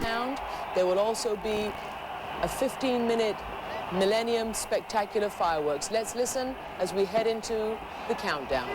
sound. There will also be a 15-minute Millennium Spectacular fireworks. Let's listen as we head into the countdown.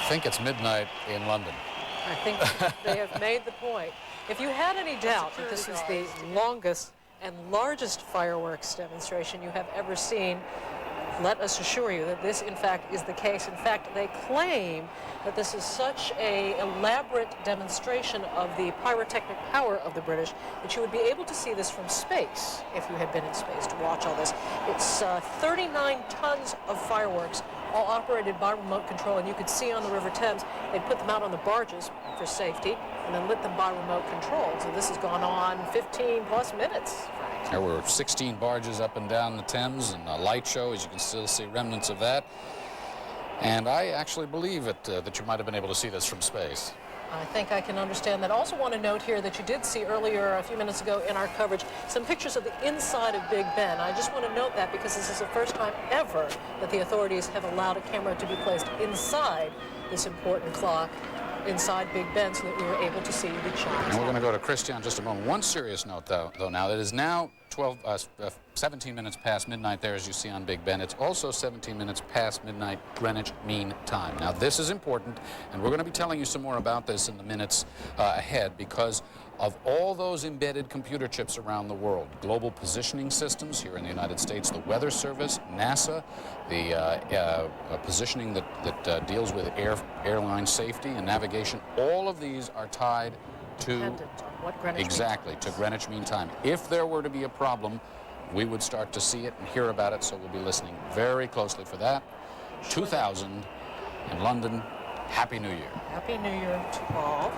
think it's midnight in London. I think they have made the point. If you had any doubt that this is the longest and largest fireworks demonstration you have ever seen, let us assure you that this, in fact, is the case. In fact, they claim that this is such an elaborate demonstration of the pyrotechnic power of the British that you would be able to see this from space if you had been in space to watch all this. It's 39 tons of fireworks, all operated by remote control, and you could see on the River Thames, they put them out on the barges for safety and then lit them by remote control. So this has gone on 15 plus minutes. There were 16 barges up and down the Thames and a light show, as you can still see remnants of that. And I actually believe that you might have been able to see this from space. I think I can understand that. I also want to note here that you did see earlier, a few minutes ago in our coverage, some pictures of the inside of Big Ben. I just want to note that because this is the first time ever that the authorities have allowed a camera to be placed inside this important clock, inside Big Ben, so that we were able to see the chimes. And we're going to go to Christian in just a moment. One serious note, though now, that is now 17 minutes past midnight there, as you see on Big Ben. It's also 17 minutes past midnight Greenwich Mean Time. Now, this is important, and we're going to be telling you some more about this in the minutes ahead, because of all those embedded computer chips around the world, global positioning systems here in the United States, the Weather Service, NASA, the positioning that deals with airline safety and navigation, all of these are tied to exactly to Greenwich Mean Time. If there were to be a problem, we would start to see it and hear about it, so we'll be listening very closely for that. 2000 in London. Happy New Year. Happy New Year to all.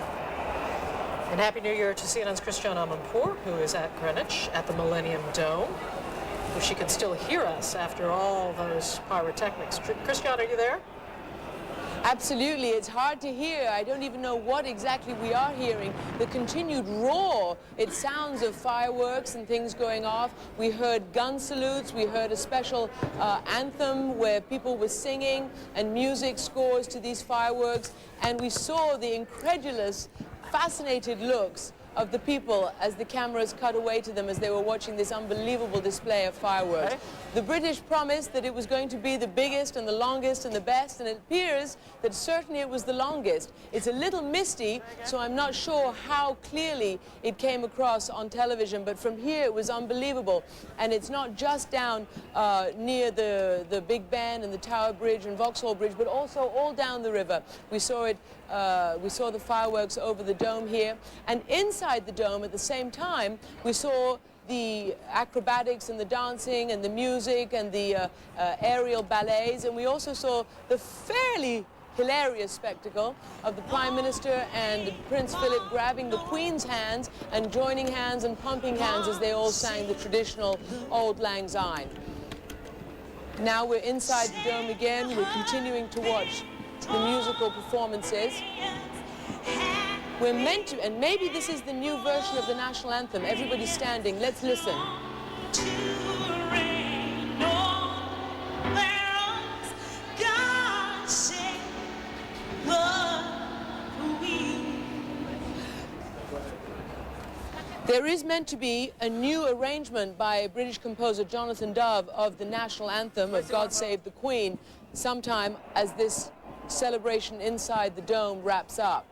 And Happy New Year to CNN's Christiane Amanpour, who is at Greenwich at the Millennium Dome. If she can still hear us after all those pyrotechnics. Christiane, are you there? Absolutely. It's hard to hear. I don't even know what exactly we are hearing. The continued roar, it sounds of fireworks and things going off. We heard gun salutes. We heard a special anthem where people were singing and music scores to these fireworks. And we saw the incredulous, fascinated looks of the people as the cameras cut away to them as they were watching this unbelievable display of fireworks. Okay. The British promised that it was going to be the biggest and the longest and the best, and it appears that certainly it was the longest. It's a little misty, so I'm not sure how clearly it came across on television, but from here it was unbelievable. And it's not just down near the Big Ben and the Tower Bridge and Vauxhall Bridge, but also all down the river. We saw it. We saw the fireworks over the dome here, and inside the dome at the same time we saw the acrobatics and the dancing and the music and the aerial ballets, and we also saw the fairly hilarious spectacle of the Prime Minister and Prince Philip grabbing the Queen's hands and joining hands and pumping hands as they all sang the traditional Auld Lang Syne. Now we're inside the dome again. We're continuing to watch the musical performances. We're meant to, and maybe this is the new version of the national anthem. Everybody's standing. Let's listen. There is meant to be a new arrangement by British composer Jonathan Dove of the national anthem of God Save the Queen sometime as this celebration inside the dome wraps up.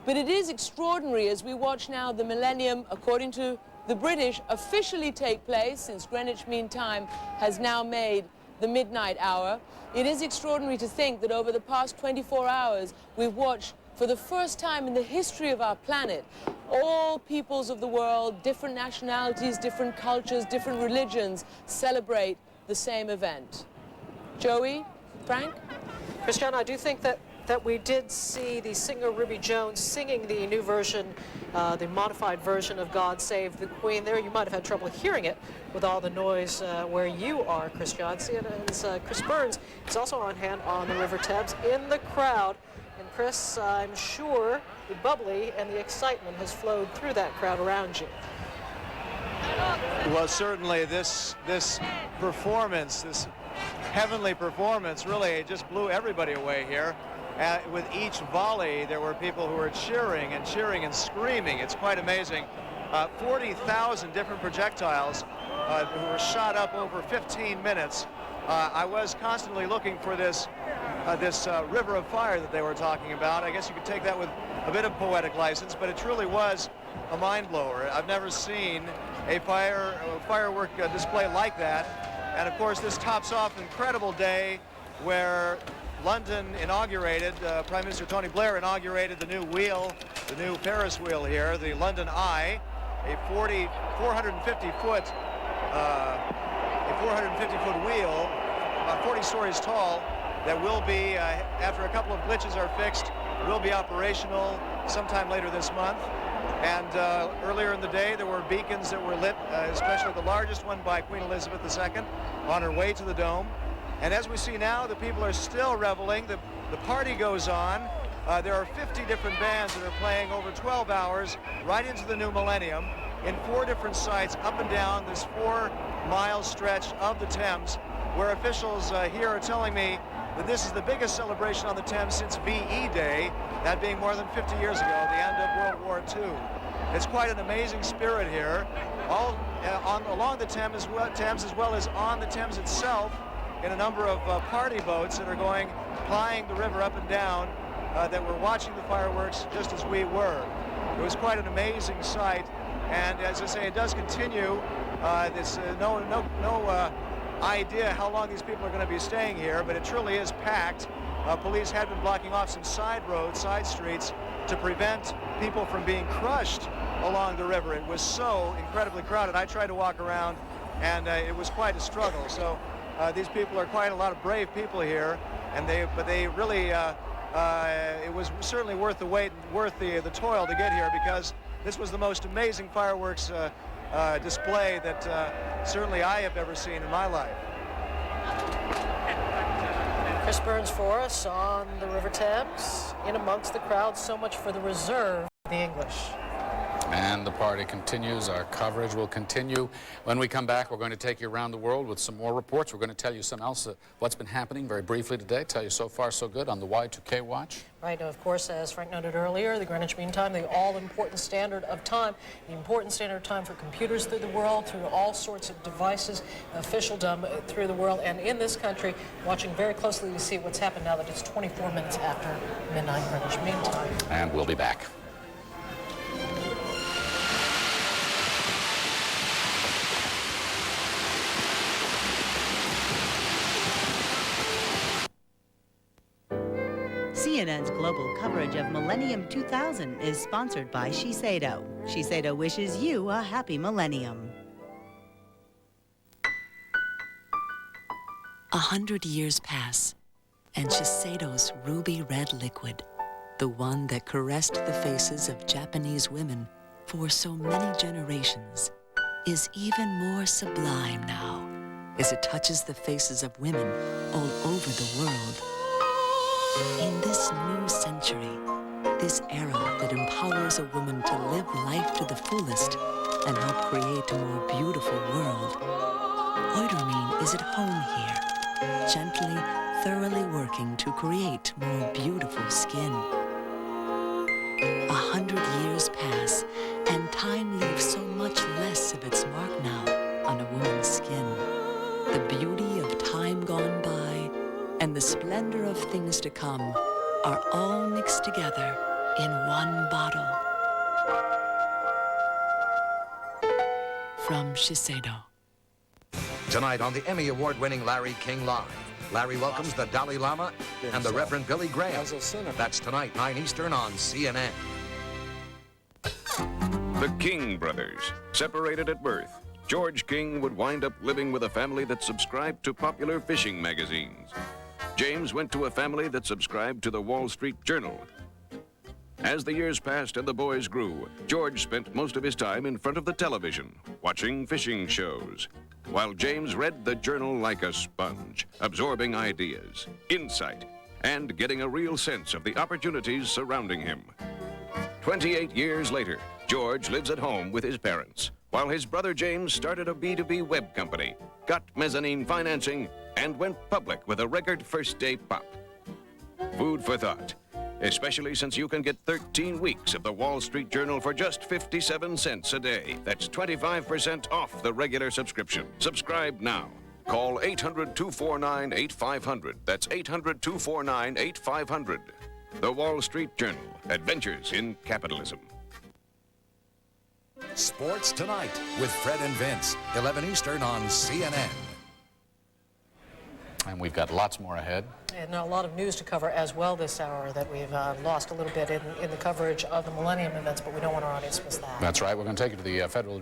But it is extraordinary as we watch now the millennium, according to the British, officially take place, since Greenwich Mean Time has now made the midnight hour. It is extraordinary to think that over the past 24 hours we've watched, for the first time in the history of our planet, all peoples of the world, different nationalities, different cultures, different religions celebrate the same event. Joey, Frank? Christiane, I do think that we did see the singer Ruby Jones singing the new version, the modified version of God Save the Queen. There, you might have had trouble hearing it with all the noise where you are, Christiane. CNN's Chris Burns is also on hand on the River Thames in the crowd. And Chris, I'm sure the bubbly and the excitement has flowed through that crowd around you. Well, certainly this performance, this heavenly performance, really just blew everybody away here. With each volley, there were people who were cheering and screaming. It's quite amazing. 40,000 different projectiles who were shot up over 15 minutes. I was constantly looking for this this river of fire that they were talking about. I guess you could take that with a bit of poetic license, but it truly was a mind blower. I've never seen a firework display like that. And of course, this tops off an incredible day where London inaugurated, Prime Minister Tony Blair inaugurated the new wheel, the new Ferris wheel here, the London Eye, a 450-foot wheel, about 40 stories tall, that will be, after a couple of glitches are fixed, will be operational sometime later this month. And earlier in the day, there were beacons that were lit, especially the largest one by Queen Elizabeth II on her way to the Dome. And as we see now, the people are still reveling. The party goes on. There are 50 different bands that are playing over 12 hours right into the new millennium in 4 different sites up and down this 4-mile stretch of the Thames, where officials here are telling me that this is the biggest celebration on the Thames since VE Day, that being more than 50 years ago, the end of World War II. It's quite an amazing spirit here, all along the Thames as well as on the Thames itself, in a number of party boats that are plying the river up and down, that were watching the fireworks just as we were. It was quite an amazing sight, and as I say, it does continue. There's no idea how long these people are going to be staying here, but it truly is packed. Police had been blocking off some side roads, side streets, to prevent people from being crushed along the river. It was so incredibly crowded. I tried to walk around, and it was quite a struggle. So these people are quite a lot of brave people here, and they really, it was certainly worth the wait, worth the toil to get here, because this was the most amazing fireworks display that certainly I have ever seen in my life. Chris Burns for us on the River Thames, in amongst the crowd. So much for the reserve of the English. And the party continues. Our coverage will continue. When we come back, we're going to take you around the world with some more reports. We're going to tell you some else, what's been happening very briefly today, tell you so far so good on the Y2K watch. Right, of course, as Frank noted earlier, the Greenwich Mean Time, the all-important standard of time, the important standard of time for computers through the world, through all sorts of devices, officialdom through the world, and in this country, watching very closely to see what's happened now that it's 24 minutes after midnight Greenwich Mean Time. And we'll be back. CNN's global coverage of Millennium 2000 is sponsored by Shiseido. Shiseido wishes you a happy millennium. 100 years pass, and Shiseido's ruby red liquid, the one that caressed the faces of Japanese women for so many generations, is even more sublime now as it touches the faces of women all over the world. In this new century, this era that empowers a woman to live life to the fullest and help create a more beautiful world, Oidermean is at home here, gently, thoroughly working to create more beautiful skin. 100 years pass, and time leaves so much less of its mark now on a woman's skin. The beauty of time gone by and the splendor of things to come are all mixed together in one bottle. From Shiseido. Tonight on the Emmy Award-winning Larry King Live, Larry welcomes the Dalai Lama and the Reverend Billy Graham. That's tonight, 9 Eastern on CNN. The King brothers, separated at birth. George King would wind up living with a family that subscribed to popular fishing magazines. James went to a family that subscribed to the Wall Street Journal. As the years passed and the boys grew, George spent most of his time in front of the television, watching fishing shows, while James read the Journal like a sponge, absorbing ideas, insight, and getting a real sense of the opportunities surrounding him. 28 years later, George lives at home with his parents, while his brother James started a B2B web company, got mezzanine financing, and went public with a record first-day pop. Food for thought, especially since you can get 13 weeks of the Wall Street Journal for just 57 cents a day. That's 25% off the regular subscription. Subscribe now. Call 800-249-8500. That's 800-249-8500. The Wall Street Journal. Adventures in Capitalism. Sports Tonight with Fred and Vince, 11 Eastern on CNN. And we've got lots more ahead. And a lot of news to cover as well this hour that we've lost a little bit in the coverage of the Millennium events, but we don't want our audience to miss that. That's right. We're going to take you to the Federal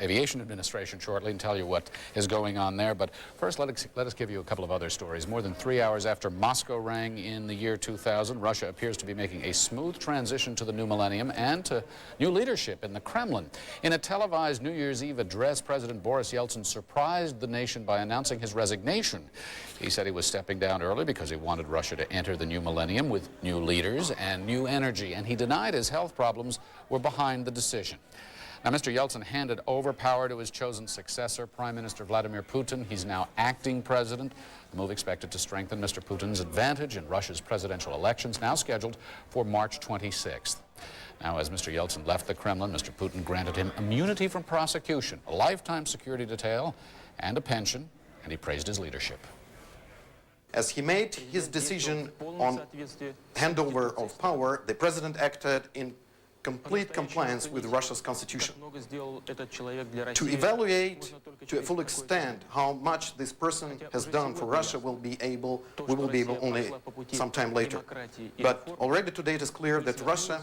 Aviation Administration shortly and tell you what is going on there. But first, let us give you a couple of other stories. More than 3 hours after Moscow rang in the year 2000, Russia appears to be making a smooth transition to the new millennium and to new leadership in the Kremlin. In a televised New Year's Eve address, President Boris Yeltsin surprised the nation by announcing his resignation. He said he was stepping down early because he wanted Russia to enter the new millennium with new leaders and new energy, and he denied his health problems were behind the decision. Now, Mr. Yeltsin handed over power to his chosen successor, Prime Minister Vladimir Putin. He's now acting president, a move expected to strengthen Mr. Putin's advantage in Russia's presidential elections, now scheduled for March 26th. Now, as Mr. Yeltsin left the Kremlin, Mr. Putin granted him immunity from prosecution, a lifetime security detail, and a pension, and he praised his leadership. As he made his decision on handover of power, the president acted in complete compliance with Russia's constitution. To evaluate to a full extent how much this person has done for Russia, we will be able only sometime later. But already today it is clear that Russia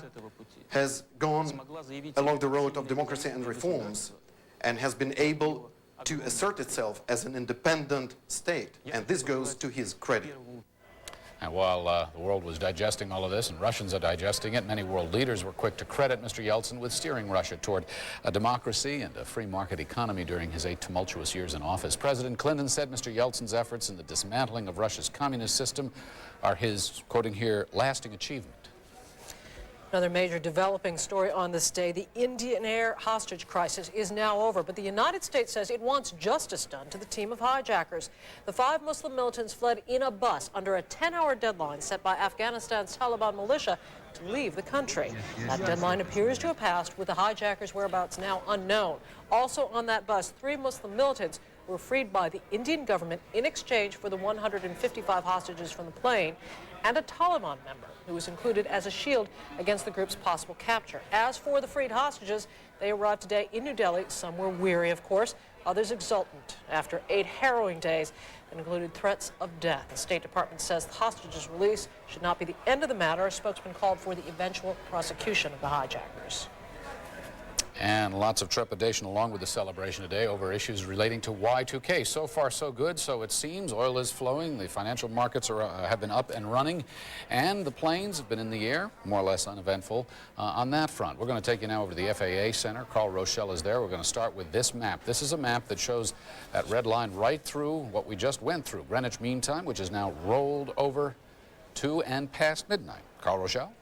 has gone along the road of democracy and reforms and has been able to assert itself as an independent state, and this goes to his credit. And while the world was digesting all of this, and Russians are digesting it, many world leaders were quick to credit Mr. Yeltsin with steering Russia toward a democracy and a free market economy during his 8 tumultuous years in office. President Clinton said Mr. Yeltsin's efforts in the dismantling of Russia's communist system are his, quoting here, lasting achievement. Another major developing story on this day, the Indian Air hostage crisis is now over, but the United States says it wants justice done to the team of hijackers. The 5 Muslim militants fled in a bus under a 10-hour deadline set by Afghanistan's Taliban militia to leave the country. That deadline appears to have passed, with the hijackers' whereabouts now unknown. Also on that bus, 3 Muslim militants were freed by the Indian government in exchange for the 155 hostages from the plane and a Taliban member who was included as a shield against the group's possible capture. As for the freed hostages, they arrived today in New Delhi. Some were weary, of course, others exultant after 8 harrowing days that included threats of death. The State Department says the hostages' release should not be the end of the matter. A spokesman called for the eventual prosecution of the hijackers. And lots of trepidation along with the celebration today over issues relating to Y2K. So far, so good, so it seems. Oil is flowing, the financial markets have been up and running, and the planes have been in the air, more or less uneventful on that front. We're going to take you now over to the FAA Center. Carl Rochelle is there. We're going to start with this map. This is a map that shows that red line right through what we just went through, Greenwich Mean Time, which is now rolled over to and past midnight. Carl Rochelle?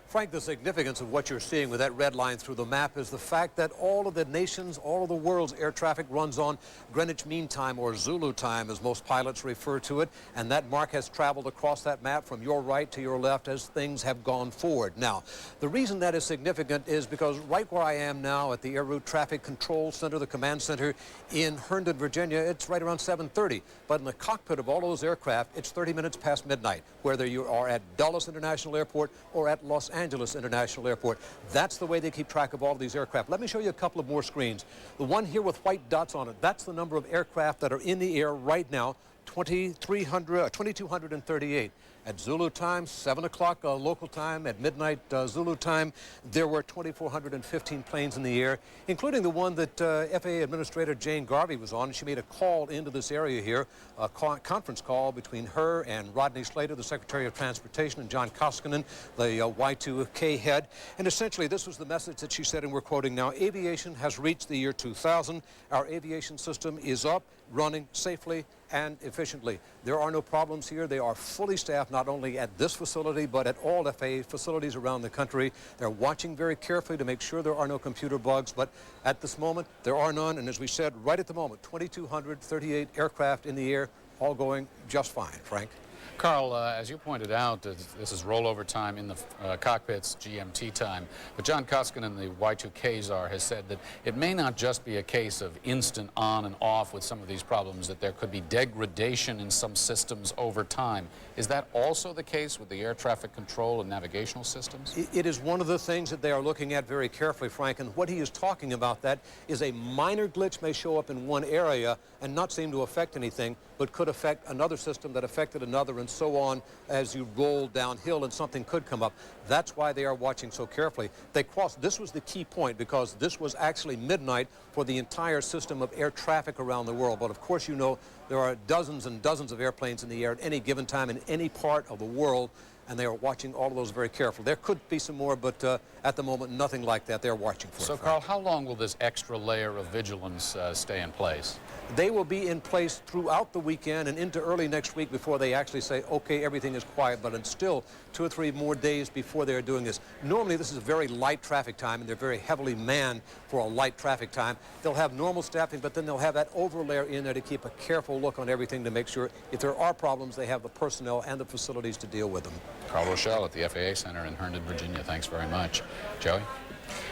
Frank, the significance of what you're seeing with that red line through the map is the fact that all of the nation's, all of the world's air traffic runs on Greenwich Mean Time, or Zulu time, as most pilots refer to it, and that mark has traveled across that map from your right to your left as things have gone forward. Now, the reason that is significant is because right where I am now at the Air Route Traffic Control Center, the command center in Herndon, Virginia, it's right around 7:30. But in the cockpit of all those aircraft, it's 30 minutes past midnight, whether you are at Dulles International Airport or at Los Angeles International Airport. That's the way they keep track of all of these aircraft. Let me show you a couple of more screens. The one here with white dots on it, that's the number of aircraft that are in the air right now, 2,238. At Zulu time, 7 o'clock local time, at midnight Zulu time, there were 2,415 planes in the air, including the one that FAA Administrator Jane Garvey was on. She made a call into this area here, a conference call between her and Rodney Slater, the Secretary of Transportation, and John Koskinen, the Y2K head. And essentially, this was the message that she said, and we're quoting now: aviation has reached the year 2000. Our aviation system is up, running safely and efficiently. There are no problems here. They are fully staffed, not only at this facility, but at all FAA facilities around the country. They're watching very carefully to make sure there are no computer bugs, but at this moment, there are none. And as we said, right at the moment, 2,238 aircraft in the air, all going just fine. Frank? Carl, as you pointed out, this is rollover time in the cockpits, GMT time. But John Koskinen, the Y2K czar, has said that it may not just be a case of instant on and off with some of these problems, that there could be degradation in some systems over time. Is that also the case with the air traffic control and navigational systems? It is one of the things that they are looking at very carefully, Frank, and what he is talking about that is a minor glitch may show up in one area and not seem to affect anything, but could affect another system that affected another, and so on as you roll downhill, and something could come up. That's why they are watching so carefully. They crossed, this was the key point, because this was actually midnight for the entire system of air traffic around the world. But of course, you know, there are dozens and dozens of airplanes in the air at any given time in any part of the world, and they are watching all of those very carefully. There could be some more, but at the moment, nothing like that. They're watching for it. So, Carl, how long will this extra layer of vigilance stay in place? They will be in place throughout the weekend and into early next week before they actually say, okay, everything is quiet, but it's still 2 or 3 more days before they're doing this. Normally, this is a very light traffic time, and they're very heavily manned for a light traffic time. They'll have normal staffing, but then they'll have that overlayer in there to keep a careful look on everything to make sure if there are problems, they have the personnel and the facilities to deal with them. Carl Rochelle at the FAA Center in Herndon, Virginia. Thanks very much. Joey?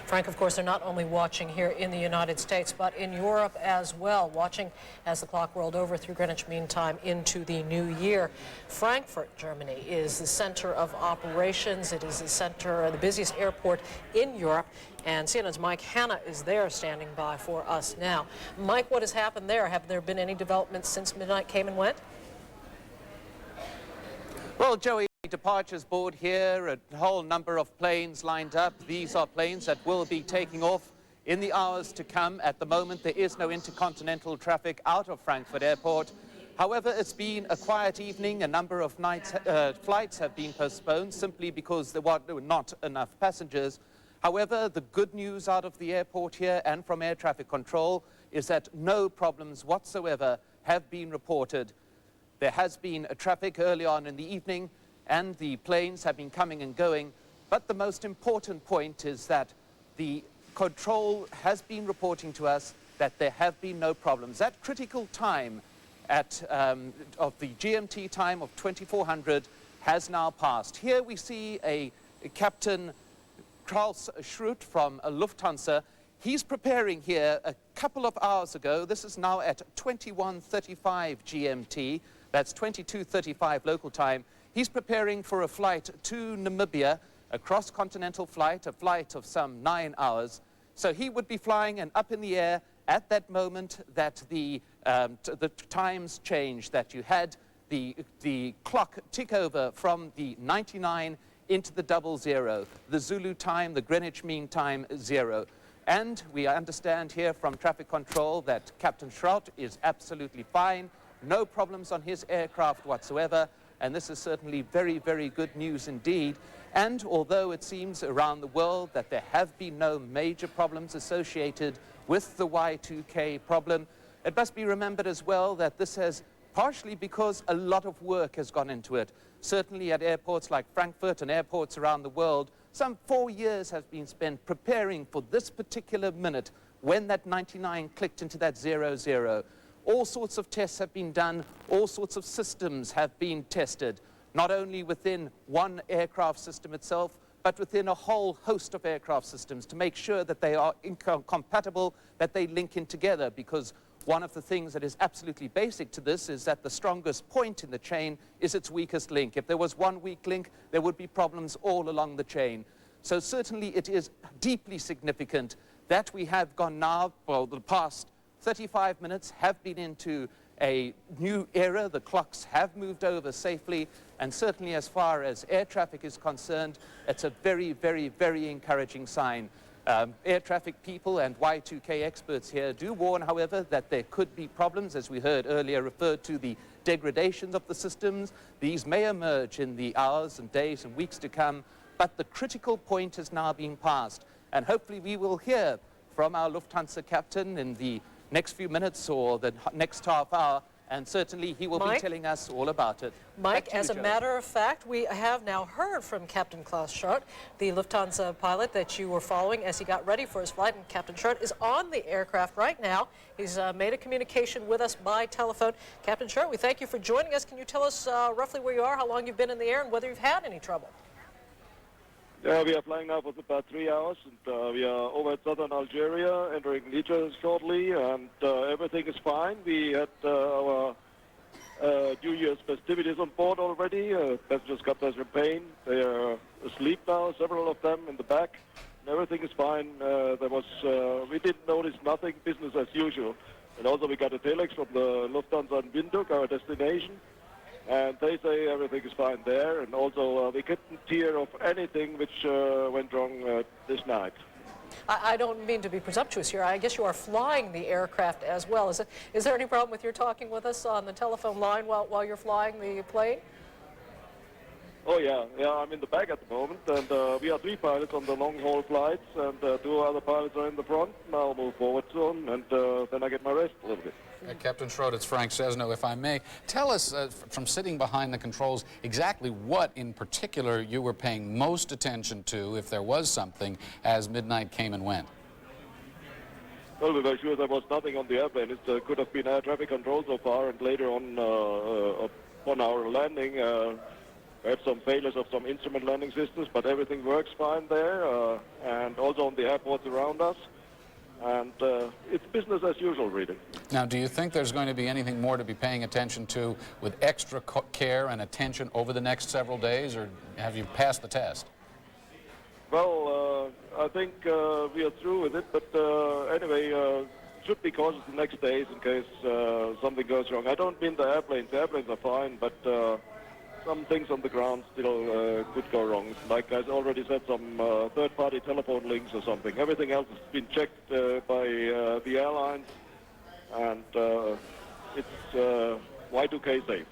Frank, of course, they're not only watching here in the United States, but in Europe as well, watching as the clock rolled over through Greenwich Mean Time into the new year. Frankfurt, Germany, is the center of operations. It is the center, the busiest airport in Europe, and CNN's Mike Hanna is there standing by for us now. Mike, what has happened there? Have there been any developments since midnight came and went? Well, Joey, departures board here, a whole number of planes lined up. These are planes that will be taking off in the hours to come. At the moment, there is no intercontinental traffic out of Frankfurt Airport. However, it's been a quiet evening. A number of flights have been postponed simply because there were not enough passengers. However, the good news out of the airport here and from air traffic control is that no problems whatsoever have been reported. There has been a traffic early on in the evening, and the planes have been coming and going. But the most important point is that the control has been reporting to us that there have been no problems. That critical time of the GMT time of 2400 has now passed. Here we see a Captain Klaus Schrute from Lufthansa. He's preparing here a couple of hours ago. This is now at 21:35 GMT. That's 22:35 local time. He's preparing for a flight to Namibia, a cross-continental flight, a flight of some 9 hours. So he would be flying and up in the air at that moment that the times changed, that you had the clock tick over from the 99 into the 00, the Zulu time, the Greenwich Mean Time 0. And we understand here from traffic control that Captain Schrute is absolutely fine, no problems on his aircraft whatsoever. And this is certainly very, very good news indeed. And although it seems around the world that there have been no major problems associated with the Y2K problem, it must be remembered as well that this has partially because a lot of work has gone into it. Certainly at airports like Frankfurt and airports around the world, some 4 years has been spent preparing for this particular minute when that 99 clicked into that 00. All sorts of tests have been done, all sorts of systems have been tested, not only within one aircraft system itself, but within a whole host of aircraft systems to make sure that they are compatible, that they link in together, because one of the things that is absolutely basic to this is that the strongest point in the chain is its weakest link. If there was one weak link, there would be problems all along the chain. So certainly it is deeply significant that we have gone now, well, the past 35 minutes have been into a new era. The clocks have moved over safely, and certainly as far as air traffic is concerned, it's a very, very, very encouraging sign. Air traffic people and Y2K experts here do warn, however, that there could be problems, as we heard earlier, referred to the degradations of the systems. These may emerge in the hours and days and weeks to come, but the critical point has now been passed, and hopefully we will hear from our Lufthansa captain in the next few minutes or the next half hour and certainly he will be Mike? telling us all about it. Mike, Back to you, as a Joe. matter of fact, we have now heard from Captain Klaus Schart, the Lufthansa pilot that you were following as he got ready for his flight. And Captain Schart is on the aircraft right now. He's made a communication with us by telephone. Captain Schart, we thank you for joining us. Can you tell us roughly where you are, how long you've been in the air, and whether you've had any trouble? Yeah, we are flying now for about 3 hours, and we are over at southern Algeria, entering Niger shortly, and everything is fine. We had our New Year's festivities on board already. Passengers got their champagne. They are asleep now, several of them in the back. And everything is fine. We didn't notice nothing, business as usual. And also we got a telex from the Lufthansa in Windhoek, our destination. And they say everything is fine there. And also we couldn't hear of anything which went wrong this night. I don't mean to be presumptuous here. I guess you are flying the aircraft as well. Is there any problem with your talking with us on the telephone line while you're flying the plane? Oh, yeah. I'm in the back at the moment, and we are 3 pilots on the long-haul flights, and 2 other pilots are in the front. And I'll move forward soon, and then I get my rest a little bit. Captain Schroed, it's Frank Cesno, if I may. Tell us, from sitting behind the controls, exactly what in particular you were paying most attention to, if there was something, as midnight came and went. Well, we were sure there was nothing on the airplane. It could have been air traffic control so far, and later on our landing, we had some failures of some instrument landing systems, but everything works fine there, and also on the airports around us. And it's business as usual, really. Now, do you think there's going to be anything more to be paying attention to with extra care and attention over the next several days, or have you passed the test? Well, I think we are through with it, but anyway, should be cautious the next days in case something goes wrong. I don't mean the airplanes. The airplanes are fine, but some things on the ground still could go wrong. Like I already said, some third-party telephone links or something. Everything else has been checked by the airlines, and it's Y2K safe.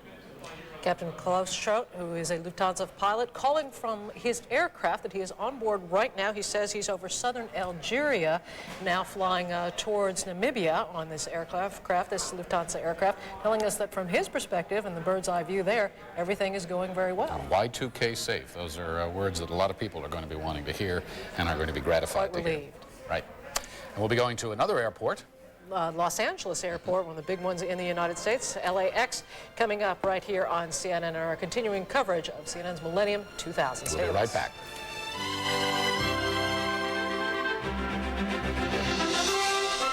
Captain Klaus Schart, who is a Lufthansa pilot, calling from his aircraft that he is on board right now. He says he's over southern Algeria, now flying towards Namibia on this aircraft, this Lufthansa aircraft, telling us that from his perspective and the bird's eye view there, everything is going very well. Y2K safe. Those are words that a lot of people are going to be wanting to hear and are going to be gratified Quite to hear. relieved. Right. And we'll be going to another airport. Los Angeles Airport, one of the big ones in the United States, LAX, coming up right here on CNN and our continuing coverage of CNN's Millennium 2000. We'll be right back.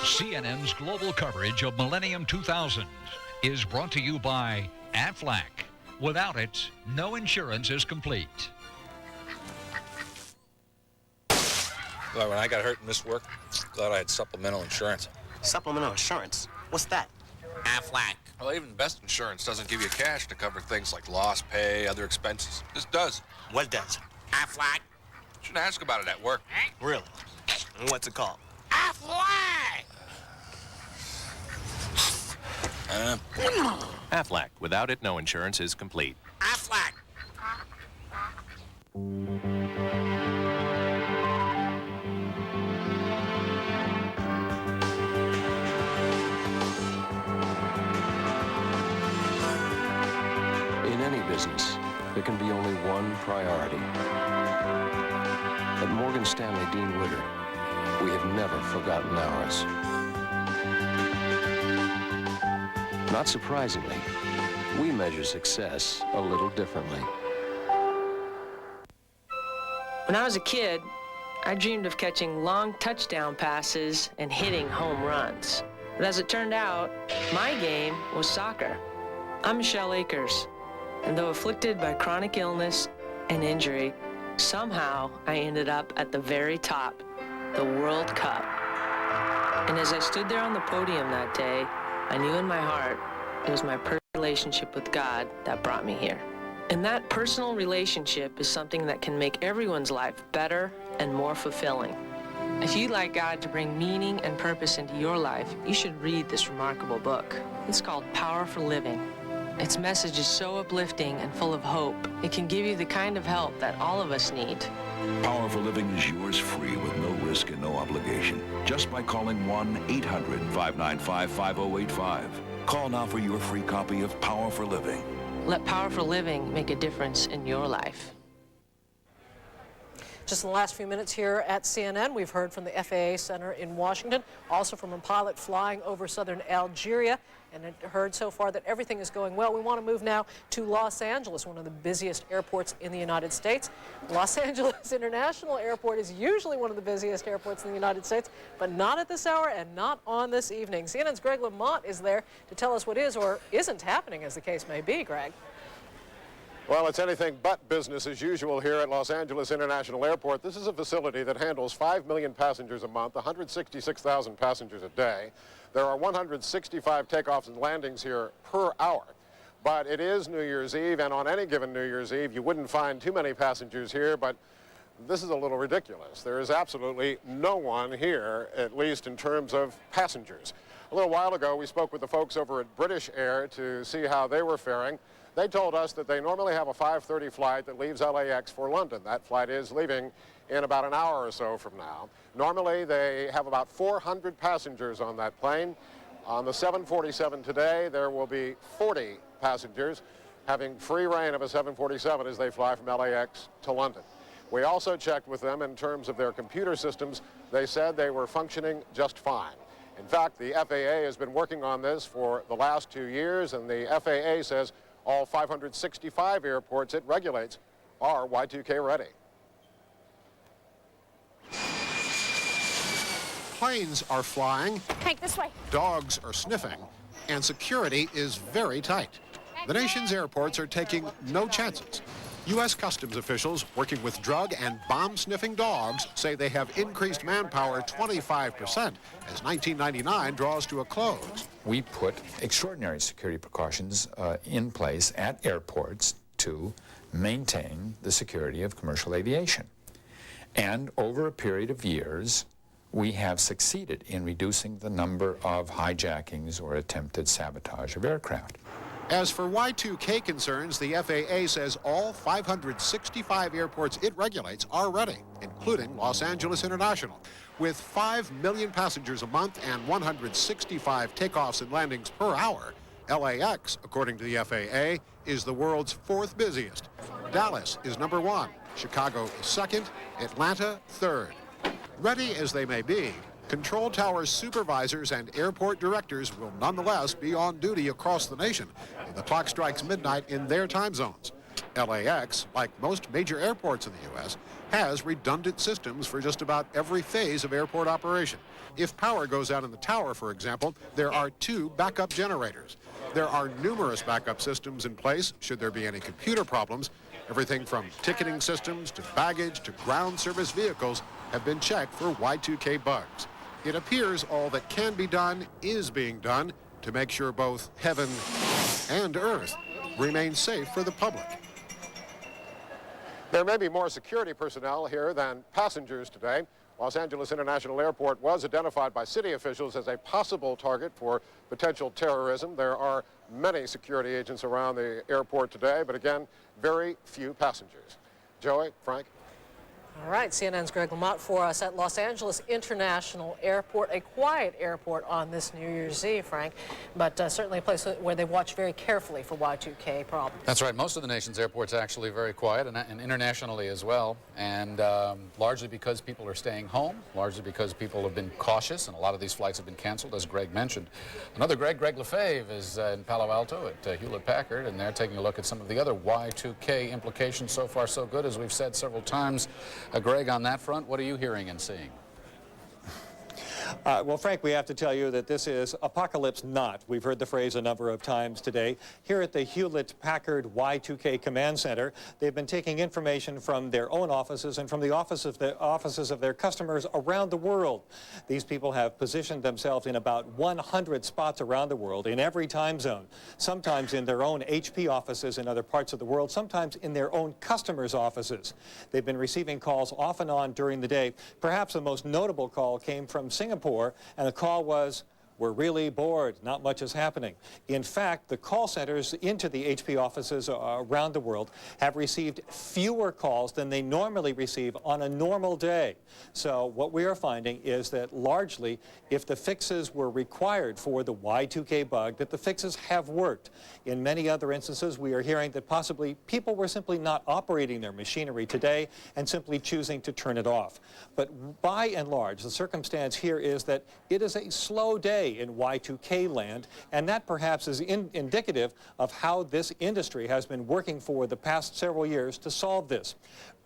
CNN's global coverage of Millennium 2000 is brought to you by Aflac. Without it, no insurance is complete. Well, when I got hurt and missed work, thought I had supplemental insurance. Supplemental insurance? What's that? Aflac. Well, even best insurance doesn't give you cash to cover things like lost pay, other expenses. This does. What does? Aflac. Should ask about it at work. Really? And what's it called? Aflac! Aflac. Without it, no insurance is complete. Aflac! In any business, there can be only one priority. At Morgan Stanley Dean Witter, we have never forgotten ours. Not surprisingly, we measure success a little differently. When I was a kid, I dreamed of catching long touchdown passes and hitting home runs. But as it turned out, my game was soccer. I'm Michelle Akers, and though afflicted by chronic illness and injury, somehow I ended up at the very top, the World Cup. And as I stood there on the podium that day, I knew in my heart it was my personal relationship with God that brought me here. And that personal relationship is something that can make everyone's life better and more fulfilling. If you'd like God to bring meaning and purpose into your life, you should read this remarkable book. It's called Power for Living. Its message is so uplifting and full of hope. It can give you the kind of help that all of us need. Power for Living is yours free with no risk and no obligation. Just by calling 1-800-595-5085. Call now for your free copy of Power for Living. Let Power for Living make a difference in your life. Just in the last few minutes here at CNN, we've heard from the FAA Center in Washington, also from a pilot flying over southern Algeria, and heard so far that everything is going well. We want to move now to Los Angeles, one of the busiest airports in the United States. Los Angeles International Airport is usually one of the busiest airports in the United States, but not at this hour and not on this evening. CNN's Greg LaMotte is there to tell us what is or isn't happening, as the case may be. Greg. Well, it's anything but business as usual here at Los Angeles International Airport. This is a facility that handles 5 million passengers a month, 166,000 passengers a day. There are 165 takeoffs and landings here per hour. But it is New Year's Eve, and on any given New Year's Eve, you wouldn't find too many passengers here, but this is a little ridiculous. There is absolutely no one here, at least in terms of passengers. A little while ago, we spoke with the folks over at British Air to see how they were faring. They told us that they normally have a 5:30 flight that leaves LAX for London. That flight is leaving in about an hour or so from now. Normally, they have about 400 passengers on that plane. On the 747 today, there will be 40 passengers having free reign of a 747 as they fly from LAX to London. We also checked with them in terms of their computer systems. They said they were functioning just fine. In fact, the FAA has been working on this for the last 2 years, and the FAA says all 565 airports it regulates are Y2K ready. Planes are flying. Hank, this way. Dogs are sniffing. And security is very tight. The nation's airports are taking no chances. U.S. Customs officials working with drug and bomb-sniffing dogs say they have increased manpower 25% as 1999 draws to a close. We put extraordinary security precautions in place at airports to maintain the security of commercial aviation. And over a period of years, we have succeeded in reducing the number of hijackings or attempted sabotage of aircraft. As for Y2K concerns, the FAA says all 565 airports it regulates are ready, including Los Angeles International. With 5 million passengers a month and 165 takeoffs and landings per hour, LAX, according to the FAA, is the world's 4th busiest. Dallas is number 1, Chicago is 2nd, Atlanta 3rd. Ready as they may be, control tower supervisors and airport directors will nonetheless be on duty across the nation when the clock strikes midnight in their time zones. LAX, like most major airports in the U.S., has redundant systems for just about every phase of airport operation. If power goes out in the tower, for example, there are 2 backup generators. There are numerous backup systems in place should there be any computer problems. Everything from ticketing systems to baggage to ground service vehicles have been checked for Y2K bugs. It appears all that can be done is being done to make sure both heaven and earth remain safe for the public. There may be more security personnel here than passengers today. Los Angeles International Airport was identified by city officials as a possible target for potential terrorism. There are many security agents around the airport today, but again, very few passengers. Joey, Frank? All right, CNN's Greg LaMotte for us at Los Angeles International Airport, a quiet airport on this New Year's Eve, Frank, but certainly a place where they watch very carefully for Y2K problems. That's right. Most of the nation's airports are actually very quiet, and internationally as well, and largely because people are staying home, largely because people have been cautious, and a lot of these flights have been canceled, as Greg mentioned. Another Greg Lefebvre, is in Palo Alto at Hewlett-Packard, and they're taking a look at some of the other Y2K implications. So far, so good, as we've said several times. Greg, on that front, what are you hearing and seeing? Well, Frank, we have to tell you that this is apocalypse not. We've heard the phrase a number of times today. Here at the Hewlett-Packard Y2K Command Center, they've been taking information from their own offices and from the offices of their customers around the world. These people have positioned themselves in about 100 spots around the world in every time zone, sometimes in their own HP offices in other parts of the world, sometimes in their own customers' offices. They've been receiving calls off and on during the day. Perhaps the most notable call came from Singapore, and the call was, We're really bored. Not much is happening. In fact, the call centers into the HP offices around the world have received fewer calls than they normally receive on a normal day. So what we are finding is that largely, if the fixes were required for the Y2K bug, that the fixes have worked. In many other instances, we are hearing that possibly people were simply not operating their machinery today and simply choosing to turn it off. But by and large, the circumstance here is that it is a slow day in Y2K land, and that perhaps is indicative of how this industry has been working for the past several years to solve this.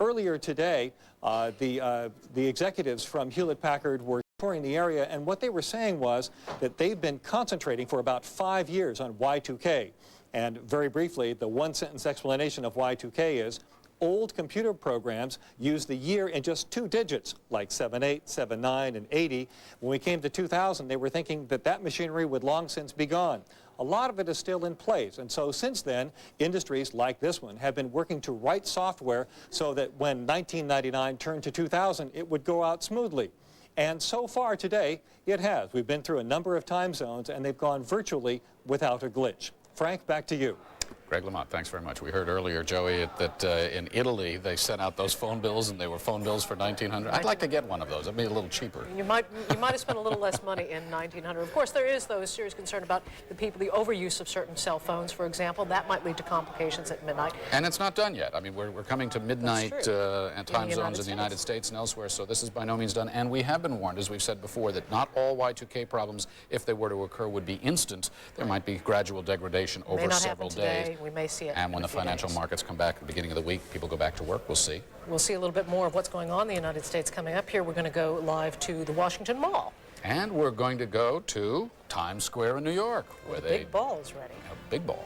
Earlier today, the executives from Hewlett-Packard were touring the area, and what they were saying was that they've been concentrating for about 5 years on Y2K. And very briefly, the one-sentence explanation of Y2K is old computer programs use the year in just 2 digits, like 78, 79, and 80. When we came to 2000, they were thinking that that machinery would long since be gone. A lot of it is still in place, and so since then, industries like this one have been working to write software so that when 1999 turned to 2000, it would go out smoothly. And so far today, it has. We've been through a number of time zones, and they've gone virtually without a glitch. Frank, back to you. Greg LaMotte, thanks very much. We heard earlier, Joey, that in Italy they sent out those phone bills, and they were phone bills for $1,900. I'd like to get one of those. It'd be a little cheaper. You might have spent a little less money in $1,900. Of course, there is, though, a serious concern about the overuse of certain cell phones, for example. That might lead to complications at midnight. And it's not done yet. I mean, we're coming to midnight and time zones in the United States and elsewhere, so this is by no means done. And we have been warned, as we've said before, that not all Y2K problems, if they were to occur, would be instant. There might be gradual degradation over several days. We may see it. And when the financial markets come back at the beginning of the week, people go back to work, we'll see. We'll see a little bit more of what's going on in the United States coming up here. We're going to go live to the Washington Mall. And we're going to go to Times Square in New York, where the big ball is ready. A big ball.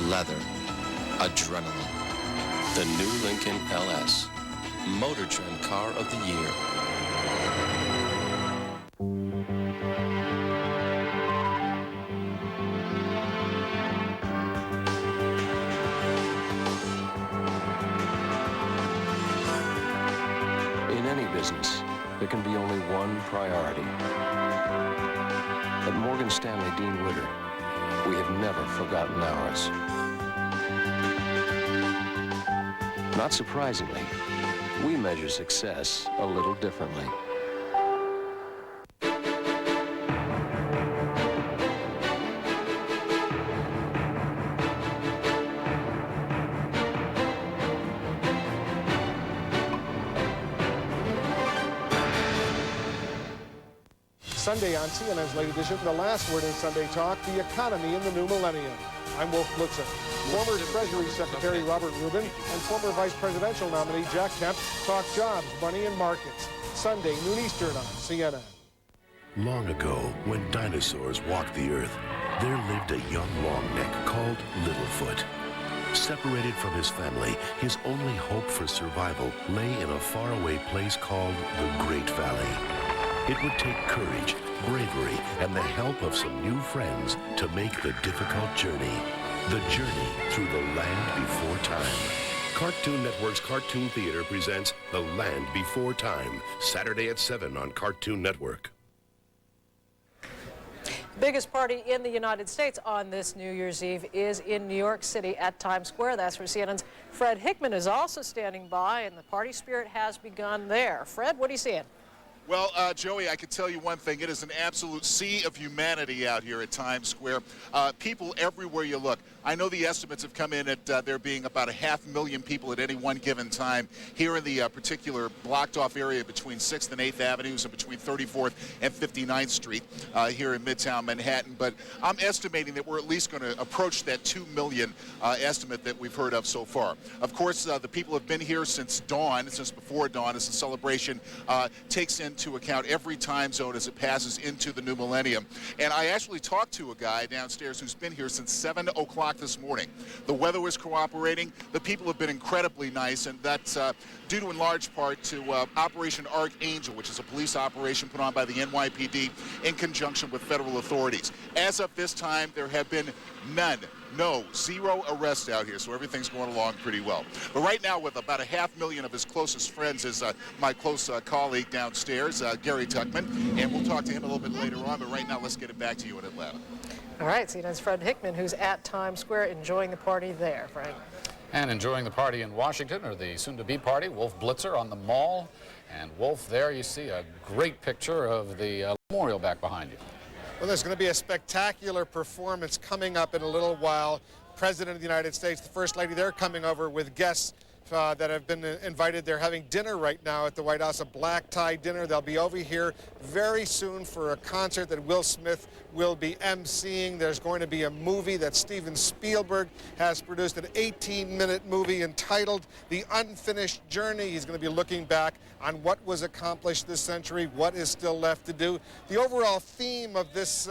Leather, adrenaline. The new Lincoln LS, Motor Trend Car of the Year. In any business, there can be only one priority. At Morgan Stanley Dean Witter, we have never forgotten ours. Not surprisingly, we measure success a little differently. Sunday on CNN's Late Edition, the last word in Sunday Talk, the economy in the new millennium. I'm Wolf Blitzer. Former Treasury Secretary Robert Rubin and former Vice Presidential nominee Jack Kemp talk jobs, money, and markets. Sunday, noon Eastern on CNN. Long ago, when dinosaurs walked the earth, there lived a young longneck called Littlefoot. Separated from his family, his only hope for survival lay in a faraway place called the Great Valley. It would take courage, bravery, and the help of some new friends to make the difficult journey. The journey through the land before time. Cartoon Network's Cartoon Theater presents The Land Before Time, Saturday at 7 on Cartoon Network. Biggest party in the United States on this New Year's Eve is in New York City at Times Square. That's where CNN's Fred Hickman is also standing by, and the party spirit has begun there. Fred, what are you seeing? Well, Joey, I can tell you one thing. It is an absolute sea of humanity out here at Times Square. People everywhere you look. I know the estimates have come in at there being about 500,000 people at any one given time here in the particular blocked-off area between 6th and 8th Avenues and between 34th and 59th Street here in Midtown Manhattan. But I'm estimating that we're at least going to approach that 2 million estimate that we've heard of so far. Of course, the people have been here since dawn, since before dawn, as the celebration takes into account every time zone as it passes into the new millennium. And I actually talked to a guy downstairs who's been here since 7 o'clock this morning. The weather was cooperating. The people have been incredibly nice, and that's due to in large part to Operation Archangel, which is a police operation put on by the NYPD in conjunction with federal authorities. As of this time, there have been zero arrests out here, so everything's going along pretty well. But right now, with about 500,000 of his closest friends, is my close colleague downstairs, Gary Tuchman, and we'll talk to him a little bit later on, but right now, let's get it back to you in Atlanta. All right, CNN's Fred Hickman, who's at Times Square enjoying the party there, Frank. And enjoying the party in Washington, or the soon-to-be party, Wolf Blitzer on the Mall. And Wolf, there you see a great picture of the memorial back behind you. Well, there's going to be a spectacular performance coming up in a little while. President of the United States, the First Lady, they're coming over with guests that have been invited. They're having dinner right now at the White House, a black tie dinner. They'll be over here very soon for a concert that Will Smith will be emceeing. There's going to be a movie that Steven Spielberg has produced, an 18-minute movie entitled The Unfinished Journey. He's going to be looking back on what was accomplished this century, what is still left to do. The overall theme of this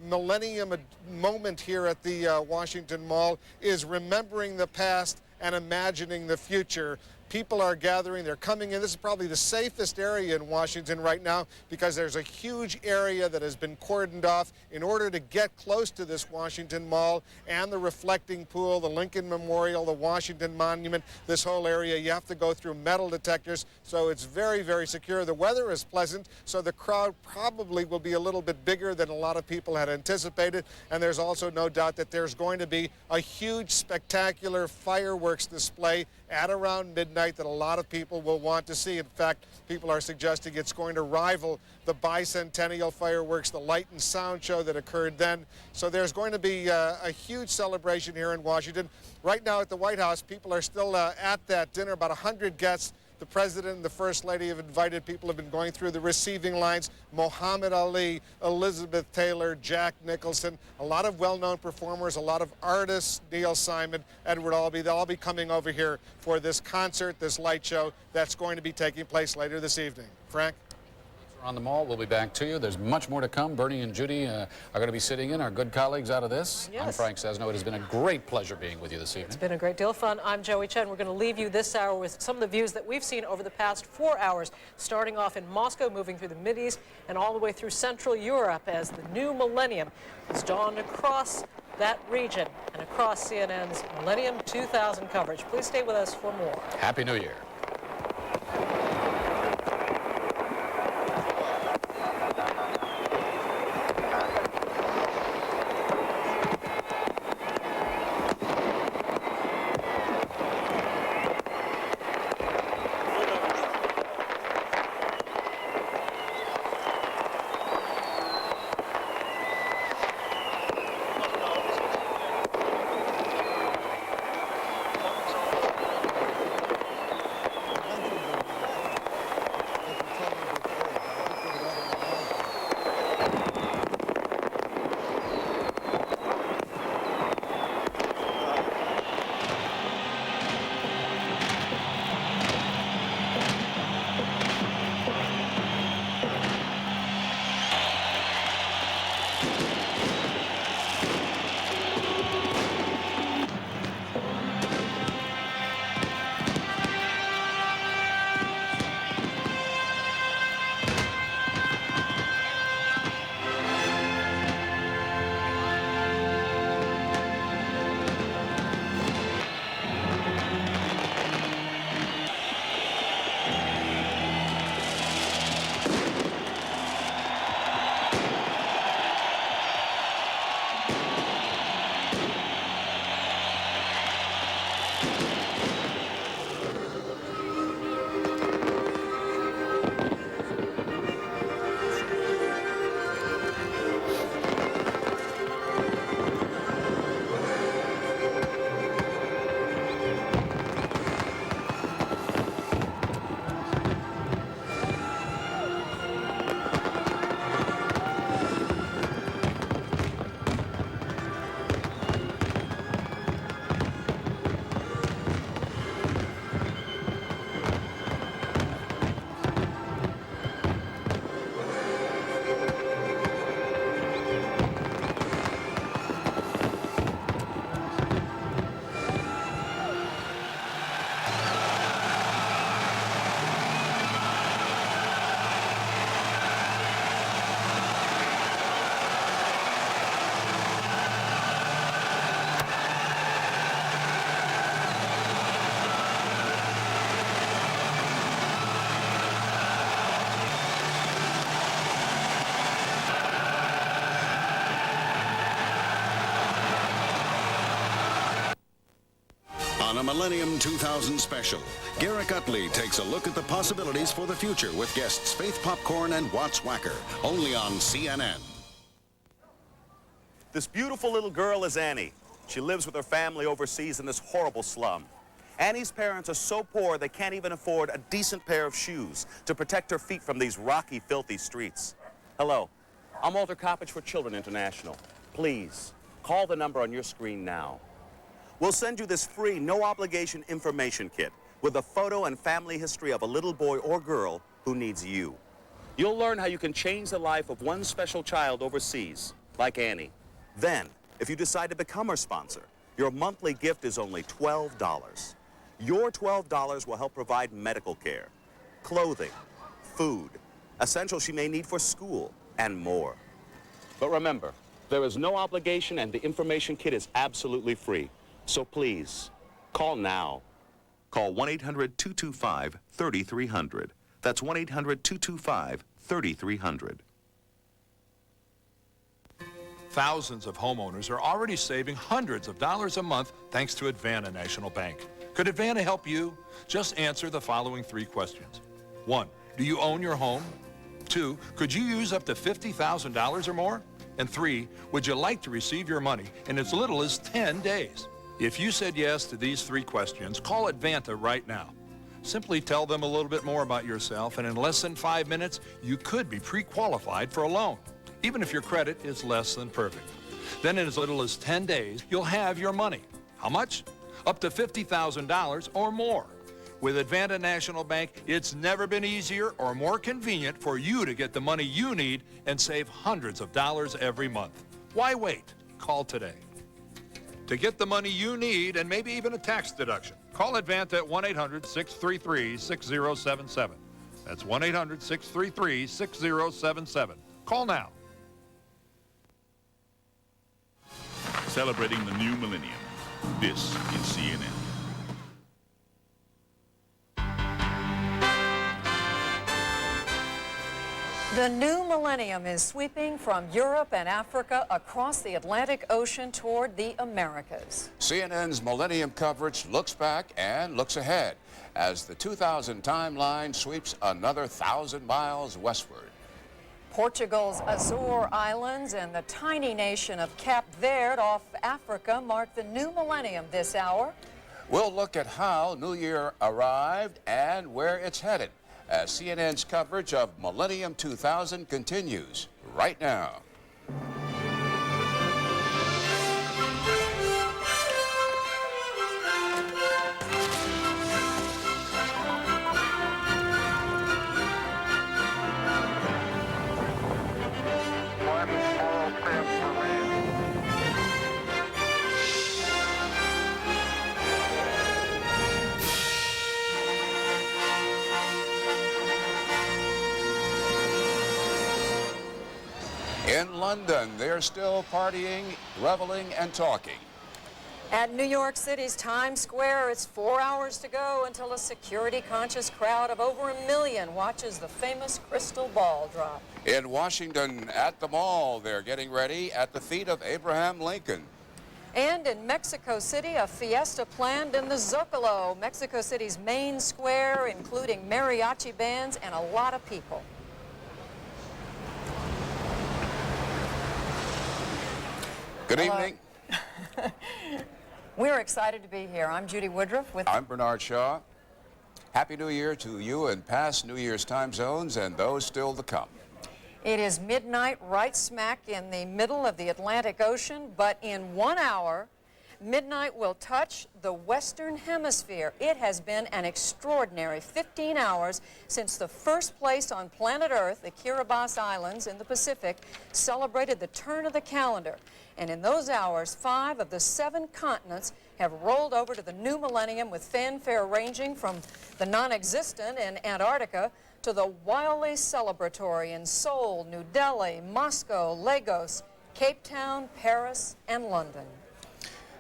millennium moment here at the Washington Mall is remembering the past and imagining the future. People are gathering, they're coming in. This is probably the safest area in Washington right now because there's a huge area that has been cordoned off. In order to get close to this Washington Mall and the reflecting pool, the Lincoln Memorial, the Washington Monument, this whole area, you have to go through metal detectors, so it's very, very secure. The weather is pleasant, so the crowd probably will be a little bit bigger than a lot of people had anticipated, and there's also no doubt that there's going to be a huge, spectacular fireworks display at around midnight that a lot of people will want to see. In fact, people are suggesting it's going to rival the bicentennial fireworks, the light and sound show that occurred then. So there's going to be a huge celebration here in Washington. Right now at the White House, people are still at that dinner, about 100 guests. The President and the First Lady have invited. People have been going through the receiving lines. Muhammad Ali, Elizabeth Taylor, Jack Nicholson, a lot of well-known performers, a lot of artists, Neil Simon, Edward Albee. They'll all be coming over here for this concert, this light show that's going to be taking place later this evening. Frank? On the Mall, we'll be back to you. There's much more to come. Bernie and Judy are going to be sitting in, our good colleagues out of this. Yes. I'm Frank Sesno. It has been a great pleasure being with you this evening. It's been a great deal of fun. I'm Joey Chen. We're going to leave you this hour with some of the views that we've seen over the past 4 hours, starting off in Moscow, moving through the Mideast, and all the way through Central Europe as the new millennium has dawned across that region and across CNN's Millennium 2000 coverage. Please stay with us for more. Happy New Year. a Millennium 2000 special. Garrick Utley takes a look at the possibilities for the future with guests Faith Popcorn and Watts Wacker, only on CNN. This beautiful little girl is Annie. She lives with her family overseas in this horrible slum. Annie's parents are so poor they can't even afford a decent pair of shoes to protect her feet from these rocky, filthy streets. Hello, I'm Walter Coppage for Children International. Please, call the number on your screen now. We'll send you this free, no-obligation information kit with a photo and family history of a little boy or girl who needs you. You'll learn how you can change the life of one special child overseas, like Annie. Then, if you decide to become our sponsor, your monthly gift is only $12. Your $12 will help provide medical care, clothing, food, essentials she may need for school, and more. But remember, there is no obligation and the information kit is absolutely free. So please, call now. Call 1-800-225-3300. That's 1-800-225-3300. Thousands of homeowners are already saving hundreds of dollars a month thanks to Advanta National Bank. Could Advanta help you? Just answer the following 3 questions. 1, do you own your home? 2, could you use up to $50,000 or more? And 3, would you like to receive your money in as little as 10 days? If you said yes to these 3 questions, call Advanta right now. Simply tell them a little bit more about yourself, and in less than 5 minutes, you could be pre-qualified for a loan, even if your credit is less than perfect. Then in as little as 10 days, you'll have your money. How much? Up to $50,000 or more. With Advanta National Bank, it's never been easier or more convenient for you to get the money you need and save hundreds of dollars every month. Why wait? Call today. To get the money you need and maybe even a tax deduction, call Advanta at 1-800-633-6077. That's 1-800-633-6077. Call now. Celebrating the new millennium. This is CNN. The new millennium is sweeping from Europe and Africa across the Atlantic Ocean toward the Americas. CNN's Millennium coverage looks back and looks ahead as the 2000 timeline sweeps another 1,000 miles westward. Portugal's Azore Islands and the tiny nation of Cape Verde off Africa mark the new millennium this hour. We'll look at how New Year arrived and where it's headed as CNN's coverage of Millennium 2000 continues right now. In London, they're still partying, reveling, and talking. At New York City's Times Square, it's 4 hours to go until a security-conscious crowd of over 1 million watches the famous crystal ball drop. In Washington, at the mall, they're getting ready at the feet of Abraham Lincoln. And in Mexico City, a fiesta planned in the Zocalo, Mexico City's main square, including mariachi bands and a lot of people. Good evening. We're excited to be here. I'm Judy Woodruff with... I'm Bernard Shaw. Happy New Year to you in past New Year's time zones and those still to come. It is midnight right smack in the middle of the Atlantic Ocean, but in 1 hour, midnight will touch the Western Hemisphere. It has been an extraordinary 15 hours since the first place on planet Earth, the Kiribati Islands in the Pacific, celebrated the turn of the calendar. And in those hours, 5 of the 7 continents have rolled over to the new millennium with fanfare ranging from the non-existent in Antarctica to the wildly celebratory in Seoul, New Delhi, Moscow, Lagos, Cape Town, Paris, and London.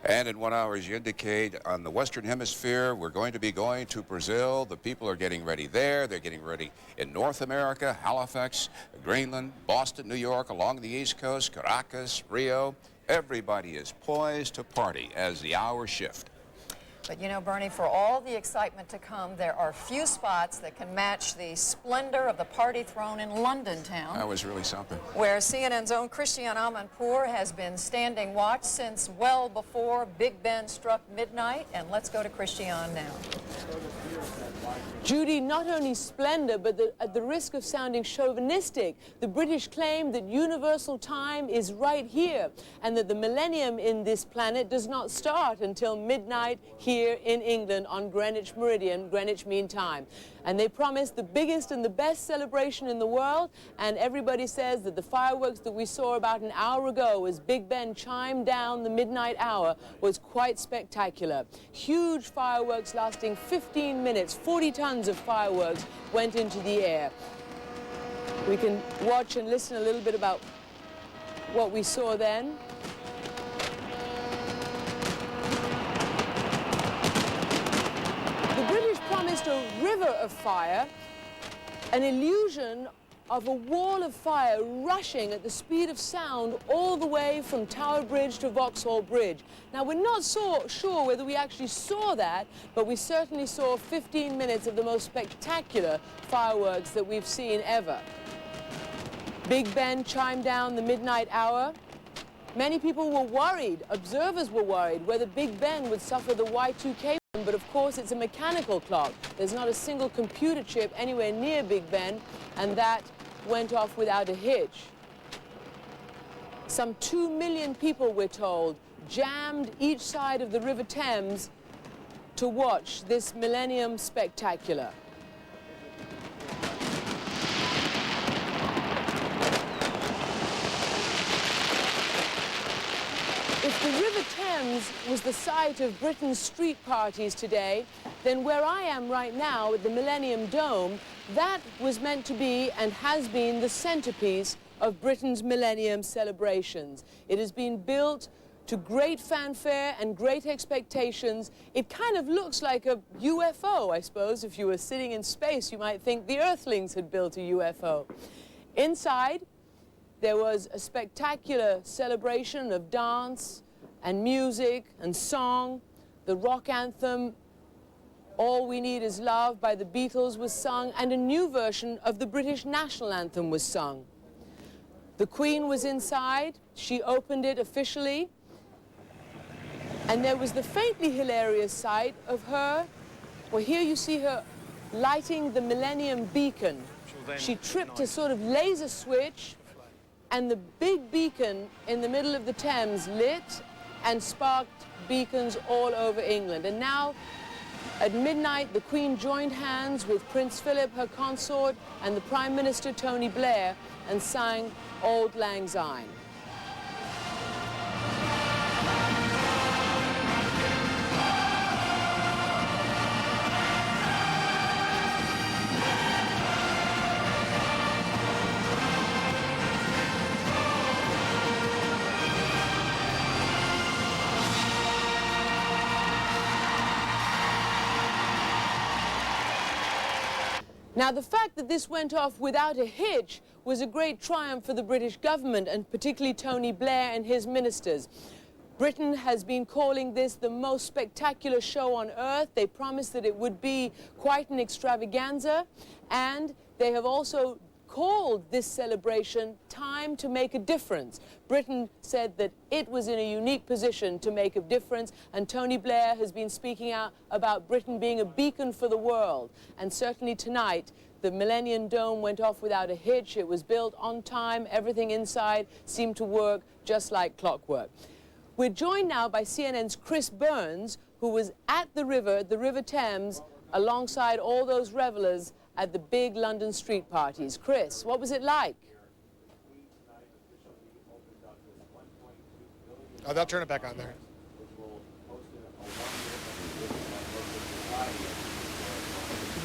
And in 1 hour, as you indicate, on the Western Hemisphere, we're going to be going to Brazil. The people are getting ready there. They're getting ready in North America, Halifax, Greenland, Boston, New York, along the East Coast, Caracas, Rio. Everybody is poised to party as the hours shift. But you know, Bernie, for all the excitement to come, there are few spots that can match the splendor of the party thrown in London town. That was really something. Where CNN's own Christiane Amanpour has been standing watch since well before Big Ben struck midnight. And let's go to Christiane now. Judy, not only splendor, but at the risk of sounding chauvinistic, the British claim that universal time is right here and that the millennium in this planet does not start until midnight here in England on Greenwich Meridian, Greenwich Mean Time. And they promised the biggest and the best celebration in the world, and everybody says that the fireworks that we saw about an hour ago as Big Ben chimed down the midnight hour was quite spectacular. Huge fireworks lasting 15 minutes, 40 tons of fireworks went into the air. We can watch and listen a little bit about what we saw then. The British promised a river of fire, an illusion of a wall of fire rushing at the speed of sound all the way from Tower Bridge to Vauxhall Bridge. Now, we're not so sure whether we actually saw that, but we certainly saw 15 minutes of the most spectacular fireworks that we've seen ever. Big Ben chimed down the midnight hour. Many people were worried, observers were worried, whether Big Ben would suffer the Y2K. But of course, it's a mechanical clock. There's not a single computer chip anywhere near Big Ben, and that went off without a hitch. Some 2 million people, we're told, jammed each side of the River Thames to watch this Millennium Spectacular. If the River Thames was the site of Britain's street parties today, then where I am right now at the Millennium Dome, that was meant to be and has been the centerpiece of Britain's Millennium celebrations. It has been built to great fanfare and great expectations. It kind of looks like a UFO, I suppose. If you were sitting in space, you might think the Earthlings had built a UFO. Inside, there was a spectacular celebration of dance and music and song. The rock anthem, All We Need Is Love by the Beatles, was sung, and a new version of the British national anthem was sung. The Queen was inside. She opened it officially. And there was the faintly hilarious sight of her. Well, here you see her lighting the Millennium Beacon. She tripped a sort of laser switch, and the big beacon in the middle of the Thames lit and sparked beacons all over England. And now, at midnight, the Queen joined hands with Prince Philip, her consort, and the Prime Minister, Tony Blair, and sang Auld Lang Syne. Now, the fact that this went off without a hitch was a great triumph for the British government, and particularly Tony Blair and his ministers. Britain has been calling this the most spectacular show on earth. They promised that it would be quite an extravaganza, and they have also called this celebration Time to Make a Difference. Britain said that it was in a unique position to make a difference, and Tony Blair has been speaking out about Britain being a beacon for the world. And certainly tonight, the Millennium Dome went off without a hitch. It was built on time. Everything inside seemed to work just like clockwork. We're joined now by CNN's Chris Burns, who was at the River Thames, alongside all those revelers at the big London street parties. Chris, what was it like? Oh, they'll turn it back on there.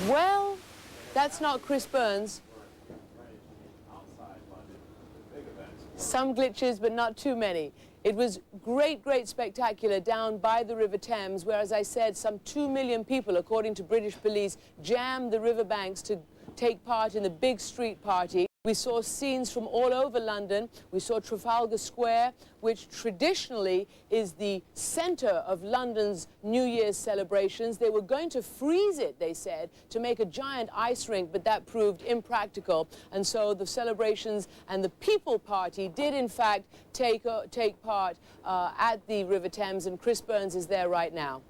Well, that's not Chris Burns. Some glitches, but not too many. It was great, great spectacular down by the River Thames, where, as I said, some 2 million people, according to British police, jammed the riverbanks to take part in the big street party. We saw scenes from all over London. We saw Trafalgar Square, which traditionally is the center of London's New Year's celebrations. They were going to freeze it, they said, to make a giant ice rink, but that proved impractical. And so the celebrations and the People Party did, in fact, take part at the River Thames, and Chris Burns is there right now.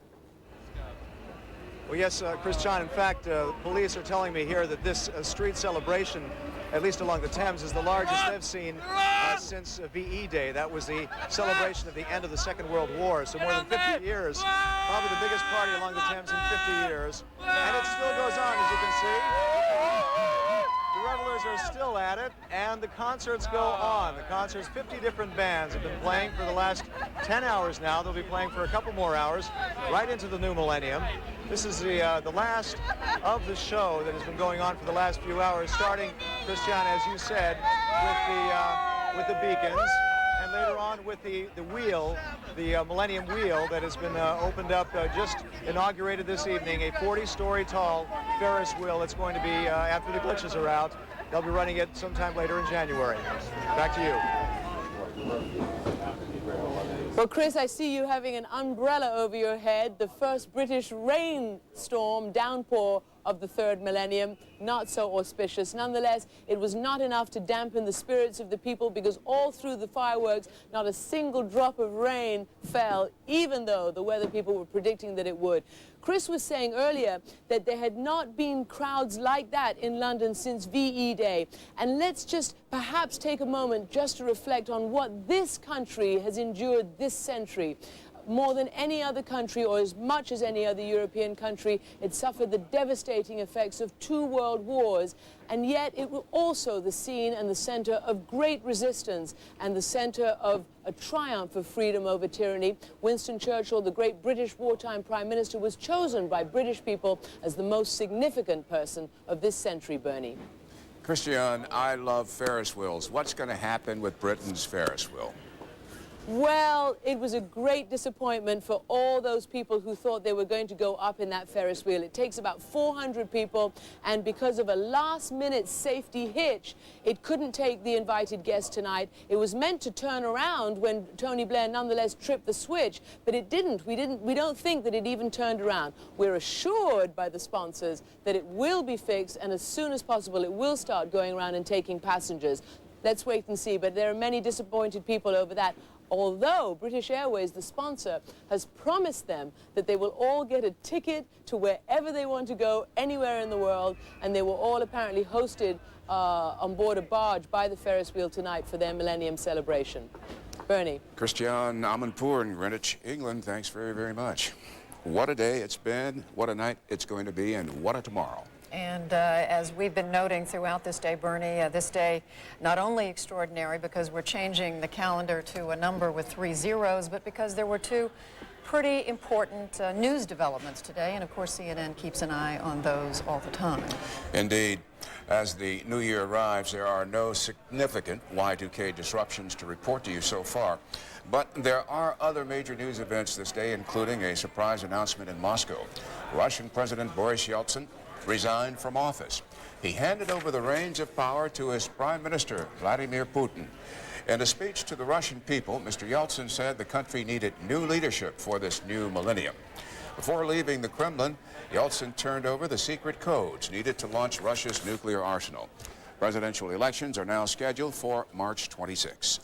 Well, yes, Chris John, in fact, police are telling me here that this street celebration, at least along the Thames, is the largest they've seen since VE Day. That was the celebration of the end of the Second World War, so more than 50 years, probably the biggest party along the Thames in 50 years. And it still goes on, as you can see. The revelers are still at it, and the concerts go on. The concerts, 50 different bands have been playing for the last 10 hours now. They'll be playing for a couple more hours, right into the new millennium. This is the last of the show that has been going on for the last few hours, starting, Christian, as you said, with the beacons, and later on with the wheel, the Millennium Wheel that has been opened up, just inaugurated this evening, a 40-story tall Ferris wheel that's going to be, after the glitches are out, they'll be running it sometime later in January. Back to you. Well, Chris, I see you having an umbrella over your head, the first British rainstorm downpour of the third millennium. Not so auspicious. Nonetheless, it was not enough to dampen the spirits of the people, because all through the fireworks, not a single drop of rain fell, even though the weather people were predicting that it would. Chris was saying earlier that there had not been crowds like that in London since VE Day. And let's just perhaps take a moment just to reflect on what this country has endured this century. More than any other country, or as much as any other European country, it suffered the devastating effects of 2 world wars, and yet it was also the scene and the center of great resistance and the center of a triumph of freedom over tyranny. Winston Churchill, the great British wartime prime minister, was chosen by British people as the most significant person of this century, Bernie. Christian, I love Ferris wheels. What's going to happen with Britain's Ferris wheel? Well, it was a great disappointment for all those people who thought they were going to go up in that Ferris wheel. It takes about 400 people, and because of a last-minute safety hitch, it couldn't take the invited guests tonight. It was meant to turn around when Tony Blair nonetheless tripped the switch, but it didn't. We don't think that it even turned around. We're assured by the sponsors that it will be fixed, and as soon as possible it will start going around and taking passengers. Let's wait and see, but there are many disappointed people over that. Although British Airways, the sponsor, has promised them that they will all get a ticket to wherever they want to go, anywhere in the world, and they were all apparently hosted on board a barge by the Ferris wheel tonight for their Millennium celebration. Bernie. Christian Amanpour in Greenwich, England, thanks very, very much. What a day it's been, what a night it's going to be, and what a tomorrow. And as we've been noting throughout this day, Bernie, this day not only extraordinary because we're changing the calendar to a number with 3 zeros, but because there were 2 pretty important news developments today, and of course CNN keeps an eye on those all the time. Indeed. As the new year arrives, there are no significant Y2K disruptions to report to you so far. But there are other major news events this day, including a surprise announcement in Moscow. Russian President Boris Yeltsin resigned from office. He handed over the reins of power to his Prime Minister, Vladimir Putin. In a speech to the Russian people, Mr. Yeltsin said the country needed new leadership for this new millennium. Before leaving the Kremlin, Yeltsin turned over the secret codes needed to launch Russia's nuclear arsenal. Presidential elections are now scheduled for March 26.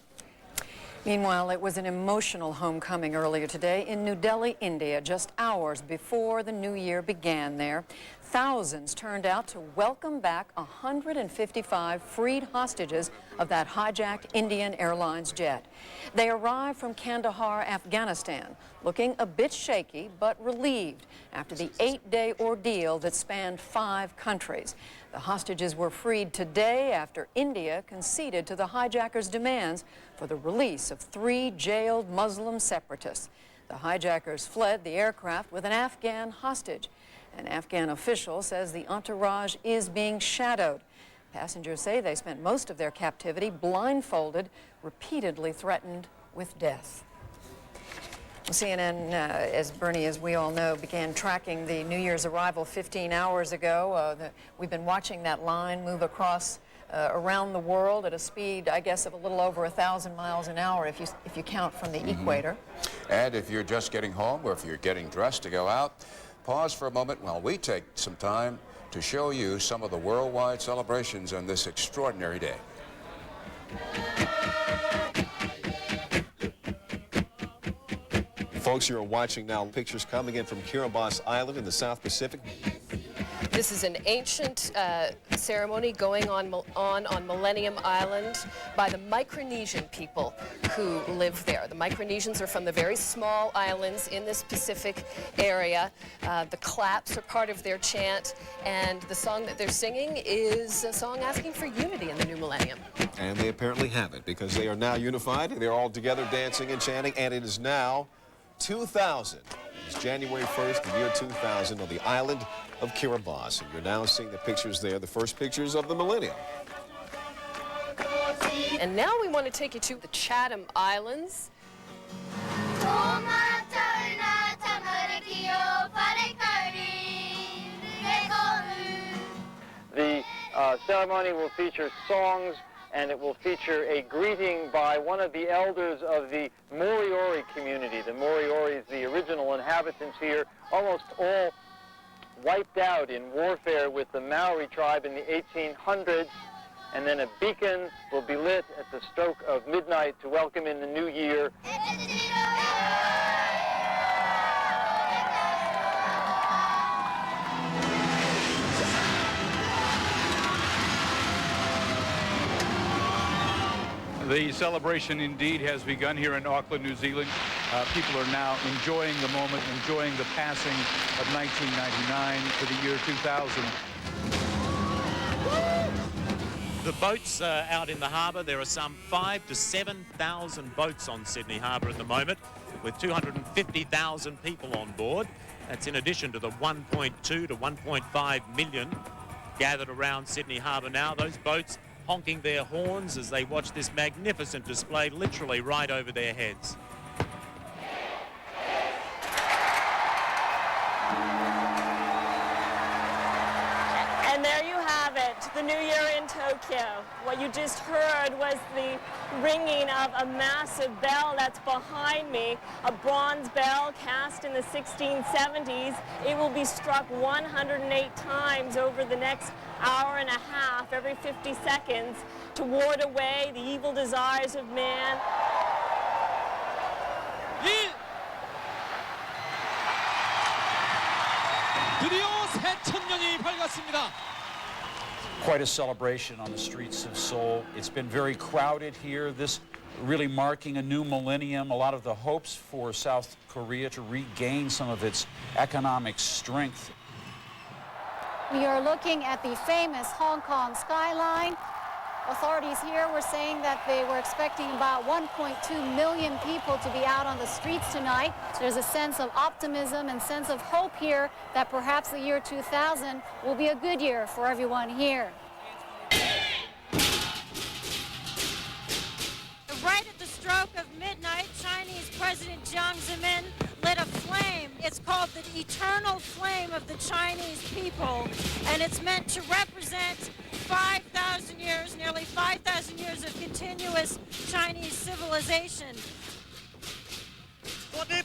Meanwhile, it was an emotional homecoming earlier today in New Delhi, India, just hours before the new year began there. Thousands turned out to welcome back 155 freed hostages of that hijacked Indian Airlines jet. They arrived from Kandahar, Afghanistan, looking a bit shaky but relieved after the 8-day ordeal that spanned 5 countries. The hostages were freed today after India conceded to the hijackers' demands for the release of 3 jailed Muslim separatists. The hijackers fled the aircraft with an Afghan hostage. An Afghan official says the entourage is being shadowed. Passengers say they spent most of their captivity blindfolded, repeatedly threatened with death. CNN, as Bernie, as we all know, began tracking the New Year's arrival 15 hours ago. We've been watching that line move across around the world at a speed, I guess, of a little over 1,000 miles an hour if you count from the equator. And if you're just getting home or if you're getting dressed to go out, pause for a moment while we take some time to show you some of the worldwide celebrations on this extraordinary day. Folks, you're watching now pictures coming in from Kiribati Island in the South Pacific. This is an ancient ceremony going on Millennium Island by the Micronesian people who live there. The Micronesians are from the very small islands in this Pacific area. The claps are part of their chant, and the song that they're singing is a song asking for unity in the new millennium. And they apparently have it, because they are now unified. They're all together dancing and chanting, and it is now 2000. It's January 1st, the year 2000, on the island of Kiribati. And you're now seeing the pictures there, the first pictures of the millennium. And now we want to take you to the Chatham Islands. The ceremony will feature songs, and it will feature a greeting by one of the elders of the Moriori community. The Moriori is the original inhabitants here, almost all wiped out in warfare with the Maori tribe in the 1800s. And then a beacon will be lit at the stroke of midnight to welcome in the new year. The celebration indeed has begun here in Auckland, New Zealand. People are now enjoying the moment, enjoying the passing of 1999 to the year 2000. The boats are out in the harbour. There are some 5,000 to 7,000 boats on Sydney Harbour at the moment, with 250,000 people on board. That's in addition to the 1.2 to 1.5 million gathered around Sydney Harbour now. Those boats honking their horns as they watch this magnificent display literally right over their heads. And there you have it, the New Year in Tokyo. What you just heard was the ringing of a massive bell that's behind me, a bronze bell cast in the 1670s. It will be struck 108 times over the next hour and a half, every 50 seconds, to ward away the evil desires of man. Quite a celebration on the streets of Seoul. It's been very crowded here. This really marking a new millennium. A lot of the hopes for South Korea to regain some of its economic strength. We are looking at the famous Hong Kong skyline. Authorities here were saying that they were expecting about 1.2 million people to be out on the streets tonight. So there's a sense of optimism and sense of hope here that perhaps the year 2000 will be a good year for everyone here. Right at the stroke of midnight, Chinese President Jiang Zemin lit a flame. It's called the eternal flame of the Chinese people, and it's meant to represent 5,000 years, nearly 5,000 years of continuous Chinese civilization. Happy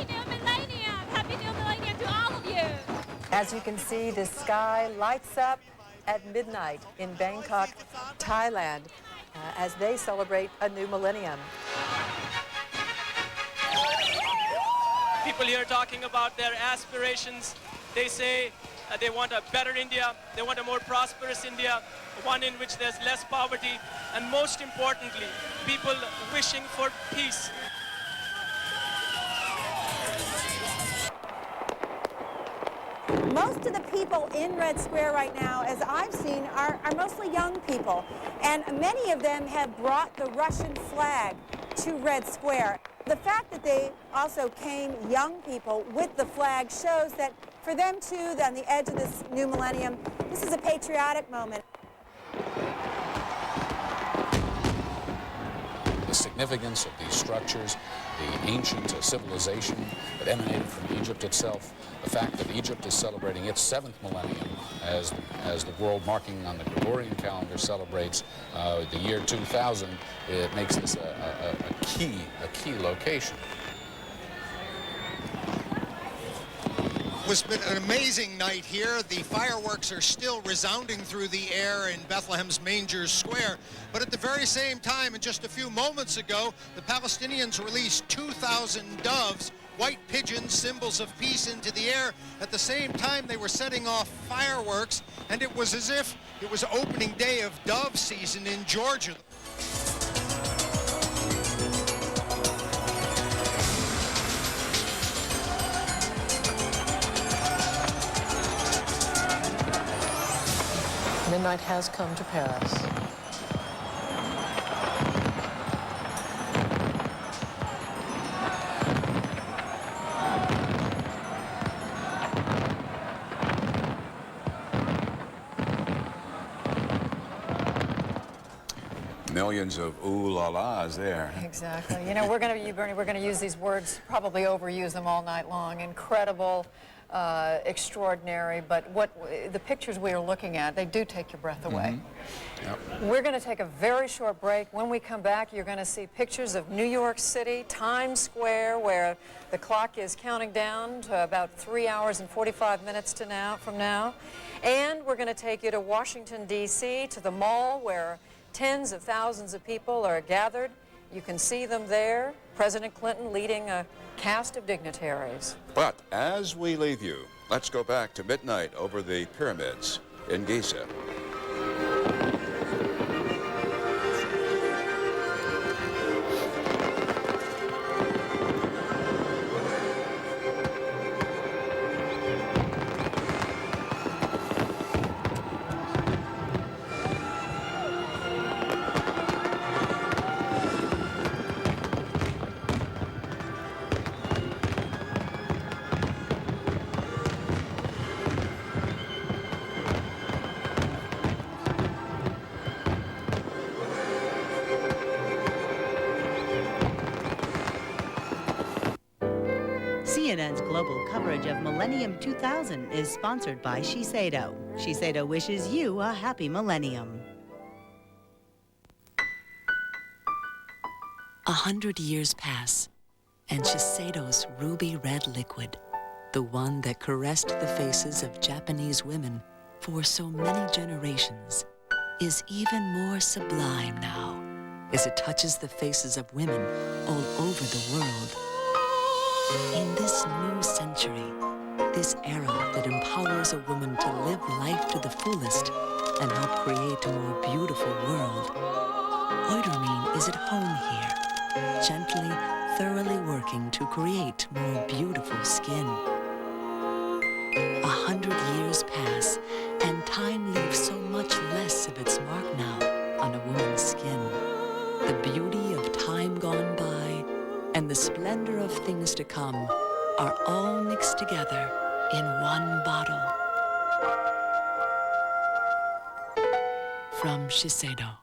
New Millennium! Happy New Millennium to all of you! As you can see, the sky lights up at midnight in Bangkok, Thailand, as they celebrate a new millennium. People here talking about their aspirations. They say they want a better India, they want a more prosperous India, one in which there's less poverty, and most importantly, people wishing for peace. Most of the people in Red Square right now, as I've seen, are mostly young people. And many of them have brought the Russian flag to Red Square. The fact that they also came, young people, with the flag shows that for them too, on the edge of this new millennium, this is a patriotic moment. the significance of these structures, the ancient civilization that emanated from Egypt itself, the fact that Egypt is celebrating its 7th millennium as the world marking on the Gregorian calendar celebrates the year 2000, it makes this a key location. It's been an amazing night here. The fireworks are still resounding through the air in Bethlehem's Manger Square. But at the very same time, and just a few moments ago, the Palestinians released 2,000 doves, white pigeons, symbols of peace, into the air. At the same time, they were setting off fireworks, and it was as if it was opening day of dove season in Georgia. Midnight has come to Paris. Millions of ooh la la's there. Exactly. You know, Bernie, we're gonna use these words, probably overuse them all night long. Incredible, extraordinary, but the pictures we are looking at, they do take your breath away. Yep. We're going to take a very short break. When we come back, you're going to see pictures of New York City, Times Square, where the clock is counting down to about 3 hours and 45 minutes from now. And we're going to take you to Washington, D.C., to the mall, where tens of thousands of people are gathered. You can see them there. President Clinton leading a cast of dignitaries. But as we leave you, let's go back to midnight over the pyramids in Giza. CNN's global coverage of Millennium 2000 is sponsored by Shiseido. Shiseido wishes you a happy millennium. 100 years pass, and Shiseido's ruby red liquid, the one that caressed the faces of Japanese women for so many generations, is even more sublime now as it touches the faces of women all over the world. In this new century, this era that empowers a woman to live life to the fullest and help create a more beautiful world, Oidermean is at home here, gently, thoroughly working to create more beautiful skin. 100 years pass, and time leaves so much less of its mark now on a woman's skin. The beauty of time gone by and the splendor of things to come are all mixed together in one bottle. From Shiseido.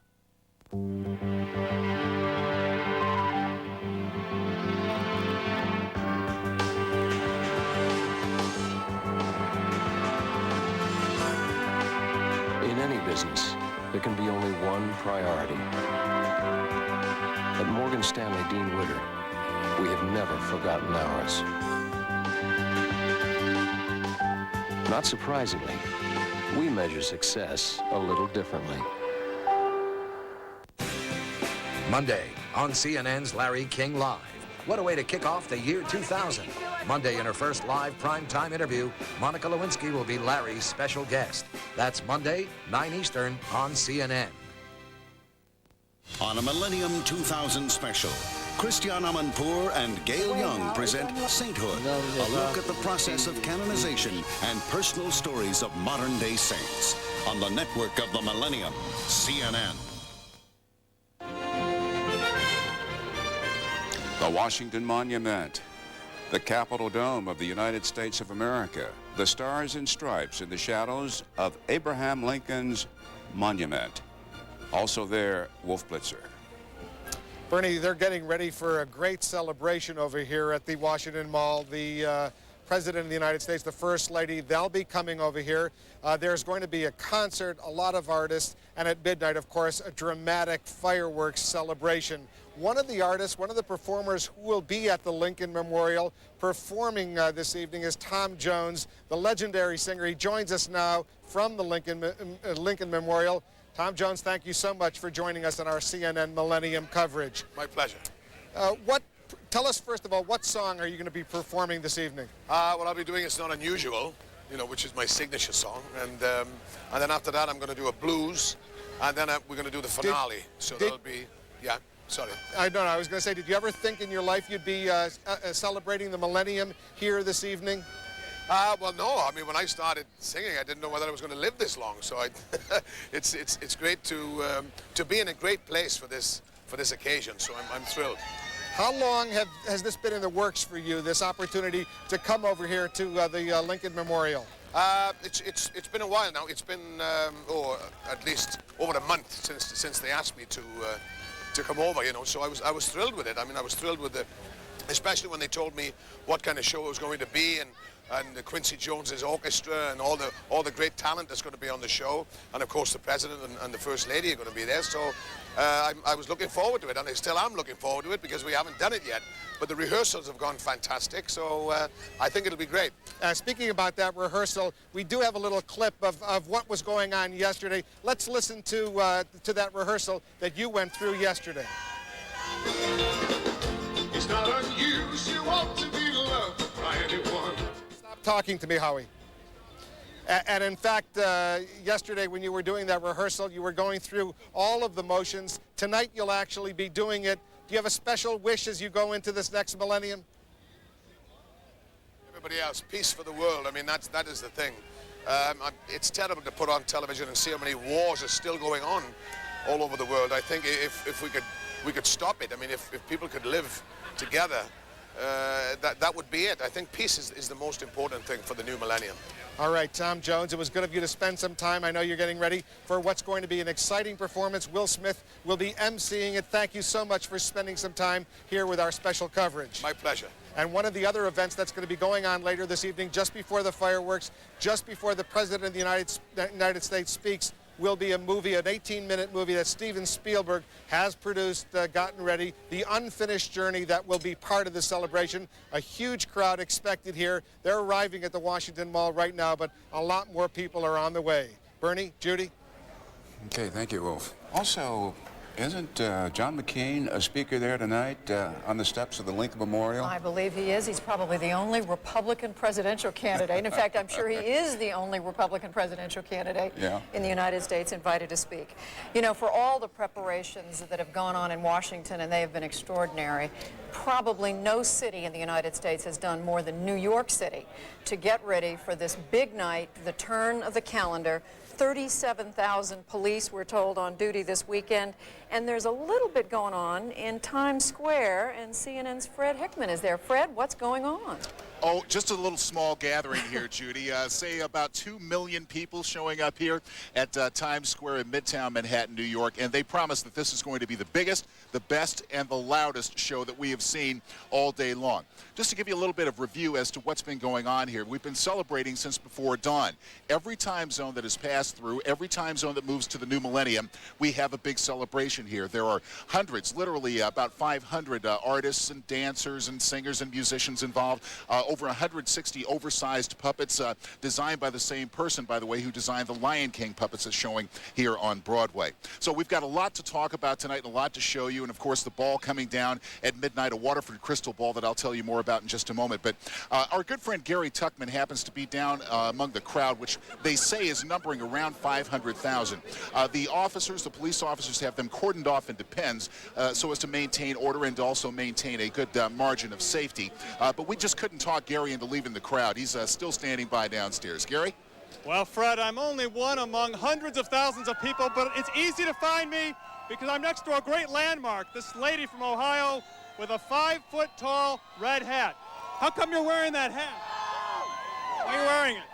In any business, there can be only one priority. At Morgan Stanley Dean Witter, we have never forgotten ours. Not surprisingly, we measure success a little differently. Monday on CNN's Larry King Live. What a way to kick off the year 2000. Monday in her first live primetime interview, Monica Lewinsky will be Larry's special guest. That's Monday, 9 Eastern on CNN. On a Millennium 2000 special, Christian Amanpour and Gail Young present Sainthood, a look at the process of canonization and personal stories of modern-day saints. On the network of the Millennium, CNN. The Washington Monument, the Capitol Dome of the United States of America, the stars and stripes in the shadows of Abraham Lincoln's monument. Also there, Wolf Blitzer. Bernie, they're getting ready for a great celebration over here at the Washington Mall. The President of the United States, the First Lady, they'll be coming over here. There's going to be a concert, a lot of artists, and at midnight, of course, a dramatic fireworks celebration. One of the artists, one of the performers who will be at the Lincoln Memorial performing this evening is Tom Jones, the legendary singer. He joins us now from the Lincoln Memorial. Tom Jones, thank you so much for joining us on our CNN Millennium coverage. My pleasure. Tell us, first of all, what song are you going to be performing this evening? What I'll be doing is Not Unusual, which is my signature song. And then after that, I'm going to do a blues. And then we're going to do the finale. That'll be, yeah, sorry. I don't know. I was going to say, did you ever think in your life you'd be celebrating the millennium here this evening? Well, no. I mean, when I started singing, I didn't know whether I was going to live this long. So it's great to be in a great place for this occasion. So I'm thrilled. How long has this been in the works for you, this opportunity to come over here to the Lincoln Memorial? It's been a while now. It's been at least over a month since they asked me to come over. So I was thrilled with it. I mean, I was thrilled with especially when they told me what kind of show it was going to be, and the Quincy Jones's orchestra and all the great talent that's going to be on the show, and of course the President and the First Lady are going to be there. So I was looking forward to it, and I still am looking forward to it because we haven't done it yet. But the rehearsals have gone fantastic, so I think it'll be great. Speaking about that rehearsal, we do have a little clip of what was going on yesterday. Let's listen to that rehearsal that you went through yesterday. It's not unusual to be loved by anyone. Stop talking to me, Howie. And in fact, yesterday when you were doing that rehearsal, you were going through all of the motions. Tonight you'll actually be doing it. Do you have a special wish as you go into this next millennium? Everybody else, peace for the world. I mean, that is the thing. It's terrible to put on television and see how many wars are still going on all over the world. I think if we could stop it. I mean, if people could live together, that would be it. I think peace is the most important thing for the new millennium. All right, Tom Jones, it was good of you to spend some time. I know you're getting ready for what's going to be an exciting performance. Will Smith will be emceeing it. Thank you so much for spending some time here with our special coverage. My pleasure. And one of the other events that's going to be going on later this evening, just before the fireworks, just before the President of the United States speaks, will be a movie, an 18-minute movie that Steven Spielberg has produced, gotten ready, The Unfinished Journey, that will be part of the celebration. A huge crowd expected here. They're arriving at the Washington Mall right now, but a lot more people are on the way. Bernie, Judy? Okay, thank you, Wolf. Also, isn't John McCain a speaker there tonight on the steps of the Lincoln Memorial? I believe he is. He's probably the only Republican presidential candidate. In fact, I'm sure he is the only Republican presidential candidate in the United States invited to speak. You know, for all the preparations that have gone on in Washington, and they have been extraordinary, probably no city in the United States has done more than New York City to get ready for this big night, the turn of the calendar. 37,000 police, we're told, on duty this weekend. And there's a little bit going on in Times Square, and CNN's Fred Hickman is there. Fred, what's going on? Oh, just a little small gathering here, Judy. Say about 2 million people showing up here at Times Square in Midtown Manhattan, New York, and they promise that this is going to be the biggest, the best, and the loudest show that we have seen all day long. Just to give you a little bit of review as to what's been going on here, we've been celebrating since before dawn. Every time zone that has passed through, every time zone that moves to the new millennium, we have a big celebration here. There are hundreds, literally about 500 artists and dancers and singers and musicians involved. Over 160 oversized puppets designed by the same person, by the way, who designed the Lion King puppets that's showing here on Broadway. So we've got a lot to talk about tonight and a lot to show you, and of course the ball coming down at midnight, a Waterford crystal ball that I'll tell you more about in just a moment. But our good friend Gary Tuchman happens to be down among the crowd, which they say is numbering around 500,000. The officers, the police officers, have them cordoned off into pens so as to maintain order and also maintain a good margin of safety. But we just couldn't talk Gary into leaving the crowd. He's still standing by downstairs. Gary? Well, Fred, I'm only one among hundreds of thousands of people, but it's easy to find me because I'm next to a great landmark, this lady from Ohio with a 5-foot-tall red hat. How come you're wearing that hat? Why are you wearing it?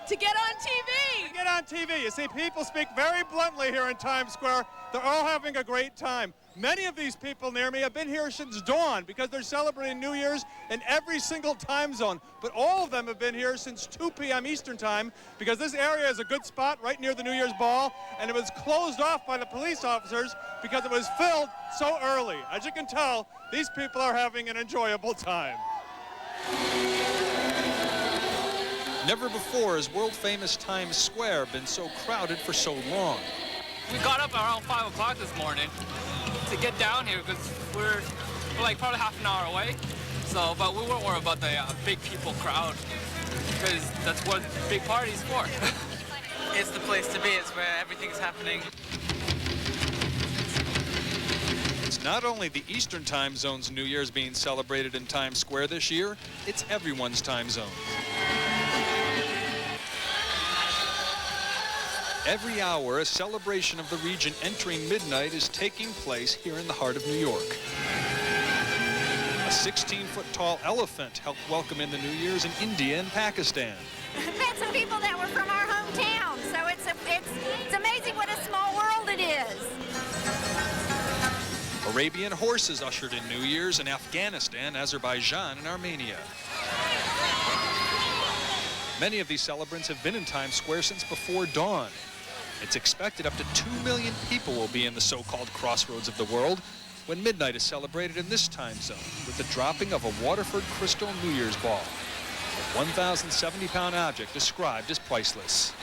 To get on TV. To get on TV. You see, people speak very bluntly here in Times Square. They're all having a great time. Many of these people near me have been here since dawn because they're celebrating New Year's in every single time zone. But all of them have been here since 2 p.m. Eastern time because this area is a good spot right near the New Year's ball, and it was closed off by the police officers because it was filled so early. As you can tell, these people are having an enjoyable time. Never before has world-famous Times Square been so crowded for so long. We got up around 5 o'clock this morning to get down here because we're like probably half an hour away. So, but we weren't worried about the big people crowd because that's what big party's for. It's the place to be. It's where everything's happening. It's not only the Eastern Time Zone's New Year's being celebrated in Times Square this year, it's everyone's time zone. Every hour, a celebration of the region entering midnight is taking place here in the heart of New York. A 16-foot-tall elephant helped welcome in the New Year's in India and Pakistan. Met some people that were from our hometown, so it's amazing what a small world it is. Arabian horses ushered in New Year's in Afghanistan, Azerbaijan, and Armenia. Many of these celebrants have been in Times Square since before dawn. It's expected up to 2 million people will be in the so-called crossroads of the world when midnight is celebrated in this time zone with the dropping of a Waterford Crystal New Year's ball, a 1,070-pound object described as priceless.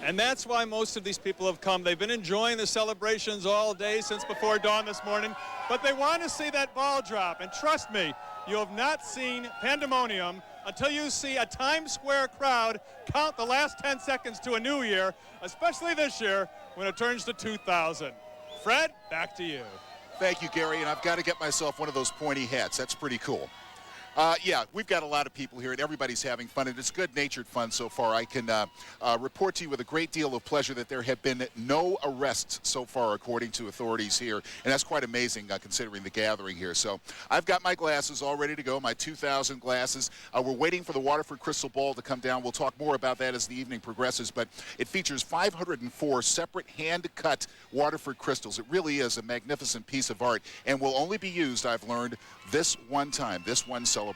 And that's why most of these people have come. They've been enjoying the celebrations all day since before dawn this morning, but they want to see that ball drop. And trust me, you have not seen pandemonium until you see a Times Square crowd count the last 10 seconds to a new year, especially this year when it turns to 2000. Fred, back to you. Thank you, Gary, and I've got to get myself one of those pointy hats. That's pretty cool. Yeah, we've got a lot of people here, and everybody's having fun, and it's good-natured fun so far. I can report to you with a great deal of pleasure that there have been no arrests so far, according to authorities here, and that's quite amazing considering the gathering here. So I've got my glasses all ready to go, my 2,000 glasses. We're waiting for the Waterford Crystal Ball to come down. We'll talk more about that as the evening progresses, but it features 504 separate hand-cut Waterford crystals. It really is a magnificent piece of art, and will only be used, I've learned, this one time, this one celebration.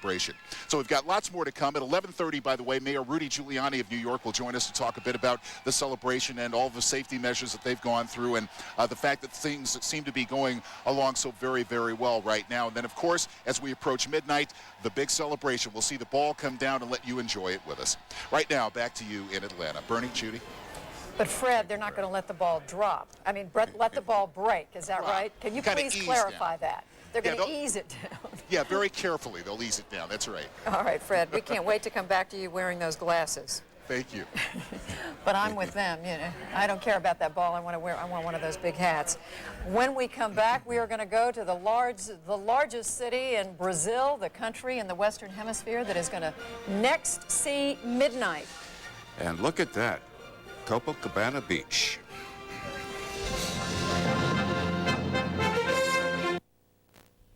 So we've got lots more to come. At 11:30, by the way, Mayor Rudy Giuliani of New York will join us to talk a bit about the celebration and all the safety measures that they've gone through, and the fact that things seem to be going along so very, very well right now. And then, of course, as we approach midnight, the big celebration. We'll see the ball come down and let you enjoy it with us. Right now, back to you in Atlanta. Bernie, Judy? But Fred, they're not going to let the ball drop. I mean, let the ball break. Is that right? Can you please clarify that? They're going to ease it down. Yeah, very carefully. They'll ease it down. That's right. All right, Fred. We can't wait to come back to you wearing those glasses. Thank you. But I'm with them, you know. I don't care about that ball. I want one of those big hats. When we come back, we are going to go to the largest city in Brazil, the country in the Western Hemisphere that is going to next see midnight. And look at that, Copacabana Beach.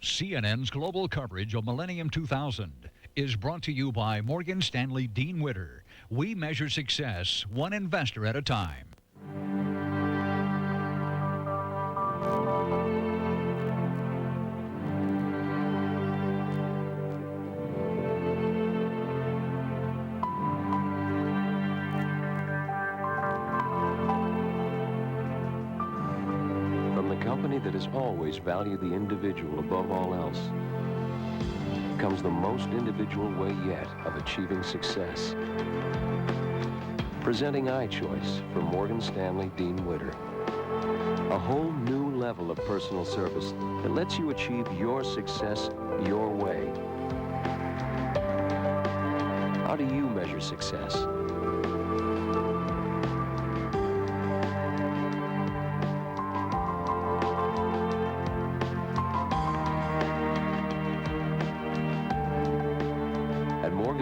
CNN's global coverage of Millennium 2000 is brought to you by Morgan Stanley Dean Witter. We measure success one investor at a time. That has always valued the individual above all else, comes the most individual way yet of achieving success. Presenting iChoice from Morgan Stanley Dean Witter. A whole new level of personal service that lets you achieve your success your way. How do you measure success?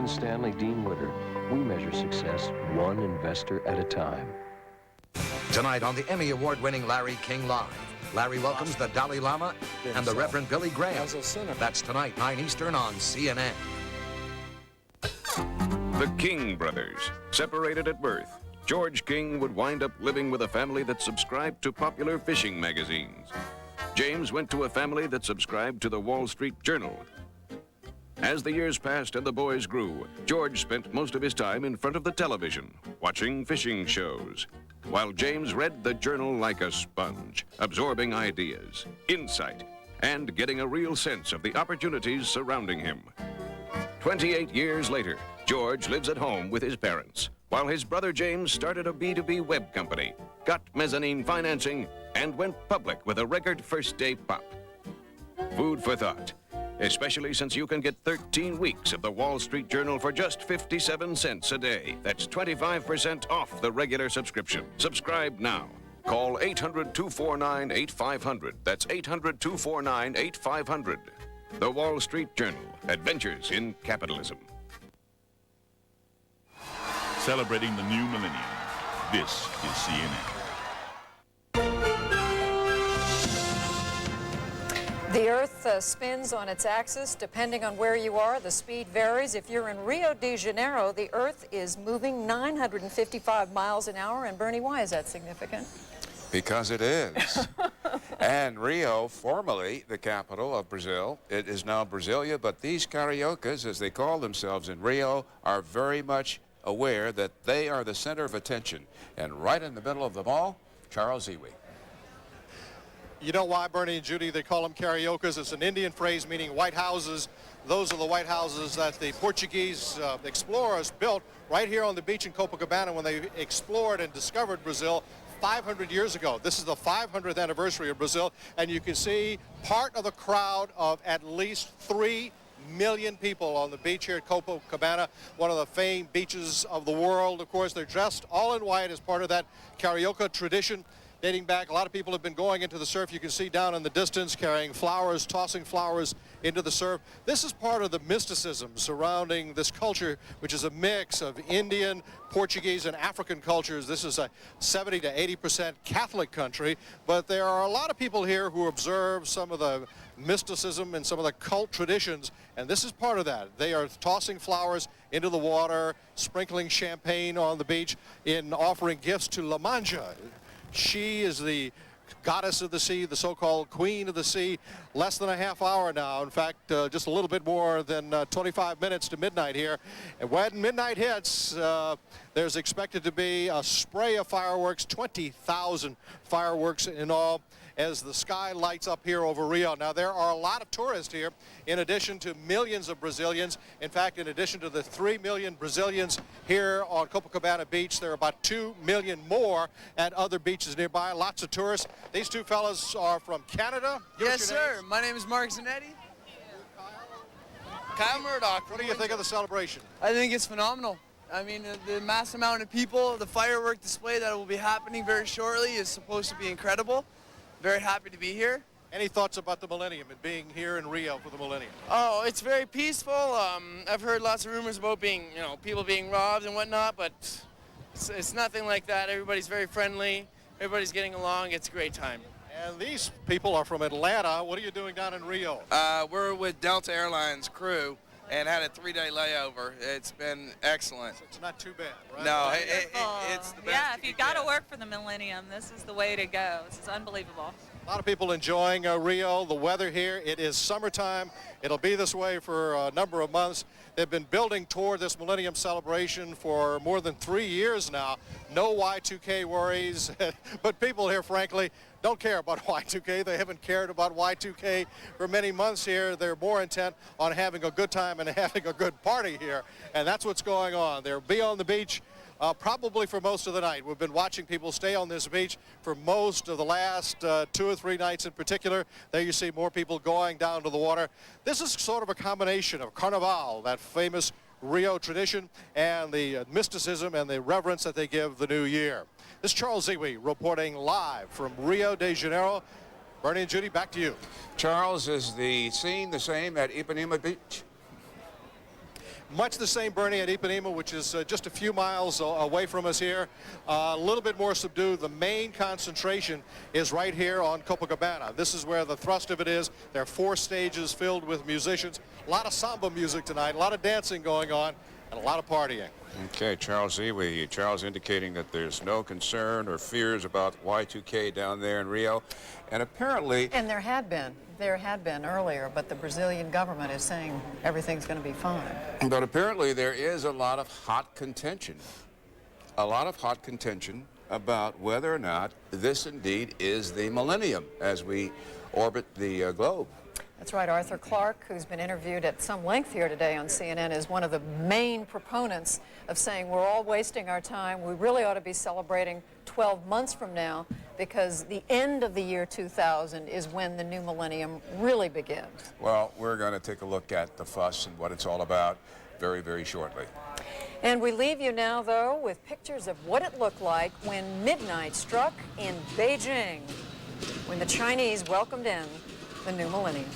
Stanley Dean Witter, we measure success one investor at a time. Tonight on the Emmy Award-winning Larry King Live, Larry welcomes the Dalai Lama and the Reverend Billy Graham. That's tonight, 9 Eastern on CNN. The King brothers, separated at birth, George King would wind up living with a family that subscribed to popular fishing magazines. James went to a family that subscribed to the Wall Street Journal. As the years passed and the boys grew, George spent most of his time in front of the television, watching fishing shows, while James read the journal like a sponge, absorbing ideas, insight, and getting a real sense of the opportunities surrounding him. 28 years later, George lives at home with his parents, while his brother James started a B2B web company, got mezzanine financing, and went public with a record first-day pop. Food for thought, especially since you can get 13 weeks of the Wall Street Journal for just 57 cents a day. That's 25% off the regular subscription. Subscribe now. Call 800-249-8500. That's 800-249-8500. The Wall Street Journal, Adventures in Capitalism. Celebrating the new millennium. This is CNN. The Earth spins on its axis. Depending on where you are, the speed varies. If you're in Rio de Janeiro, the Earth is moving 955 miles an hour. And Bernie, why is that significant? Because it is. And Rio, formerly the capital of Brazil, it is now Brasilia, but these cariocas, as they call themselves in Rio, are very much aware that they are the center of attention. And right in the middle of them all, Charles Iwi. You know why, Bernie and Judy, they call them cariocas? It's an Indian phrase meaning white houses. Those are the white houses that the Portuguese explorers built right here on the beach in Copacabana when they explored and discovered Brazil 500 years ago. This is the 500th anniversary of Brazil, and you can see part of the crowd of at least 3 million people on the beach here at Copacabana, one of the famed beaches of the world. Of course, they're dressed all in white as part of that carioca tradition dating back. A lot of people have been going into the surf. You can see down in the distance carrying flowers, tossing flowers into the surf. This is part of the mysticism surrounding this culture, which is a mix of Indian, Portuguese, and African cultures. This is a 70 to 80% Catholic country, but there are a lot of people here who observe some of the mysticism and some of the cult traditions, and this is part of that. They are tossing flowers into the water, sprinkling champagne on the beach, in offering gifts to La Mancha. She is the goddess of the sea, the so-called queen of the sea. Less than a half hour now. In fact, just a little bit more than 25 minutes to midnight here. And when midnight hits, there's expected to be a spray of fireworks, 20,000 fireworks in all, as the sky lights up here over Rio. Now, there are a lot of tourists here, in addition to millions of Brazilians. In fact, in addition to the 3 million Brazilians here on Copacabana Beach, there are about 2 million more at other beaches nearby. Lots of tourists. These two fellas are from Canada. Yes, sir. My name is Mark Zanetti. Kyle Murdoch. What do you think of the celebration? I think it's phenomenal. I mean, the mass amount of people, the firework display that will be happening very shortly is supposed to be incredible. Very happy to be here. Any thoughts about the millennium and being here in Rio for the millennium? Oh, it's very peaceful. I've heard lots of rumors about people being robbed and whatnot, but it's nothing like that. Everybody's very friendly. Everybody's getting along. It's a great time. And these people are from Atlanta. What are you doing down in Rio? We're with Delta Airlines crew and had a 3-day layover. It's been excellent. So it's not too bad, right? No, it's the best. Yeah, if you've got to work for the millennium, this is the way to go. This is unbelievable. A lot of people enjoying Rio. The weather here, it is summertime. It'll be this way for a number of months. They've been building toward this millennium celebration for more than 3 years now. No Y2K worries, but people here, frankly, don't care about Y2K. They haven't cared about Y2K for many months here. They're more intent on having a good time and having a good party here, and that's what's going on. They'll be on the beach probably for most of the night. We've been watching people stay on this beach for most of the last 2 or 3 nights in particular. There you see more people going down to the water. This is sort of a combination of Carnival, that famous Rio tradition, and the mysticism and the reverence that they give the new year. This is Charles Iwi reporting live from Rio de Janeiro. Bernie and Judy, back to you. Charles, is the scene the same at Ipanema Beach? Much the same, Bernie, at Ipanema, which is just a few miles away from us here. A little bit more subdued. The main concentration is right here on Copacabana. This is where the thrust of it is. There are 4 stages filled with musicians. A lot of samba music tonight, a lot of dancing going on. and a lot of partying. Okay, Charles Z. Charles indicating that there's no concern or fears about Y2K down there in Rio. And apparently... And there had been earlier, but the Brazilian government is saying everything's going to be fine. But apparently there is a lot of hot contention. A lot of hot contention about whether or not this indeed is the millennium as we orbit the globe. That's right. Arthur Clarke, who's been interviewed at some length here today on CNN, is one of the main proponents of saying we're all wasting our time. We really ought to be celebrating 12 months from now because the end of the year 2000 is when the new millennium really begins. Well, we're going to take a look at the fuss and what it's all about very, very shortly. And we leave you now, though, with pictures of what it looked like when midnight struck in Beijing, when the Chinese welcomed in the new millennium.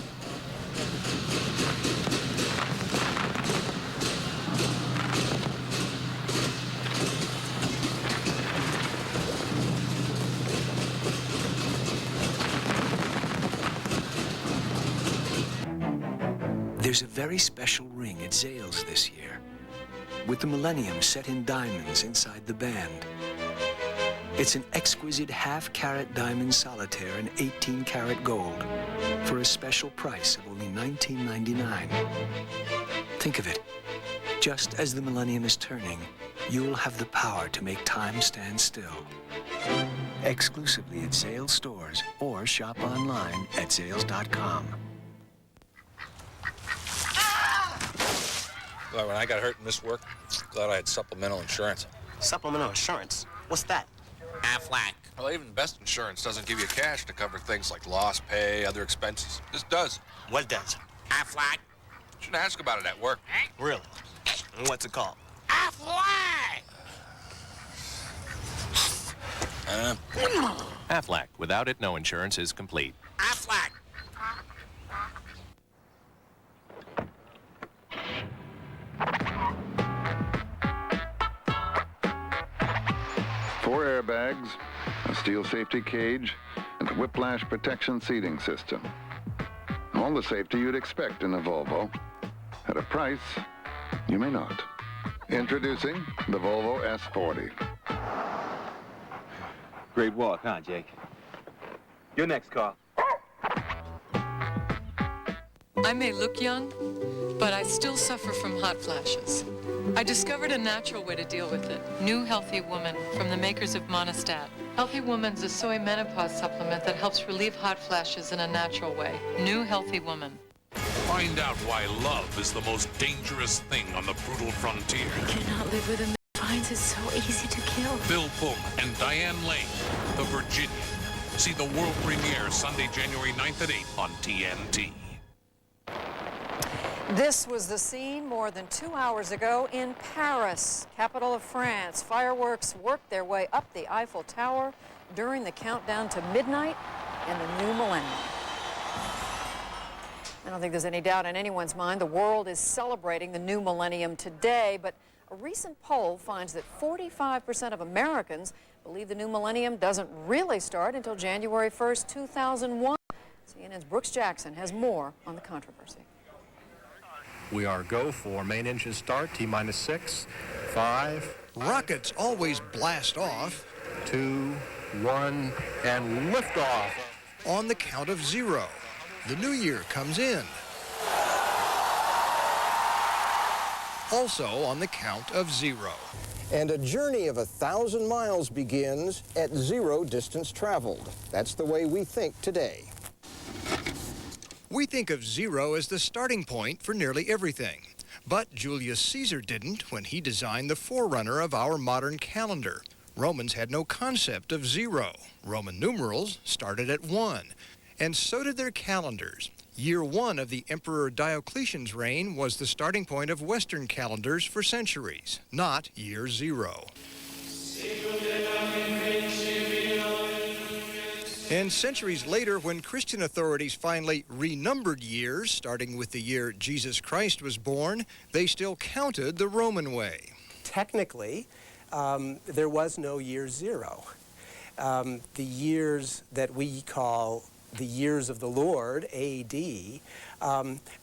There's a very special ring at Zales this year, with the millennium set in diamonds inside the band. It's an exquisite half-carat diamond solitaire in 18-karat gold for a special price of only $19.99. Think of it. Just as the millennium is turning, you'll have the power to make time stand still. Exclusively at Zales stores or shop online at Zales.com. Well, when I got hurt in this work, glad I had supplemental insurance. Supplemental insurance? What's that? Aflac. Well, even the best insurance doesn't give you cash to cover things like lost pay, other expenses. This does. What does? Aflac. Shouldn't ask about it at work. Really? And what's it called? Aflac! Aflac. Without it, no insurance is complete. Aflac! Four airbags, a steel safety cage, and a whiplash protection seating system. All the safety you'd expect in a Volvo. At a price you may not. Introducing the Volvo S40. Great walk, huh, Jake? Your next car. I may look young, but I still suffer from hot flashes. I discovered a natural way to deal with it. New Healthy Woman from the makers of Monistat. Healthy Woman's a soy menopause supplement that helps relieve hot flashes in a natural way. New Healthy Woman. Find out why love is the most dangerous thing on the brutal frontier. I cannot live with a man who finds it so easy to kill. Bill Pullman and Diane Lane, The Virginian. See the world premiere Sunday, January 9th at 8 on TNT. This was the scene more than 2 hours ago in Paris, capital of France. Fireworks worked their way up the Eiffel Tower during the countdown to midnight and the new millennium. I don't think there's any doubt in anyone's mind the world is celebrating the new millennium today, but a recent poll finds that 45% of Americans believe the new millennium doesn't really start until January 1st, 2001. CNN's Brooks Jackson has more on the controversy. We are go for main engine start, T-minus 6, 5. Rockets always blast off. 2, 1, and lift off. On the count of 0. The new year comes in. Also on the count of 0. And a journey of 1,000 miles begins at 0 distance traveled. That's the way we think today. We think of 0 as the starting point for nearly everything. But Julius Caesar didn't when he designed the forerunner of our modern calendar. Romans had no concept of 0. Roman numerals started at 1. And so did their calendars. Year 1 of the Emperor Diocletian's reign was the starting point of Western calendars for centuries, not year 0. And centuries later, when Christian authorities finally renumbered years, starting with the year Jesus Christ was born, they still counted the Roman way. Technically, there was no year 0. The years that we call the years of the Lord, A.D.,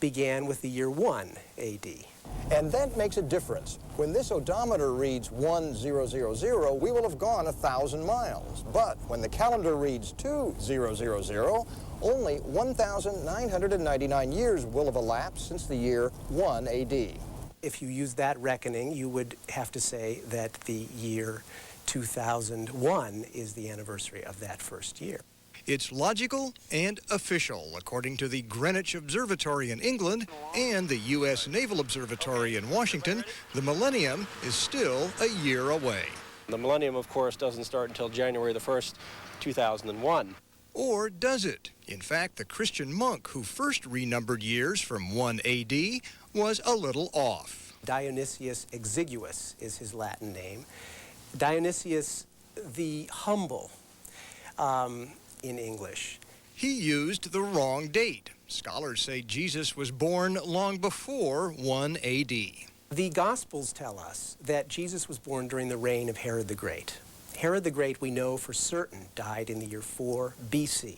began with the year 1 A.D. And that makes a difference. When this odometer reads 1000, we will have gone 1,000 miles. But when the calendar reads 2000, only 1,999 years will have elapsed since the year 1 AD. If you use that reckoning, you would have to say that the year 2001 is the anniversary of that first year. It's logical and official, according to the Greenwich Observatory in England and the U.S. Naval Observatory in Washington. The millennium is still a year away. The millennium, of course, doesn't start until January the 1st, 2001. Or does it? In fact, the Christian monk who first renumbered years from 1 AD was a little off. Dionysius Exiguus is his Latin name. Dionysius the Humble in English. He used the wrong date. Scholars say Jesus was born long before 1 AD. The Gospels tell us that Jesus was born during the reign of Herod the Great. Herod the Great, we know for certain, died in the year 4 BC.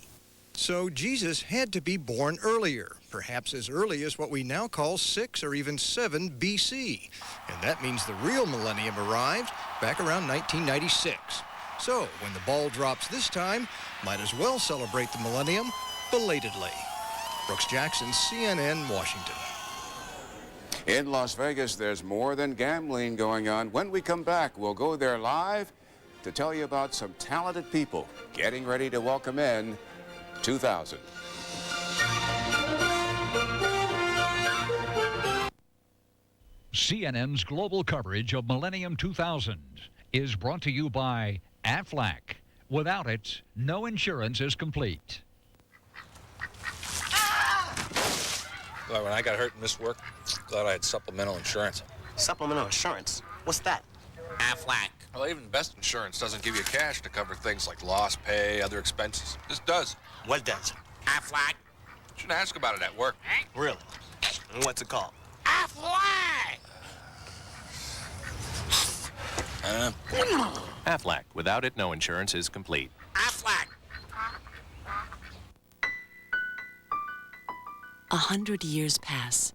So Jesus had to be born earlier, perhaps as early as what we now call 6 or even 7 BC. And that means the real millennium arrived back around 1996. So when the ball drops this time, might as well celebrate the millennium belatedly. Brooks Jackson, CNN, Washington. In Las Vegas, there's more than gambling going on. When we come back, we'll go there live to tell you about some talented people getting ready to welcome in 2000. CNN's global coverage of Millennium 2000 is brought to you by Aflac. Without it, no insurance is complete. Well, when I got hurt and missed work, glad I had supplemental insurance. Supplemental insurance? What's that? Aflac. Well, even best insurance doesn't give you cash to cover things like lost pay, other expenses. This does. What does? Aflac? Should ask about it at work. Really? And what's it called? Aflac! Aflac. Without it, no insurance is complete. Aflac! 100 years pass,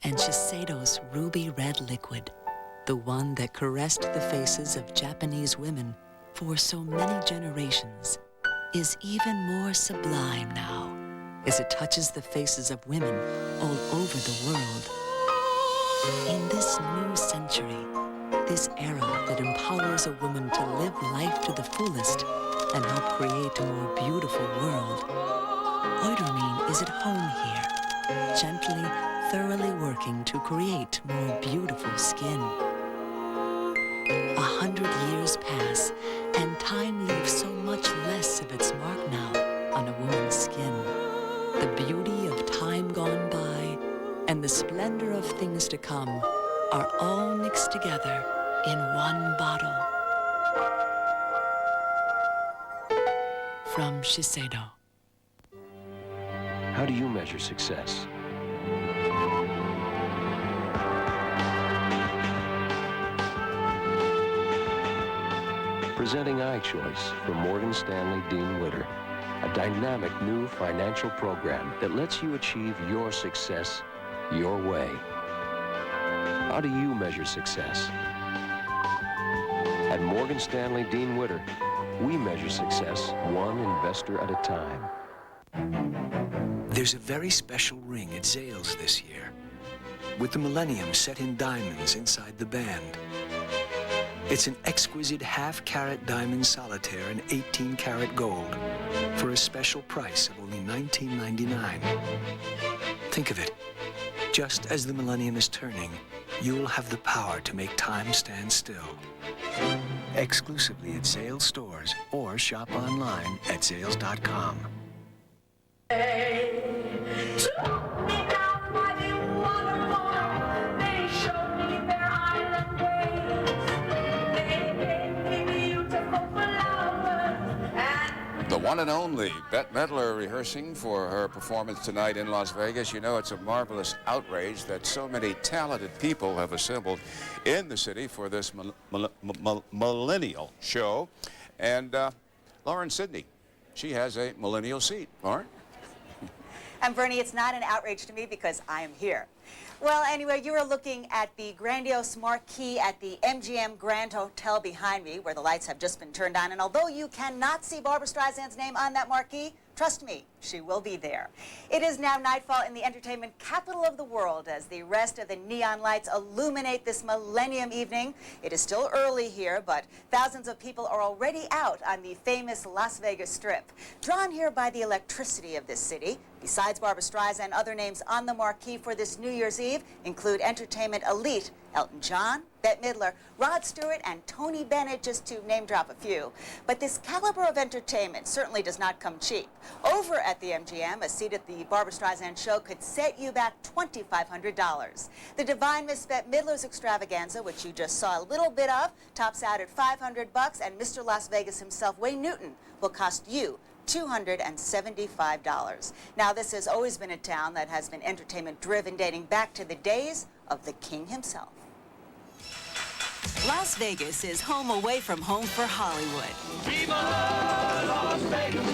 and Shiseido's ruby red liquid, the one that caressed the faces of Japanese women for so many generations, is even more sublime now as it touches the faces of women all over the world. In this new century, this era that empowers a woman to live life to the fullest and help create a more beautiful world, Oidermean is at home here, gently, thoroughly working to create more beautiful skin. 100 years pass, and time leaves so much less of its mark now on a woman's skin. The beauty of time gone by and the splendor of things to come are all mixed together in one bottle. From Shiseido. How do you measure success? Presenting iChoice from Morgan Stanley Dean Witter, a dynamic new financial program that lets you achieve your success your way. How do you measure success? At Morgan Stanley Dean Witter, we measure success one investor at a time. There's a very special ring at Zales this year, with the millennium set in diamonds inside the band. It's an exquisite half-carat diamond solitaire in 18-karat gold for a special price of only $19.99. Think of it. Just as the millennium is turning, you'll have the power to make time stand still. Exclusively at Zales stores or shop online at Zales.com. The one and only Bette Midler rehearsing for her performance tonight in Las Vegas. You know, it's a marvelous outrage that so many talented people have assembled in the city for this millennial show. And Lauren Sidney, she has a millennial seat. Lauren? And Bernie, it's not an outrage to me because I am here. Well, anyway, you are looking at the grandiose marquee at the MGM Grand Hotel behind me, where the lights have just been turned on. And although you cannot see Barbra Streisand's name on that marquee, trust me, she will be there. It is now nightfall in the entertainment capital of the world as the rest of the neon lights illuminate this millennium evening. It is still early here, but thousands of people are already out on the famous Las Vegas Strip. Drawn here by the electricity of this city, besides Barbra Streisand, other names on the marquee for this New Year's Eve include entertainment elite Elton John, Bette Midler, Rod Stewart, and Tony Bennett, just to name drop a few. But this caliber of entertainment certainly does not come cheap. Over at the MGM, a seat at the Barbra Streisand show could set you back $2,500. The Divine Miss Bette Midler's extravaganza, which you just saw a little bit of, tops out at $500, and Mr. Las Vegas himself, Wayne Newton, will cost you $275. Now, this has always been a town that has been entertainment-driven, dating back to the days of the king himself. Las Vegas is home away from home for Hollywood. Viva Las Vegas!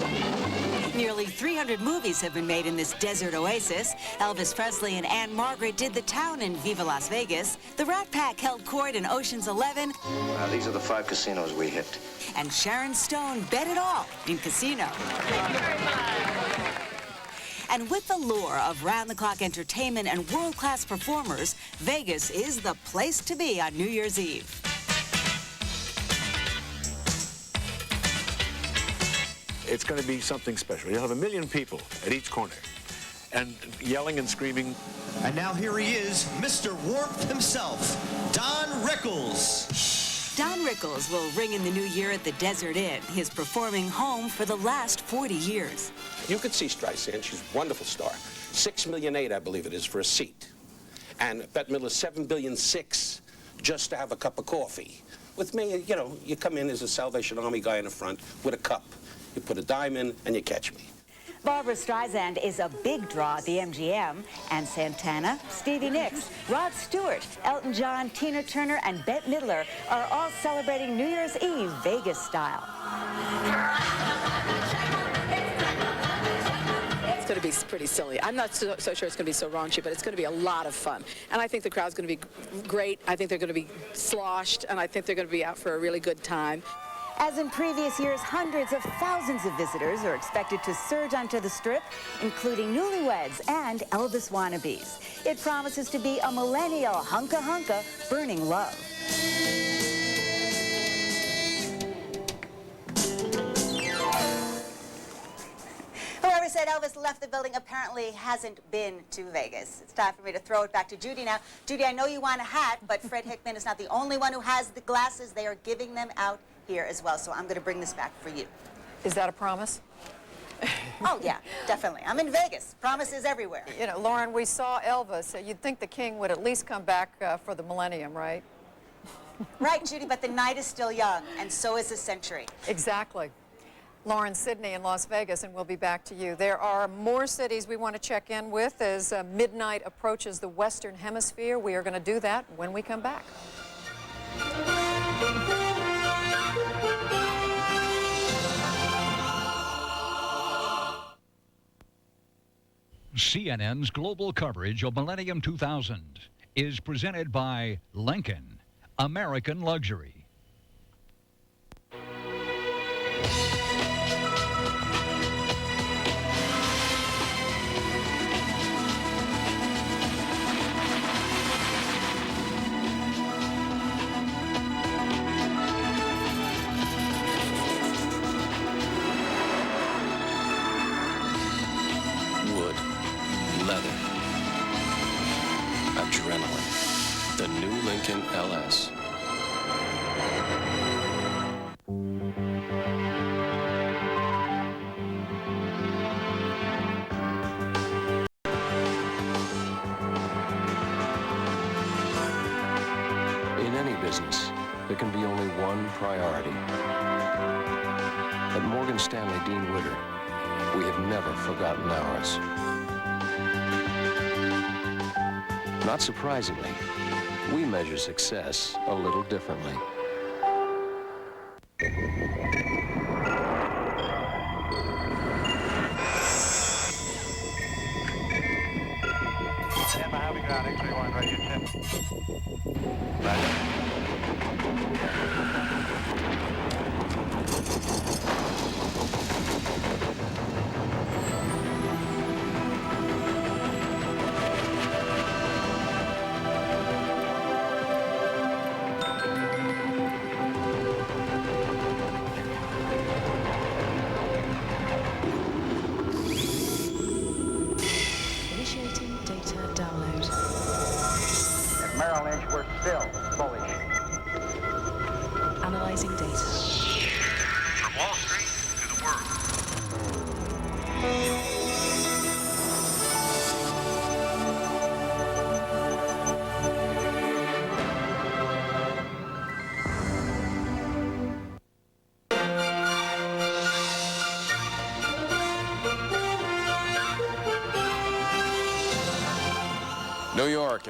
Nearly 300 movies have been made in this desert oasis. Elvis Presley and Anne Margaret did the town in Viva Las Vegas. The Rat Pack held court in Ocean's 11. These are the 5 casinos we hit. And Sharon Stone bet it all in Casino. Thank you very much. And with the lure of round-the-clock entertainment and world-class performers, Vegas is the place to be on New Year's Eve. It's going to be something special. You'll have 1 million people at each corner and yelling and screaming. And now here he is, Mr. Warmth himself, Don Rickles. Don Rickles will ring in the new year at the Desert Inn, his performing home for the last 40 years. You could see Streisand. She's a wonderful star. $6.8 million, I believe it is, for a seat. And Bette Midler, $7.6 billion just to have a cup of coffee. With me, you know, you come in as a Salvation Army guy in the front with a cup. You put a dime in and you catch me. Barbra Streisand is a big draw at the MGM, and Santana, Stevie Nicks, Rod Stewart, Elton John, Tina Turner, and Bette Midler are all celebrating New Year's Eve Vegas style. It's going to be pretty silly. I'm not so sure it's going to be so raunchy, but it's going to be a lot of fun. And I think the crowd's going to be great. I think they're going to be sloshed, and I think they're going to be out for a really good time. As in previous years, hundreds of thousands of visitors are expected to surge onto the Strip, including newlyweds and Elvis wannabes. It promises to be a millennial hunka-hunka burning love. Whoever said Elvis left the building apparently hasn't been to Vegas. It's time for me to throw it back to Judy now. Judy, I know you want a hat, but Fred Hickman is not the only one who has the glasses. They are giving them out here as well, so I'm going to bring this back for you. Is that a promise? Oh, yeah, definitely. I'm in Vegas. Promises everywhere. You know, Lauren, we saw Elvis. You'd think the king would at least come back for the millennium, right? Right, Judy, but the night is still young, and so is the century. Exactly. Lauren, Sydney, and Las Vegas, and we'll be back to you. There are more cities we want to check in with as midnight approaches the Western Hemisphere. We are going to do that when we come back. CNN's global coverage of Millennium 2000 is presented by Lincoln, American Luxury. Adrenaline. The new Lincoln LS. In any business, there can be only one priority. At Morgan Stanley Dean Witter, we have never forgotten ours. Not surprisingly, we measure success a little differently. Stand by, I'll be ground, X-ray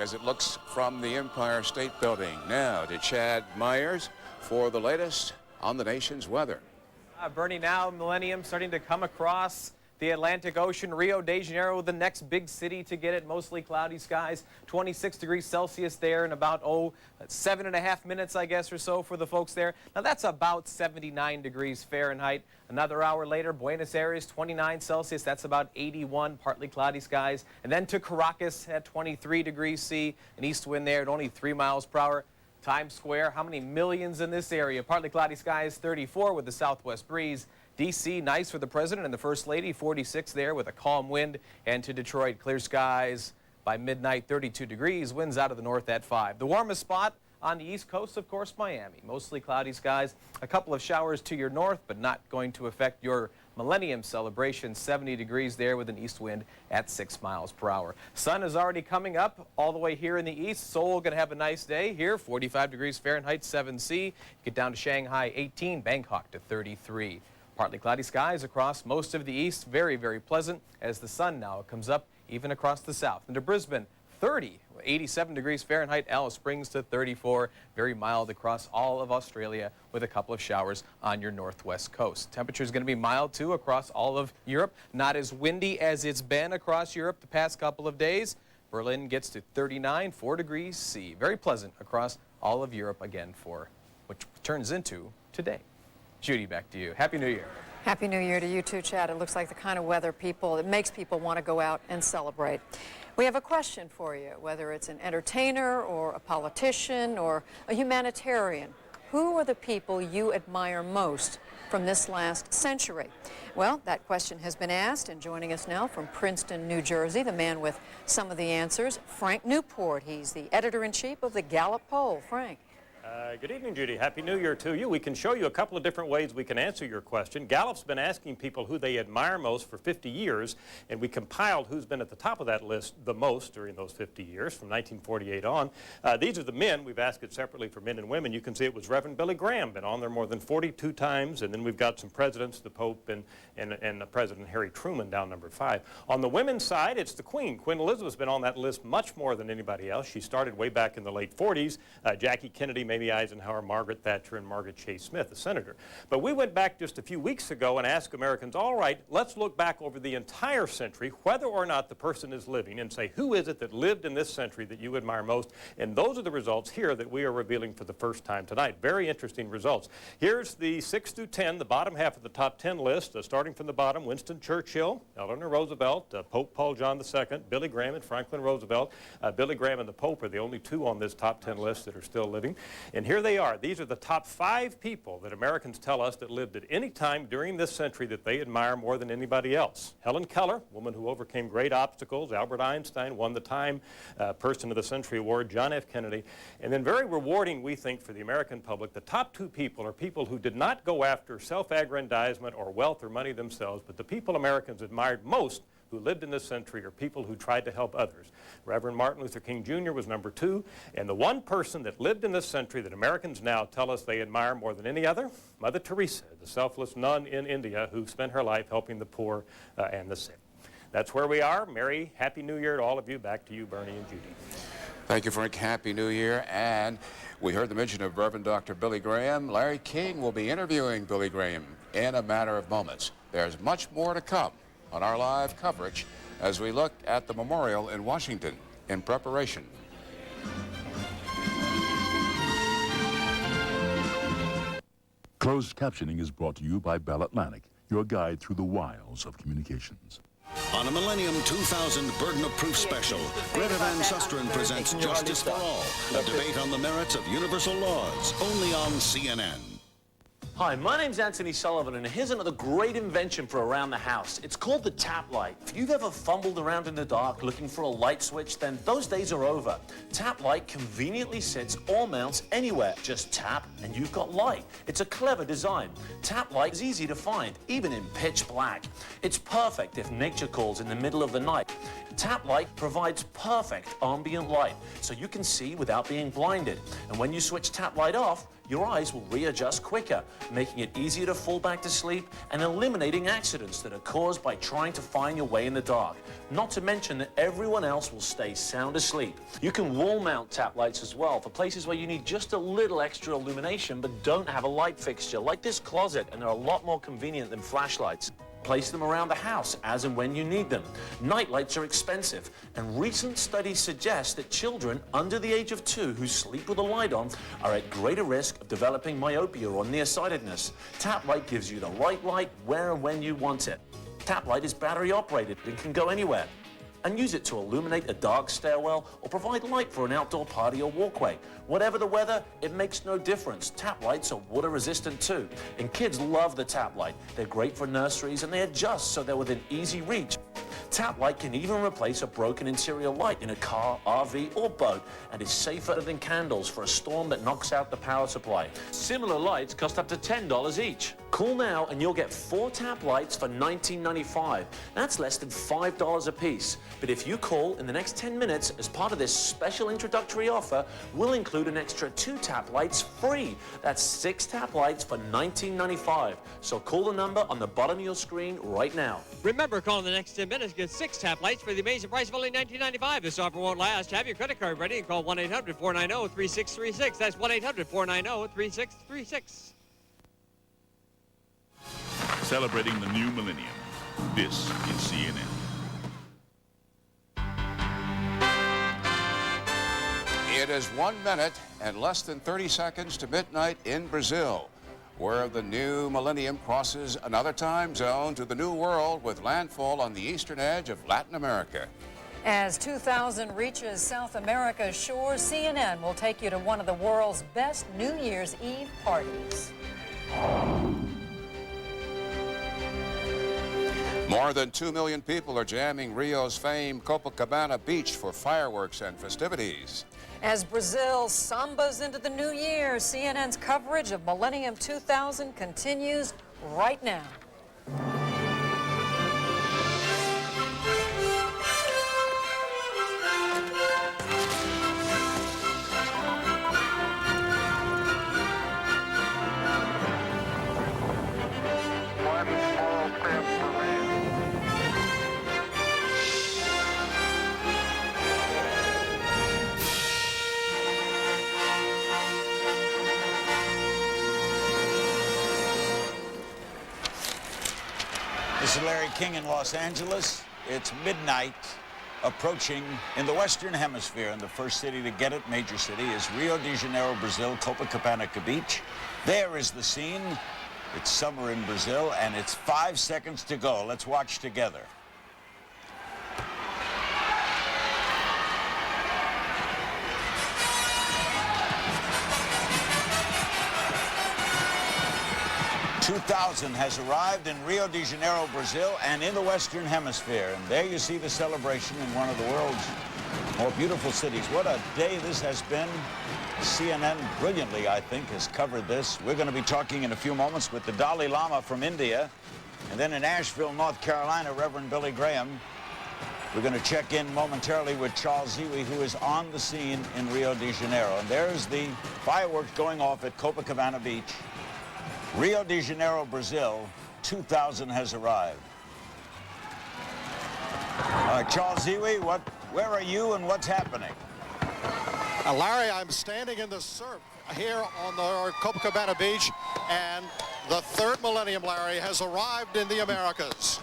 as it looks from the Empire State Building. Now to Chad Myers for the latest on the nation's weather. Bernie, now Millennium starting to come across the Atlantic Ocean. Rio de Janeiro, the next big city to get it. Mostly cloudy skies, 26 degrees Celsius there in about, 7.5 minutes, I guess, or so for the folks there. Now, that's about 79 degrees Fahrenheit. Another hour later, Buenos Aires, 29 Celsius. That's about 81, partly cloudy skies. And then to Caracas at 23 degrees C, an east wind there at only 3 miles per hour. Times Square, how many millions in this area? Partly cloudy skies, 34 with the southwest breeze. D.C., nice for the president and the first lady, 46 there with a calm wind. And to Detroit, clear skies by midnight, 32 degrees, winds out of the north at 5. The warmest spot on the east coast, of course, Miami. Mostly cloudy skies, a couple of showers to your north, but not going to affect your Millennium celebration. 70 degrees there with an east wind at 6 miles per hour. Sun is already coming up all the way here in the east. Seoul going to have a nice day here, 45 degrees Fahrenheit, 7C. Get down to Shanghai, 18, Bangkok to 33. Partly cloudy skies across most of the east. Very, very pleasant as the sun now comes up even across the south. And to Brisbane, 30, 87 degrees Fahrenheit, Alice Springs to 34. Very mild across all of Australia with a couple of showers on your northwest coast. Temperature is going to be mild too across all of Europe. Not as windy as it's been across Europe the past couple of days. Berlin gets to 39, 4 degrees C. Very pleasant across all of Europe again for which turns into today. Judy, back to you. Happy New Year. Happy New Year to you too, Chad. It looks like the kind of weather that makes people want to go out and celebrate. We have a question for you, whether it's an entertainer or a politician or a humanitarian. Who are the people you admire most from this last century? Well, that question has been asked, and joining us now from Princeton, New Jersey, the man with some of the answers, Frank Newport. He's the editor-in-chief of the Gallup poll. Frank. Good evening, Judy. Happy New Year to you. We can show you a couple of different ways we can answer your question. Gallup's been asking people who they admire most for 50 years, and we compiled who's been at the top of that list the most during those 50 years, from 1948 on. These are the men. We've asked it separately for men and women. You can see it was Reverend Billy Graham, been on there more than 42 times, and then we've got some presidents, the Pope and President Harry Truman down number 5. On the women's side, it's the Queen. Queen Elizabeth's been on that list much more than anybody else. She started way back in the late 40s. Jackie Kennedy, Mamie Eisenhower, Margaret Thatcher, and Margaret Chase Smith, the senator. But we went back just a few weeks ago and asked Americans, all right, let's look back over the entire century, whether or not the person is living, and say, who is it that lived in this century that you admire most? And those are the results here that we are revealing for the first time tonight. Very interesting results. Here's the 6 through 10, the bottom half of the top 10 list, starting from the bottom: Winston Churchill, Eleanor Roosevelt, Pope Paul John II, Billy Graham, and Franklin Roosevelt. Billy Graham and the Pope are the only two on this top 10 list that are still living. And here they are. These are the top 5 people that Americans tell us that lived at any time during this century that they admire more than anybody else. Helen Keller, woman who overcame great obstacles. Albert Einstein won the Time Person of the Century Award. John F. Kennedy. And then very rewarding, we think, for the American public, the top 2 people are people who did not go after self-aggrandizement or wealth or money themselves, but the people Americans admired most who lived in this century are people who tried to help others. Reverend Martin Luther King Jr. was number 2, and the one person that lived in this century that Americans now tell us they admire more than any other, Mother Teresa, the selfless nun in India who spent her life helping the poor and the sick. That's where we are. Merry, Happy New Year to all of you. Back to you, Bernie and Judy. Thank you, Frank. Happy New Year. And we heard the mention of Reverend Dr. Billy Graham. Larry King will be interviewing Billy Graham in a matter of moments. There's much more to come on our live coverage as we look at the memorial in Washington in preparation. Closed captioning is brought to you by Bell Atlantic, your guide through the wiles of communications. On a Millennium 2000 Burden of Proof special, Greta Van Susteren presents Justice for All, a debate on the merits of universal laws, only on CNN. Hi, my name's Anthony Sullivan, and here's another great invention for around the house. It's called the Tap Light. If you've ever fumbled around in the dark looking for a light switch, then those days are over. Tap Light conveniently sits or mounts anywhere. Just tap and you've got light. It's a clever design. Tap Light is easy to find, even in pitch black. It's perfect if nature calls in the middle of the night. Tap Light provides perfect ambient light, so you can see without being blinded. And when you switch Tap Light off, your eyes will readjust quicker, making it easier to fall back to sleep and eliminating accidents that are caused by trying to find your way in the dark. Not to mention that everyone else will stay sound asleep. You can wall mount tap lights as well for places where you need just a little extra illumination but don't have a light fixture, like this closet, and they're a lot more convenient than flashlights. Place them around the house as and when you need them. Night lights are expensive, and recent studies suggest that children under the age of 2 who sleep with a light on are at greater risk of developing myopia or nearsightedness. Tap light gives you the right light where and when you want it. Tap light is battery operated and can go anywhere. And use it to illuminate a dark stairwell or provide light for an outdoor party or walkway. Whatever the weather, it makes no difference. Tap lights are water resistant too. And kids love the tap light. They're great for nurseries and they adjust so they're within easy reach. Tap light can even replace a broken interior light in a car, RV or boat and is safer than candles for a storm that knocks out the power supply. Similar lights cost up to $10 each. Call now and you'll get 4 tap lights for $19.95. That's less than $5 a piece. But if you call in the next 10 minutes as part of this special introductory offer, we'll include an extra 2 tap lights free. That's 6 tap lights for $19.95. So call the number on the bottom of your screen right now. Remember, call in the next 10 minutes, get 6 tap lights for the amazing price of only $19.95. This offer won't last. Have your credit card ready and call 1-800-490-3636. That's 1-800-490-3636. Celebrating the new millennium. This is CNN. It is 1 minute and less than 30 seconds to midnight in Brazil, where the new millennium crosses another time zone to the new world with landfall on the eastern edge of Latin America. As 2000 reaches South America's shores, CNN will take you to one of the world's best New Year's Eve parties. More than 2 million people are jamming Rio's famed Copacabana beach for fireworks and festivities. As Brazil sambas into the new year, CNN's coverage of Millennium 2000 continues right now. This is Larry King in Los Angeles. It's midnight, approaching in the Western Hemisphere, and the first city to get it, major city, is Rio de Janeiro, Brazil, Copacabana Beach. There is the scene. It's summer in Brazil, and it's 5 seconds to go. Let's watch together. $2000 has arrived in Rio de Janeiro, Brazil, and in the Western Hemisphere. And there you see the celebration in one of the world's more beautiful cities. What a day this has been. CNN brilliantly, I think, has covered this. We're going to be talking in a few moments with the Dalai Lama from India. And then in Asheville, North Carolina, Reverend Billy Graham. We're going to check in momentarily with Charles Ziwi, who is on the scene in Rio de Janeiro. And there's the fireworks going off at Copacabana Beach. Rio de Janeiro, Brazil, 2000 has arrived. Charles Ziwi, where are you and what's happening? Larry, I'm standing in the surf here on the Copacabana Beach, and the third millennium, Larry, has arrived in the Americas.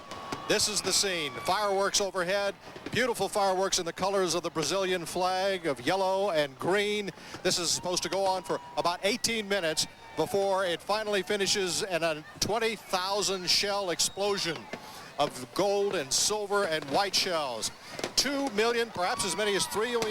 This is the scene. Fireworks overhead, beautiful fireworks in the colors of the Brazilian flag of yellow and green. This is supposed to go on for about 18 minutes before it finally finishes in a 20,000 shell explosion of gold and silver and white shells. 2 million, perhaps as many as 2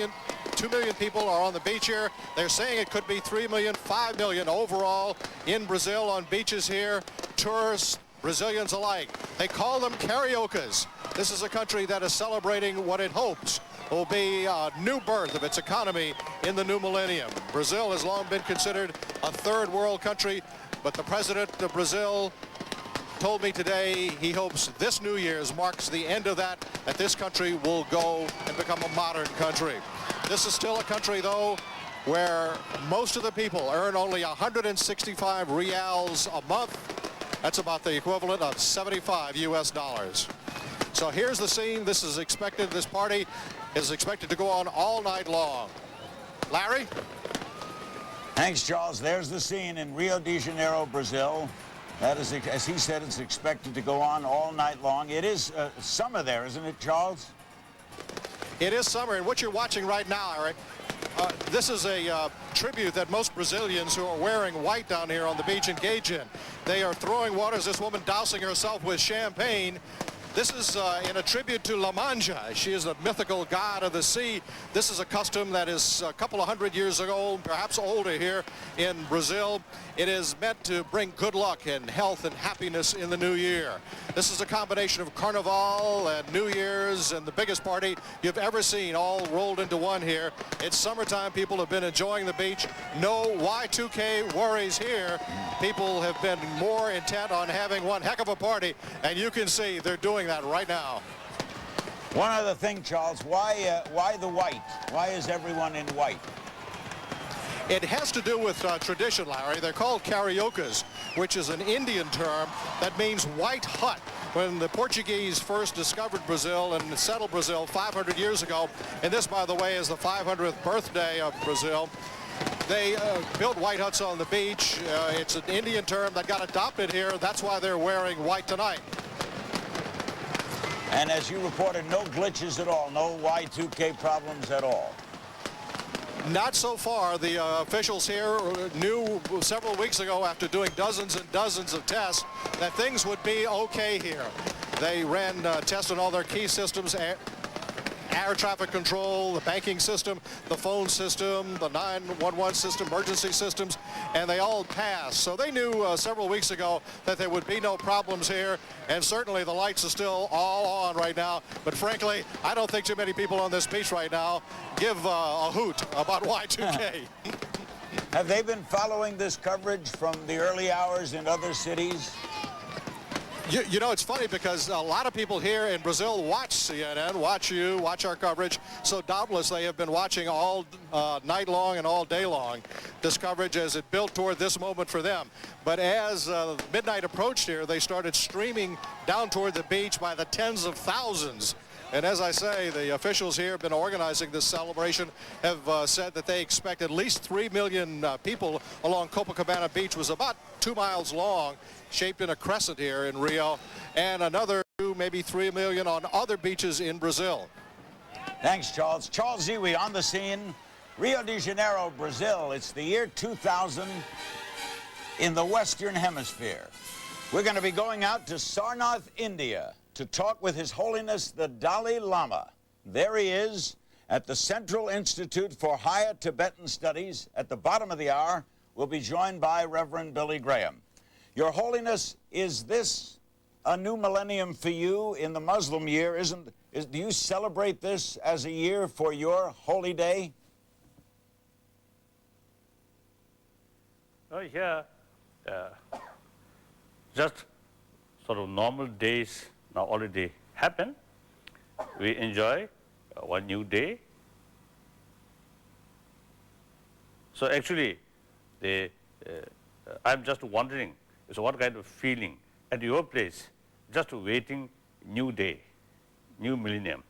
million people are on the beach here. They're saying it could be 3 million, 5 million overall in Brazil on beaches here. Tourists, Brazilians alike. They call them cariocas. This is a country that is celebrating what it hopes will be a new birth of its economy in the new millennium. Brazil has long been considered a third world country, but the president of Brazil told me today he hopes this New Year's marks the end of that this country will go and become a modern country. This is still a country, though, where most of the people earn only 165 reals a month. That's about the equivalent of 75 US dollars. So here's the scene. This party is expected to go on all night long. Larry? Thanks, Charles. There's the scene in Rio de Janeiro, Brazil. That is, as he said, it's expected to go on all night long. It is summer there, isn't it, Charles? It is summer, and what you're watching right now, Eric, this is a tribute that most Brazilians who are wearing white down here on the beach engage in. They are throwing waters, this woman dousing herself with champagne. This is in a tribute to La Manja. She is a mythical god of the sea. This is a custom that is a couple of hundred years ago, perhaps older here in Brazil. It is meant to bring good luck and health and happiness in the new year. This is a combination of Carnival and New Year's and the biggest party you've ever seen all rolled into one here. It's summertime. People have been enjoying the beach. No Y2K worries here. People have been more intent on having one heck of a party, and you can see they're doing that right now. One other thing, Charles, why the white? Why is everyone in white? It has to do with tradition, Larry. They're called cariocas, which is an Indian term that means white hut. When the Portuguese first discovered Brazil and settled Brazil 500 years ago, and this, by the way, is the 500th birthday of Brazil, they built white huts on the beach. It's an Indian term that got adopted here. That's why they're wearing white tonight. And as you reported, no glitches at all, no Y2K problems at all. Not so far. The officials here knew several weeks ago, after doing dozens and dozens of tests, that things would be okay here. They ran tests on all their key systems, air traffic control, the banking system, the phone system, the 911 system, emergency systems, and they all passed. So they knew several weeks ago that there would be no problems here, and certainly the lights are still all on right now. But frankly, I don't think too many people on this beach right now give a hoot about Y2K. Have they been following this coverage from the early hours in other cities? You know, it's funny because a lot of people here in Brazil watch CNN, watch you, watch our coverage. So doubtless they have been watching all night long and all day long this coverage as it built toward this moment for them. But as midnight approached here, they started streaming down toward the beach by the tens of thousands. And as I say, the officials here have been organizing this celebration, have said that they expect at least 3 million people along Copacabana Beach, was about 2 miles long, shaped in a crescent here in Rio, and another 2, maybe 3 million on other beaches in Brazil. Thanks, Charles. Charles Ziwi on the scene. Rio de Janeiro, Brazil. It's the year 2000 in the Western Hemisphere. We're going to be going out to Sarnath, India, to talk with His Holiness the Dalai Lama. There he is at the Central Institute for Higher Tibetan Studies. At the bottom of the hour, we'll be joined by Reverend Billy Graham. Your Holiness, is this a new millennium for you in the Muslim year? Do you celebrate this as a year for your holy day? Oh, yeah. Just sort of normal days now already happen. We enjoy one new day. So actually, I'm just wondering, so what kind of feeling at your place, just waiting new day, new millennium?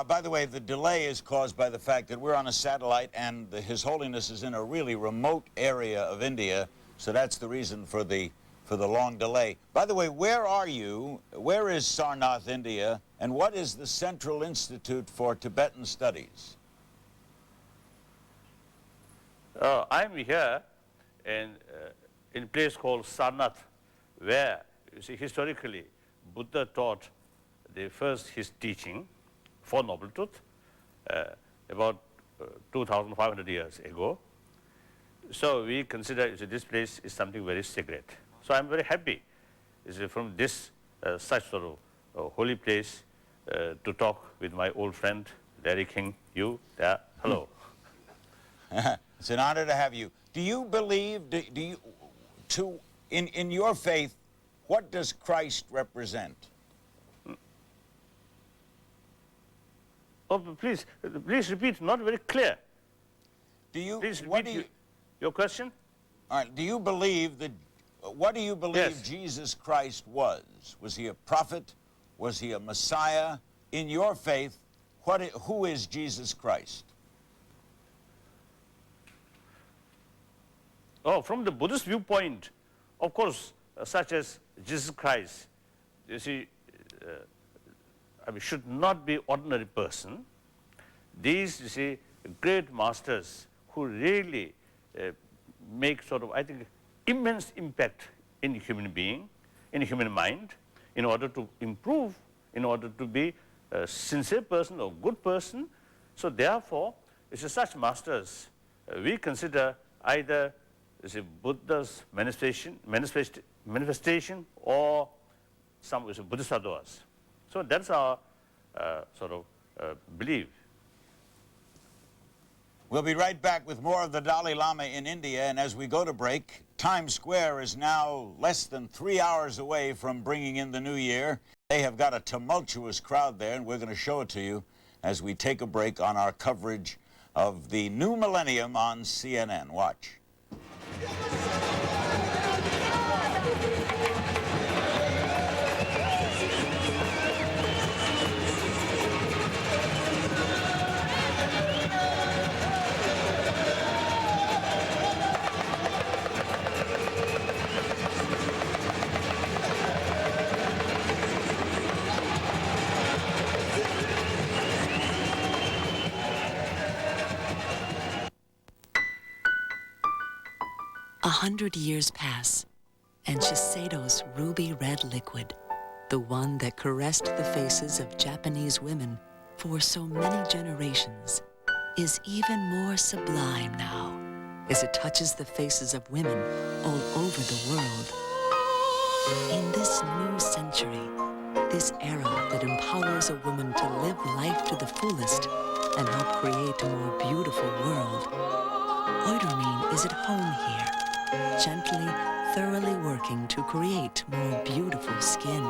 By the way, the delay is caused by the fact that we're on a satellite and His Holiness is in a really remote area of India, so that's the reason for the long delay. By the way, where are you? Where is Sarnath, India? And what is the Central Institute for Tibetan Studies? I'm here in a place called Sarnath, where, you see, historically, Buddha taught his teaching, Four Noble Truths, about 2,500 years ago. So we consider this place is something very sacred. So I'm very happy from this such sort of holy place to talk with my old friend, Larry King, you there. Hello. It's an honor to have you. Do you believe, in your faith, what does Christ represent? Oh, please repeat, not very clear. Do you, Please what repeat do you, your question. all right, do you believe that, what do you believe Yes. Jesus Christ was? Was he a prophet? Was he a Messiah? In your faith, who is Jesus Christ? Oh, from the Buddhist viewpoint, of course, such as Jesus Christ, you see, I mean, should not be ordinary person. These, you see, great masters who really make sort of, I think, immense impact in human being, in human mind, in order to improve, in order to be a sincere person or good person. So therefore, it's such masters we consider either Buddha's manifestation or some Bodhisattvas. So that's our sort of belief. We'll be right back with more of the Dalai Lama in India, and as we go to break, Times Square is now less than 3 hours away from bringing in the new year. They have got a tumultuous crowd there, and we're going to show it to you as we take a break on our coverage of the new millennium on CNN. Watch. A 100 years pass, and Shiseido's ruby red liquid, the one that caressed the faces of Japanese women for so many generations, is even more sublime now as it touches the faces of women all over the world. In this new century, this era that empowers a woman to live life to the fullest and help create a more beautiful world, Oidermean is at home here, gently, thoroughly working to create more beautiful skin.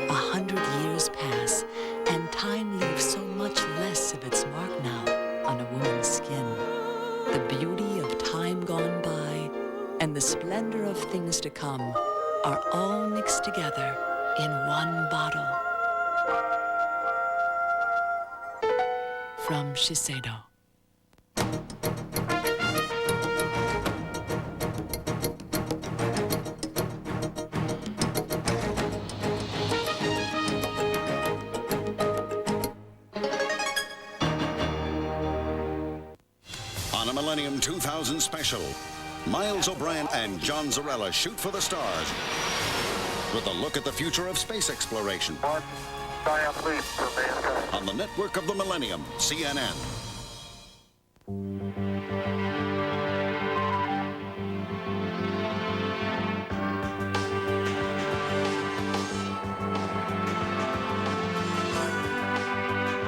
100 years pass, and time leaves so much less of its mark now on a woman's skin. The beauty of time gone by and the splendor of things to come are all mixed together in one bottle. From Shiseido. On a Millennium 2000 special, Miles O'Brien and John Zarella shoot for the stars with a look at the future of space exploration. On the network of the Millennium, CNN.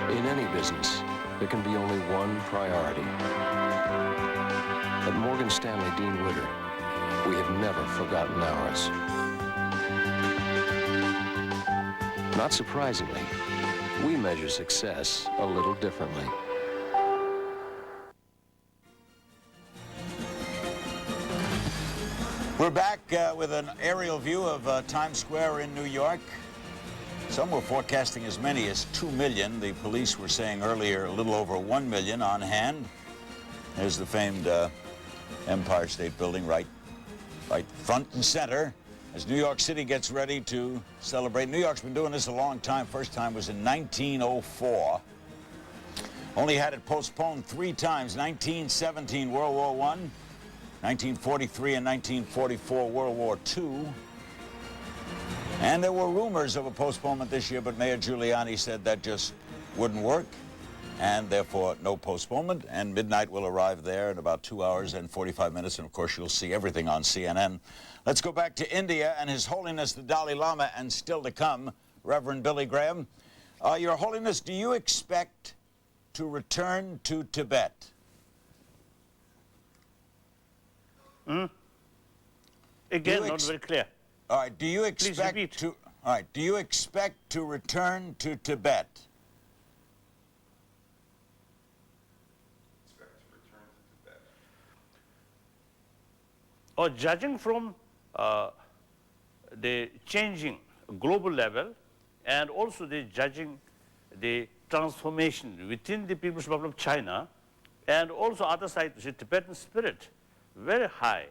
In any business, there can be only one priority. At Morgan Stanley Dean Witter, we have never forgotten ours. Not surprisingly, we measure success a little differently. We're back with an aerial view of Times Square in New York. Some were forecasting as many as 2 million. The police were saying earlier a little over 1 million on hand. There's the famed Empire State Building right front and center as New York City gets ready to celebrate. New York's been doing this a long time. First time was in 1904. Only had it postponed 3 times. 1917, World War I. 1943 and 1944, World War II. And there were rumors of a postponement this year, but Mayor Giuliani said that just wouldn't work, and therefore no postponement. And midnight will arrive there in about 2 hours and 45 minutes, and of course you'll see everything on CNN. Let's go back to India and His Holiness the Dalai Lama, and still to come, Reverend Billy Graham. Your Holiness, do you expect to return to Tibet? Again, not very clear. All right, do you expect repeat. to? All right, do you expect to return to Tibet? or judging from the changing global level, and also the judging the transformation within the People's Republic of China, and also other side, the Tibetan spirit, very high,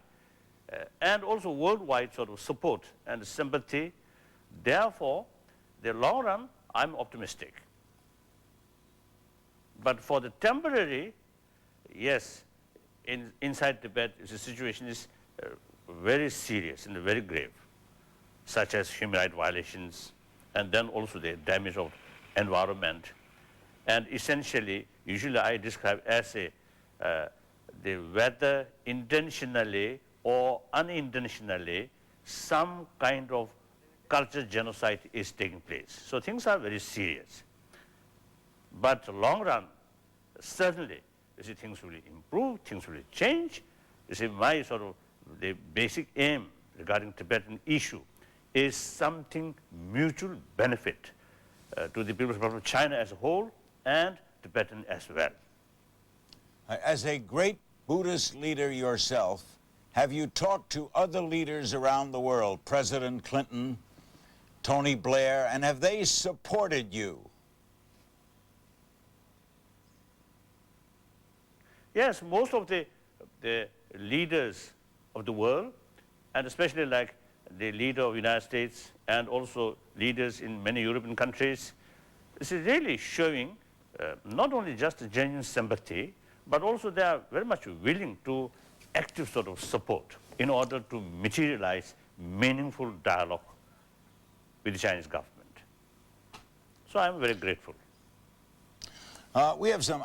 and also worldwide sort of support and sympathy. Therefore, the long run, I'm optimistic. But for the temporary, yes, inside Tibet, the situation is very serious and very grave, such as human rights violations, and then also the damage of environment. And essentially, usually I describe as whether intentionally or unintentionally, some kind of cultural genocide is taking place. So things are very serious. But long run, certainly, you see, things will improve, things will change. You see, my sort of the basic aim regarding Tibetan issue is something mutual benefit to the People's Republic of China as a whole and Tibetan as well. As a great Buddhist leader yourself, have you talked to other leaders around the world, President Clinton, Tony Blair, and have they supported you? Yes, most of the leaders of the world, and especially like the leader of the United States and also leaders in many European countries, this is really showing not only just a genuine sympathy, but also they are very much willing to active sort of support in order to materialize meaningful dialogue with the Chinese government. So I'm very grateful. We have some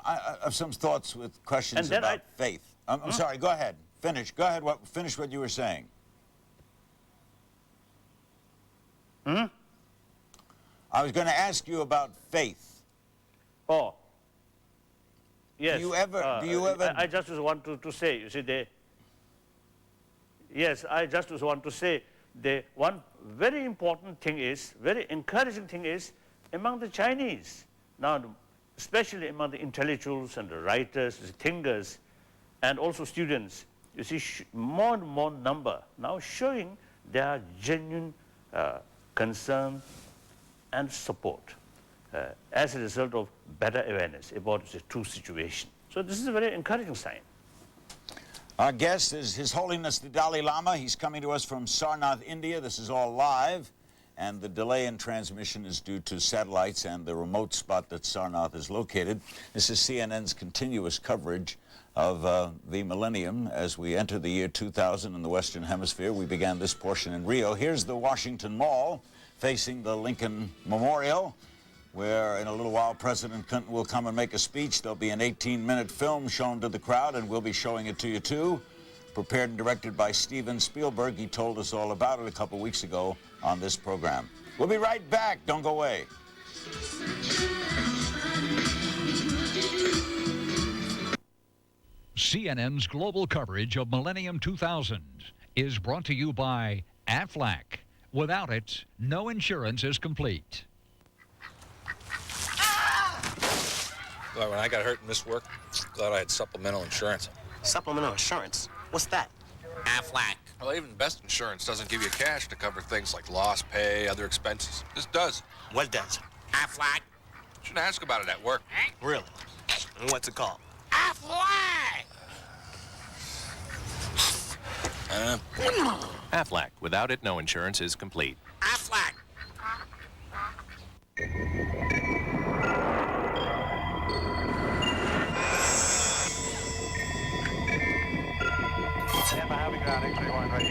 thoughts with questions about faith. I'm sorry, go ahead. Finish. Go ahead, finish what you were saying. I was going to ask you about faith. Oh. Yes. Do you ever... I just want to say, you see, yes, I just want to say, the one very important thing is, very encouraging thing is, among the Chinese, now, especially among the intellectuals and the writers, the thinkers, and also students, you see more and more number now showing their genuine concern and support as a result of better awareness about the true situation. So this is a very encouraging sign. Our guest is His Holiness the Dalai Lama. He's coming to us from Sarnath, India. This is all live, and the delay in transmission is due to satellites and the remote spot that Sarnath is located. This is CNN's continuous coverage of the millennium as we enter the year 2000 in the Western Hemisphere. We began this portion in Rio. Here's the Washington Mall facing the Lincoln Memorial, where in a little while President Clinton will come and make a speech. There'll be an 18-minute film shown to the crowd, and we'll be showing it to you too. Prepared and directed by Steven Spielberg. He told us all about it a couple weeks ago on this program. We'll be right back. Don't go away. CNN's global coverage of Millennium 2000 is brought to you by Aflac. Without it, no insurance is complete. Well, when I got hurt and missed work, glad I had supplemental insurance. Supplemental insurance? What's that? Aflac. Well, even best insurance doesn't give you cash to cover things like lost pay, other expenses. This does. What does? Aflac? Shouldn't ask about it at work. Really? And what's it called? Aflac! Aflac. Without it, no insurance is complete. Aflac! Stand by, heavy ground, X-31, ready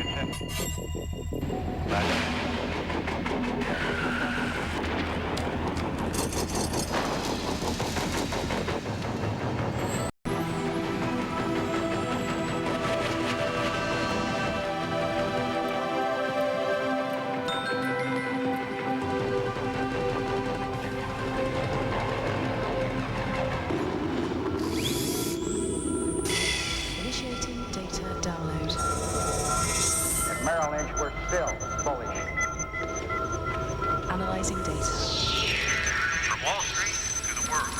Initiating data download. At Merrill Lynch, we're still bullish. Analyzing data. From Wall Street to the world.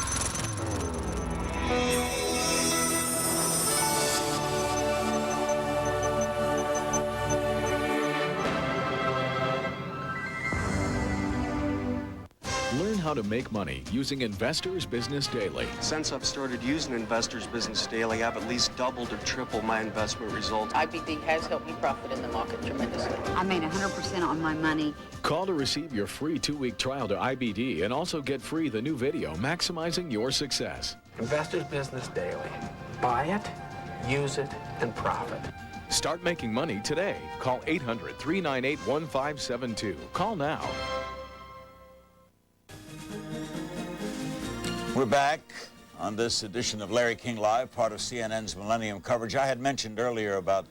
how to make money using Investors Business Daily. Since I've started using Investors Business Daily, I've at least doubled or tripled my investment results. IBD has helped me profit in the market tremendously. I made 100% on my money. Call to receive your free 2-week trial to IBD and also get free the new video, Maximizing Your Success. Investors Business Daily. Buy it, use it, and profit. Start making money today. Call 800-398-1572. Call now. We're back on this edition of Larry King Live, part of CNN's Millennium coverage. I had mentioned earlier about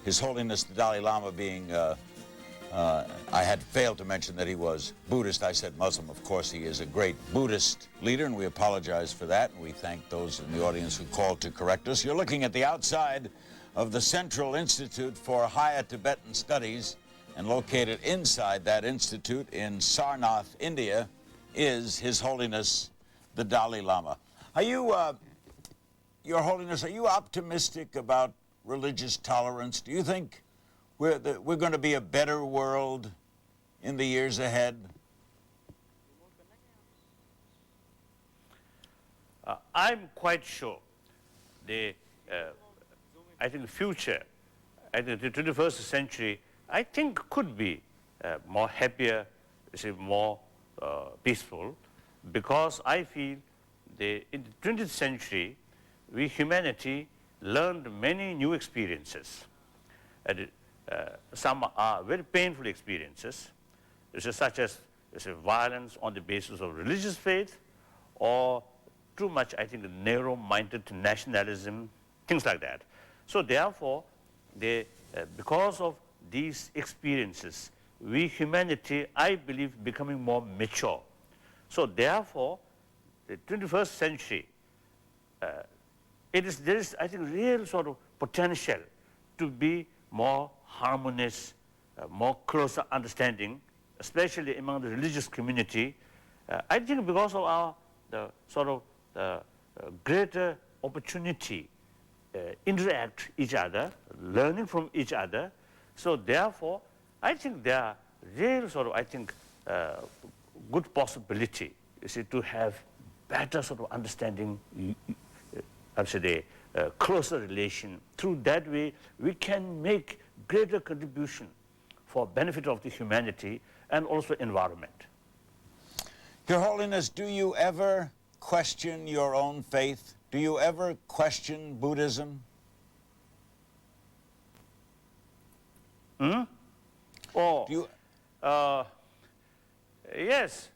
His Holiness the Dalai Lama being, I had failed to mention that he was Buddhist. I said Muslim. Of course, he is a great Buddhist leader, and we apologize for that. And we thank those in the audience who called to correct us. You're looking at the outside of the Central Institute for Higher Tibetan Studies, and located inside that institute in Sarnath, India, is His Holiness the Dalai Lama. Are you, Your Holiness, are you optimistic about religious tolerance? Do you think we're going to be a better world in the years ahead? I'm quite sure I think future, I think the 21st century, I think could be more happier, more peaceful, because I feel in the 20th century, we humanity learned many new experiences. Some are very painful experiences, such as violence on the basis of religious faith, or too much, I think, narrow-minded nationalism, things like that. So therefore, because of these experiences, we humanity, I believe, becoming more mature. So therefore, the 21st century, there is, I think, real sort of potential to be more harmonious, more closer understanding, especially among the religious community. I think because of our greater opportunity interact each other, learning from each other. So therefore, I think there are real sort of, I think, good possibility, to have better sort of understanding, I should say, closer relation. Through that way, we can make greater contribution for benefit of the humanity and also environment. Your Holiness, do you ever question your own faith? Do you ever question Buddhism? Oh, yes.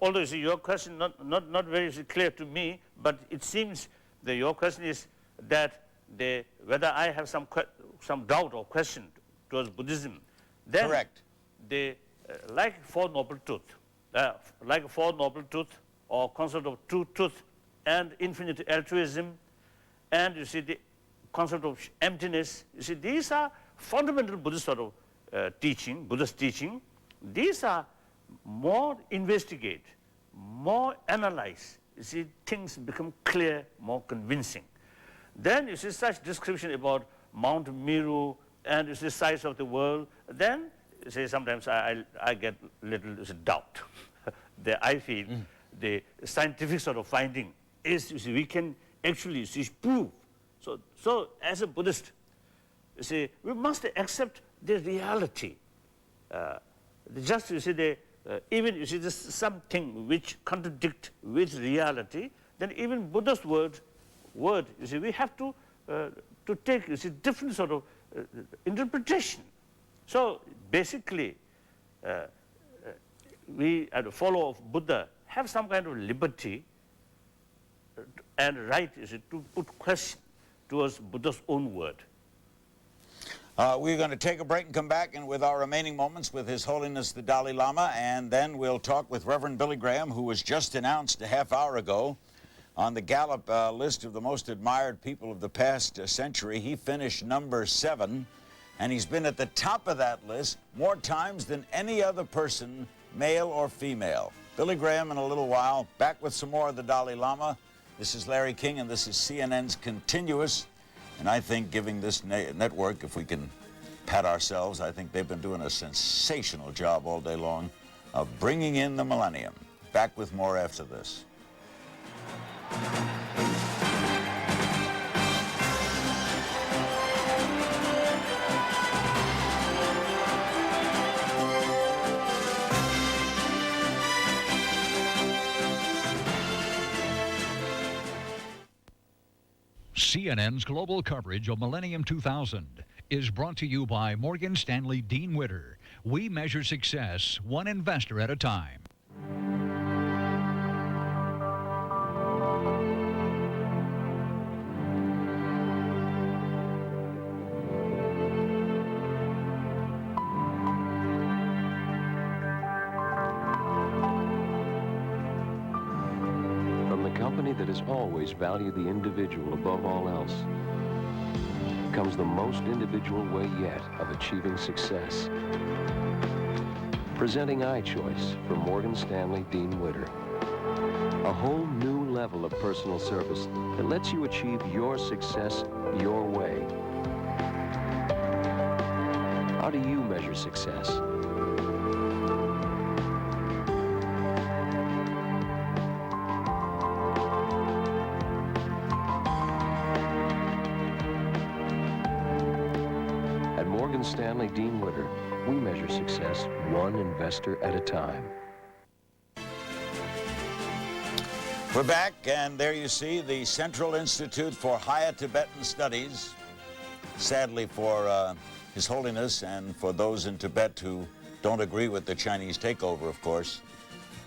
Although your question not very clear to me, but it seems that your question is that whether I have some doubt or question towards Buddhism. Then correct. Like Four Noble Truth, or concept of true truth and infinite altruism, and you see the concept of emptiness. You see, these are fundamental Buddhist sort of teaching, Buddhist teaching. These are more investigate, more analyze. You see, things become clear, more convincing. Then you see such description about Mount Meru and you see the size of the world. Then you see sometimes I get little doubt. I feel the scientific sort of finding is, you see, we can actually prove. So as a Buddhist, you see, we must accept the reality. Just, you see, even, you see, this something which contradict with reality, then even Buddha's word, you see, we have to take, you see, different sort of interpretation. So basically, we, as a follower of Buddha, have some kind of liberty and right, is it, to put question towards Buddha's own word. We're going to take a break and come back and with our remaining moments with His Holiness the Dalai Lama, and then we'll talk with Reverend Billy Graham, who was just announced a half hour ago on the Gallup list of the most admired people of the past century. He finished number 7, and he's been at the top of that list more times than any other person, male or female. Billy Graham in a little while. Back with some more of the Dalai Lama. This is Larry King, and this is CNN's Continuous. And I think giving this network, if we can pat ourselves, I think they've been doing a sensational job all day long of bringing in the millennium. Back with more after this. CNN's global coverage of Millennium 2000 is brought to you by Morgan Stanley Dean Witter. We measure success one investor at a time. That has always valued the individual above all else, comes the most individual way yet of achieving success. Presenting iChoice from Morgan Stanley Dean Witter. A whole new level of personal service that lets you achieve your success your way. How do you measure success? Morgan Stanley Dean Witter, we measure success one investor at a time. We're back, and there you see the Central Institute for Higher Tibetan Studies. Sadly for His Holiness and for those in Tibet who don't agree with the Chinese takeover, of course,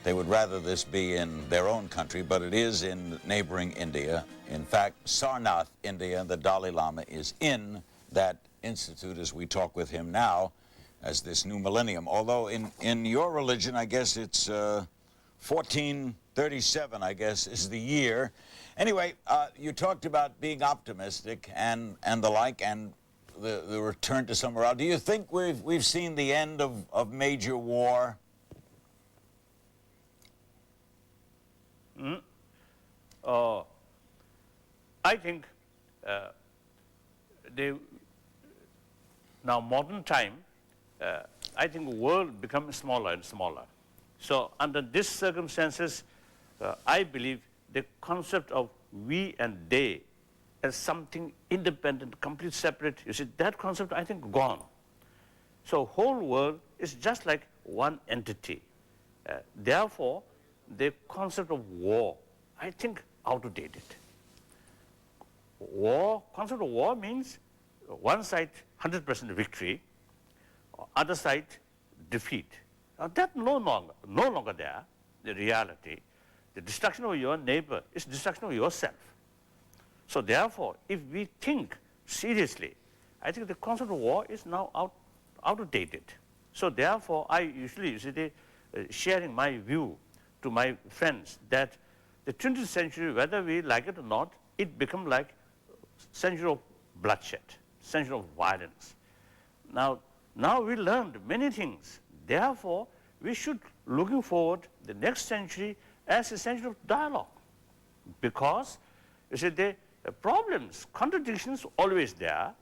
they would rather this be in their own country, but it is in neighboring India. In fact, Sarnath, India, the Dalai Lama is in that institute as we talk with him now as this new millennium. Although in your religion, I guess it's 1437, I guess, is the year. Anyway, you talked about being optimistic and the like, and the return to some morale. Do you think we've seen the end of major war? I think now modern time, I think the world becomes smaller and smaller. So under these circumstances, I believe the concept of we and they as something independent, completely separate, you see, that concept I think gone. So whole world is just like one entity. Therefore, the concept of war, I think outdated. Concept of war means one side 100% victory, other side defeat. Now that no longer there, the reality. The destruction of your neighbor is destruction of yourself. So therefore, if we think seriously, I think the concept of war is now outdated. So therefore, I usually sharing my view to my friends that the 20th century, whether we like it or not, it become like century of bloodshed, century of violence. Now we learned many things. Therefore, we should looking forward the next century as a century of dialogue, because you see the problems, contradictions always there,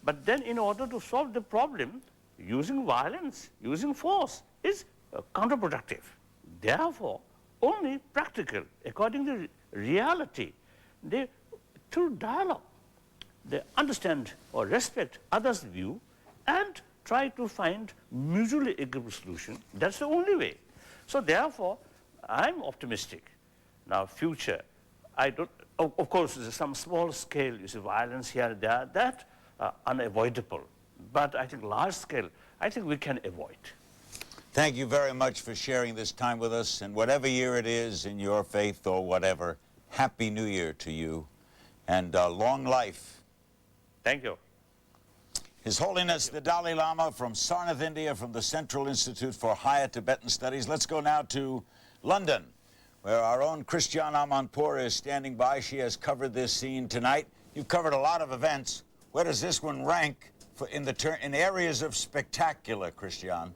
but then in order to solve the problem, using violence, using force is counterproductive. Therefore, only practical, according to reality, through dialogue, they understand or respect others' view and try to find mutually agreeable solution. That's the only way. So therefore, I'm optimistic. Now, future, I don't, of course, there's some small scale, you see, violence here and there, that unavoidable. But I think large scale, I think we can avoid. Thank you very much for sharing this time with us. And whatever year it is in your faith or whatever, Happy New Year to you. And long life. Thank you. His Holiness the Dalai Lama from Sarnath, India, from the Central Institute for Higher Tibetan Studies. Let's go now to London, where our own Christiane Amanpour is standing by. She has covered this scene tonight. You've covered a lot of events. Where does this one rank in areas of spectacular, Christiane?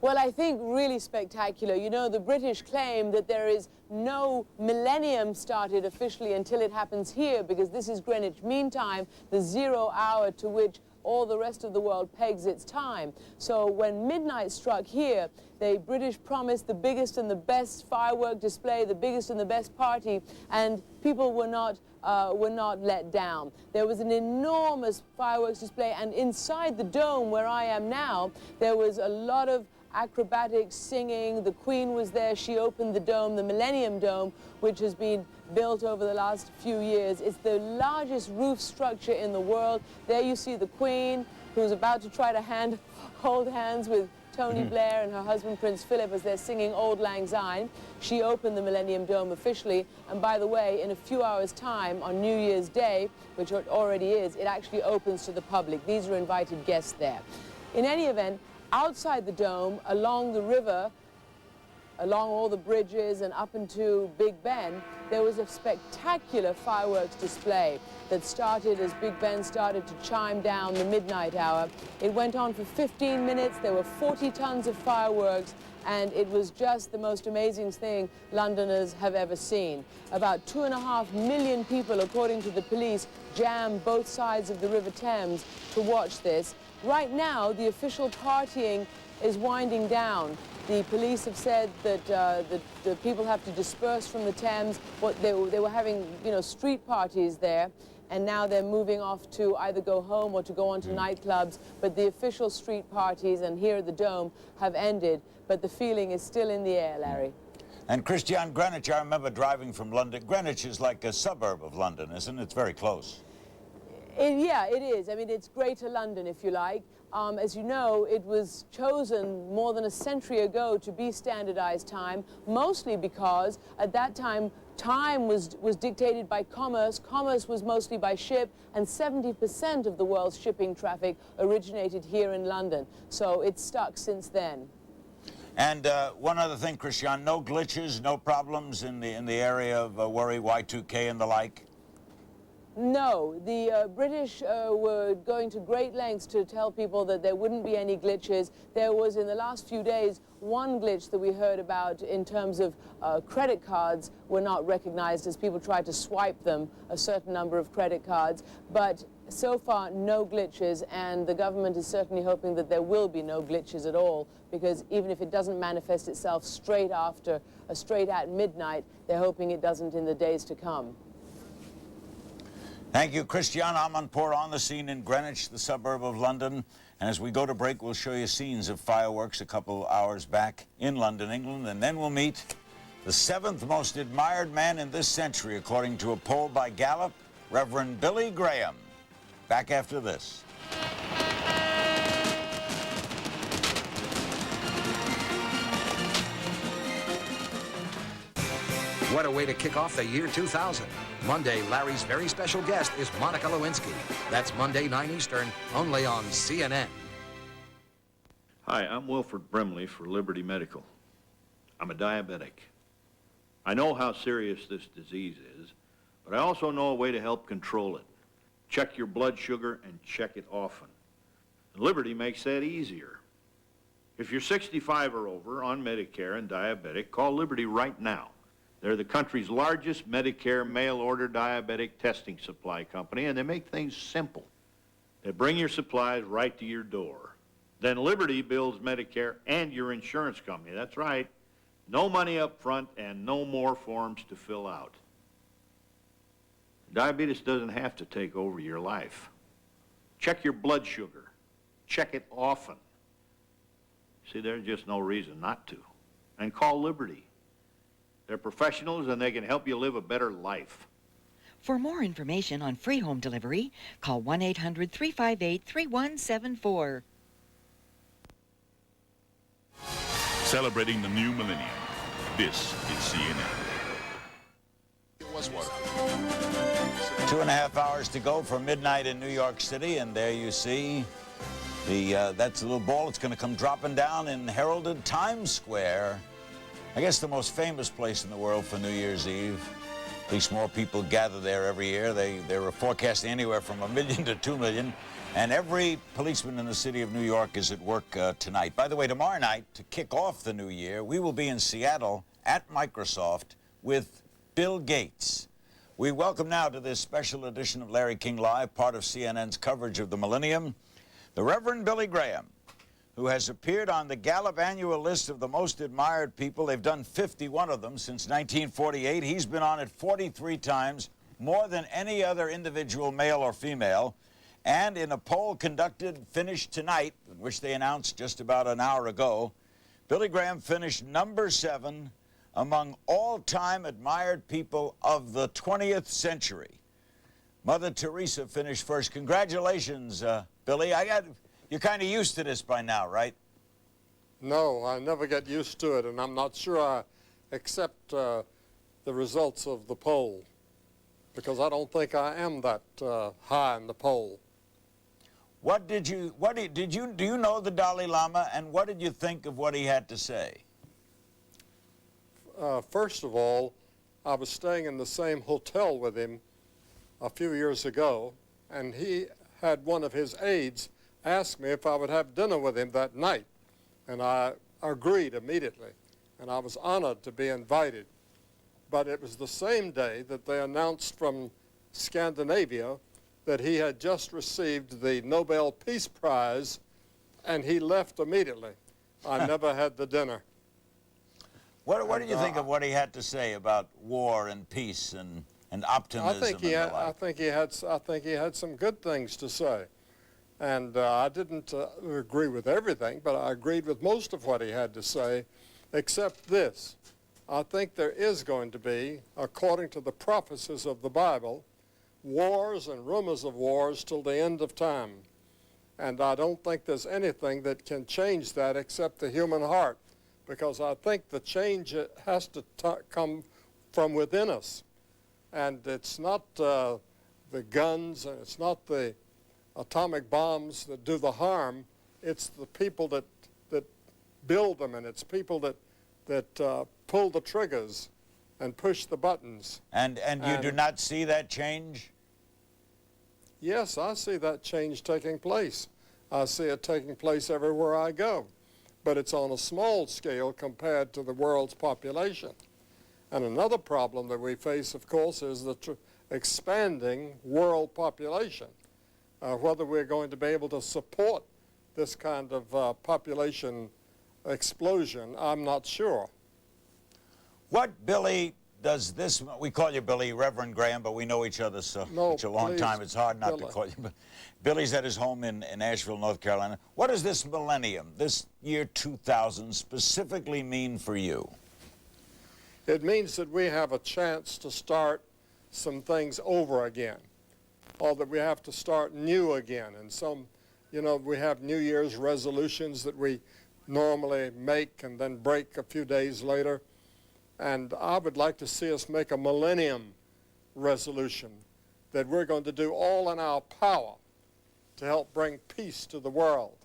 Well, I think really spectacular. You know, the British claim that there is no millennium started officially until it happens here, because this is Greenwich Mean Time, the 0 hour to which all the rest of the world pegs its time. So when midnight struck here, the British promised the biggest and the best firework display, the biggest and the best party, and people were not let down. There was an enormous fireworks display, and inside the dome where I am now, there was a lot of acrobatic singing. The Queen was there. She opened the dome, the Millennium Dome, which has been built over the last few years. It's the largest roof structure in the world. There you see the Queen, who's about to try to hold hands with Tony Blair and her husband Prince Philip as they're singing Auld Lang Syne. She opened the Millennium Dome officially, and by the way, in a few hours' time on New Year's Day, which it already is, it actually opens to the public. These are invited guests there. In any event, outside the dome, along the river, along all the bridges and up into Big Ben, there was a spectacular fireworks display that started as Big Ben started to chime down the midnight hour. It went on for 15 minutes. There were 40 tons of fireworks, and it was just the most amazing thing Londoners have ever seen. About 2.5 million people, according to the police, jammed both sides of the River Thames to watch this. Right now, the official partying is winding down. The police have said that the people have to disperse from the Thames. They were having, street parties there, and now they're moving off to either go home or to go on to nightclubs. But the official street parties and here at the Dome have ended, but the feeling is still in the air, Larry. And Christian, Greenwich, I remember driving from London. Greenwich is like a suburb of London, isn't it? It's very close. Yeah, it is. I mean, it's Greater London, if you like. As you know, it was chosen more than a century ago to be standardized time, mostly because at that time, time was dictated by commerce. Commerce was mostly by ship, and 70% of the world's shipping traffic originated here in London. So it's stuck since then. And one other thing, Christian, no glitches, no problems in the area of worry, Y2K and the like? No, the British were going to great lengths to tell people that there wouldn't be any glitches. There was, in the last few days, one glitch that we heard about in terms of credit cards were not recognized as people tried to swipe them, a certain number of credit cards. But so far, no glitches, and the government is certainly hoping that there will be no glitches at all, because even if it doesn't manifest itself straight at midnight, they're hoping it doesn't in the days to come. Thank you, Christian Amanpour, on the scene in Greenwich, the suburb of London. And as we go to break, we'll show you scenes of fireworks a couple hours back in London, England. And then we'll meet the 7th most admired man in this century, according to a poll by Gallup, Reverend Billy Graham. Back after this. What a way to kick off the year 2000. Monday, Larry's very special guest is Monica Lewinsky. That's Monday, 9 Eastern, only on CNN. Hi, I'm Wilford Brimley for Liberty Medical. I'm a diabetic. I know how serious this disease is, but I also know a way to help control it. Check your blood sugar and check it often. And Liberty makes that easier. If you're 65 or over, on Medicare and diabetic, call Liberty right now. They're the country's largest Medicare mail-order diabetic testing supply company, and they make things simple. They bring your supplies right to your door. Then Liberty bills Medicare and your insurance company. That's right. No money up front and no more forms to fill out. Diabetes doesn't have to take over your life. Check your blood sugar. Check it often. See, there's just no reason not to. And call Liberty. They're professionals, and they can help you live a better life. For more information on free home delivery, call 1-800-358-3174. Celebrating the new millennium. This is CNN. It was water. 2.5 hours to go for midnight in New York City, and there you see that's a little ball. It's going to come dropping down in heralded Times Square. I guess the most famous place in the world for New Year's Eve. At least more people gather there every year. They were forecasting anywhere from 1 million to 2 million. And every policeman in the city of New York is at work tonight. By the way, tomorrow night, to kick off the new year, we will be in Seattle at Microsoft with Bill Gates. We welcome now to this special edition of Larry King Live, part of CNN's coverage of the millennium, The Reverend Billy Graham, who has appeared on the Gallup annual list of the most admired people. They've done 51 of them since 1948. He's been on it 43 times, more than any other individual, male or female. And in a poll finished tonight, which they announced just about an hour ago, Billy Graham finished number 7 among all-time admired people of the 20th century. Mother Teresa finished first. Congratulations, Billy. You're kind of used to this by now, right? No, I never get used to it, and I'm not sure I accept the results of the poll, because I don't think I am that high in the poll. Do you know the Dalai Lama, and what did you think of what he had to say? First of all, I was staying in the same hotel with him a few years ago, and he had one of his aides ask me if I would have dinner with him that night, and I agreed immediately, and I was honored to be invited. But it was the same day that they announced from Scandinavia that he had just received the Nobel Peace Prize, and he left immediately. I never had the dinner. What did you think of what he had to say about war and peace and optimism? I think he had some good things to say. And I didn't agree with everything, but I agreed with most of what he had to say, except this. I think there is going to be, according to the prophecies of the Bible, wars and rumors of wars till the end of time. And I don't think there's anything that can change that except the human heart, because I think the change has to come from within us. And it's not the guns, and it's not the atomic bombs that do the harm. It's the people that build them, and it's people that pull the triggers and push the buttons. And you do not see that change? Yes, I see that change taking place. I see it taking place everywhere I go. But it's on a small scale compared to the world's population. And another problem that we face, of course, is the expanding world population. Whether we're going to be able to support this kind of population explosion, I'm not sure. What, Billy, does this, we call you Billy, Reverend Graham, but we know each other such a long time, it's hard not to call you. But Billy's at his home in Asheville, North Carolina. What does this millennium, this year 2000, specifically mean for you? It means that we have a chance to start some things over again, or that we have to start new again. And some, we have New Year's resolutions that we normally make and then break a few days later. And I would like to see us make a millennium resolution that we're going to do all in our power to help bring peace to the world.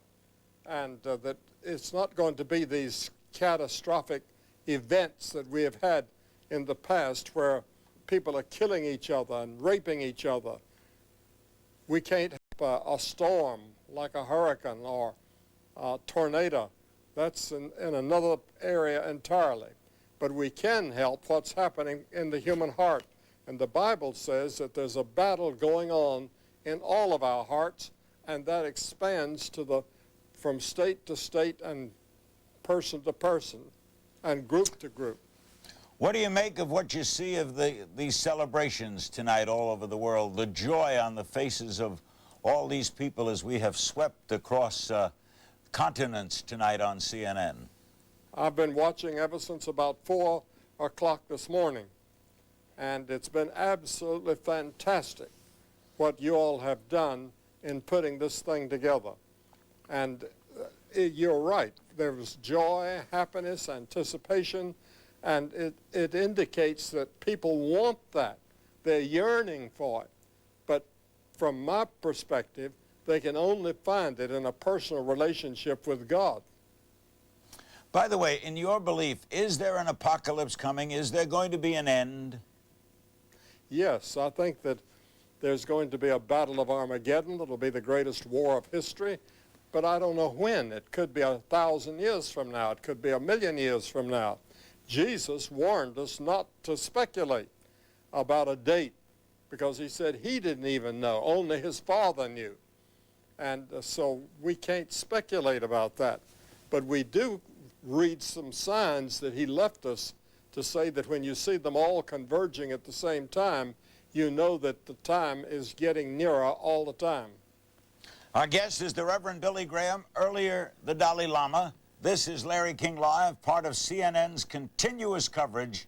And that it's not going to be these catastrophic events that we have had in the past where people are killing each other and raping each other. We can't have a storm like a hurricane or a tornado. That's in another area entirely. But we can help what's happening in the human heart. And the Bible says that there's a battle going on in all of our hearts, and that expands from state to state and person to person and group to group. What do you make of what you see of these celebrations tonight all over the world, the joy on the faces of all these people as we have swept across continents tonight on CNN? I've been watching ever since about 4 o'clock this morning, and it's been absolutely fantastic what you all have done in putting this thing together. And you're right, there was joy, happiness, anticipation, and it indicates that people want that. They're yearning for it. But from my perspective, they can only find it in a personal relationship with God. By the way, in your belief, is there an apocalypse coming? Is there going to be an end? Yes, I think that there's going to be a battle of Armageddon. It'll be the greatest war of history, but I don't know when. It could be 1,000 years from now. It could be 1,000,000 years from now. Jesus warned us not to speculate about a date because he said he didn't even know. Only his Father knew. And so we can't speculate about that. But we do read some signs that he left us to say that when you see them all converging at the same time, you know that the time is getting nearer all the time. Our guest is the Reverend Billy Graham, earlier the Dalai Lama. This is Larry King Live, part of CNN's continuous coverage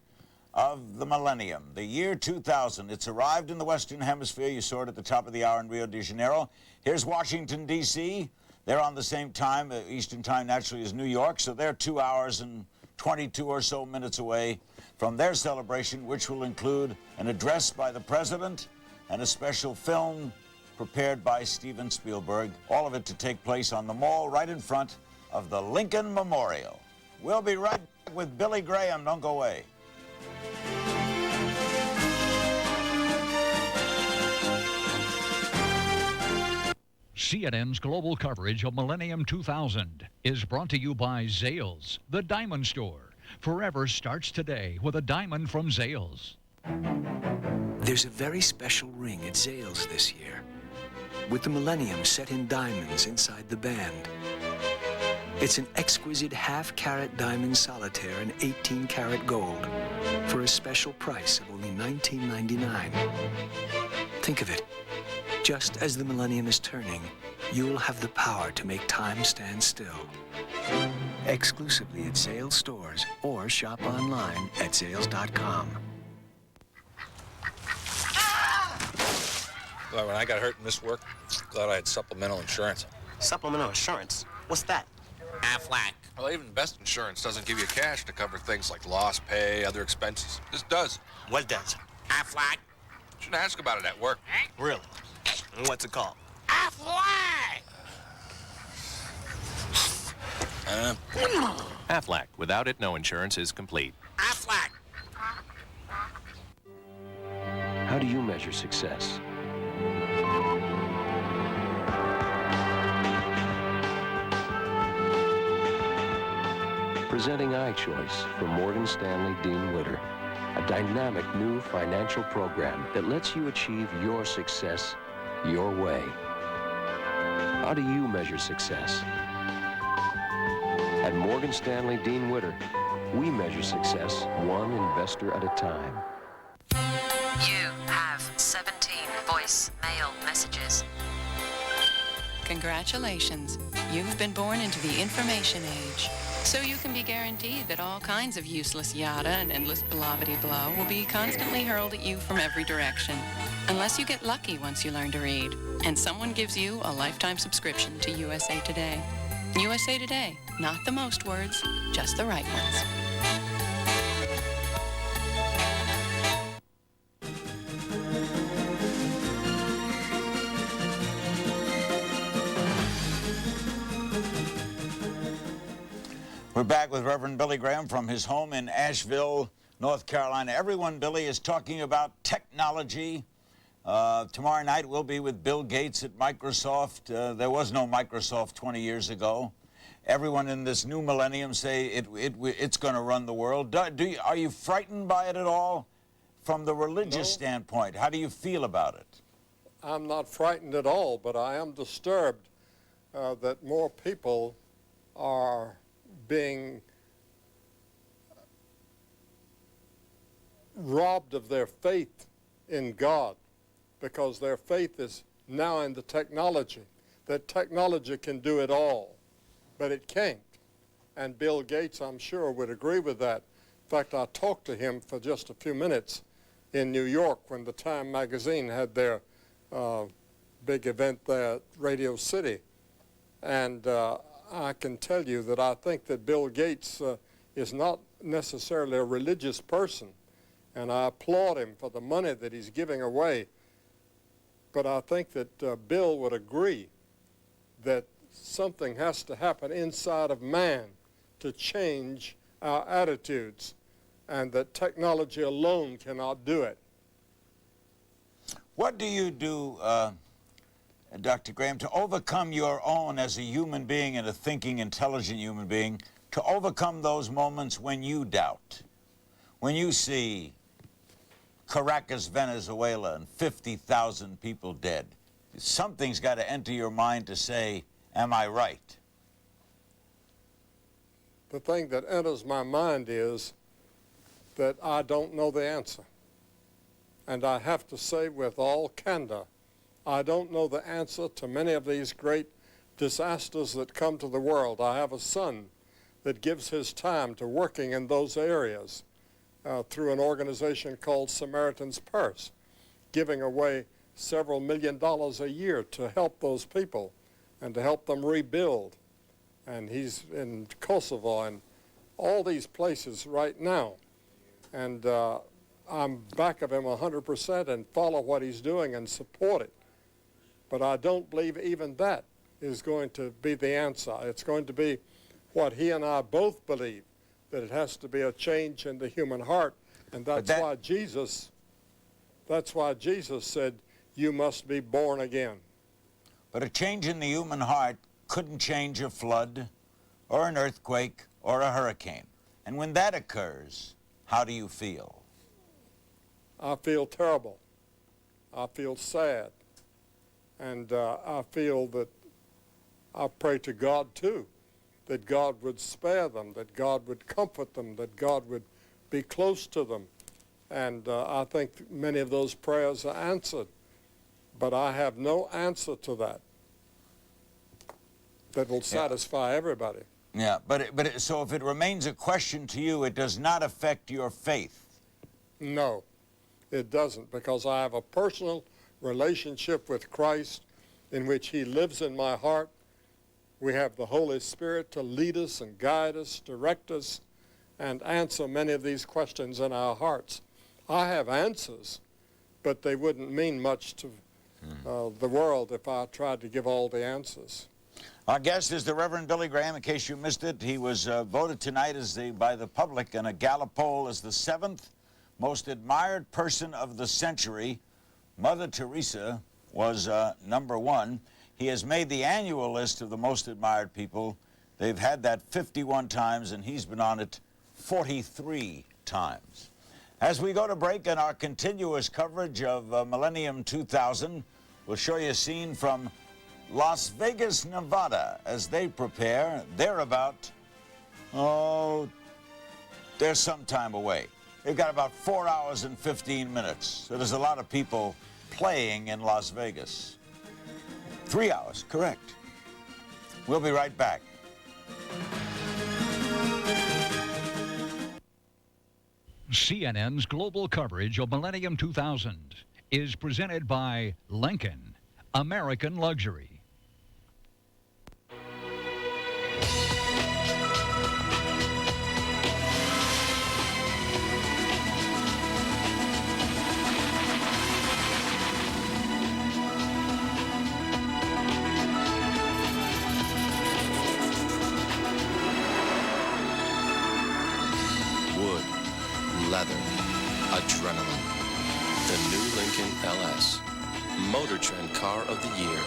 of the millennium, the year 2000. It's arrived in the Western Hemisphere. You saw it at the top of the hour in Rio de Janeiro. Here's Washington, D.C. They're on the same time, Eastern time naturally, as New York, so they're 2 hours and 22 or so minutes away from their celebration, which will include an address by the president and a special film prepared by Steven Spielberg, all of it to take place on the mall right in front of the Lincoln Memorial. We'll be right back with Billy Graham. Don't go away. CNN's global coverage of Millennium 2000 is brought to you by Zales, the diamond store. Forever starts today with a diamond from Zales. There's a very special ring at Zales this year, with the Millennium set in diamonds inside the band. It's an exquisite half-carat diamond solitaire in 18-karat gold for a special price of only $19.99. Think of it. Just as the millennium is turning, you'll have the power to make time stand still. Exclusively at Zales stores or shop online at Zales.com. Well, when I got hurt and missed work, glad I had supplemental insurance. Supplemental insurance? What's that? Aflac. Well, even best insurance doesn't give you cash to cover things like lost pay, other expenses. This does. What does? Aflac. Shouldn't ask about it at work. Really? What's it called? Aflac! Aflac. Without it, no insurance is complete. Aflac. How do you measure success? Presenting iChoice from Morgan Stanley Dean Witter, a dynamic new financial program that lets you achieve your success your way. How do you measure success? At Morgan Stanley Dean Witter, we measure success one investor at a time. You have 17 voicemail messages. Congratulations. You've been born into the information age. So you can be guaranteed that all kinds of useless yada and endless blah-bitty-blah will be constantly hurled at you from every direction. Unless you get lucky once you learn to read, and someone gives you a lifetime subscription to USA Today. USA Today, not the most words, just the right ones. We're back with Reverend Billy Graham from his home in Asheville, North Carolina. Everyone, Billy, is talking about technology. Tomorrow night we'll be with Bill Gates at Microsoft. There was no Microsoft 20 years ago. Everyone in this new millennium say it's going to run the world. Are you frightened by it at all from the religious standpoint? How do you feel about it? I'm not frightened at all, but I am disturbed that more people are being robbed of their faith in God because their faith is now in the technology. That technology can do it all, but it can't. And Bill Gates, I'm sure, would agree with that. In fact, I talked to him for just a few minutes in New York when the Time magazine had their big event there at Radio City. And I can tell you that I think that Bill Gates is not necessarily a religious person, and I applaud him for the money that he's giving away. But I think that Bill would agree that something has to happen inside of man to change our attitudes, and that technology alone cannot do it. What do you do, Dr. Graham, to overcome your own as a human being and a thinking, intelligent human being, to overcome those moments when you doubt, when you see Caracas, Venezuela, and 50,000 people dead, something's got to enter your mind to say, am I right? The thing that enters my mind is that I don't know the answer. And I have to say with all candor, I don't know the answer to many of these great disasters that come to the world. I have a son that gives his time to working in those areas through an organization called Samaritan's Purse, giving away several $1 million a year to help those people and to help them rebuild. And he's in Kosovo and all these places right now. And I'm back of him 100% and follow what he's doing and support it. But I don't believe even that is going to be the answer. It's going to be what he and I both believe, that it has to be a change in the human heart. And that's why Jesus said, you must be born again. But a change in the human heart couldn't change a flood or an earthquake or a hurricane. And when that occurs, how do you feel? I feel terrible. I feel sad. And I feel that I pray to God too, that God would spare them, that God would comfort them, that God would be close to them. And I think many of those prayers are answered. But I have no answer to that will satisfy everybody. Yeah, so if it remains a question to you, it does not affect your faith? No, it doesn't, because I have a personal relationship with Christ in which he lives in my heart. We have the Holy Spirit to lead us and guide us, direct us, and answer many of these questions in our hearts. I have answers, but they wouldn't mean much to the world if I tried to give all the answers. Our guest is the Reverend Billy Graham. In case you missed it, he was voted tonight by the public in a Gallup poll as the 7th most admired person of the century. Mother Teresa was #1. He has made the annual list of the most admired people. They've had that 51 times, and he's been on it 43 times. As we go to break in our continuous coverage of Millennium 2000, we'll show you a scene from Las Vegas, Nevada, as they prepare. They're about, they're some time away. They've got about 4 hours and 15 minutes. So there's a lot of people playing in Las Vegas. 3 hours, correct. We'll be right back. CNN's global coverage of Millennium 2000 is presented by Lincoln, American Luxury. Leather, adrenaline. The new Lincoln LS, Motor Trend Car of the Year.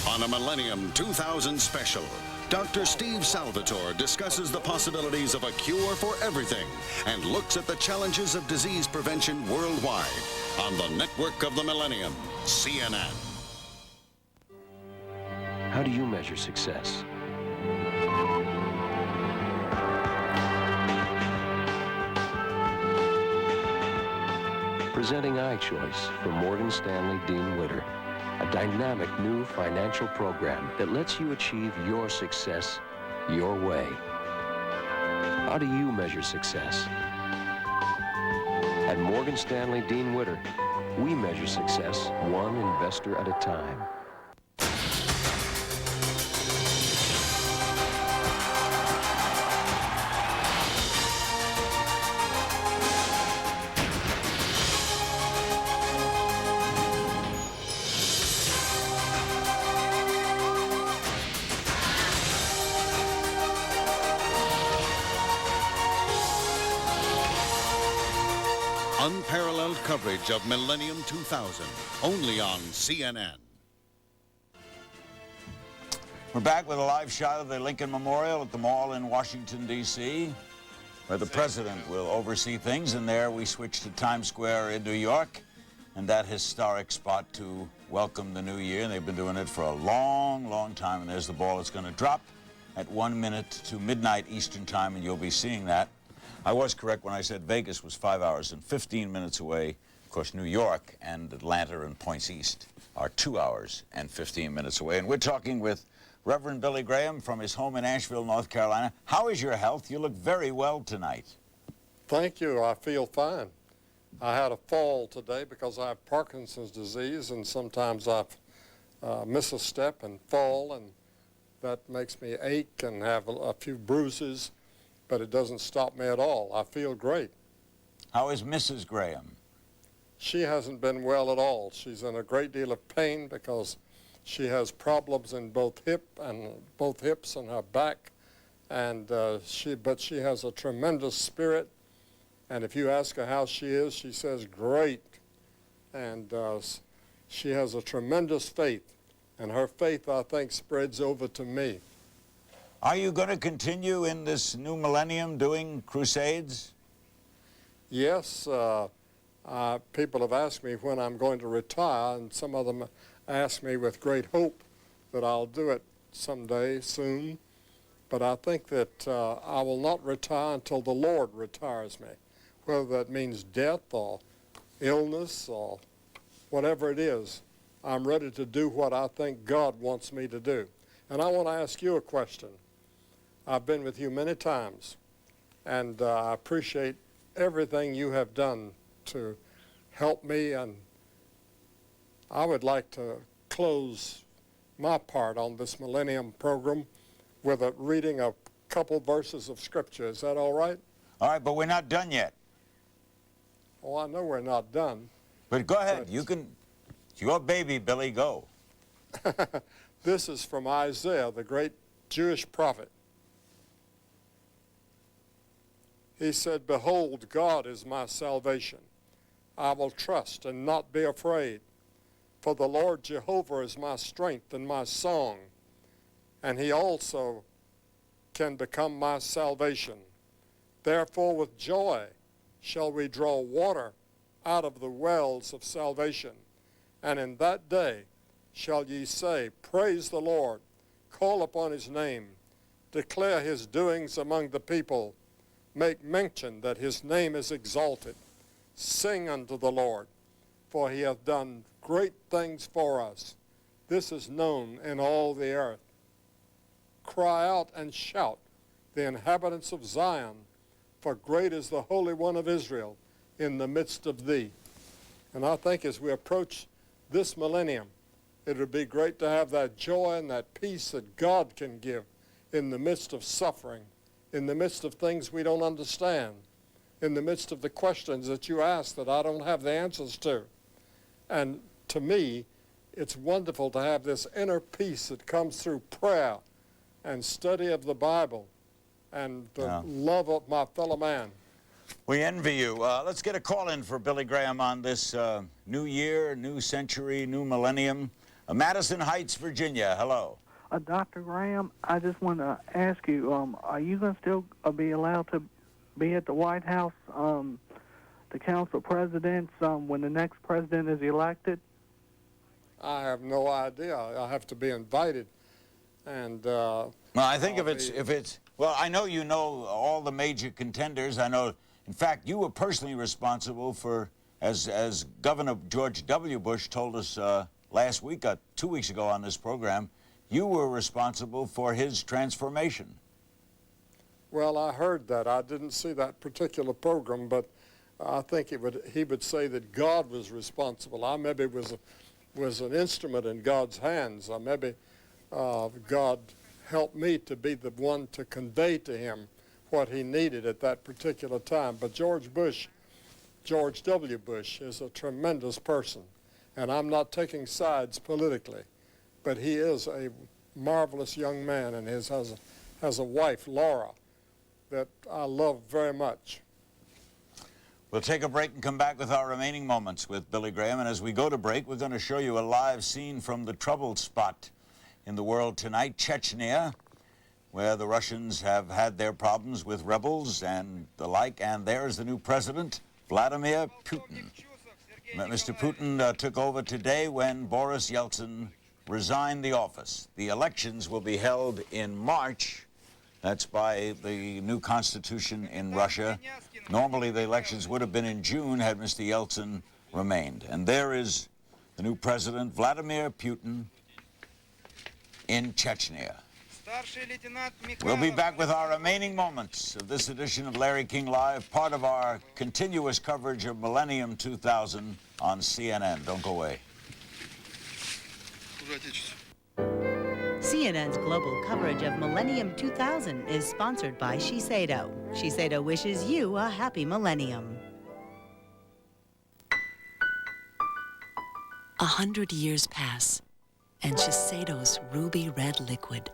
On a Millennium 2000 special, Dr. Steve Salvatore discusses the possibilities of a cure for everything and looks at the challenges of disease prevention worldwide on the network of the Millennium, CNN. How do you measure success? Presenting iChoice from Morgan Stanley Dean Witter. A dynamic new financial program that lets you achieve your success your way. How do you measure success? At Morgan Stanley Dean Witter, we measure success one investor at a time. unparalleled coverage of Millennium 2000, only on CNN. We're back with a live shot of the Lincoln Memorial at the Mall in Washington, D.C., where the president will oversee things, and there we switch to Times Square in New York, and that historic spot to welcome the new year. They've been doing it for a long, long time, and there's the ball. It's going to drop at 1 minute to midnight Eastern time, and you'll be seeing that. I was correct when I said Vegas was 5 hours and 15 minutes away. Of course, New York and Atlanta and points east are 2 hours and 15 minutes away. And we're talking with Reverend Billy Graham from his home in Asheville, North Carolina. How is your health? You look very well tonight. Thank you. I feel fine. I had a fall today because I have Parkinson's disease, and sometimes I miss a step and fall, and that makes me ache and have a few bruises, but it doesn't stop me at all. I feel great. How is Mrs. Graham? She hasn't been well at all. She's in a great deal of pain because she has problems in both hips and her back, and but she has a tremendous spirit. And if you ask her how she is, she says great. And she has a tremendous faith. And her faith, I think, spreads over to me. Are you going to continue in this new millennium doing crusades? Yes. People have asked me when I'm going to retire, and some of them ask me with great hope that I'll do it someday soon. But I think that I will not retire until the Lord retires me, whether that means death or illness or whatever it is. I'm ready to do what I think God wants me to do. And I want to ask you a question. I've been with you many times, and I appreciate everything you have done to help me, and I would like to close my part on this Millennium program with a reading a couple verses of Scripture. Is that all right? All right, but we're not done yet. Oh, I know we're not done. But go ahead. You can... It's your baby, Billy. Go. This is from Isaiah, the great Jewish prophet. He said, "Behold, God is my salvation. I will trust and not be afraid. For the Lord Jehovah is my strength and my song, and he also can become my salvation. Therefore with joy shall we draw water out of the wells of salvation. And in that day shall ye say, Praise the Lord, call upon his name, declare his doings among the people, make mention that his name is exalted. Sing unto the Lord, for he hath done great things for us. This is known in all the earth. Cry out and shout, the inhabitants of Zion, for great is the Holy One of Israel in the midst of thee." And I think as we approach this millennium, it would be great to have that joy and that peace that God can give in the midst of suffering, in the midst of things we don't understand, in the midst of the questions that you ask that I don't have the answers to. And to me, it's wonderful to have this inner peace that comes through prayer and study of the Bible and the love of my fellow man. We envy you. Let's get a call in for Billy Graham on this new year, new century, new millennium. Madison Heights, Virginia. Hello. Dr. Graham, I just want to ask you, are you going to still be allowed to be at the White House, the Council of Presidents, when the next president is elected? I have no idea. I have to be invited. And well, I think if it's well, I know you know all the major contenders. I know, in fact, you were personally responsible for, as Governor George W. Bush told us last week, 2 weeks ago on this program, you were responsible for his transformation. Well, I heard that. I didn't see that particular program, but I think he would say that God was responsible. I maybe was an instrument in God's hands. Maybe God helped me to be the one to convey to him what he needed at that particular time. But George W. Bush, is a tremendous person. And I'm not taking sides politically, but he is a marvelous young man and has a wife, Laura, that I love very much. We'll take a break and come back with our remaining moments with Billy Graham. And as we go to break, we're going to show you a live scene from the troubled spot in the world tonight, Chechnya, where the Russians have had their problems with rebels and the like. And there's the new president, Vladimir Putin. Mr. Putin took over today when Boris Yeltsin resigned the office. The elections will be held in March. That's by the new constitution in Russia. Normally, the elections would have been in June had Mr. Yeltsin remained. And there is the new president, Vladimir Putin, in Chechnya. We'll be back with our remaining moments of this edition of Larry King Live, part of our continuous coverage of Millennium 2000 on CNN. Don't go away. CNN's global coverage of Millennium 2000 is sponsored by Shiseido. Shiseido wishes you a happy millennium. 100 years pass, and Shiseido's ruby red liquid,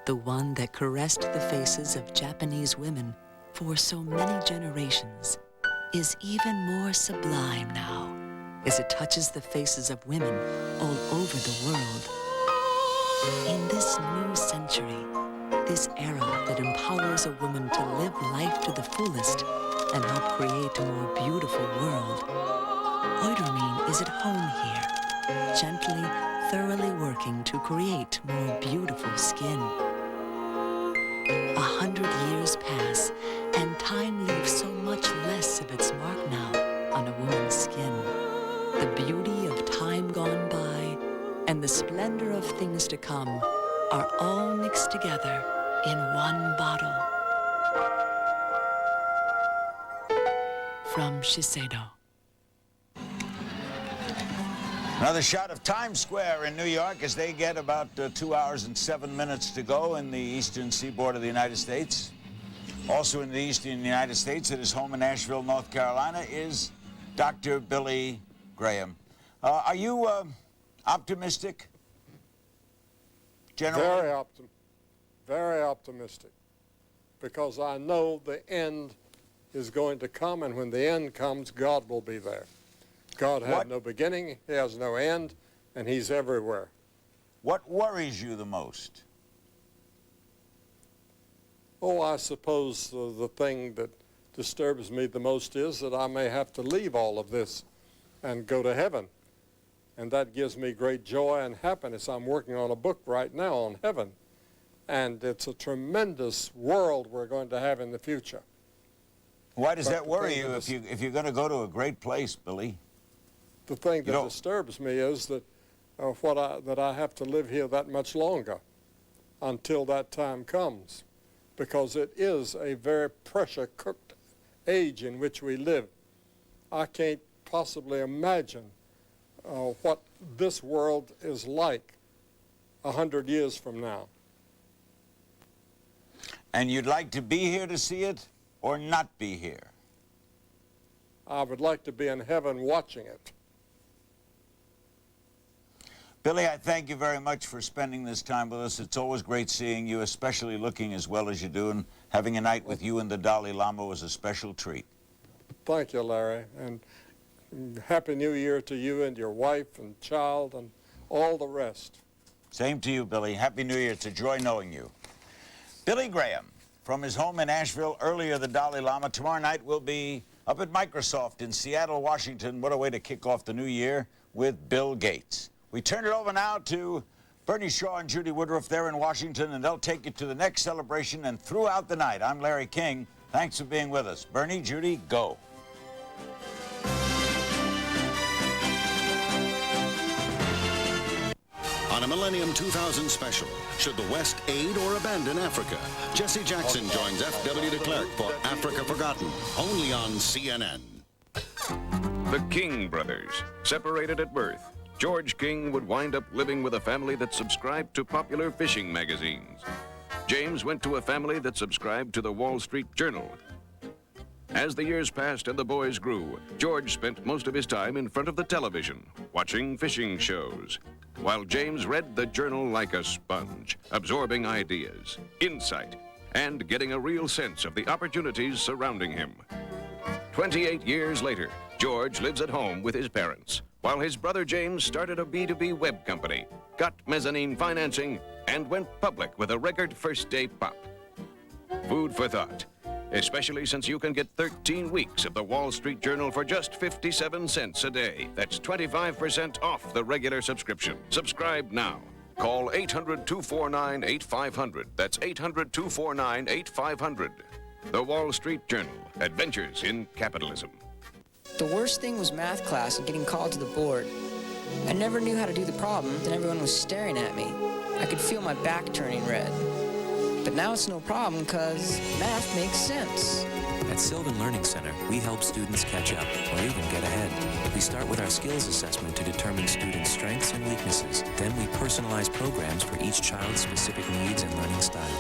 the one that caressed the faces of Japanese women for so many generations, is even more sublime now as it touches the faces of women all over the world. In this new century, this era that empowers a woman to live life to the fullest and help create a more beautiful world, Oidermean is at home here, gently, thoroughly working to create more beautiful skin. 100 years pass, and time leaves so much less of its mark now on a woman's skin. The beauty of time gone by and the splendor of things to come are all mixed together in one bottle. From Shiseido. Another shot of Times Square in New York as they get about 2 hours and 7 minutes to go in the eastern seaboard of the United States. Also in the eastern United States, at his home in Nashville, North Carolina, is Dr. Billy Graham. Are you optimistic? Generally? Very optimistic, because I know the end is going to come, and when the end comes, God will be there. God had no beginning, he has no end, and he's everywhere. What worries you the most? Oh, I suppose the thing that disturbs me the most is that I may have to leave all of this and go to heaven. And that gives me great joy and happiness. I'm working on a book right now on heaven. And it's a tremendous world we're going to have in the future. Why does that worry you if you're going to go to a great place, Billy? The thing that disturbs me is that that I have to live here that much longer until that time comes, because it is a very pressure-cooked age in which we live. I can't possibly imagine what this world is like 100 years from now. And you'd like to be here to see it or not be here? I would like to be in heaven watching it. Billy, I thank you very much for spending this time with us. It's always great seeing you, especially looking as well as you do, and having a night with you and the Dalai Lama was a special treat. Thank you, Larry, and Happy New Year to you and your wife and child and all the rest. Same to you, Billy. Happy New Year. It's a joy knowing you. Billy Graham, from his home in Asheville, earlier the Dalai Lama. Tomorrow night we'll be up at Microsoft in Seattle, Washington. What a way to kick off the new year with Bill Gates. We turn it over now to Bernie Shaw and Judy Woodruff there in Washington, and they'll take you to the next celebration and throughout the night. I'm Larry King. Thanks for being with us. Bernie, Judy, go. On a Millennium 2000 special, should the West aid or abandon Africa? Jesse Jackson joins F.W. de Klerk for Africa Forgotten, only on CNN. The King brothers, separated at birth. George King would wind up living with a family that subscribed to popular fishing magazines. James went to a family that subscribed to the Wall Street Journal. As the years passed and the boys grew, George spent most of his time in front of the television, watching fishing shows, while James read the journal like a sponge, absorbing ideas, insight, and getting a real sense of the opportunities surrounding him. 28 years later, George lives at home with his parents, while his brother James started a B2B web company, got mezzanine financing, and went public with a record first-day pop. Food for thought, especially since you can get 13 weeks of the Wall Street Journal for just 57 cents a day. That's 25% off the regular subscription. Subscribe now. Call 800-249-8500. That's 800-249-8500. The Wall Street Journal, Adventures in Capitalism. The worst thing was math class and getting called to the board. I never knew how to do the problem, and everyone was staring at me. I could feel my back turning red. But now it's no problem because math makes sense. At Sylvan Learning Center, we help students catch up or even get ahead. We start with our skills assessment to determine students' strengths and weaknesses. Then we personalize programs for each child's specific needs and learning style.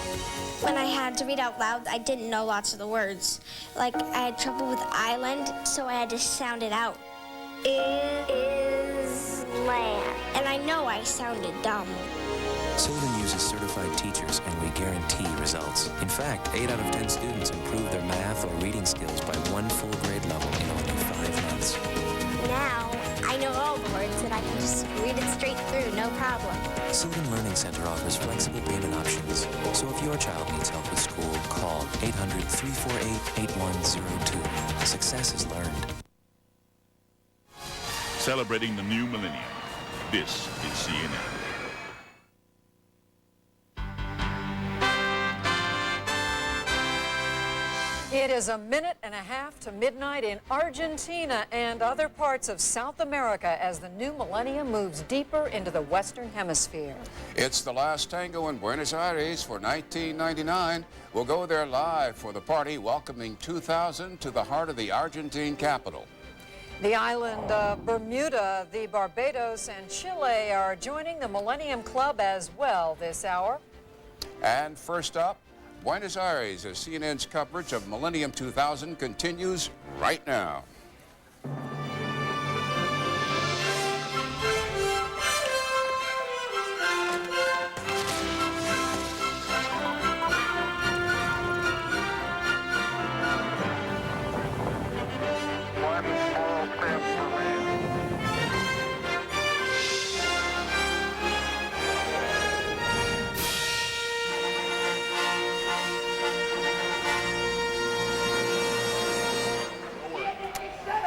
When I had to read out loud, I didn't know lots of the words. Like, I had trouble with island, so I had to sound it out. It is land. And I know I sounded dumb. Sylvan uses certified teachers, and we guarantee results. In fact, 8 out of 10 students improve their math or reading skills by 1 full grade level in only 5 months. Now, I know all the words, and I can just read it straight through, no problem. Sylvan Learning Center offers flexible payment options. So if your child needs help with school, call 800-348-8102. Success is learned. Celebrating the new millennium. This is CNN. It is a minute and a half to midnight in Argentina and other parts of South America as the new millennium moves deeper into the Western Hemisphere. It's the last tango in Buenos Aires for 1999. We'll go there live for the party welcoming 2000 to the heart of the Argentine capital. The island of Bermuda, the Barbados, and Chile are joining the Millennium Club as well this hour. And first up, Buenos Aires, as CNN's coverage of Millennium 2000 continues right now.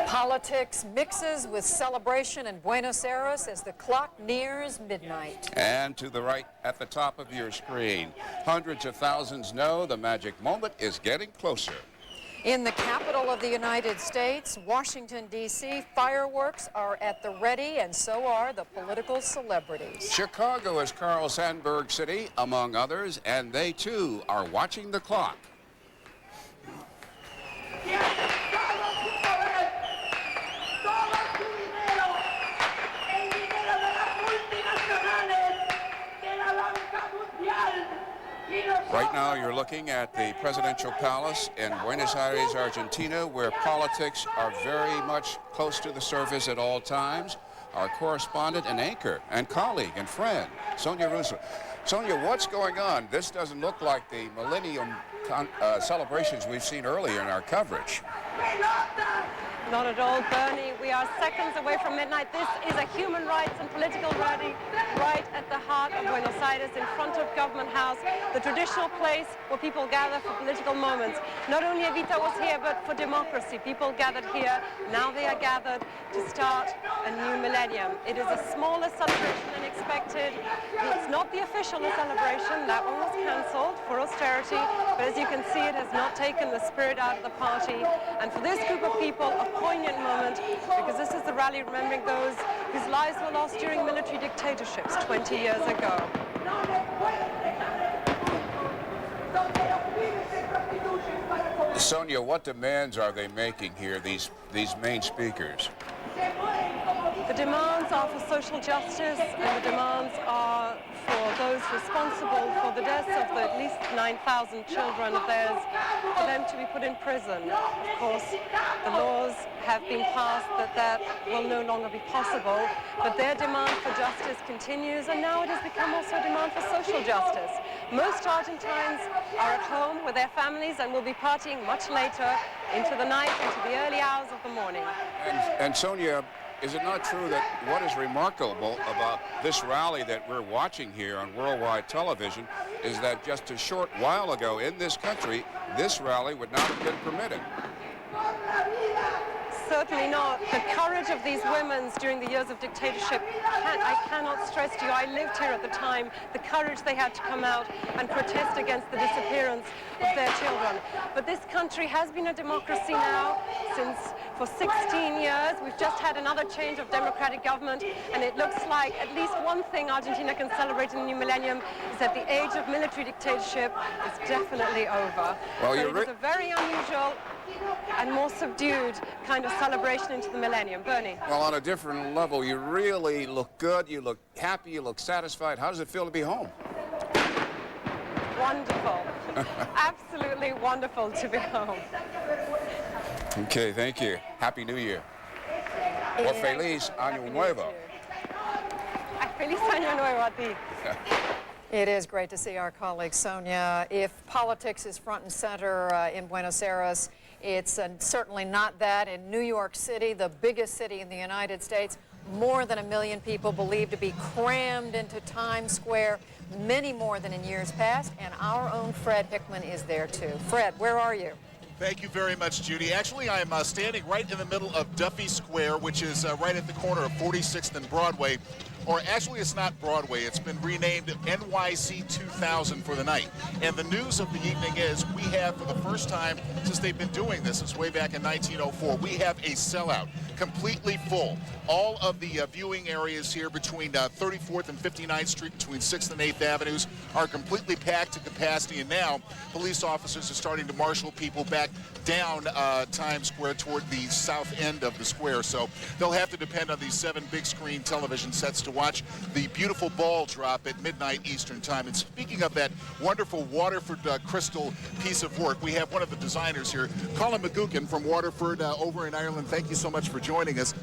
Politics mixes with celebration in Buenos Aires as the clock nears midnight. And to the right at the top of your screen, hundreds of thousands know the magic moment is getting closer. In the capital of the United States, Washington, D.C., fireworks are at the ready, and so are the political celebrities. Chicago is Carl Sandburg City, among others, and they too are watching the clock. Right now, you're looking at the presidential palace in Buenos Aires, Argentina, where politics are very much close to the surface at all times. Our correspondent and anchor and colleague and friend, Sonia Russo. Sonia, what's going on? This doesn't look like the Millennium celebrations we've seen earlier in our coverage. Not at all, Bernie. We are seconds away from midnight. This is a human rights and political rally right at the heart of Buenos Aires, in front of Government House, the traditional place where people gather for political moments. Not only Evita was here, but for democracy. People gathered here. Now they are gathered to start a new millennium. It is a smaller celebration than expected. It's not the official celebration. That one was cancelled for austerity. But as you can see, it has not taken the spirit out of the party. And for this group of people, a poignant moment, because this is the rally remembering those whose lives were lost during military dictatorships 20 years ago. Sonia, what demands are they making here, these main speakers? The demands are for social justice, and the demands are for those responsible for the deaths of the at least 9,000 children of theirs, for them to be put in prison. Of course, the laws have been passed that will no longer be possible, but their demand for justice continues, and now it has become also a demand for social justice. Most Argentines are at home with their families and will be partying much later into the night, into the early hours of the morning. And Sonia, is it not true that what is remarkable about this rally that we're watching here on worldwide television is that just a short while ago in this country, this rally would not have been permitted? Certainly not. The courage of these women during the years of dictatorship, I cannot stress to you, I lived here at the time, the courage they had to come out and protest against the disappearance of their children. But this country has been a democracy now for 16 years. We've just had another change of democratic government, and it looks like at least one thing Argentina can celebrate in the new millennium is that the age of military dictatorship is definitely over. Well, so it is a very unusual and more subdued kind of celebration into the millennium. Bernie? Well, on a different level, you really look good, you look happy, you look satisfied. How does it feel to be home? Wonderful. Absolutely wonderful to be home. Okay, thank you. Happy New Year. Or Feliz Año Nuevo. Feliz Año Nuevo a ti. It is great to see our colleague Sonia. If politics is front and center in Buenos Aires, it's certainly not that in New York City, the biggest city in the United States. More than 1 million people believed to be crammed into Times Square, many more than in years past, and our own Fred Hickman is there too. Fred, where are you? Thank you very much, Judy. Actually, I am standing right in the middle of Duffy Square, which is right at the corner of 46th and Broadway. Or actually, it's not Broadway. It's been renamed NYC 2000 for the night. And the news of the evening is we have, for the first time since they've been doing this, since way back in 1904, we have a sellout, completely full. All of the viewing areas here between 34th and 59th Street, between 6th and 8th Avenues, are completely packed to capacity. And now police officers are starting to marshal people back down Times Square toward the south end of the square. So they'll have to depend on these 7 big screen television sets to watch the beautiful ball drop at midnight Eastern time. And speaking of that wonderful Waterford crystal piece of work, we have one of the designers here, Colin McGuckin from Waterford over in Ireland. Thank you so much for joining us.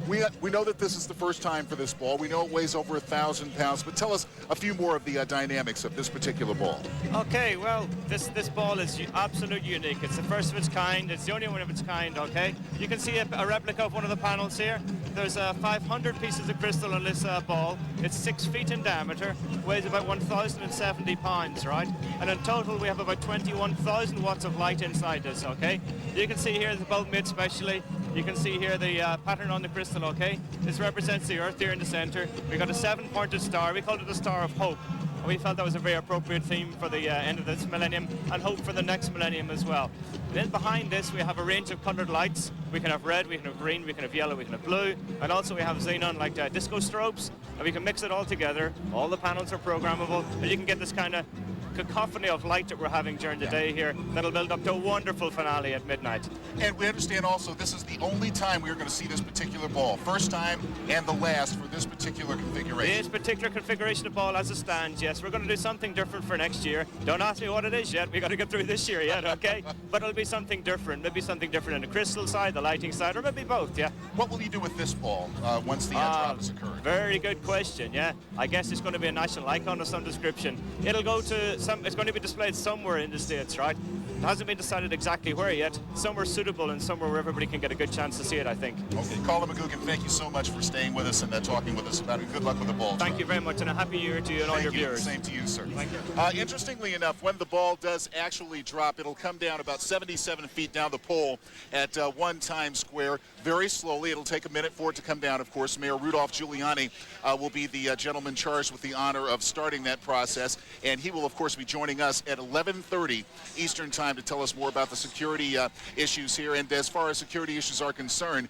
We know that this is the first time for this ball. We know it weighs over 1,000 pounds, but tell us a few more of the dynamics of this particular ball. Okay, well, this ball is absolutely unique. It's the first of its kind. It's the only one of its kind, okay? You can see a replica of one of the panels here. There's 500 pieces of crystal on this ball. It's 6 feet in diameter, weighs about 1,070 pounds, right? And in total, we have about 21,000 watts of light inside this, okay? You can see here the bulb made specially. You can see here the pattern on the crystal, okay? This represents the Earth here in the center. We've got a 7-pointed star. We called it the Star of Hope. And we felt that was a very appropriate theme for the end of this millennium and hope for the next millennium as well. And then behind this, we have a range of colored lights. We can have red, we can have green, we can have yellow, we can have blue. And also we have xenon, like disco strobes. And we can mix it all together. All the panels are programmable. And you can get this kind of cacophony of light that we're having during the day here that'll build up to a wonderful finale at midnight. And we understand also this is the only time we're going to see this particular ball. First time and the last for this particular configuration. This particular configuration of ball as it stands, yes. We're going to do something different for next year. Don't ask me what it is yet. We've got to get through this year yet, okay? But it'll be something different. Maybe something different in the crystal side, the lighting side, or maybe both, yeah. What will you do with this ball once the drop has occurred? Very good question, yeah. I guess it's going to be a national icon of some description. It'll go to it's going to be displayed somewhere in the States, right? It hasn't been decided exactly where yet. Somewhere suitable and somewhere where everybody can get a good chance to see it, I think. Okay, Colin McGuckin, thank you so much for staying with us and talking with us about it. Good luck with the ball. Thank you very much, and a happy year to you and all your viewers. Same to you, sir. Thank you. Interestingly enough, when the ball does actually drop, it'll come down about 77 feet down the pole at 1 Times Square. Very slowly. It'll take a minute for it to come down, of course. Mayor Rudolph Giuliani will be the gentleman charged with the honor of starting that process, and he will, of course, be joining us at 11:30 Eastern Time to tell us more about the security issues here. And as far as security issues are concerned,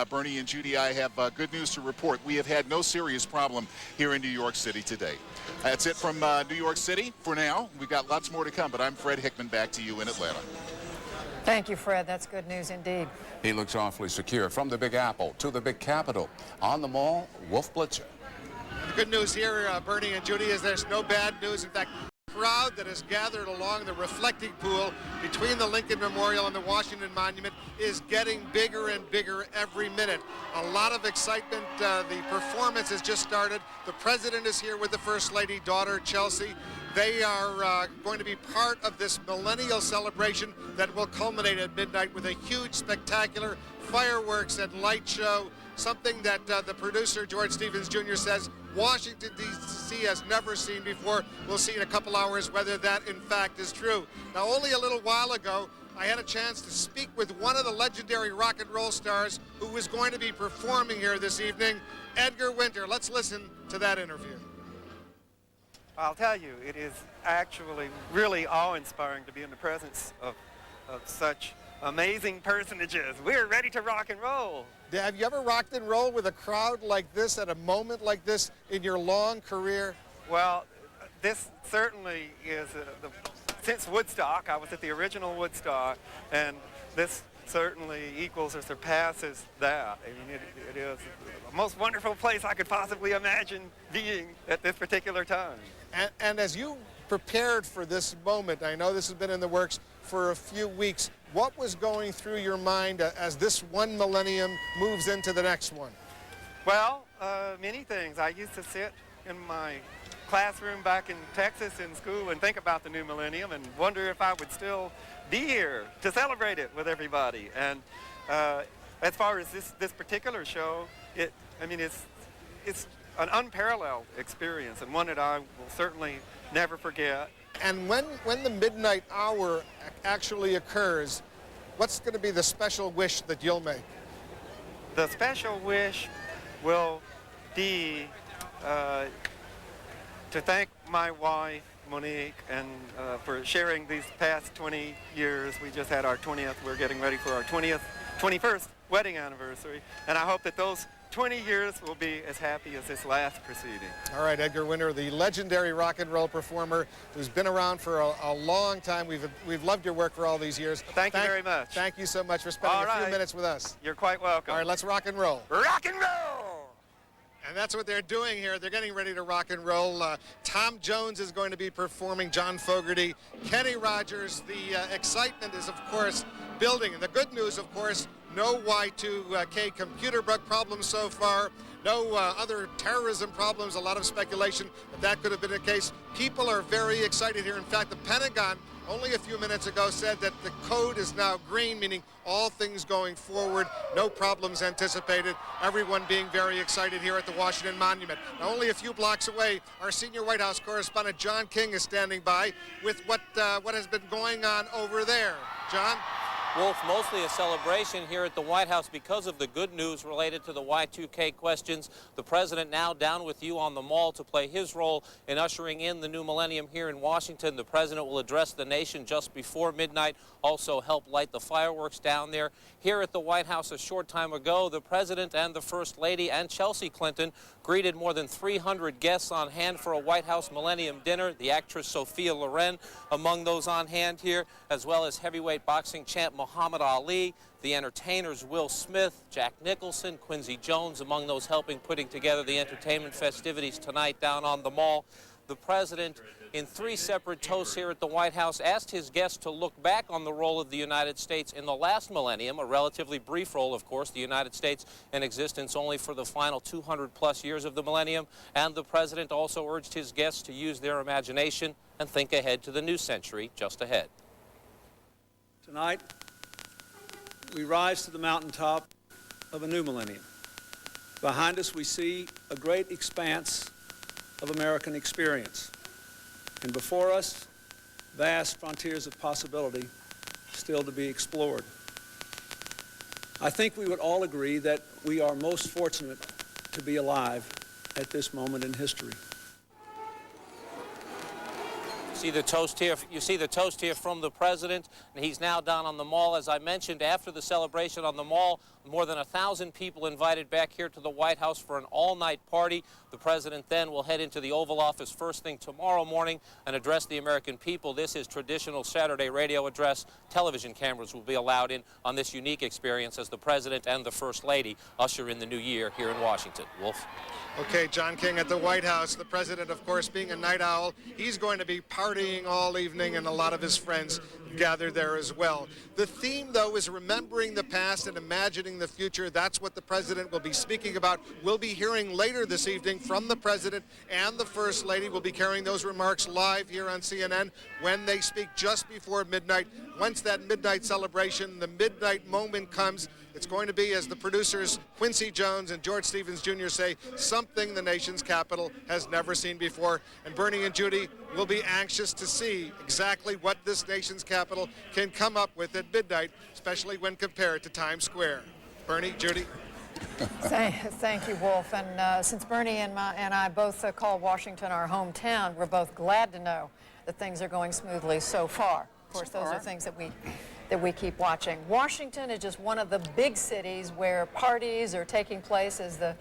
Bernie and Judy, I have good news to report. We have had no serious problem here in New York City today. That's it from New York City for now. We've got lots more to come, but I'm Fred Hickman, back to you in Atlanta. Thank you, Fred. That's good news indeed. He looks awfully secure. From the Big Apple to the Big Capitol. On the Mall, Wolf Blitzer. The good news here, Bernie and Judy, is there's no bad news. In fact, the crowd that has gathered along the reflecting pool between the Lincoln Memorial and the Washington Monument is getting bigger and bigger every minute. A lot of excitement. The performance has just started. The president is here with the First Lady, daughter Chelsea. They are going to be part of this millennial celebration that will culminate at midnight with a huge, spectacular fireworks and light show, something that the producer, George Stevens Jr., says Washington, D.C. has never seen before. We'll see in a couple hours whether that, in fact, is true. Now, only a little while ago, I had a chance to speak with one of the legendary rock and roll stars who was going to be performing here this evening, Edgar Winter. Let's listen to that interview. I'll tell you, it is actually really awe-inspiring to be in the presence of such amazing personages. We're ready to rock and roll. Have you ever rocked and rolled with a crowd like this at a moment like this in your long career? Well, this certainly is, since Woodstock, I was at the original Woodstock, and this certainly equals or surpasses that. I mean, it is the most wonderful place I could possibly imagine being at this particular time. And as you prepared for this moment, I know this has been in the works for a few weeks, what was going through your mind as this one millennium moves into the next one? Well, many things. I used to sit in my classroom back in Texas in school and think about the new millennium and wonder if I would still be here to celebrate it with everybody. And as far as this particular show, it's an unparalleled experience and one that I will certainly never forget. And when the midnight hour actually occurs, what's going to be the special wish that you'll make? The special wish will be to thank my wife, Monique, and for sharing these past 20 years. We just had our 20th. We're getting ready for our 21st wedding anniversary. And I hope that those 20 years will be as happy as this last proceeding. All right, Edgar Winter, the legendary rock and roll performer who's been around for a long time. We've loved your work for all these years. Thank you very much. Thank you so much for spending a few minutes with us. You're quite welcome. All right, let's rock and roll. Rock and roll! And that's what they're doing here. They're getting ready to rock and roll. Tom Jones is going to be performing, John Fogerty, Kenny Rogers. The excitement is, of course, building. And the good news, of course, no Y2K computer bug problems so far. No other terrorism problems. A lot of speculation that could have been the case. People are very excited here. In fact, the Pentagon only a few minutes ago said that the code is now green, meaning all things going forward, no problems anticipated. Everyone being very excited here at the Washington Monument. Now, only a few blocks away, our senior White House correspondent John King is standing by with what has been going on over there. John? Wolf, mostly a celebration here at the White House because of the good news related to the Y2K questions. The president now down with you on the Mall to play his role in ushering in the new millennium here in Washington. The president will address the nation just before midnight, also help light the fireworks down there. Here at the White House a short time ago, the president and the First Lady and Chelsea Clinton greeted more than 300 guests on hand for a White House Millennium Dinner. The actress Sophia Loren among those on hand here, as well as heavyweight boxing champ Muhammad Ali, the entertainers Will Smith, Jack Nicholson, Quincy Jones, among those helping putting together the entertainment festivities tonight down on the Mall. The president, in 3 separate toasts here at the White House, asked his guests to look back on the role of the United States in the last millennium, a relatively brief role, of course, the United States in existence only for the final 200-plus years of the millennium. And the president also urged his guests to use their imagination and think ahead to the new century just ahead. Tonight, we rise to the mountaintop of a new millennium. Behind us, we see a great expanse of American experience. And before us, vast frontiers of possibility still to be explored. I think we would all agree that we are most fortunate to be alive at this moment in history. You see the toast here from the president, and he's now down on the Mall. As I mentioned, after the celebration on the Mall, more than 1,000 people invited back here to the White House for an all-night party. The president then will head into the Oval Office first thing tomorrow morning and address the American people. This is traditional Saturday radio address. Television cameras will be allowed in on this unique experience as the president and the First Lady usher in the new year here in Washington. Wolf? Okay, John King at the White House. The president, of course, being a night owl, he's going to be partying all evening, and a lot of his friends gathered there as well. The theme, though, is remembering the past and imagining imagining the future. That's what the president will be speaking about. We'll be hearing later this evening from the president and the First Lady. We'll be carrying those remarks live here on CNN when they speak just before midnight. Once that midnight celebration, the midnight moment comes, it's going to be, as the producers Quincy Jones and George Stevens Jr. say, something the nation's capital has never seen before. And Bernie and Judy will be anxious to see exactly what this nation's capital can come up with at midnight, especially when compared to Times Square. Bernie, Judy. Thank you, Wolf. And since Bernie and I both call Washington our hometown, we're both glad to know that things are going smoothly so far. Of course, those are things that we keep watching. Washington is just one of the big cities where parties are taking place as the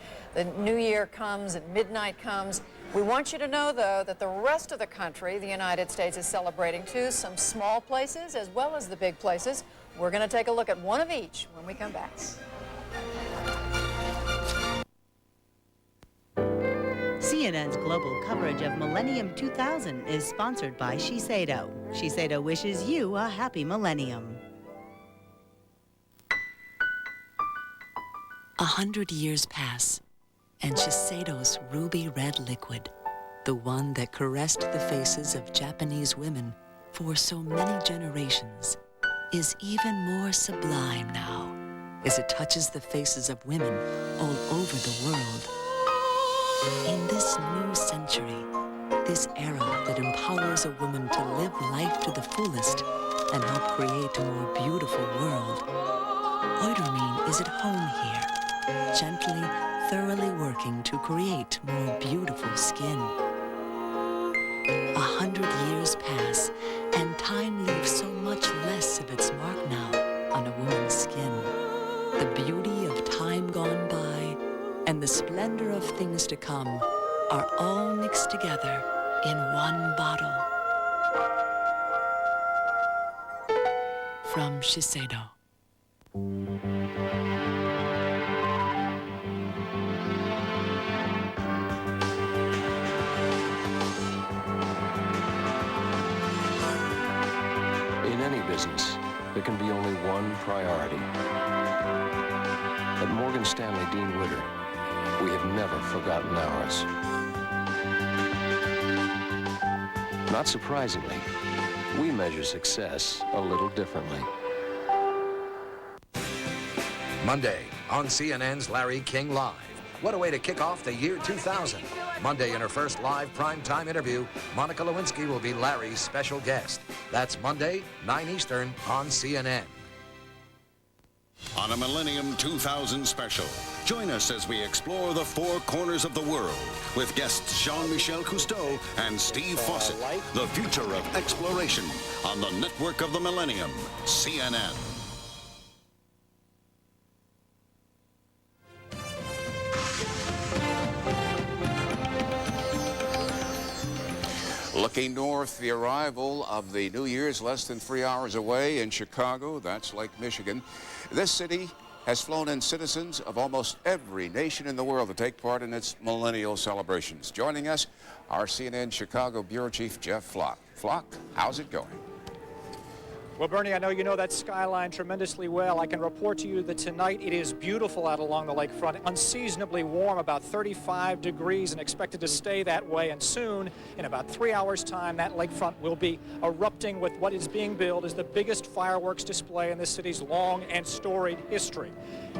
new year comes and midnight comes. We want you to know, though, that the rest of the country, the United States, is celebrating too, some small places as well as the big places. We're going to take a look at one of each when we come back. CNN's global coverage of Millennium 2000 is sponsored by Shiseido. Shiseido wishes you a happy millennium. 100 years pass, and Shiseido's ruby red liquid, the one that caressed the faces of Japanese women for so many generations, is even more sublime now as it touches the faces of women all over the world. In this new century, this era that empowers a woman to live life to the fullest and help create a more beautiful world, Oidermean is at home here, gently, thoroughly working to create more beautiful skin. 100 years pass, and time leaves so much less of its mark now on a woman's skin. The beauty of time gone by and the splendor of things to come are all mixed together in one bottle. From Shiseido. In any business, there can be only one priority. At Morgan Stanley Dean Witter, we have never forgotten ours. Not surprisingly, we measure success a little differently. Monday on CNN's Larry King Live. What a way to kick off the year 2000. Monday in her first live primetime interview, Monica Lewinsky will be Larry's special guest. That's Monday, 9 Eastern on CNN. On a Millennium 2000 special, join us as we explore the four corners of the world with guests Jean-Michel Cousteau and Steve Fawcett. The future of exploration on the network of the Millennium, CNN. Looking north, the arrival of the New Year's less than 3 hours away in Chicago. That's Lake Michigan. This city has flown in citizens of almost every nation in the world to take part in its millennial celebrations. Joining us, our CNN Chicago Bureau Chief Jeff Flock. Flock, how's it going? Well, Bernie, I know you know that skyline tremendously well. I can report to you that tonight it is beautiful out along the lakefront, unseasonably warm, about 35 degrees, and expected to stay that way. And soon, in about 3 hours' time, that lakefront will be erupting with what is being billed as the biggest fireworks display in the city's long and storied history.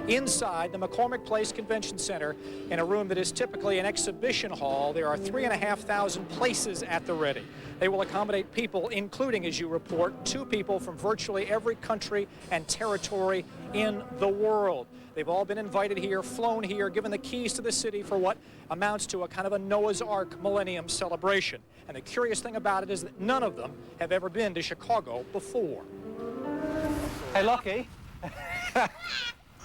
Inside the McCormick Place Convention Center, in a room that is typically an exhibition hall, there are 3,500 places at the ready. They will accommodate people, including, as you report, 2 people from virtually every country and territory in the world. They've all been invited here, flown here, given the keys to the city for what amounts to a kind of a Noah's Ark Millennium celebration. And the curious thing about it is that none of them have ever been to Chicago before. Hey, Lockie.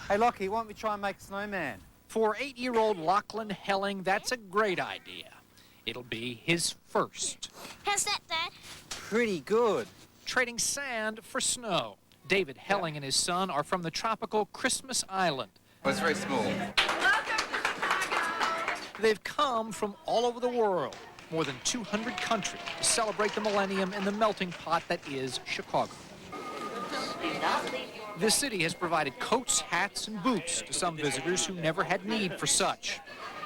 Hey, Lockie, why don't we try and make a snowman? For 8-year-old Lachlan Helling, that's a great idea. It'll be his first. How's that, Dad? Pretty good. Trading sand for snow. David Helling and his son are from the tropical Christmas Island. Well, it's very small. They've come from all over the world, more than 200 countries, to celebrate the millennium in the melting pot that is Chicago. The city has provided coats, hats, and boots to some visitors who never had need for such.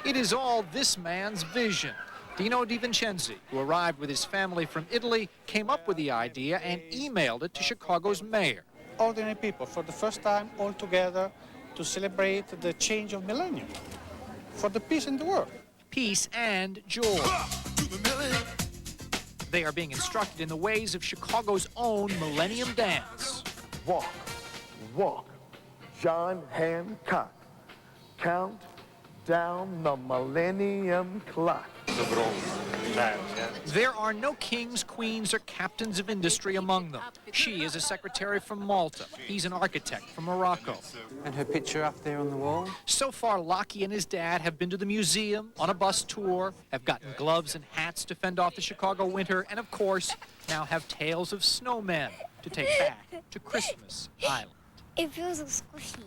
It is all this man's vision. Dino De Vincenzi, who arrived with his family from Italy, came up with the idea and emailed it to Chicago's mayor. Ordinary people, for the first time, all together to celebrate the change of millennium, for the peace in the world. Peace and joy. They are being instructed in the ways of Chicago's own Millennium Dance. Walk, walk, John Hancock. Count down the millennium clock. There are no kings, queens, or captains of industry among them. She is a secretary from Malta. He's an architect from Morocco. And her picture up there on the wall? So far, Lockie and his dad have been to the museum, on a bus tour, have gotten gloves and hats to fend off the Chicago winter, and of course, now have tales of snowmen to take back to Christmas Island. It feels so squishy.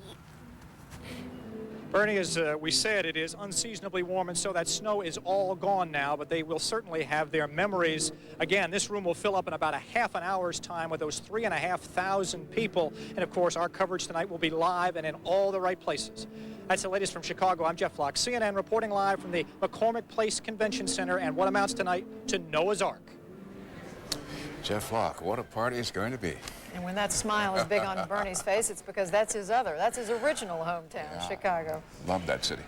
Bernie, as we said, it is unseasonably warm, and so that snow is all gone now, but they will certainly have their memories. Again, this room will fill up in about a half an hour's time with those 3,500 people. And, of course, our coverage tonight will be live and in all the right places. That's the latest from Chicago. I'm Jeff Flock, CNN, reporting live from the McCormick Place Convention Center and what amounts tonight to Noah's Ark. Jeff Flock, what a party it's going to be. And when that smile is big on Bernie's face, it's because that's his original hometown, yeah. Chicago. Love that city.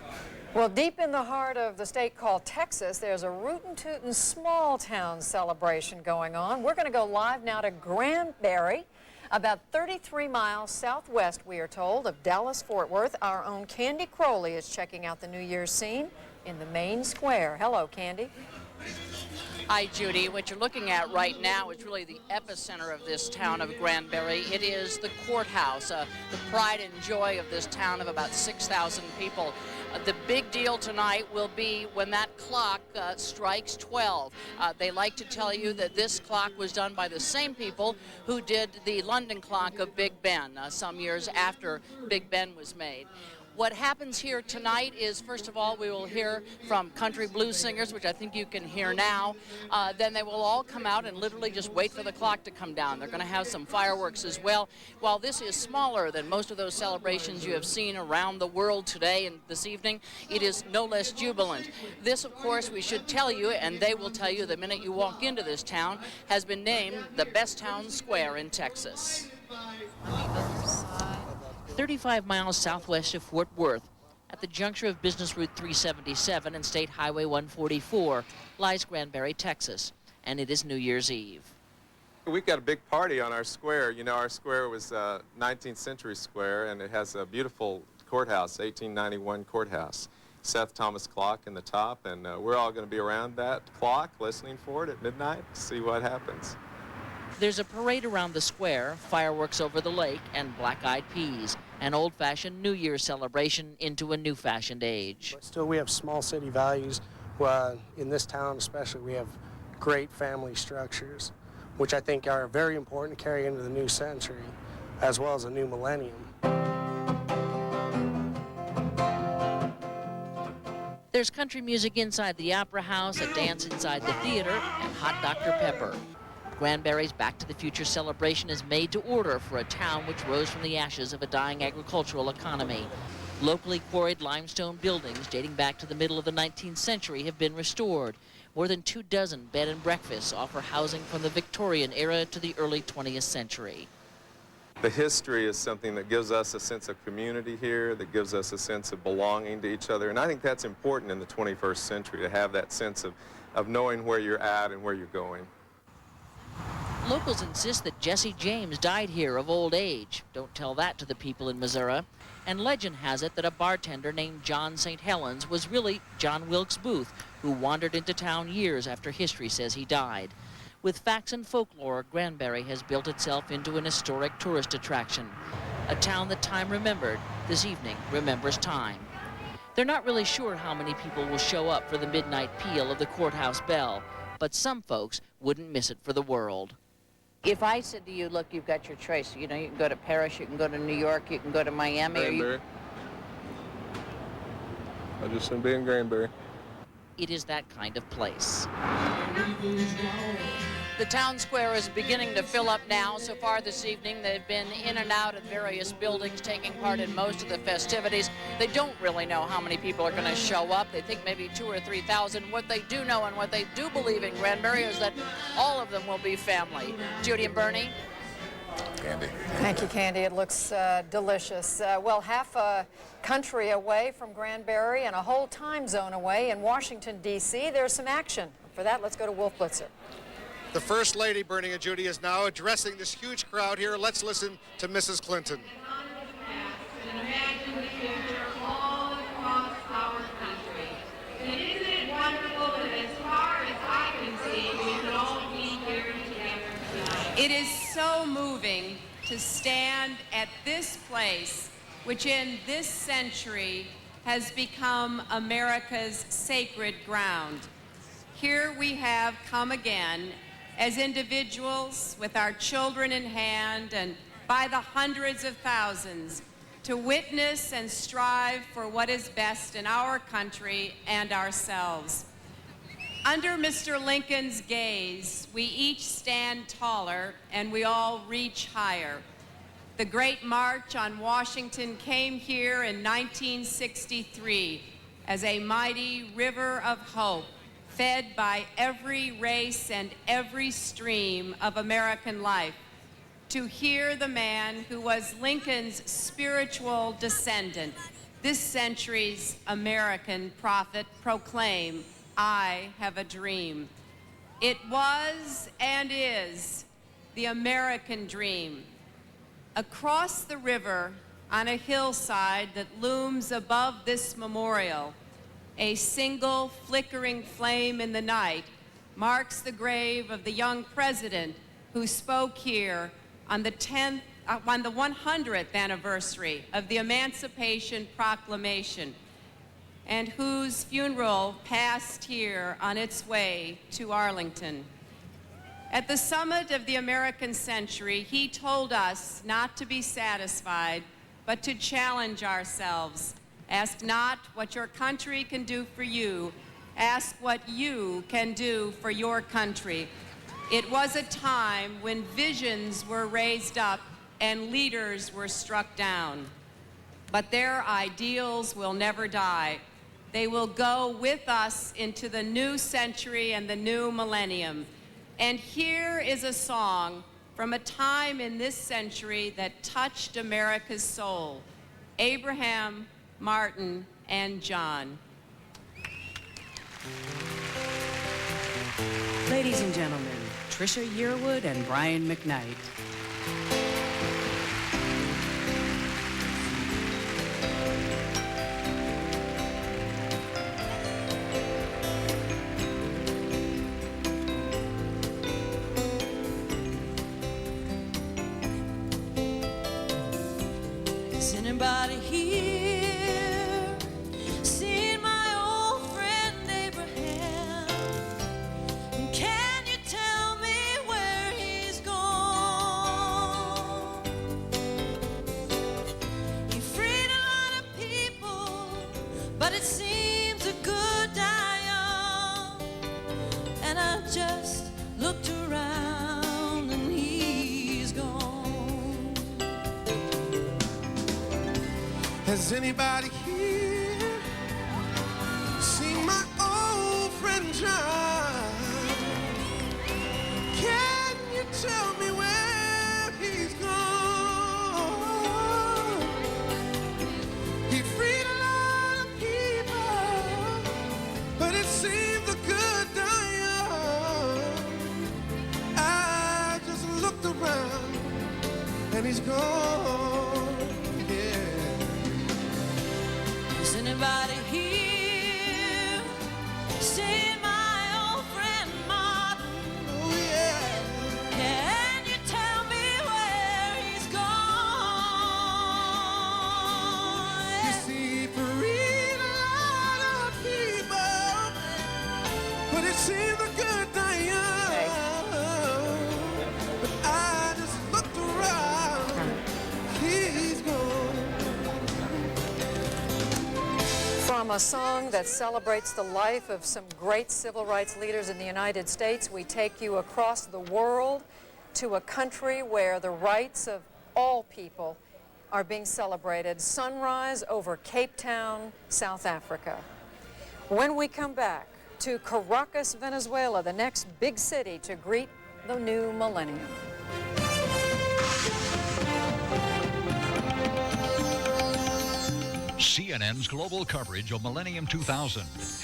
Well, deep in the heart of the state called Texas, there's a rootin' tootin' small town celebration going on. We're going to go live now to Granbury, about 33 miles southwest, we are told, of Dallas-Fort Worth. Our own Candy Crowley is checking out the New Year's scene in the main square. Hello, Candy. Hi, Judy. What you're looking at right now is really the epicenter of this town of Granbury. It is the courthouse, the pride and joy of this town of about 6,000 people. The big deal tonight will be when that clock strikes 12. They like to tell you that this clock was done by the same people who did the London clock of Big Ben some years after Big Ben was made. What happens here tonight is, first of all, we will hear from country blues singers, which I think you can hear now. Then they will all come out and literally just wait for the clock to come down. They're going to have some fireworks as well. While this is smaller than most of those celebrations you have seen around the world today and this evening, it is no less jubilant. This, of course, we should tell you, and they will tell you the minute you walk into this town, has been named the best town square in Texas. 35 miles southwest of Fort Worth, at the juncture of Business Route 377 and State Highway 144, lies Granbury, Texas, and it is New Year's Eve. We've got a big party on our square. You know, our square was a 19th century square, and it has a beautiful courthouse, 1891 courthouse. Seth Thomas clock in the top, and we're all going to be around that clock listening for it at midnight to see what happens. There's a parade around the square, fireworks over the lake, and black-eyed peas, an old-fashioned New Year's celebration into a new-fashioned age. But still, we have small city values. In this town especially, we have great family structures, which I think are very important to carry into the new century, as well as a new millennium. There's country music inside the Opera House, a dance inside the theater, and hot Dr. Pepper. Granbury's Back to the Future celebration is made to order for a town which rose from the ashes of a dying agricultural economy. Locally quarried limestone buildings dating back to the middle of the 19th century have been restored. More than 24 bed and breakfasts offer housing from the Victorian era to the early 20th century. The history is something that gives us a sense of community here, that gives us a sense of belonging to each other, and I think that's important in the 21st century, to have that sense of knowing where you're at and where you're going. Locals insist that Jesse James died here of old age. Don't tell that to the people in Missouri. And legend has it that a bartender named John St. Helens was really John Wilkes Booth, who wandered into town years after history says he died. With facts and folklore, Granbury has built itself into an historic tourist attraction. A town that time remembered, this evening remembers time. They're not really sure how many people will show up for the midnight peal of the courthouse bell, but some folks wouldn't miss it for the world. If I said to you, look, you've got your choice, you know, you can go to Paris, you can go to New York, you can go to Miami. Granbury. I just want to be in Granbury. It is that kind of place. The town square is beginning to fill up now. So far this evening, they've been in and out of various buildings, taking part in most of the festivities. They don't really know how many people are going to show up. They think maybe 2,000 or 3,000. What they do know and what they do believe in Granbury is that all of them will be family. Judy and Bernie. Candy. Thank you, Candy. It looks delicious. Well, half a country away from Granbury and a whole time zone away in Washington, D.C., there's some action. For that, let's go to Wolf Blitzer. The First Lady, Bernie and Judy, is now addressing this huge crowd here. Let's listen to Mrs. Clinton. It is so moving to stand at this place, which in this century has become America's sacred ground. Here we have come again as individuals with our children in hand and by the hundreds of thousands to witness and strive for what is best in our country and ourselves. Under Mr. Lincoln's gaze, we each stand taller and we all reach higher. The Great March on Washington came here in 1963 as a mighty river of hope, fed by every race and every stream of American life, to hear the man who was Lincoln's spiritual descendant, this century's American prophet, proclaim, "I have a dream." It was and is the American dream. Across the river, on a hillside that looms above this memorial, a single flickering flame in the night marks the grave of the young president who spoke here on the 100th anniversary of the Emancipation Proclamation, and whose funeral passed here on its way to Arlington. At the summit of the American century, he told us not to be satisfied, but to challenge ourselves. Ask not what your country can do for you, ask what you can do for your country. It was a time when visions were raised up and leaders were struck down. But their ideals will never die. They will go with us into the new century and the new millennium. And here is a song from a time in this century that touched America's soul. Abraham, Martin, and John. Ladies and gentlemen, Trisha Yearwood and Brian McKnight. Is anybody here seen my old friend Abraham? Can you tell me where he's gone? He freed a lot of people, but it seems a good die young. And I just looked around and he's gone. Has anybody here seen my old friend John? Can you tell me where he's gone? He freed a lot of people, but it seemed a good die young. I just looked around and he's gone. Is anybody here seen my old friend Martin? Oh yeah. Can you tell me where he's gone? You see, freed a lot of people, but it seemed a good day young. But I just looked around From a song that celebrates the life of some great civil rights leaders in the United States, we take you across the world to a country where the rights of all people are being celebrated. Sunrise over Cape Town, South Africa. When we come back to Caracas, Venezuela, the next big city to greet the new millennium. CNN's global coverage of Millennium 2000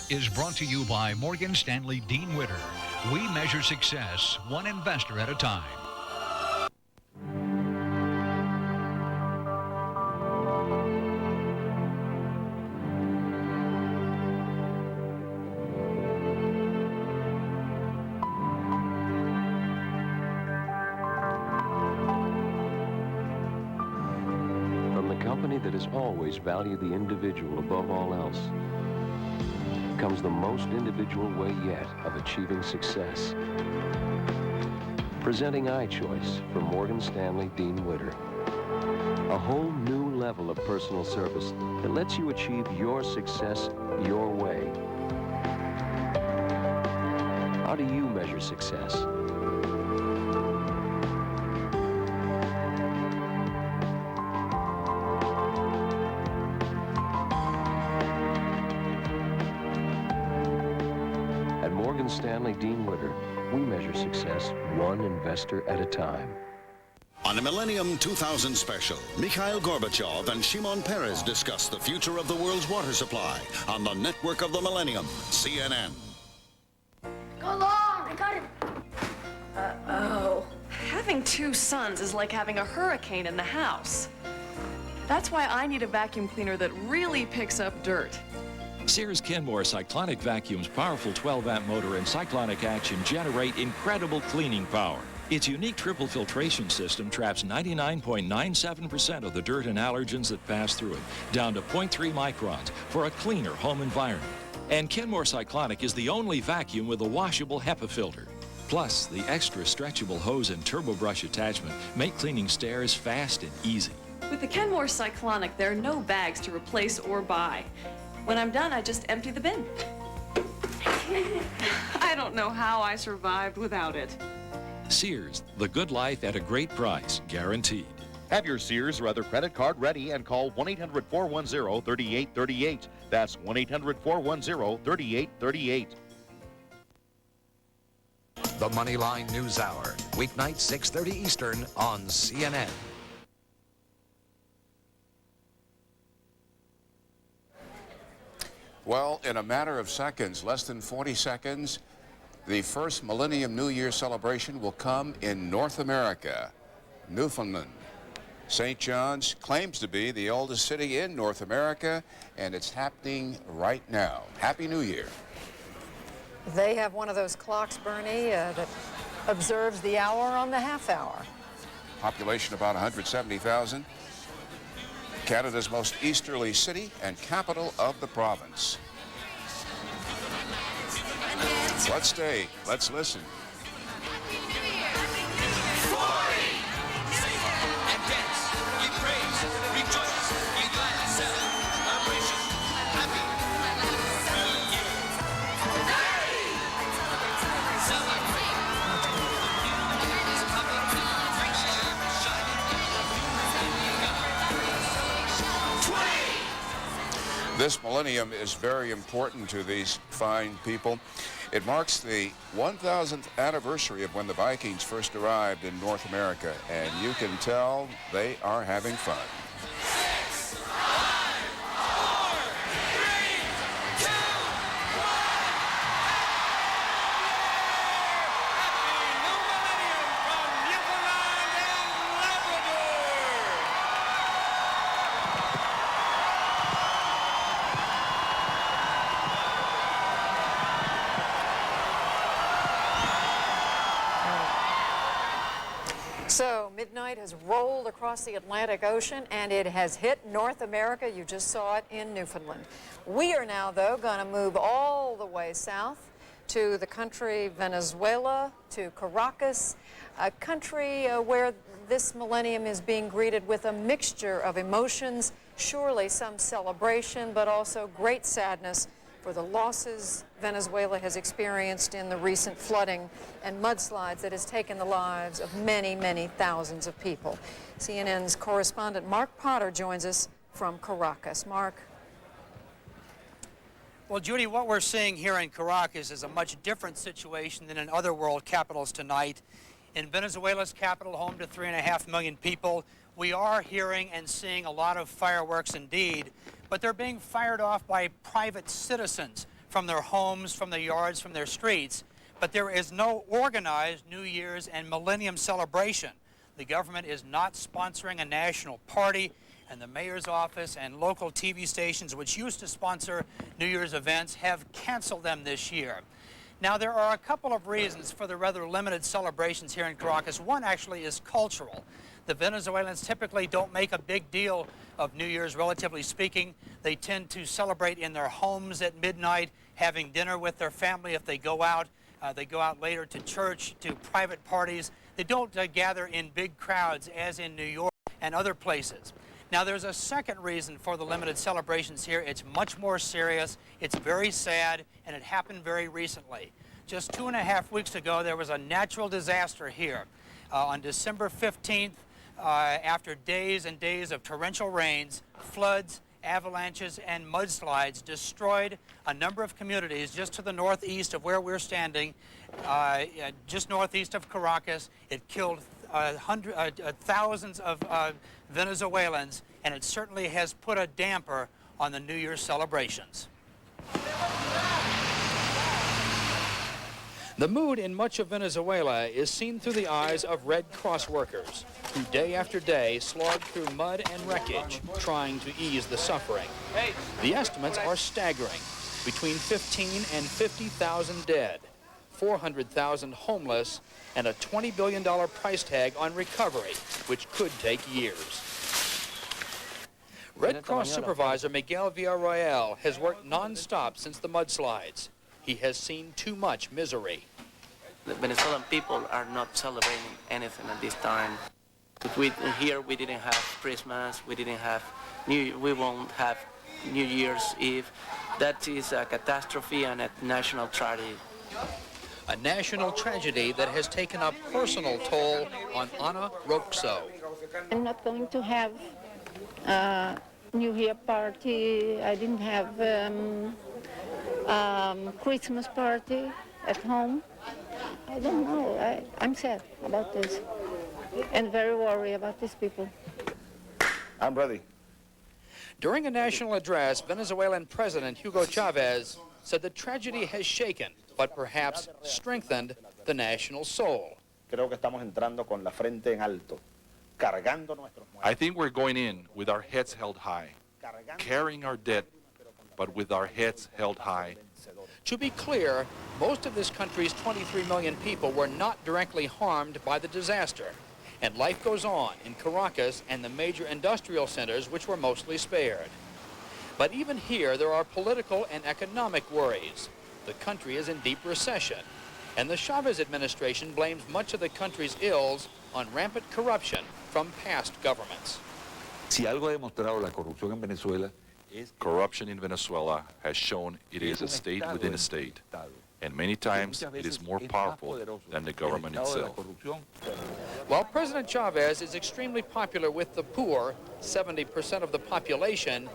is brought to you by Morgan Stanley Dean Witter. We measure success one investor at a time. That has always valued the individual above all else comes the most individual way yet of achieving success. Presenting iChoice from Morgan Stanley Dean Witter. A whole new level of personal service that lets you achieve your success your way. How do you measure success? Morgan Stanley Dean Witter, we measure success one investor at a time. On a Millennium 2000 special, Mikhail Gorbachev and Shimon Peres discuss the future of the world's water supply on the network of the Millennium, CNN. Go long, I got it. Uh-oh. Having two sons is like having a hurricane in the house. That's why I need a vacuum cleaner that really picks up dirt. Sears Kenmore Cyclonic Vacuum's powerful 12-amp motor and cyclonic action generate incredible cleaning power. Its unique triple filtration system traps 99.97% of the dirt and allergens that pass through it, down to 0.3 microns for a cleaner home environment. And Kenmore Cyclonic is the only vacuum with a washable HEPA filter. Plus, the extra stretchable hose and turbo brush attachment make cleaning stairs fast and easy. With the Kenmore Cyclonic, there are no bags to replace or buy. When I'm done, I just empty the bin. I don't know how I survived without it. Sears, the good life at a great price, guaranteed. Have your Sears or other credit card ready and call 1-800-410-3838. That's 1-800-410-3838. The Moneyline News Hour, weeknight 6:30 Eastern on CNN. Well, in a matter of seconds, less than 40 seconds, the first Millennium New Year celebration will come in North America, Newfoundland. St. John's claims to be the oldest city in North America, and it's happening right now. Happy New Year. They have one of those clocks, Bernie, that observes the hour on the half hour. Population about 170,000. Canada's most easterly city and capital of the province. Let's stay. Let's listen. This millennium is very important to these fine people. It marks the 1,000th anniversary of when the Vikings first arrived in North America, and you can tell they are having fun. So midnight has rolled across the Atlantic Ocean and it has hit North America. You just saw it in Newfoundland. We are now, though, going to move all the way south to the country Venezuela, to Caracas, a country where this millennium is being greeted with a mixture of emotions surely some celebration, but also great sadness for the losses Venezuela has experienced in the recent flooding and mudslides that has taken the lives of many, many thousands of people. CNN's correspondent Mark Potter joins us from Caracas. Mark. Well, Judy, what we're seeing here in Caracas is a much different situation than in other world capitals tonight. In Venezuela's capital, home to 3.5 million people, we are hearing and seeing a lot of fireworks indeed, but they're being fired off by private citizens from their homes, from their yards, from their streets. But there is no organized New Year's and Millennium celebration. The government is not sponsoring a national party, and the mayor's office and local TV stations, which used to sponsor New Year's events, have canceled them this year. Now, there are a couple of reasons for the rather limited celebrations here in Caracas. One actually is cultural. The Venezuelans typically don't make a big deal of New Year's, relatively speaking. They tend to celebrate in their homes at midnight, having dinner with their family if they go out. They go out later to church, to private parties. They don't gather in big crowds as in New York and other places. Now, there's a second reason for the limited celebrations here. It's much more serious, it's very sad, and it happened very recently. Just 2.5 weeks ago, there was a natural disaster here. On December 15th, after days and days of torrential rains, floods, avalanches, and mudslides destroyed a number of communities just to the northeast of where we're standing, just northeast of Caracas. It killed thousands of Venezuelans, and it certainly has put a damper on the New Year's celebrations. The mood in much of Venezuela is seen through the eyes of Red Cross workers, who day after day slog through mud and wreckage, trying to ease the suffering. The estimates are staggering. Between 15 and 50,000 dead, 400,000 homeless, and a $20 billion price tag on recovery, which could take years. Red Cross supervisor Miguel Villarroel has worked non-stop since the mudslides. He has seen too much misery. The Venezuelan people are not celebrating anything at this time. Here we didn't have Christmas, we won't have New Year's Eve. That is a catastrophe and a national tragedy. A national tragedy that has taken a personal toll on Ana Roxo. I'm not going to have a New Year party. I didn't have Christmas party at home. I don't know. I'm sad about this and very worried about these people. I'm ready. During a national address, Venezuelan President Hugo Chavez said the tragedy has shaken, but perhaps strengthened, the national soul. I think we're going in with our heads held high, carrying our dead, but with our heads held high. To be clear, most of this country's 23 million people were not directly harmed by the disaster, and life goes on in Caracas and the major industrial centers, which were mostly spared. But even here, there are political and economic worries. The country is in deep recession, and the Chavez administration blames much of the country's ills on rampant corruption from past governments. Corruption in Venezuela has shown it is a state within a state, and many times it is more powerful than the government itself. While President Chavez is extremely popular with the poor, 70% of the population,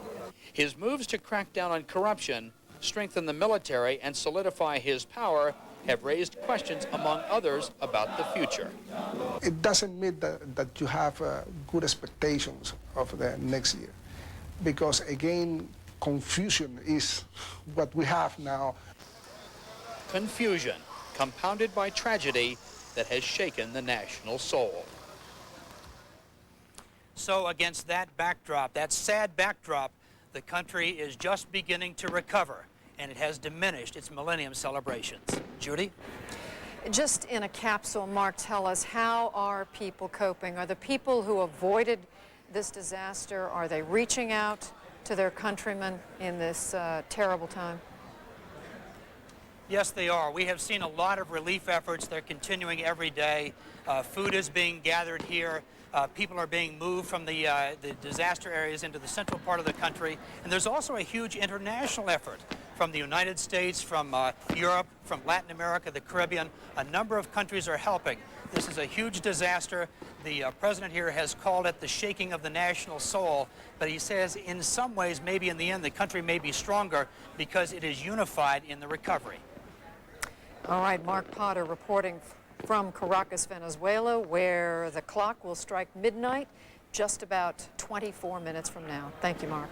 his moves to crack down on corruption, strengthen the military, and solidify his power have raised questions, among others, about the future. It doesn't mean that you have good expectations of the next year, because again, confusion is what we have now. Confusion, compounded by tragedy that has shaken the national soul. So against that backdrop, that sad backdrop, the country is just beginning to recover, and it has diminished its millennium celebrations. Judy? Just in a capsule, Mark, tell us, how are people coping? Are the people who avoided this disaster, are they reaching out to their countrymen in this terrible time? Yes, they are. We have seen a lot of relief efforts. They're continuing every day. Food is being gathered here. People are being moved from the disaster areas into the central part of the country. And there's also a huge international effort from the United States, from Europe, from Latin America, the Caribbean. A number of countries are helping. This is a huge disaster. The president here has called it the shaking of the national soul, but he says in some ways, maybe in the end, the country may be stronger because it is unified in the recovery. All right, Mark Potter reporting from Caracas, Venezuela, where the clock will strike midnight just about 24 minutes from now. Thank you, Mark.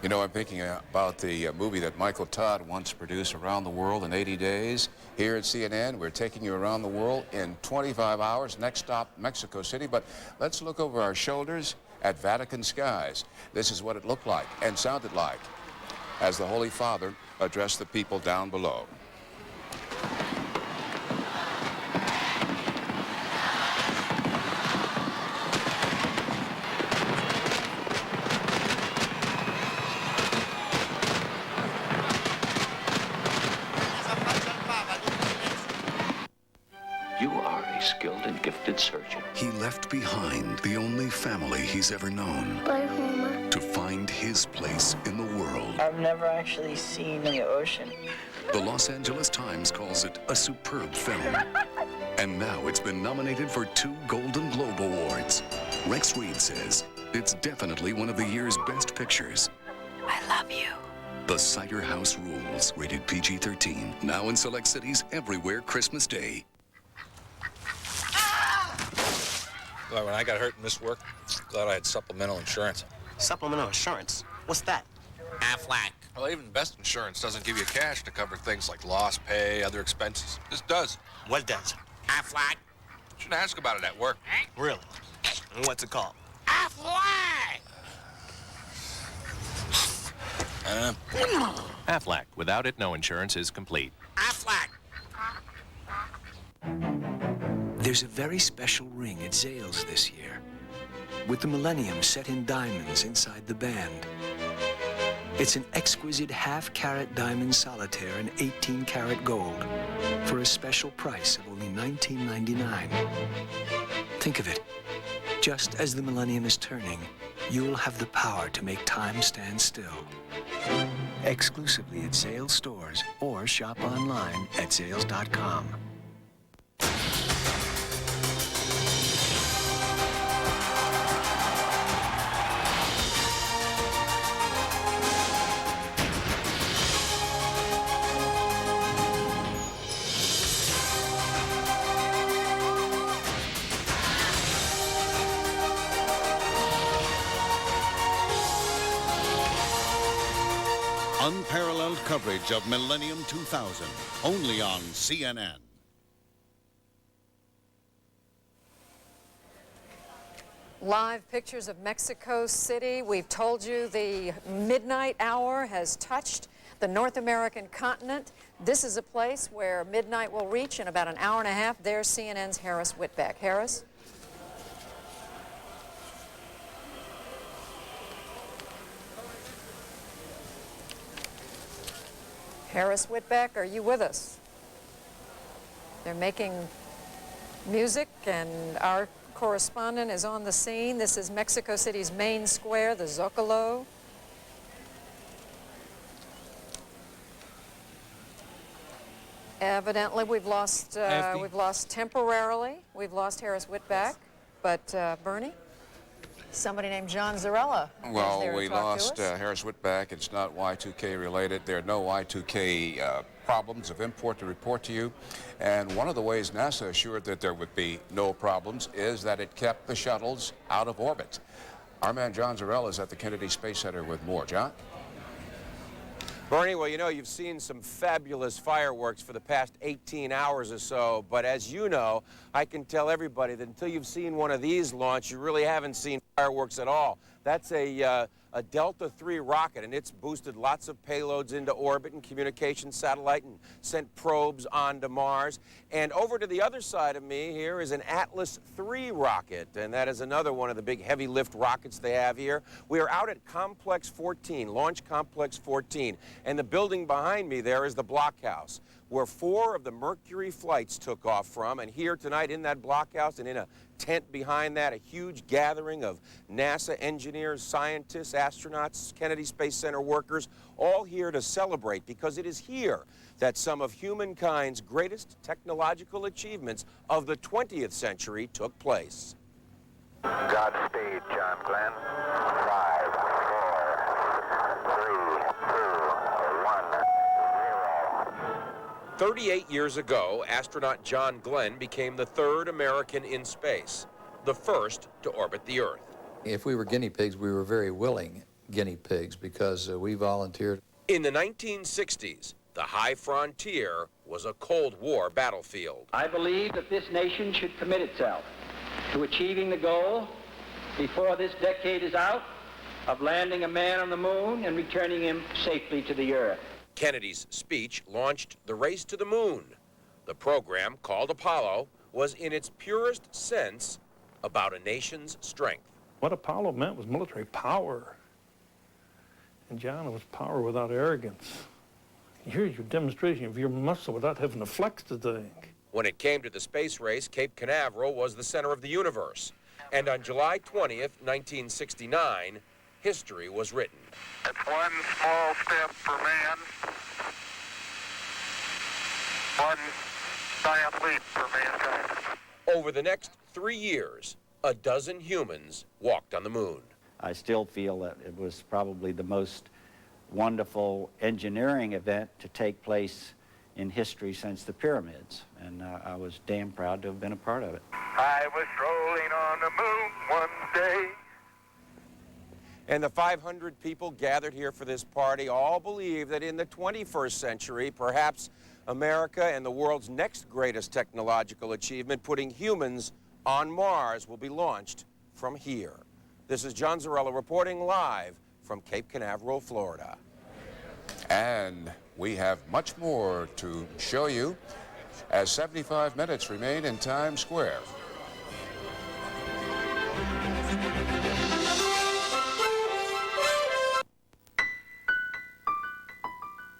You know, I'm thinking about the movie that Michael Todd once produced, Around the World in 80 Days. Here at CNN, we're taking you around the world in 25 hours. Next stop, Mexico City. But let's look over our shoulders at Vatican skies. This is what it looked like and sounded like as the Holy Father addressed the people down below. You are a skilled and gifted surgeon. He left behind the only family he's ever known. Bye, Homer. To find his place in the world. I've never actually seen the ocean. The Los Angeles Times calls it a superb film. And now it's been nominated for 2 Golden Globe Awards. Rex Reed says it's definitely one of the year's best pictures. I love you. The Cider House Rules, rated PG-13. Now in select cities everywhere Christmas Day. Well, when I got hurt and missed work, glad I had supplemental insurance. Supplemental insurance? What's that? Aflac. Well, even the best insurance doesn't give you cash to cover things like lost pay, other expenses. This does. What does? Aflac? Shouldn't ask about it at work. Really? And what's it called? Aflac! Aflac. Without it, no insurance is complete. Aflac! There's a very special ring at Zales this year, with the Millennium set in diamonds inside the band. It's an exquisite half-carat diamond solitaire in 18-karat gold for a special price of only $19.99. Think of it. Just as the Millennium is turning, you'll have the power to make time stand still. Exclusively at Zales stores or shop online at Zales.com. Unparalleled coverage of Millennium 2000, only on CNN. Live pictures of Mexico City. We've told you the midnight hour has touched the North American continent. This is a place where midnight will reach in about an hour and a half. There's CNN's Harris Whitbeck. Harris? Harris Whitbeck, are you with us? They're making music, and our correspondent is on the scene. This is Mexico City's main square, the Zocalo. Evidently, we've lost temporarily. We've lost Harris Whitbeck, but Bernie? Somebody named John Zarella. Well, we lost Harris Whitbeck. It's not Y2K related. There are no Y2K problems of import to report to you. And one of the ways NASA assured that there would be no problems is that it kept the shuttles out of orbit. Our man John Zarella is at the Kennedy Space Center with more. John? Bernie, well, you know, you've seen some fabulous fireworks for the past 18 hours or so, but as you know, I can tell everybody that until you've seen one of these launch, you really haven't seen fireworks at all. That's a Delta III rocket, and it's boosted lots of payloads into orbit and communication satellite and sent probes onto Mars. And over to the other side of me here is an Atlas III rocket, and that is another one of the big heavy lift rockets they have here. We are out at Complex 14, Launch Complex 14, and the building behind me there is the blockhouse, where 4 of the Mercury flights took off from. And here tonight in that blockhouse and in a tent behind that, a huge gathering of NASA engineers, scientists, astronauts, Kennedy Space Center workers, all here to celebrate, because it is here that some of humankind's greatest technological achievements of the 20th century took place. Godspeed, John Glenn. 5, 4, 3, 2, 1, 0. 38 years ago, astronaut John Glenn became the 3rd American in space, the first to orbit the Earth. If we were guinea pigs, we were very willing guinea pigs, because we volunteered. In the 1960s, the high frontier was a Cold War battlefield. I believe that this nation should commit itself to achieving the goal, before this decade is out, of landing a man on the moon and returning him safely to the Earth. Kennedy's speech launched the race to the moon. The program, called Apollo, was in its purest sense about a nation's strength. What Apollo meant was military power. And John, it was power without arrogance. Here's your demonstration of your muscle without having to flex the thing. When it came to the space race, Cape Canaveral was the center of the universe. And on July 20th, 1969, history was written. It's one small step for man, one giant leap for mankind. Over the next 3 years, a dozen humans walked on the moon. I still feel that it was probably the most wonderful engineering event to take place in history since the pyramids, and I was damn proud to have been a part of it. I was strolling on the moon one day. And the 500 people gathered here for this party all believe that in the 21st century, perhaps America and the world's next greatest technological achievement, putting humans on Mars, will be launched from here. This is John Zarella reporting live from Cape Canaveral, Florida. And we have much more to show you as 75 minutes remain in Times Square.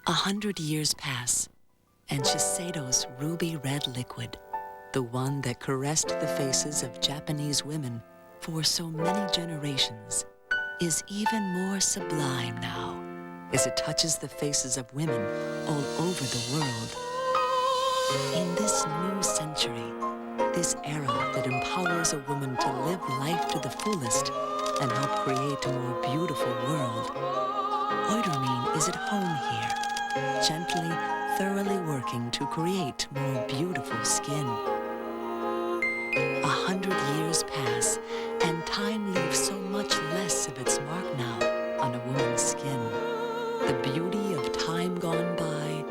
A 100 years pass, and Shiseido's ruby red liquid, the one that caressed the faces of Japanese women for so many generations, is even more sublime now as it touches the faces of women all over the world. In this new century, this era that empowers a woman to live life to the fullest and help create a more beautiful world, Oidermean is at home here, gently, thoroughly working to create more beautiful skin. 100 years pass, and time leaves so much less of its mark now on a woman's skin. The beauty of time gone by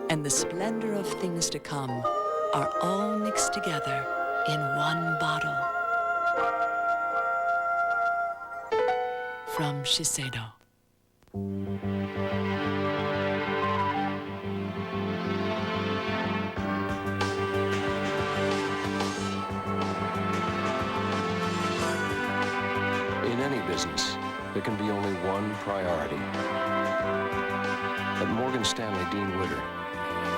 and the splendor of things to come are all mixed together in one bottle. From Shiseido. In any business, there can be only one priority. At Morgan Stanley Dean Witter,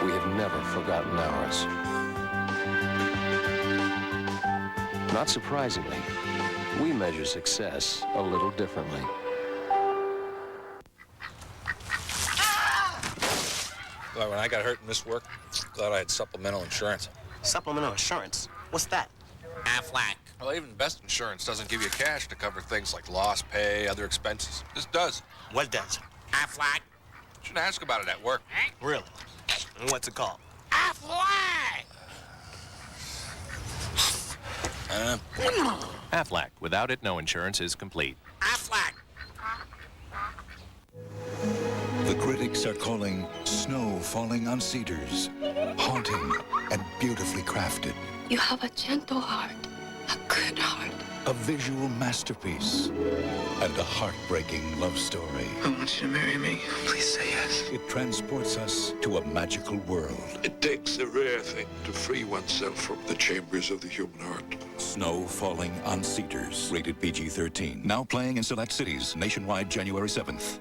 we have never forgotten ours. Not surprisingly, we measure success a little differently. Well, when I got hurt and missed work, glad I had supplemental insurance. Supplemental insurance? What's that? Aflac. Well, even best insurance doesn't give you cash to cover things like lost pay, other expenses. This does. What does? Aflac? Shouldn't ask about it at work. Really? And what's it called? Aflac! Aflac. Without it, no insurance is complete. Aflac! The critics are calling Snow Falling on Cedars haunting and beautifully crafted. You have a gentle heart, a good heart. a visual masterpiece, and a heartbreaking love story. I want you to marry me. Please say yes. It transports us to a magical world. It takes a rare thing to free oneself from the chambers of the human heart. Snow Falling on Cedars, rated PG-13. Now playing in select cities nationwide January 7th.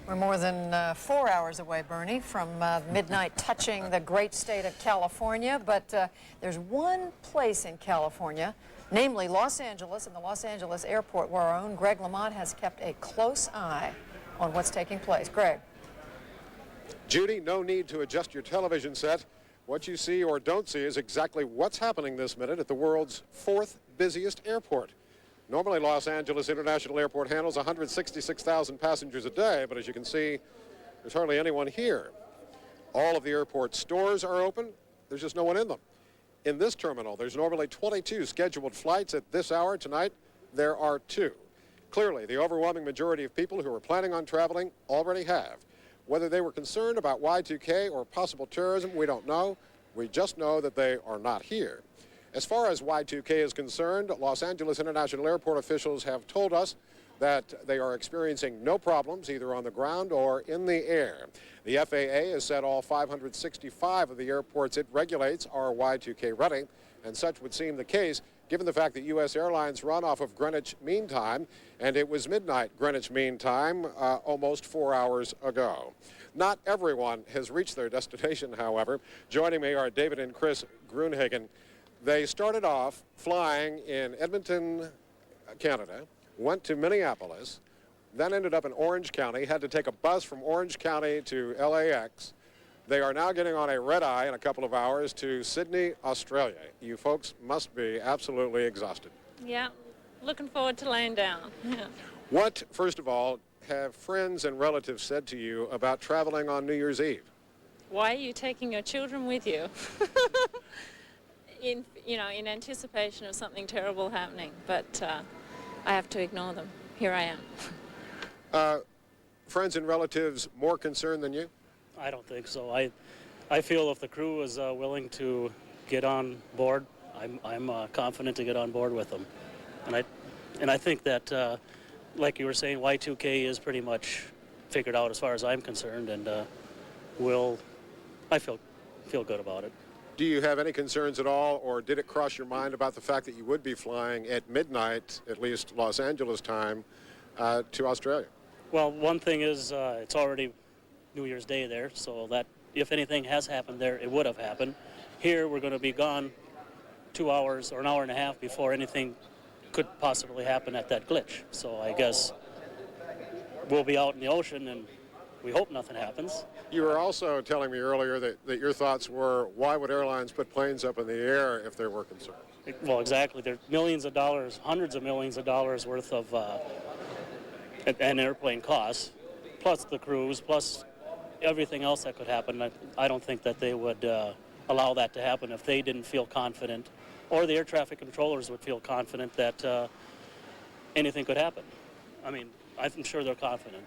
We're more than 4 hours away, Bernie, from midnight touching the great state of California. But there's one place in California, namely Los Angeles and the Los Angeles airport, where our own Greg Lamont has kept a close eye on what's taking place. Greg. Judy, no need to adjust your television set. What you see or don't see is exactly what's happening this minute at the world's 4th busiest airport. Normally, Los Angeles International Airport handles 166,000 passengers a day, but as you can see, there's hardly anyone here. All of the airport stores are open. There's just no one in them. In this terminal, there's normally 22 scheduled flights at this hour. Tonight, there are 2. Clearly, the overwhelming majority of people who are planning on traveling already have. Whether they were concerned about Y2K or possible terrorism, we don't know. We just know that they are not here. As far as Y2K is concerned, Los Angeles International Airport officials have told us that they are experiencing no problems either on the ground or in the air. The FAA has said all 565 of the airports it regulates are Y2K ready, and such would seem the case given the fact that U.S. airlines run off of Greenwich Mean Time, and it was midnight Greenwich Mean Time almost 4 hours ago. Not everyone has reached their destination, however. Joining me are David and Chris Grunhagen. They started off flying in Edmonton, Canada, went to Minneapolis, then ended up in Orange County, had to take a bus from Orange County to LAX. They are now getting on a red-eye in a couple of hours to Sydney, Australia. You folks must be absolutely exhausted. Yeah, looking forward to laying down. Yeah. What, first of all, have friends and relatives said to you about traveling on New Year's Eve? Why are you taking your children with you? In anticipation of something terrible happening, but I have to ignore them. Here I am. Friends and relatives more concerned than you? I don't think so. I feel if the crew is willing to get on board, I'm confident to get on board with them, and I think that, like you were saying, Y2K is pretty much figured out as far as I'm concerned, and I feel good about it. Do you have any concerns at all, or did it cross your mind about the fact that you would be flying at midnight, at least Los Angeles time, to Australia? Well, one thing is it's already New Year's Day there, so that if anything has happened there, it would have happened. Here, we're going to be gone 2 hours or an hour and a half before anything could possibly happen at that glitch. So I guess we'll be out in the ocean, and we hope nothing happens. You were also telling me earlier that your thoughts were, why would airlines put planes up in the air if they were concerned? Well, exactly. There's millions of dollars, hundreds of millions of dollars worth of an airplane costs, plus the crews, plus everything else that could happen. I don't think that they would allow that to happen if they didn't feel confident, or the air traffic controllers would feel confident that anything could happen. I mean, I'm sure they're confident.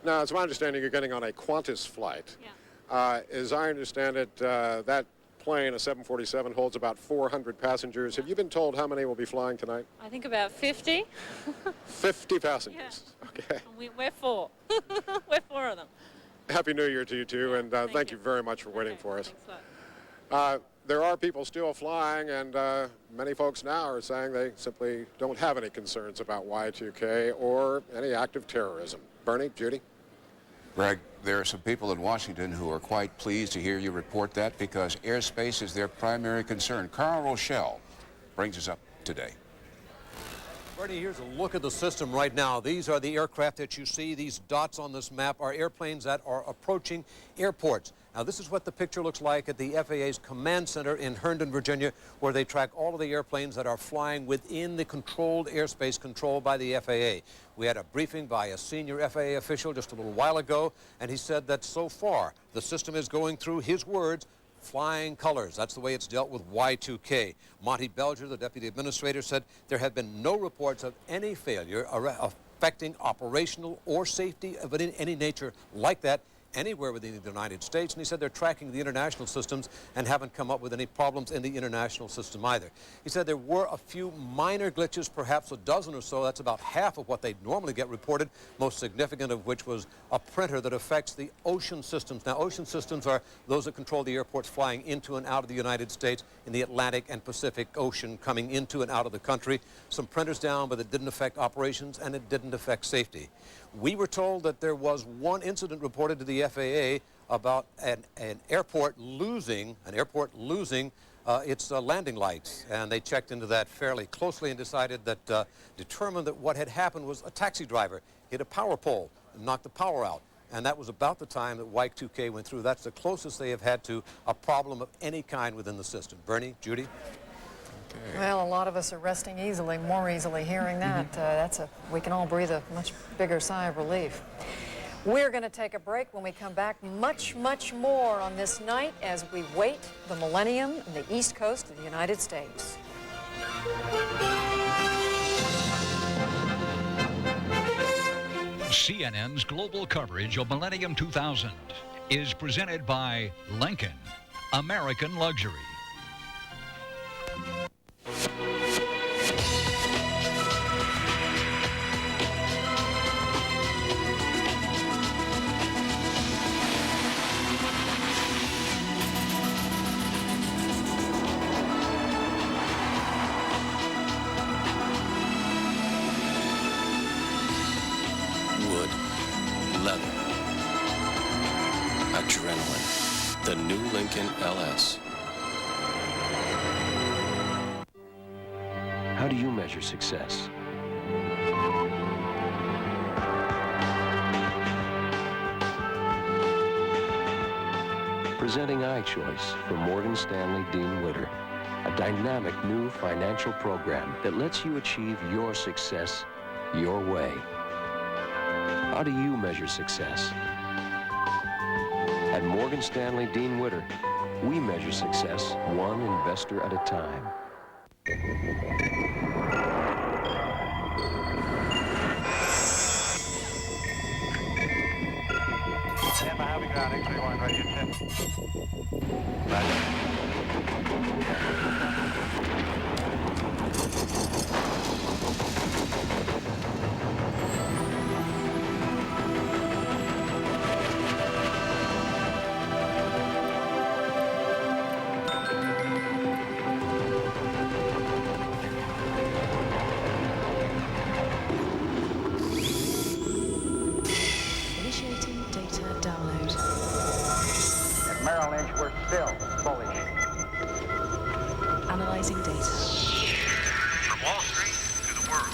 Now, it's my understanding you're getting on a Qantas flight. Yeah. As I understand it, that plane, a 747, holds about 400 passengers. Have you been told how many will be flying tonight? I think about 50. 50 passengers. Yeah. Okay. We're 4. We're 4 of them. Happy New Year to you, too, and thank you very much for waiting for us. There are people still flying, and many folks now are saying they simply don't have any concerns about Y2K or any active terrorism. Bernie, Judy? Greg, there are some people in Washington who are quite pleased to hear you report that because airspace is their primary concern. Carl Rochelle brings us up today. Bernie, here's a look at the system right now. These are the aircraft that you see. These dots on this map are airplanes that are approaching airports. Now, this is what the picture looks like at the FAA's command center in Herndon, Virginia, where they track all of the airplanes that are flying within the controlled airspace controlled by the FAA. We had a briefing by a senior FAA official just a little while ago, and he said that so far the system is going through, his words, flying colors. That's the way it's dealt with Y2K. Monty Belger, the deputy administrator, said there have been no reports of any failure affecting operational or safety of any nature like that anywhere within the United States, and he said they're tracking the international systems and haven't come up with any problems in the international system either. He said there were a few minor glitches, perhaps a dozen or so. That's about half of what they normally get reported, most significant of which was a printer that affects the ocean systems. Now, ocean systems are those that control the airports flying into and out of the United States in the Atlantic and Pacific Ocean, coming into and out of the country. Some printers down, but it didn't affect operations and it didn't affect safety. We were told that there was one incident reported to the FAA about an airport losing its landing lights, and they checked into that fairly closely and determined that what had happened was a taxi driver hit a power pole and knocked the power out. And that was about the time that Y2K went through. That's the closest they have had to a problem of any kind within the system. Bernie, Judy? Well, a lot of us are resting more easily hearing that. We can all breathe a much bigger sigh of relief. We're going to take a break. When we come back, much, much more on this night as we wait the millennium in the East Coast of the United States. CNN's global coverage of Millennium 2000 is presented by Lincoln, American Luxury. Wood, leather, adrenaline, the new Lincoln LS. How do you measure success? Presenting iChoice from Morgan Stanley Dean Witter, a dynamic new financial program that lets you achieve your success your way. How do you measure success? At Morgan Stanley Dean Witter, we measure success one investor at a time. Stand by, heavy ground, X-31, ready to Initiating data download. At Merrill Lynch, we're still bullish. Analyzing data. From Wall Street to the world.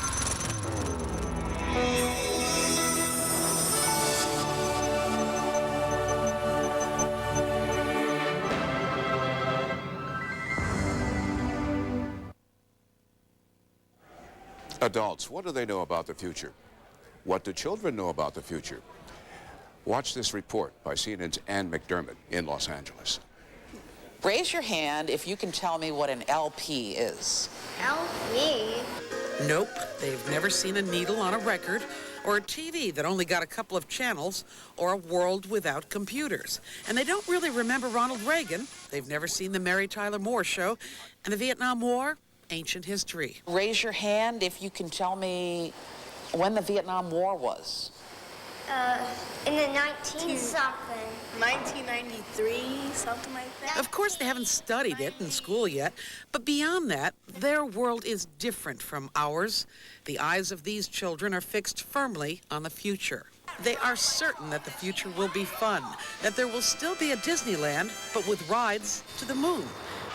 Adults, what do they know about the future? What do children know about the future? Watch this report by CNN's Ann McDermott in Los Angeles. Raise your hand if you can tell me what an LP is. LP? Nope, they've never seen a needle on a record, or a TV that only got a couple of channels, or a world without computers. And they don't really remember Ronald Reagan. They've never seen the Mary Tyler Moore Show, and the Vietnam War, ancient history. Raise your hand if you can tell me when the Vietnam War was. In the 19-something. 1993, something like that. Of course, they haven't studied it in school yet, but beyond that, their world is different from ours. The eyes of these children are fixed firmly on the future. They are certain that the future will be fun, that there will still be a Disneyland, but with rides to the moon,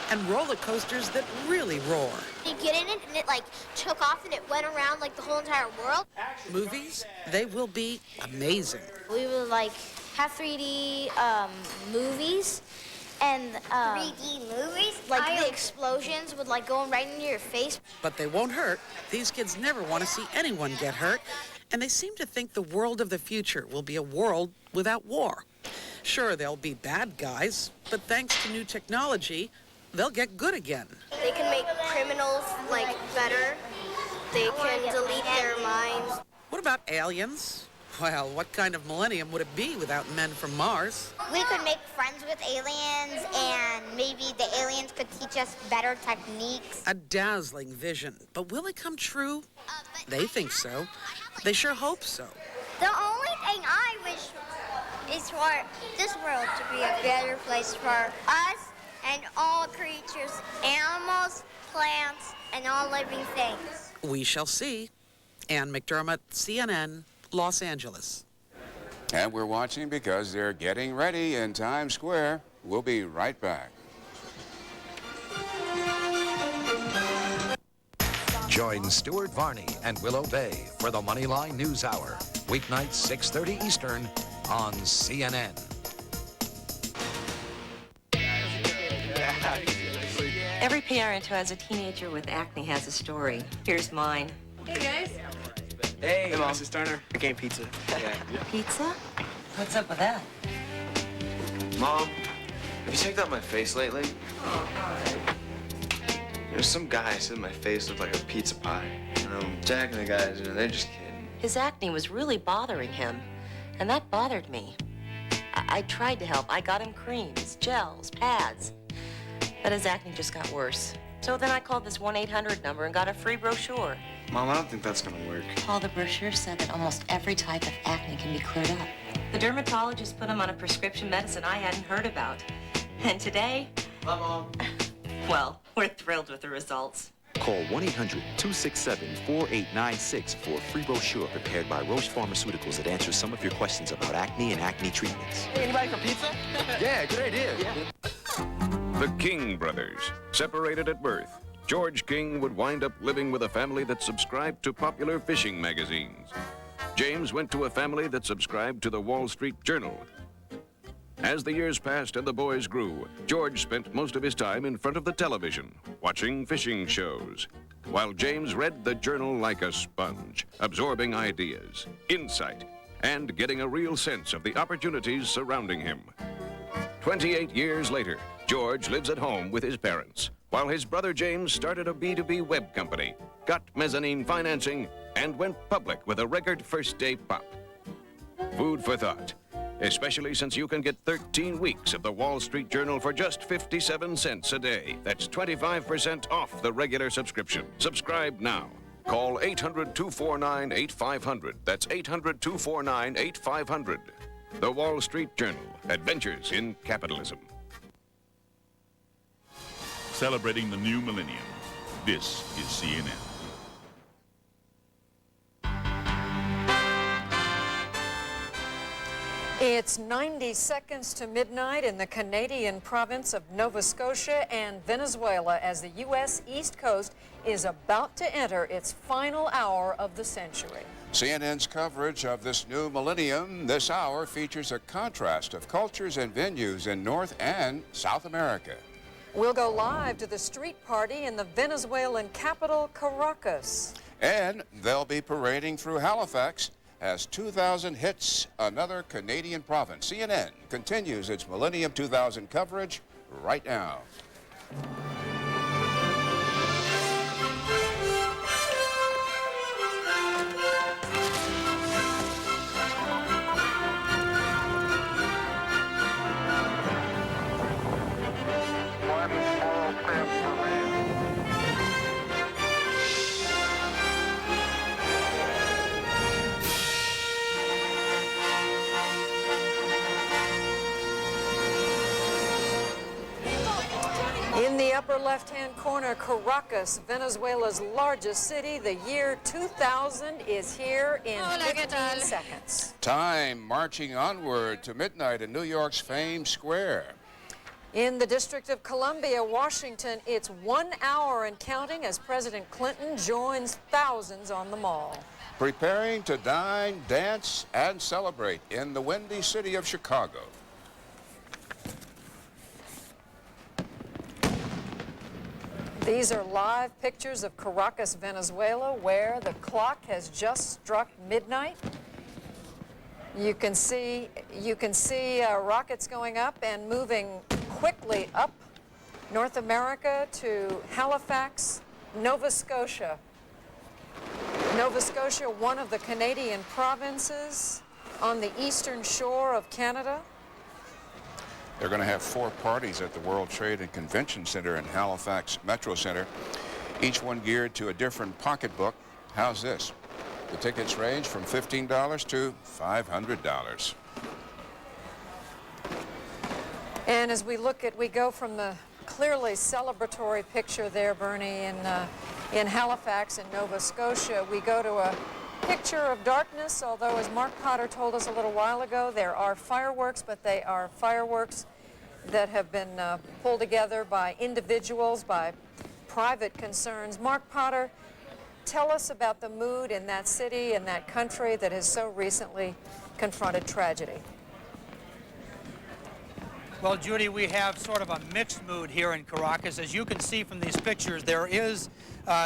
and roller coasters that really roar. You get in it and it like took off and it went around like the whole entire world. Movies, they will be amazing. We would like have 3D movies and 3D movies? Like the explosions would like go right into your face. But they won't hurt. These kids never want to see anyone get hurt, and they seem to think the world of the future will be a world without war. Sure, there'll be bad guys, but thanks to new technology, they'll get good again. They can make criminals, like, better. They can delete their minds. What about aliens? Well, what kind of millennium would it be without men from Mars? We could make friends with aliens, and maybe the aliens could teach us better techniques. A dazzling vision, but will it come true? They think so. They sure hope so. The only thing I wish is for this world to be a better place for us and all creatures, animals, plants, and all living things. We shall see. Ann McDermott, CNN, Los Angeles. And we're watching because they're getting ready in Times Square. We'll be right back. Join Stuart Varney and Will O'Bay for the Moneyline News Hour, weeknights 6:30 Eastern on CNN. Every parent who has a teenager with acne has a story. Here's mine. Hey, guys. Hey, Mom. Mrs. Turner. I came pizza. Yeah. Pizza? What's up with that? Mom, have you checked out my face lately? There's some guy said my face looked like a pizza pie. Jack and the guys, they're just kidding. His acne was really bothering him, and that bothered me. I tried to help. I got him creams, gels, pads, but his acne just got worse. So then I called this 1-800 number and got a free brochure. Mom, I don't think that's gonna work. Paul, the brochure said that almost every type of acne can be cleared up. The dermatologist put him on a prescription medicine I hadn't heard about. And today... Bye, Mom. Well, we're thrilled with the results. Call 1-800-267-4896 for a free brochure prepared by Roche Pharmaceuticals that answers some of your questions about acne and acne treatments. Hey, anybody for pizza? Yeah, good idea. Yeah. The King brothers, separated at birth. George King would wind up living with a family that subscribed to popular fishing magazines. James went to a family that subscribed to the Wall Street Journal. As the years passed and the boys grew, George spent most of his time in front of the television, watching fishing shows, while James read the journal like a sponge, absorbing ideas, insight, and getting a real sense of the opportunities surrounding him. 28 years later, George lives at home with his parents, while his brother James started a B2B web company, got mezzanine financing, and went public with a record first-day pop. Food for thought, especially since you can get 13 weeks of the Wall Street Journal for just 57 cents a day. That's 25% off the regular subscription. Subscribe now. Call 800-249-8500. That's 800-249-8500. The Wall Street Journal, Adventures in Capitalism. Celebrating the new millennium. This is CNN. It's 90 seconds to midnight in the Canadian province of Nova Scotia and Venezuela as the U.S. East Coast is about to enter its final hour of the century. CNN's coverage of this new millennium this hour features a contrast of cultures and venues in North and South America. We'll go live to the street party in the Venezuelan capital, Caracas. And they'll be parading through Halifax as 2000 hits another Canadian province. CNN continues its Millennium 2000 coverage right now. In the upper left-hand corner, Caracas, Venezuela's largest city. The year 2000 is here in 15 seconds. Time marching onward to midnight in New York's famed square. In the District of Columbia, Washington, it's 1 hour and counting as President Clinton joins thousands on the Mall. Preparing to dine, dance, and celebrate in the windy city of Chicago. These are live pictures of Caracas, Venezuela, where the clock has just struck midnight. You can see rockets going up and moving quickly up North America to Halifax, Nova Scotia. Nova Scotia, one of the Canadian provinces. on the eastern shore of Canada. They're going to have 4 parties at the World Trade and Convention Center in Halifax Metro Center, each one geared to a different pocketbook. How's this? The tickets range from $15 to $500. And as we go from the clearly celebratory picture there, Bernie, in Halifax in Nova Scotia, we go to a picture of darkness, although as Mark Potter told us a little while ago, there are fireworks, but they are fireworks that have been pulled together by individuals, by private concerns. Mark Potter, tell us about the mood in that city and that country that has so recently confronted tragedy. Well, Judy, we have sort of a mixed mood here in Caracas. As you can see from these pictures, there is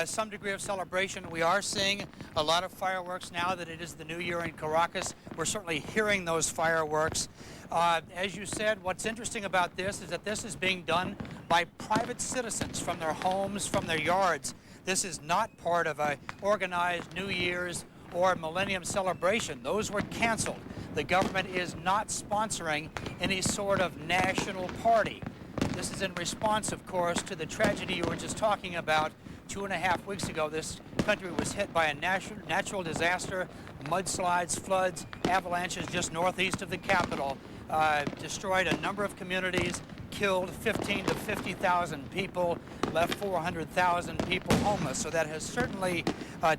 some degree of celebration. We are seeing a lot of fireworks now that it is the new year in Caracas. We're certainly hearing those fireworks. As you said, what's interesting about this is that this is being done by private citizens from their homes, from their yards. This is not part of an organized New Year's or Millennium celebration. Those were canceled. The government is not sponsoring any sort of national party. This is in response, of course, to the tragedy you were just talking about. 2.5 weeks ago, this country was hit by a natural disaster, mudslides, floods, avalanches just northeast of the capital, destroyed a number of communities, killed 15 to 50,000 people, left 400,000 people homeless. So that has certainly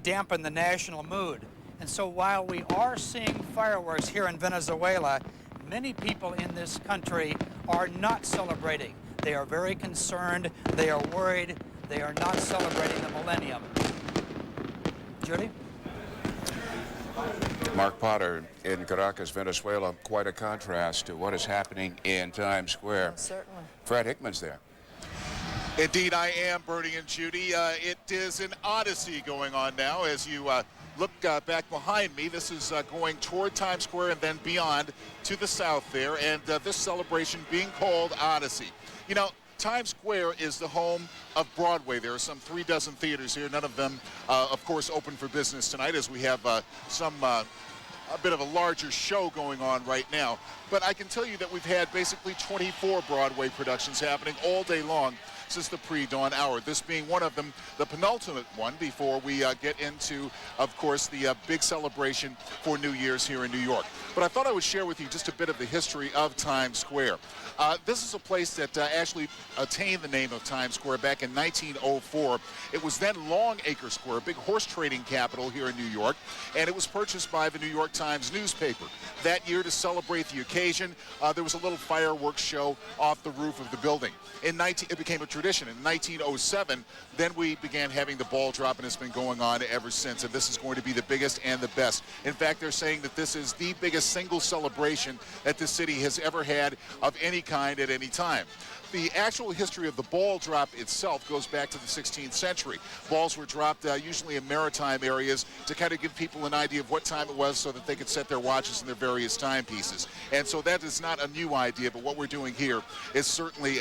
dampened the national mood. And so while we are seeing fireworks here in Venezuela, many people in this country are not celebrating. They are very concerned. They are worried. They are not celebrating the millennium. Judy? Mark Potter in Caracas, Venezuela. Quite a contrast to what is happening in Times Square. Certainly. Fred Hickman's there. Indeed, I am, Bernie and Judy. It is an odyssey going on now as you look back behind me. This is going toward Times Square and then beyond to the south there, and this celebration being called Odyssey. You know, Times Square is the home of Broadway. There are some 3 dozen theaters here, none of them, of course, open for business tonight, as we have a bit of a larger show going on right now. But I can tell you that we've had basically 24 Broadway productions happening all day long since the pre-dawn hour, this being one of them, the penultimate one, before we get into, of course, the big celebration for New Year's here in New York. But I thought I would share with you just a bit of the history of Times Square. This is a place that actually attained the name of Times Square back in 1904. It was then Longacre Square, a big horse trading capital here in New York, and it was purchased by the New York Times newspaper. That year, to celebrate the occasion, there was a little fireworks show off the roof of the building. It became a tradition. In 1907, then we began having the ball drop, and it's been going on ever since, and this is going to be the biggest and the best. In fact, they're saying that this is the biggest single celebration that the city has ever had of any kind at any time. The actual history of the ball drop itself goes back to the 16th century. Balls were dropped usually in maritime areas to kind of give people an idea of what time it was so that they could set their watches and their various timepieces. And so that is not a new idea, but what we're doing here is certainly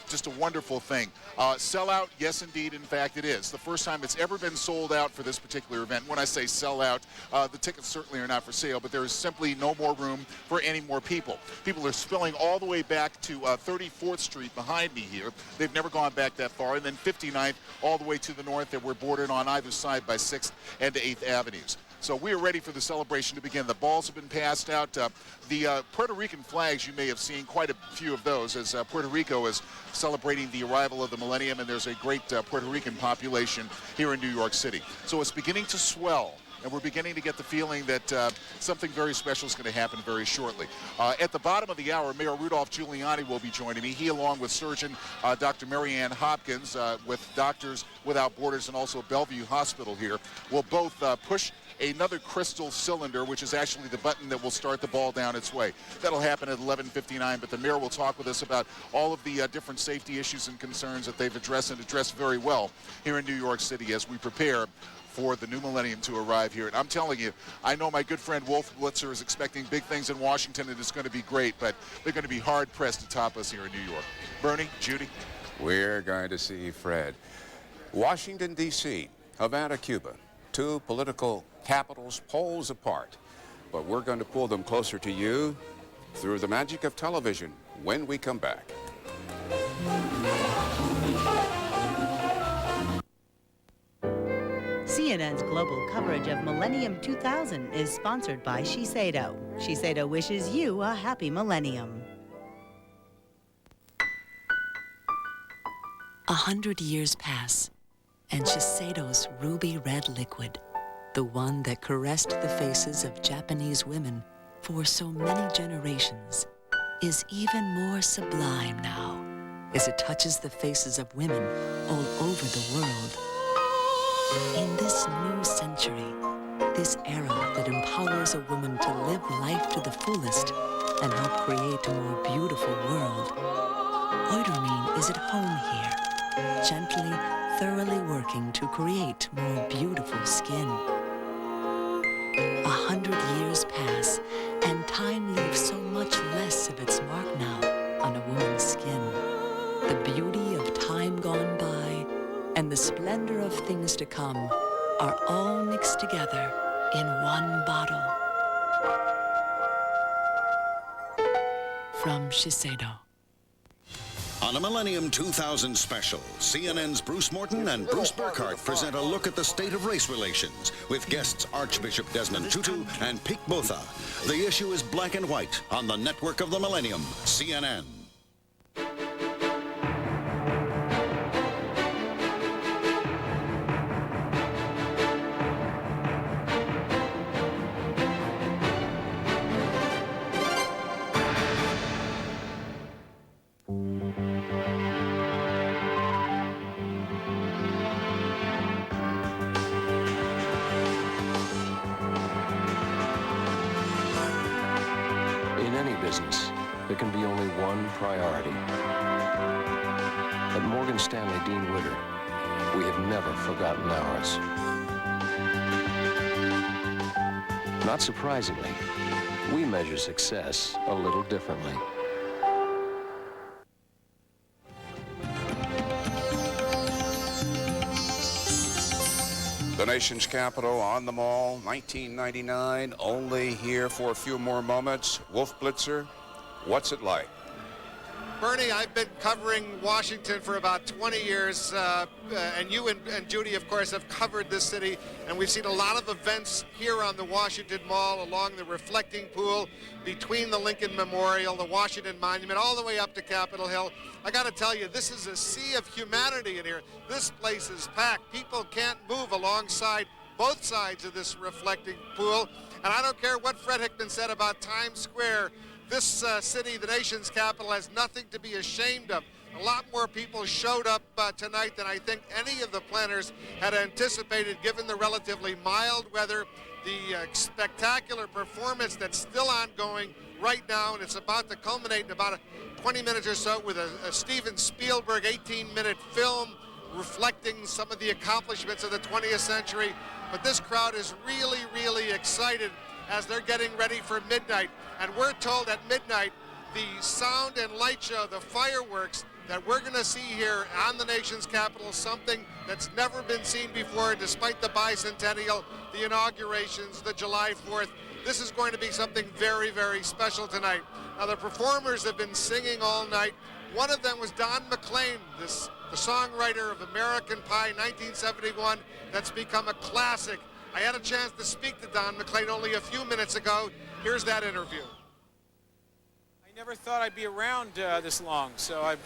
just a wonderful thing. Sellout, yes, indeed, in fact, it is. The first time it's ever been sold out for this particular event. When I say sell out, the tickets certainly are not for sale, but there is simply no more room for any more people. People are spilling all the way back to 34th Street behind me here. They've never gone back that far, and then 59th all the way to the north, that we're bordered on either side by 6th and 8th Avenues. So we are ready for the celebration to begin. The balls have been passed out. The Puerto Rican flags, you may have seen quite a few of those, as Puerto Rico is celebrating the arrival of the millennium, and there's a great Puerto Rican population here in New York City. So it's beginning to swell, and we're beginning to get the feeling that something very special is going to happen very shortly. At the bottom of the hour, Mayor Rudolph Giuliani will be joining me. He, along with surgeon Dr. Mary Ann Hopkins, with Doctors Without Borders and also Bellevue Hospital here, will both push another crystal cylinder, which is actually the button that will start the ball down its way. That'll happen at 11:59, but the mayor will talk with us about all of the different safety issues and concerns that they've addressed, and addressed very well here in New York City as we prepare for the new millennium to arrive here. And I'm telling you, I know my good friend Wolf Blitzer is expecting big things in Washington, and it's going to be great, but they're going to be hard-pressed to top us here in New York. Bernie, Judy? We're going to see Fred. Washington, D.C., Havana, Cuba, 2 political capitals poles apart. but we're going to pull them closer to you through the magic of television when we come back. CNN's global coverage of Millennium 2000 is sponsored by Shiseido. Shiseido wishes you a happy millennium. 100 years pass, and Shiseido's ruby red liquid, the one that caressed the faces of Japanese women for so many generations, is even more sublime now as it touches the faces of women all over the world. In this new century, this era that empowers a woman to live life to the fullest and help create a more beautiful world, Oidermean is at home here, gently, thoroughly working to create more beautiful skin. 100 years pass, and time leaves so much less of its mark now on a woman's skin. The beauty of time gone by and the splendor of things to come are all mixed together in one bottle. From Shiseido. On a Millennium 2000 special, CNN's Bruce Morton and Bruce Burkhardt present a look at the state of race relations with guests Archbishop Desmond Tutu and Pete Botha. The issue is Black and White on the network of the Millennium, CNN. There can be only one priority. At Morgan Stanley Dean Witter, we have never forgotten ours. Not surprisingly, we measure success a little differently. The nation's capital on the Mall, 1999, only here for a few more moments. Wolf Blitzer, what's it like? Bernie, I've been covering Washington for about 20 years, and you and Judy, of course, have covered this city, and we've seen a lot of events here on the Washington Mall, along the reflecting pool, between the Lincoln Memorial, the Washington Monument, all the way up to Capitol Hill. I got to tell you, this is a sea of humanity in here. This place is packed. People can't move alongside both sides of this reflecting pool, and I don't care what Fred Hickman said about Times Square. This city, the nation's capital, has nothing to be ashamed of. A lot more people showed up tonight than I think any of the planners had anticipated, given the relatively mild weather, the spectacular performance that's still ongoing right now, and it's about to culminate in about 20 minutes or so with a Steven Spielberg 18-minute film reflecting some of the accomplishments of the 20th century. But this crowd is really, really excited as they're getting ready for midnight. And we're told at midnight, the sound and light show, the fireworks that we're going to see here on the nation's capital, something that's never been seen before, despite the bicentennial, the inaugurations, the July 4th. This is going to be something very, very special tonight. Now, the performers have been singing all night. One of them was Don McLean, the songwriter of American Pie, 1971, that's become a classic. I had a chance to speak to Don McLean only a few minutes ago. Here's that interview. I never thought I'd be around this long, so I'm,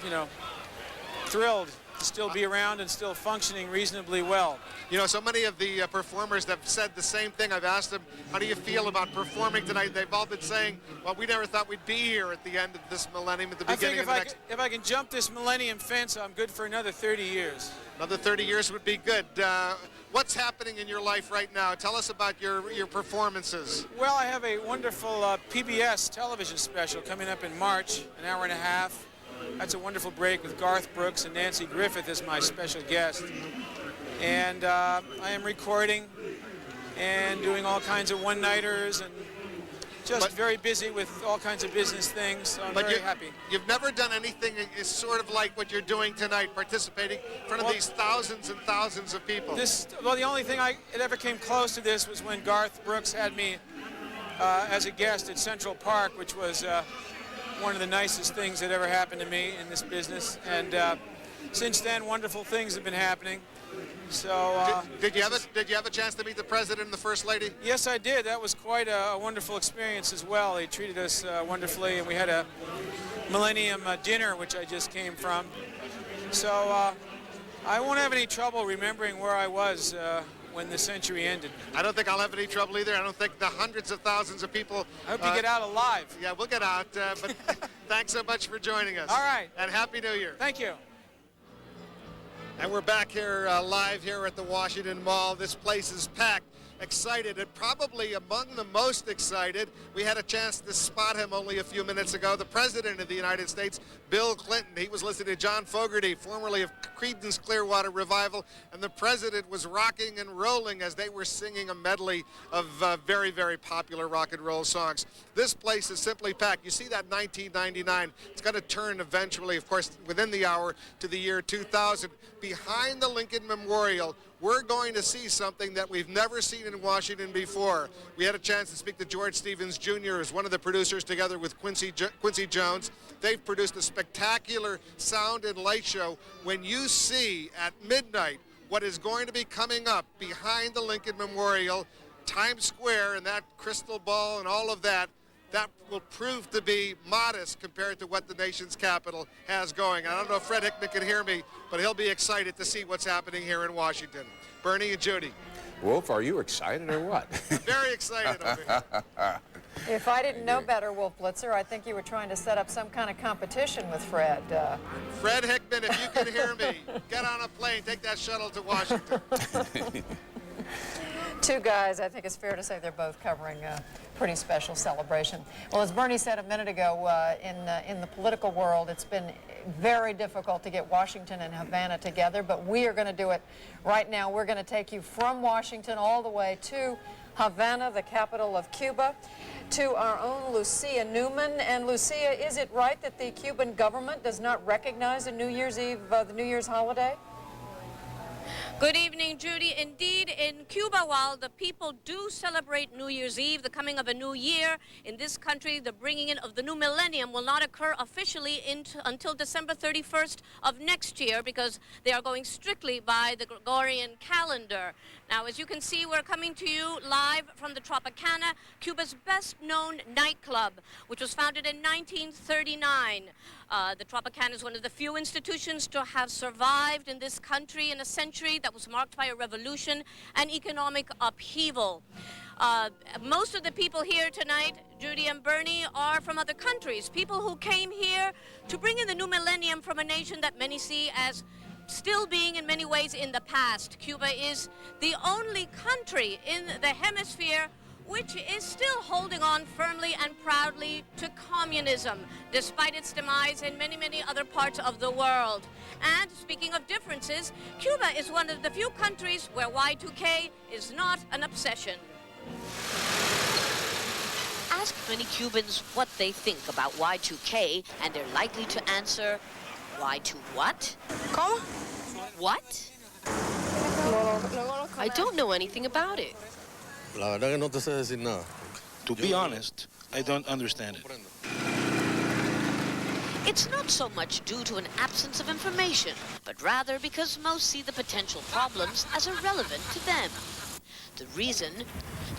thrilled to still be around and still functioning reasonably well. You know, so many of the performers have said the same thing. I've asked them, how do you feel about performing tonight? They've all been saying, well, we never thought we'd be here at the end of this millennium, at the beginning of the next. If I can jump this millennium fence, I'm good for another 30 years. Another 30 years would be good. What's happening in your life right now? Tell us about your performances. Well, I have a wonderful PBS television special coming up in March, an hour and a half. That's a wonderful break with Garth Brooks and Nancy Griffith as my special guest. And I am recording and doing all kinds of one-nighters and just very busy with all kinds of business things, so I'm very happy. You've never done anything is sort of like what you're doing tonight, participating in front of these thousands and thousands of people. Well, the only thing that ever came close to this was when Garth Brooks had me as a guest at Central Park, which was one of the nicest things that ever happened to me in this business. And since then, wonderful things have been happening. So, did you have a chance to meet the president and the first lady? Yes, I did. That was quite a wonderful experience as well. They treated us wonderfully, and we had a Millennium dinner, which I just came from. So I won't have any trouble remembering where I was when the century ended. I don't think I'll have any trouble either. I don't think the hundreds of thousands of people... I hope you get out alive. Yeah, we'll get out, but thanks so much for joining us. All right. And Happy New Year. Thank you. And we're back here live here at the Washington Mall. This place is packed, excited, and probably among the most excited. We had a chance to spot him only a few minutes ago. The President of the United States, Bill Clinton. He was listening to John Fogerty, formerly of Creedence Clearwater Revival, and the President was rocking and rolling as they were singing a medley of very, very popular rock and roll songs. This place is simply packed. You see that 1999. It's going to turn eventually, of course, within the hour to the year 2000. Behind the Lincoln Memorial, we're going to see something that we've never seen in Washington before. We had a chance to speak to George Stevens Jr., who's one of the producers together with Quincy Jones. They've produced a spectacular sound and light show. When you see at midnight what is going to be coming up behind the Lincoln Memorial, Times Square, and that crystal ball and all of that, that will prove to be modest compared to what the nation's capital has going. I don't know if Fred Hickman can hear me, but he'll be excited to see what's happening here in Washington. Bernie and Judy. Wolf, are you excited or what? I'm very excited over here. If I didn't know better, Wolf Blitzer, I think you were trying to set up some kind of competition with Fred. Fred Hickman, if you can hear me, get on a plane, take that shuttle to Washington. Two guys, I think it's fair to say they're both covering a pretty special celebration. Well, as Bernie said a minute ago, in the political world, it's been very difficult to get Washington and Havana together, but we are going to do it right now. We're going to take you from Washington all the way to Havana, the capital of Cuba, to our own Lucia Newman. And Lucia, is it right that the Cuban government does not recognize the New Year's Eve, the New Year's holiday? Good evening, Judy. Indeed, in Cuba, while the people do celebrate New Year's Eve, the coming of a new year, in this country, the bringing in of the new millennium will not occur officially until December 31st of next year, because they are going strictly by the Gregorian calendar. Now, as you can see, we're coming to you live from the Tropicana, Cuba's best-known nightclub, which was founded in 1939. The Tropicana is one of the few institutions to have survived in this country in a century that was marked by a revolution and economic upheaval. Most of the people here tonight, Judy and Bernie, are from other countries, people who came here to bring in the new millennium from a nation that many see as still being in many ways in the past. Cuba is the only country in the hemisphere which is still holding on firmly and proudly to communism, despite its demise in many, many other parts of the world. And speaking of differences, Cuba is one of the few countries where Y2K is not an obsession. Ask many Cubans what they think about Y2K, and they're likely to answer, Y2 what? ¿Cómo? What? I don't know anything about it. La verdad que no te sé decir nada. To be honest, I don't understand it. It's not so much due to an absence of information, but rather because most see the potential problems as irrelevant to them. The reason?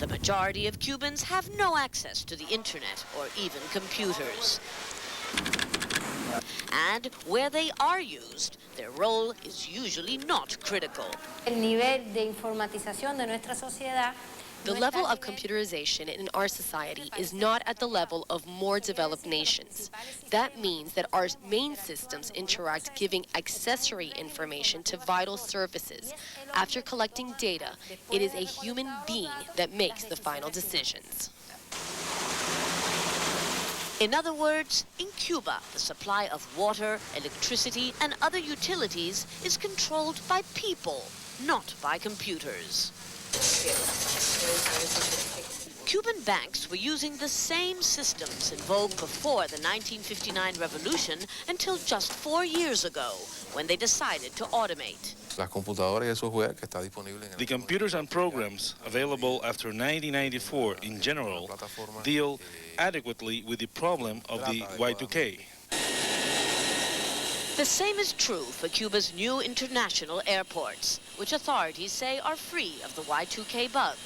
The majority of Cubans have no access to the internet or even computers. And where they are used, their role is usually not critical. El nivel de informatización de nuestra sociedad. The level of computerization in our society is not at the level of more developed nations. That means that our main systems interact, giving accessory information to vital services. After collecting data, it is a human being that makes the final decisions. In other words, in Cuba, the supply of water, electricity, and other utilities is controlled by people, not by computers. Cuban banks were using the same systems in vogue before the 1959 revolution until just 4 years ago, when they decided to automate. las computadoras y el software que está disponible en The computers and programs available after 1994 in general deal adequately with the problem of the Y2K. The same is true for Cuba's new international airports, which authorities say are free of the Y2K bug.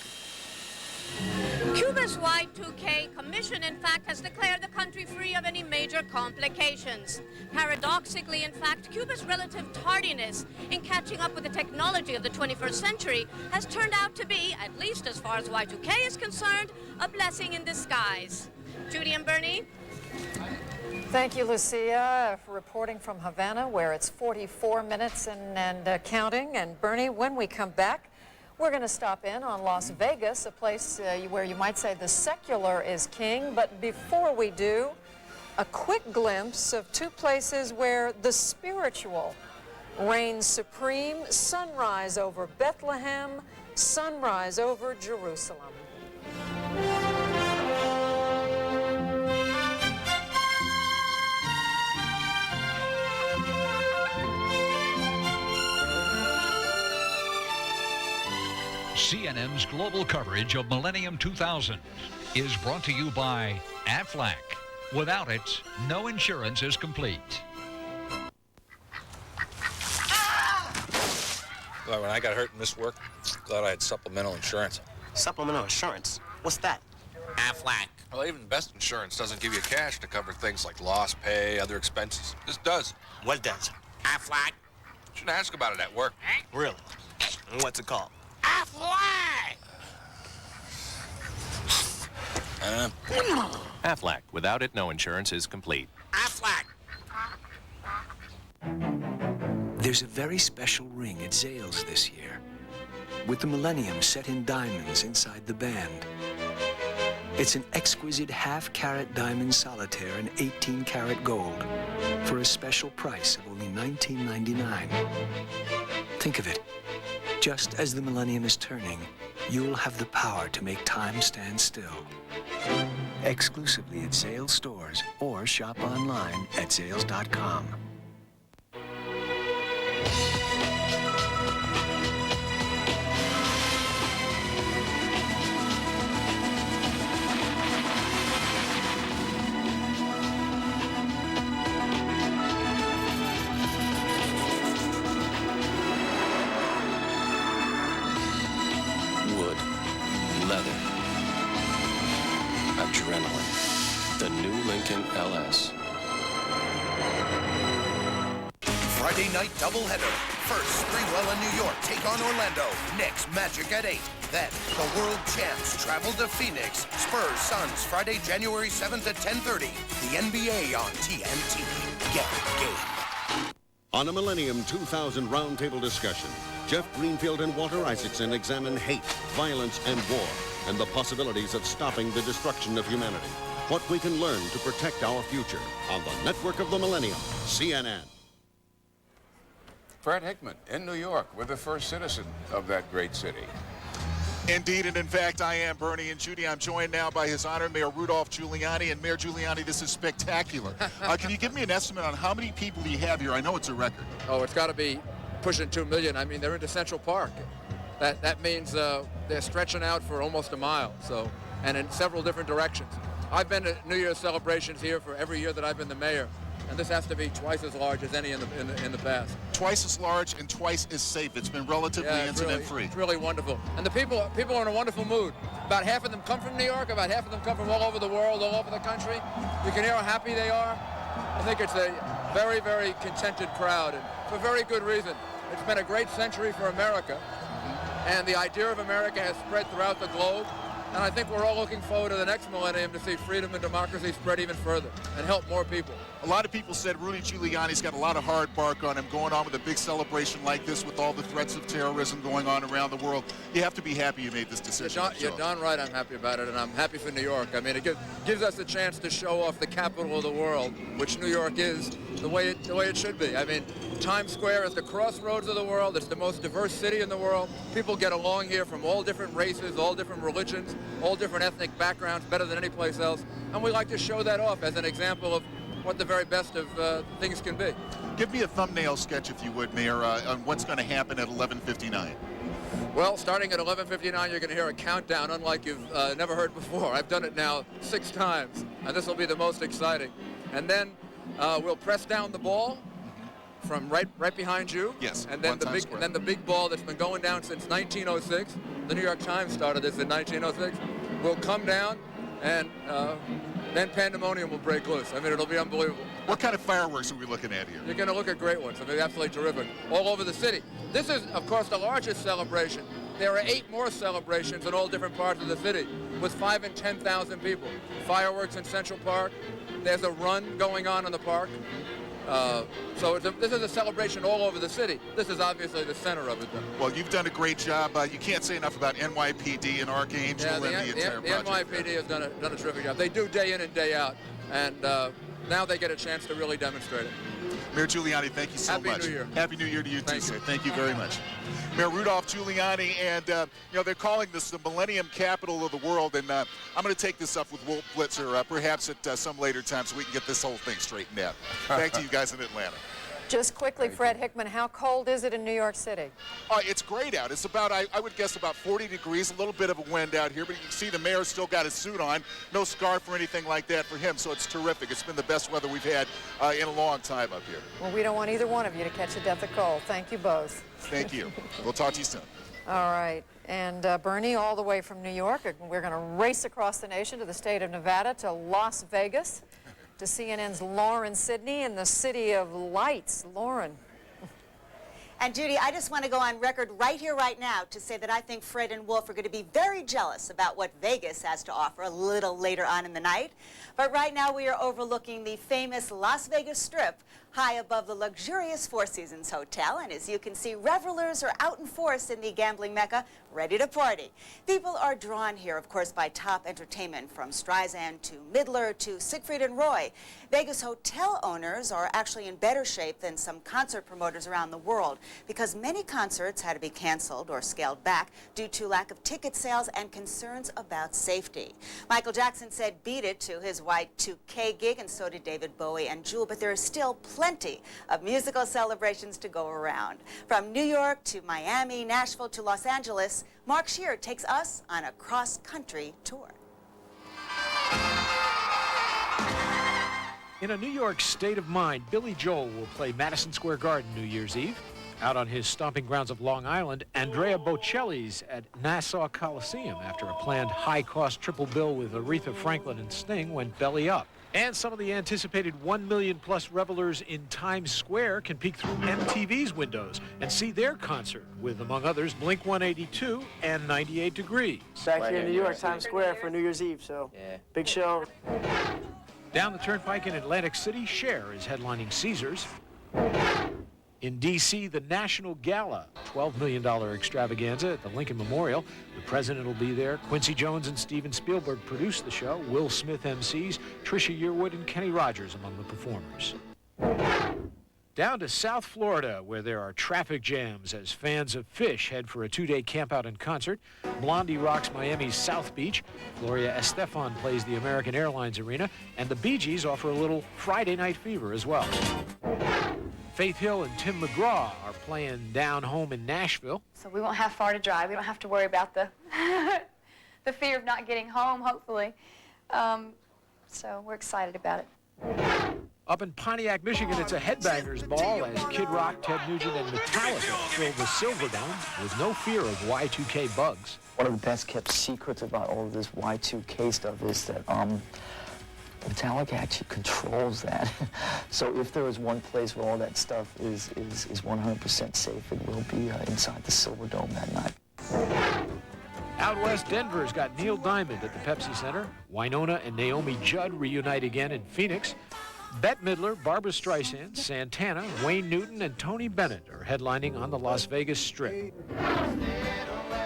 Cuba's Y2K Commission, in fact, has declared the country free of any major complications. Paradoxically, in fact, Cuba's relative tardiness in catching up with the technology of the 21st century has turned out to be, at least as far as Y2K is concerned, a blessing in disguise. Judy and Bernie? Thank you, Lucia, reporting from Havana, where it's 44 minutes and counting. And Bernie, when we come back, we're going to stop in on Las Vegas, a place where you might say the secular is king. But before we do, a quick glimpse of two places where the spiritual reigns supreme: sunrise over Bethlehem, sunrise over Jerusalem. CNN's global coverage of Millennium 2000 is brought to you by Aflac. Without it, no insurance is complete. Well, when I got hurt and missed work, thought I had supplemental insurance. Supplemental insurance? What's that? Aflac. Well, even the best insurance doesn't give you cash to cover things like lost pay, other expenses. This does. What does? Aflac. Shouldn't ask about it at work. Really? And what's it called? Aflac. Without it, no insurance is complete. Aflac. There's a very special ring at Zales this year, with the Millennium set in diamonds inside the band. It's an exquisite half-carat diamond solitaire in 18-karat gold for a special price of only $19.99. Think of it. Just as the Millennium is turning, you'll have the power to make time stand still. Exclusively at Zales stores or shop online at Zales.com. Adrenaline. The new Lincoln LS. Friday night doubleheader. First, Sprewell in New York take on Orlando. Next, Magic at 8. Then, the world champs travel to Phoenix. Spurs Suns Friday, January 7th at 10:30. The NBA on TNT. Get the game. On a Millennium 2000 roundtable discussion, Jeff Greenfield and Walter Isaacson examine hate, violence, and war, and the possibilities of stopping the destruction of humanity. What we can learn to protect our future on the Network of the Millennium, CNN. Fred Hickman in New York. We're the first citizen of that great city. Indeed, and in fact, I am Bernie and Judy. I'm joined now by His Honor Mayor Rudolph Giuliani. And Mayor Giuliani, this is spectacular. Can you give me an estimate on how many people you have here? I know it's a record. Oh, it's got to be pushing 2 million. I mean, they're into Central Park. That means they're stretching out for almost a mile, so, and in several different directions. I've been to New Year's celebrations here for every year that I've been the mayor, and this has to be twice as large as any in the past. Twice as large and twice as safe. It's been relatively incident-free. It's really wonderful, and the people are in a wonderful mood. About half of them come from New York, about half of them come from all over the world, all over the country. You can hear how happy they are. I think it's a very, very contented crowd, and for very good reason. It's been a great century for America, and the idea of America has spread throughout the globe. And I think we're all looking forward to the next millennium to see freedom and democracy spread even further and help more people. A lot of people said Rudy Giuliani's got a lot of hard bark on him going on with a big celebration like this with all the threats of terrorism going on around the world. You have to be happy you made this decision. You're darn right I'm happy about it, and I'm happy for New York. I mean, it gives us a chance to show off the capital of the world, which New York is, the way it should be. I mean, Times Square is the crossroads of the world. It's the most diverse city in the world. People get along here from all different races, all different religions, all different ethnic backgrounds, better than any place else. And we like to show that off as an example of what the very best of things can be. Give me a thumbnail sketch, if you would, Mayor, on what's going to happen at 11:59. Well, starting at 11:59, you're going to hear a countdown unlike you've never heard before. I've done it now 6 times, and this will be the most exciting. And then we'll press down the ball from right behind you. Yes. And then the big ball that's been going down since 1906. The New York Times started this in 1906. Will come down, and then pandemonium will break loose. I mean, it'll be unbelievable. What kind of fireworks are we looking at here? You're going to look at great ones. I mean, absolutely terrific. All over the city. This is, of course, the largest celebration. There are 8 more celebrations in all different parts of the city with 5,000 and 10,000 people. Fireworks in Central Park. There's a run going on in the park. So this is a celebration all over the city. This is obviously the center of it, though. Well, you've done a great job. You can't say enough about NYPD and Archangel and the entire project. The NYPD has done a terrific job. They do day in and day out, and now they get a chance to really demonstrate it. Mayor Giuliani, thank you so much. Happy New Year. Happy New Year to you too, sir. Thank you very much. Mayor Rudolph Giuliani, and they're calling this the Millennium Capital of the World, and I'm going to take this up with Wolf Blitzer perhaps at some later time so we can get this whole thing straightened out. Back to you guys in Atlanta. Just quickly, Fred Hickman, how cold is it in New York City? It's great out. It's about, I would guess, about 40 degrees, a little bit of a wind out here, but you can see the mayor's still got his suit on. No scarf or anything like that for him, so it's terrific. It's been the best weather we've had in a long time up here. Well, we don't want either one of you to catch a death of cold. Thank you both. Thank you. We'll talk to you soon. All right. And Bernie, all the way from New York, we're going to race across the nation to the state of Nevada, to Las Vegas, to CNN's Lauren Sidney in the City of Lights. Lauren. And Judy, I just want to go on record right here, right now, to say that I think Fred and Wolf are going to be very jealous about what Vegas has to offer a little later on in the night. But right now we are overlooking the famous Las Vegas Strip, high above the luxurious Four Seasons Hotel. And as you can see, revelers are out in force in the gambling mecca, ready to party. People are drawn here, of course, by top entertainment, from Streisand to Midler to Siegfried and Roy. Vegas hotel owners are actually in better shape than some concert promoters around the world, because many concerts had to be canceled or scaled back due to lack of ticket sales and concerns about safety. Michael Jackson said beat it to his Y2K gig, and so did David Bowie and Jewel, but there is still plenty of musical celebrations to go around. From New York to Miami, Nashville to Los Angeles, Mark Shear takes us on a cross-country tour. In a New York state of mind, Billy Joel will play Madison Square Garden New Year's Eve. Out on his stomping grounds of Long Island, Andrea Bocelli's at Nassau Coliseum after a planned high-cost triple bill with Aretha Franklin and Sting went belly up. And some of the anticipated 1 million-plus revelers in Times Square can peek through MTV's windows and see their concert with, among others, Blink-182 and 98 Degrees. Back here in New York, Times Square for New Year's Eve, so big show. Down the turnpike in Atlantic City, Cher is headlining Caesars. In D.C., the National Gala, $12 million extravaganza at the Lincoln Memorial. The president will be there. Quincy Jones and Steven Spielberg produce the show. Will Smith MCs, Trisha Yearwood and Kenny Rogers among the performers. Down to South Florida, where there are traffic jams as fans of Phish head for a 2-day campout and concert. Blondie rocks Miami's South Beach. Gloria Estefan plays the American Airlines Arena. And the Bee Gees offer a little Friday Night Fever as well. Faith Hill and Tim McGraw are playing down home in Nashville. So we won't have far to drive. We don't have to worry about the the fear of not getting home, hopefully. So we're excited about it. Up in Pontiac, Michigan, it's a headbangers ball as Kid Rock, Ted Nugent, and Metallica fill the Silverdome with no fear of Y2K bugs. One of the best kept secrets about all of this Y2K stuff is that Metallica actually controls that. So if there is one place where all that stuff is 100% safe, it will be inside the Silverdome that night. Out west, Denver's got Neil Diamond at the Pepsi Center. Winona and Naomi Judd reunite again in Phoenix. Bette Midler, Barbra Streisand, Santana, Wayne Newton, and Tony Bennett are headlining on the Las Vegas Strip.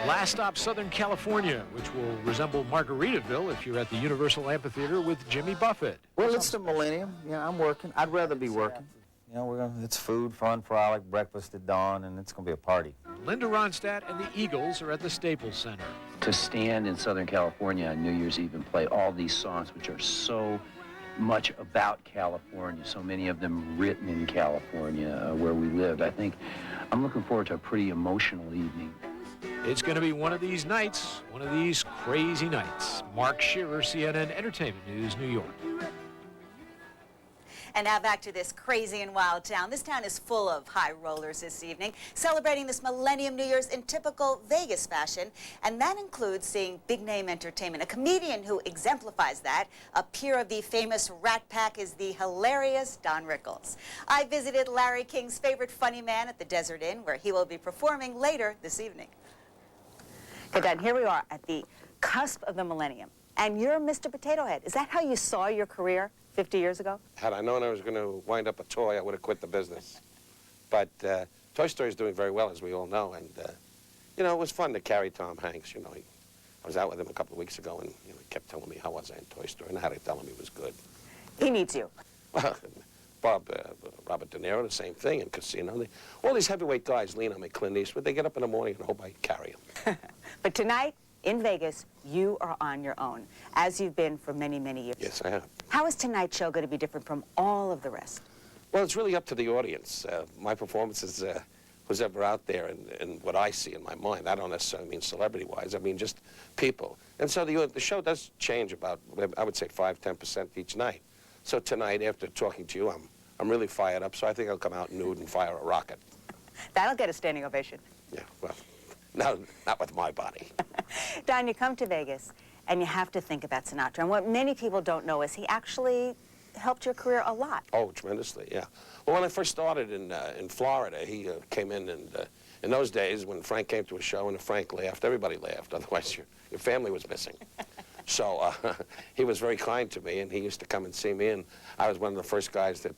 Last stop, Southern California, which will resemble Margaritaville if you're at the Universal Amphitheater with Jimmy Buffett. Well, it's the Millennium. Yeah, I'm working. I'd rather be working. You know, it's food, fun, frolic, breakfast at dawn, and it's going to be a party. Linda Ronstadt and the Eagles are at the Staples Center. To stand in Southern California on New Year's Eve and play all these songs, which are so much about California, so many of them written in California, where we lived. I think I'm looking forward to a pretty emotional evening. It's going to be one of these nights, one of these crazy nights. Mark Shearer, CNN Entertainment News, New York. And now back to this crazy and wild town. This town is full of high rollers this evening, celebrating this Millennium New Year's in typical Vegas fashion. And that includes seeing big-name entertainment. A comedian who exemplifies that, a peer of the famous Rat Pack, is the hilarious Don Rickles. I visited Larry King's favorite funny man at the Desert Inn, where he will be performing later this evening. Okay, Don, here we are at the cusp of the millennium. And you're Mr. Potato Head. Is that how you saw your career 50 years ago? Had I known I was going to wind up a toy, I would have quit the business. But Toy Story is doing very well, as we all know. And, you know, it was fun to carry Tom Hanks. You know, I was out with him a couple of weeks ago, and you know, he kept telling me how was I in Toy Story, and I had to tell him he was good. He needs you. Well, Robert De Niro, the same thing in Casino. All these heavyweight guys lean on me, Clint Eastwood. They get up in the morning and hope I carry them. But tonight, in Vegas, you are on your own, as you've been for many, many years. Yes, I have. How is tonight's show going to be different from all of the rest? Well, it's really up to the audience. My performance is whoever out there and what I see in my mind. I don't necessarily mean celebrity-wise. I mean just people. And so the show does change about, I would say, 5–10% each night. So tonight, after talking to you, I'm really fired up, so I think I'll come out nude and fire a rocket. That'll get a standing ovation. Yeah, well, no, not with my body. Don, you come to Vegas, and you have to think about Sinatra. And what many people don't know is he actually helped your career a lot. Oh, tremendously, yeah. Well, when I first started in Florida, he came in, and in those days, when Frank came to a show and if Frank laughed, everybody laughed. Otherwise, your family was missing. So he was very kind to me, and he used to come and see me, and I was one of the first guys that,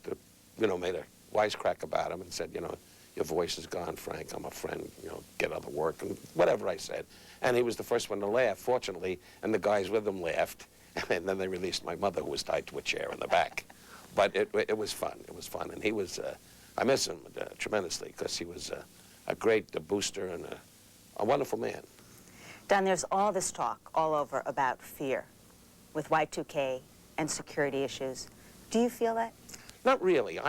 you know, made a wisecrack about him and said, you know, your voice is gone, Frank. I'm a friend. You know, get other work, and whatever I said. And he was the first one to laugh, fortunately, and the guys with him laughed. And then they released my mother, who was tied to a chair in the back. But it was fun. It was fun. And he was, I miss him tremendously, because he was a great booster and a wonderful man. Don, there's all this talk all over about fear with Y2K and security issues. Do you feel that? Not really.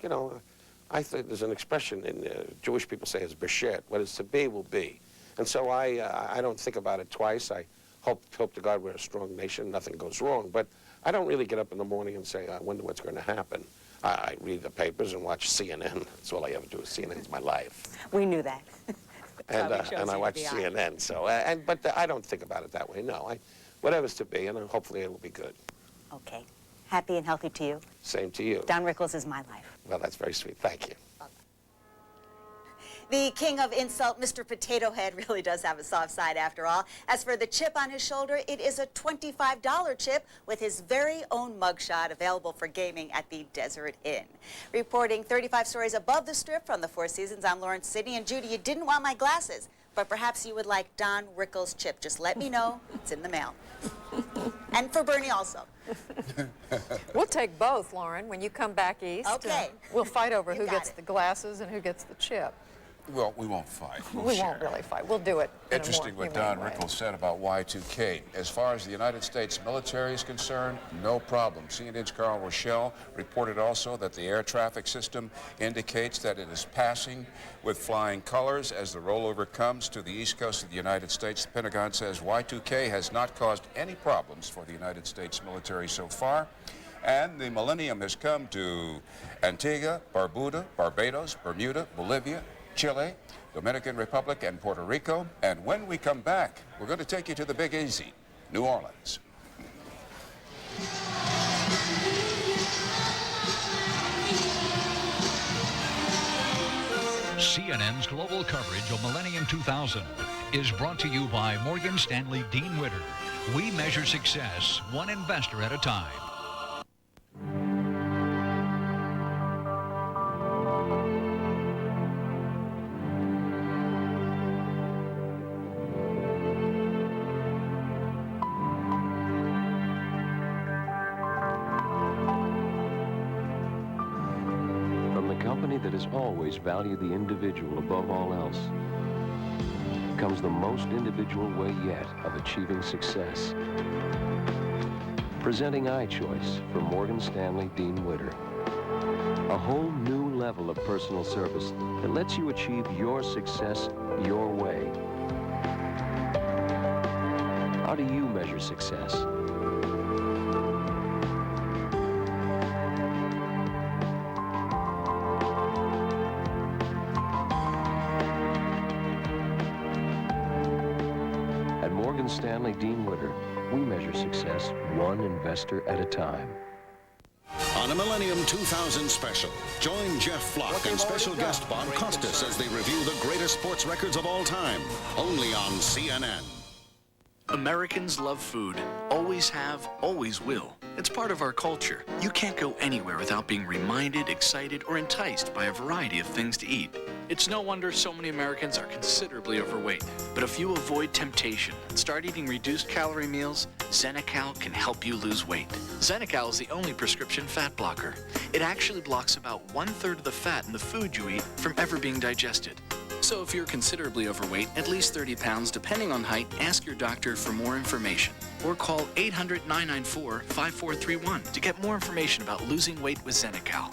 You know, I think there's an expression in Jewish people say is beshet. What is to be will be. And so I don't think about it twice. I hope to God we're a strong nation, nothing goes wrong. But I don't really get up in the morning and say, I wonder what's going to happen. I read the papers and watch CNN. That's all I ever do. CNN's my life. We knew that. And I watch CNN. So, but I don't think about it that way. No, whatever's to be, and hopefully it will be good. Okay. Happy and healthy to you. Same to you. Don Rickles is my life. Well, that's very sweet. Thank you. The king of insult, Mr. Potato Head, really does have a soft side after all. As for the chip on his shoulder, it is a $25 chip with his very own mugshot available for gaming at the Desert Inn. Reporting 35 stories above the strip from the Four Seasons, I'm Lauren Sidney. And Judy, you didn't want my glasses, but perhaps you would like Don Rickles' chip. Just let me know. It's in the mail. And for Bernie also. We'll take both, Lauren, when you come back east. Okay. We'll fight over who gets the glasses and who gets the chip. Well, we won't fight. We won't really fight. We'll do it. Interesting what Don Rickles said about Y2K. As far as the United States military is concerned, no problem. CNN's Carl Rochelle reported also that the air traffic system indicates that it is passing with flying colors as the rollover comes to the east coast of the United States. The Pentagon says Y2K has not caused any problems for the United States military so far. And the millennium has come to Antigua, Barbuda, Barbados, Bermuda, Bolivia, Chile, Dominican Republic, and Puerto Rico. And when we come back, we're going to take you to the Big Easy, New Orleans. CNN's global coverage of Millennium 2000 is brought to you by Morgan Stanley Dean Witter. We measure success one investor at a time. That has always valued the individual above all else, comes the most individual way yet of achieving success. Presenting iChoice from Morgan Stanley Dean Witter. A whole new level of personal service that lets you achieve your success your way. How do you measure success? At Morgan Stanley Dean Witter, we measure success one investor at a time. On a Millennium 2000 special, join Jeff Flock and special guest Bob Costas as they review the greatest sports records of all time, only on CNN. Americans love food. Always have, always will. It's part of our culture. You can't go anywhere without being reminded, excited, or enticed by a variety of things to eat. It's no wonder so many Americans are considerably overweight. But if you avoid temptation and start eating reduced calorie meals, Zenical can help you lose weight. Zenical is the only prescription fat blocker. It actually blocks about 1/3 of the fat in the food you eat from ever being digested. So if you're considerably overweight, at least 30 pounds, depending on height, ask your doctor for more information. Or call 800-994-5431 to get more information about losing weight with Zenical.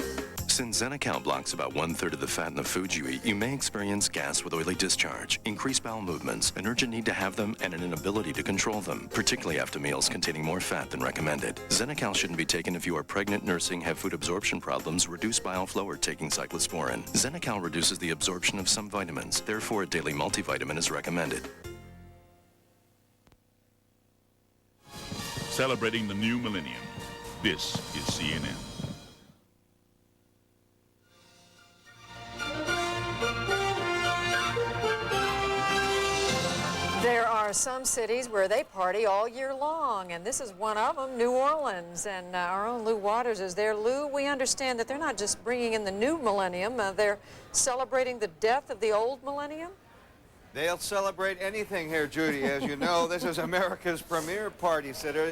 Since Zenical blocks about 1/3 of the fat in the food you eat, you may experience gas with oily discharge, increased bowel movements, an urgent need to have them, and an inability to control them, particularly after meals containing more fat than recommended. Zenical shouldn't be taken if you are pregnant, nursing, have food absorption problems, reduce bile flow, or taking cyclosporin. Zenical reduces the absorption of some vitamins. Therefore, a daily multivitamin is recommended. Celebrating the new millennium, this is CNN. There are some cities where they party all year long, and this is one of them, New Orleans. And our own Lou Waters is there. Lou, we understand that they're not just bringing in the new millennium, they're celebrating the death of the old millennium? They'll celebrate anything here, Judy. As you know, this is America's premier party city.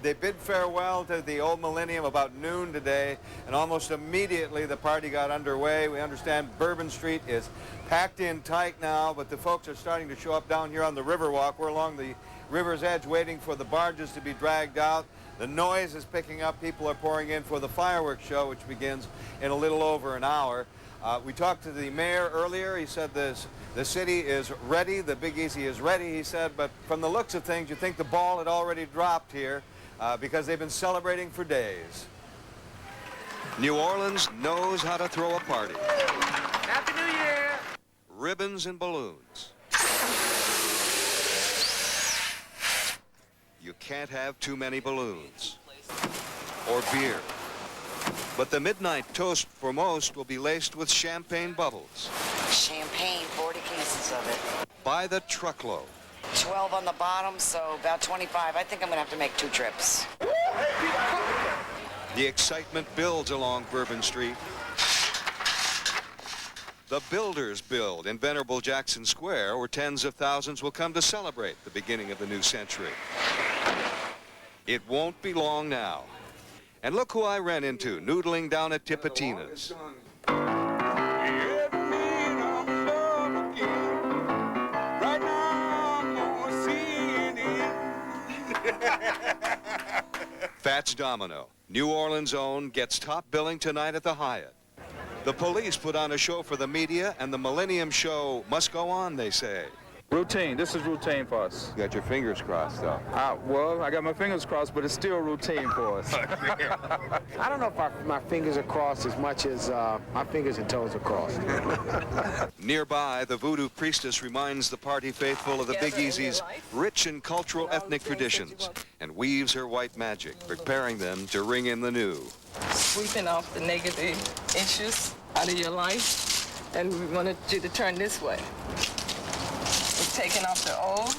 They bid farewell to the old millennium about noon today, and almost immediately the party got underway. We understand Bourbon Street is packed in tight now, but the folks are starting to show up down here on the Riverwalk. We're along the river's edge waiting for the barges to be dragged out. The noise is picking up. People are pouring in for the fireworks show, which begins in a little over an hour. We talked to the mayor earlier. He said the city is ready. The Big Easy is ready, he said. But from the looks of things, you think the ball had already dropped here because they've been celebrating for days. New Orleans knows how to throw a party. Happy New Year! Ribbons and balloons. You can't have too many balloons. Or beer. But the midnight toast for most will be laced with champagne bubbles. Champagne, 40 cases of it. By the truckload. 12 on the bottom, so about 25. I think I'm gonna have to make 2 trips. The excitement builds along Bourbon Street. The builders build in venerable Jackson Square, where tens of thousands will come to celebrate the beginning of the new century. It won't be long now. And look who I ran into, noodling down at Tipitina's. Fats Domino, New Orleans' own, gets top billing tonight at the Hyatt. The police put on a show for the media, and the Millennium Show must go on, they say. Routine. This is routine for us. You got your fingers crossed, though. Well, I got my fingers crossed, but it's still routine for us. I don't know if my fingers are crossed as much as my fingers and toes are crossed. Nearby, the voodoo priestess reminds the party faithful of the Big Easy's rich and cultural ethnic traditions and weaves her white magic, preparing them to ring in the new. Sweeping off the negative issues out of your life, and we wanted you to turn this way. We're taking off the old,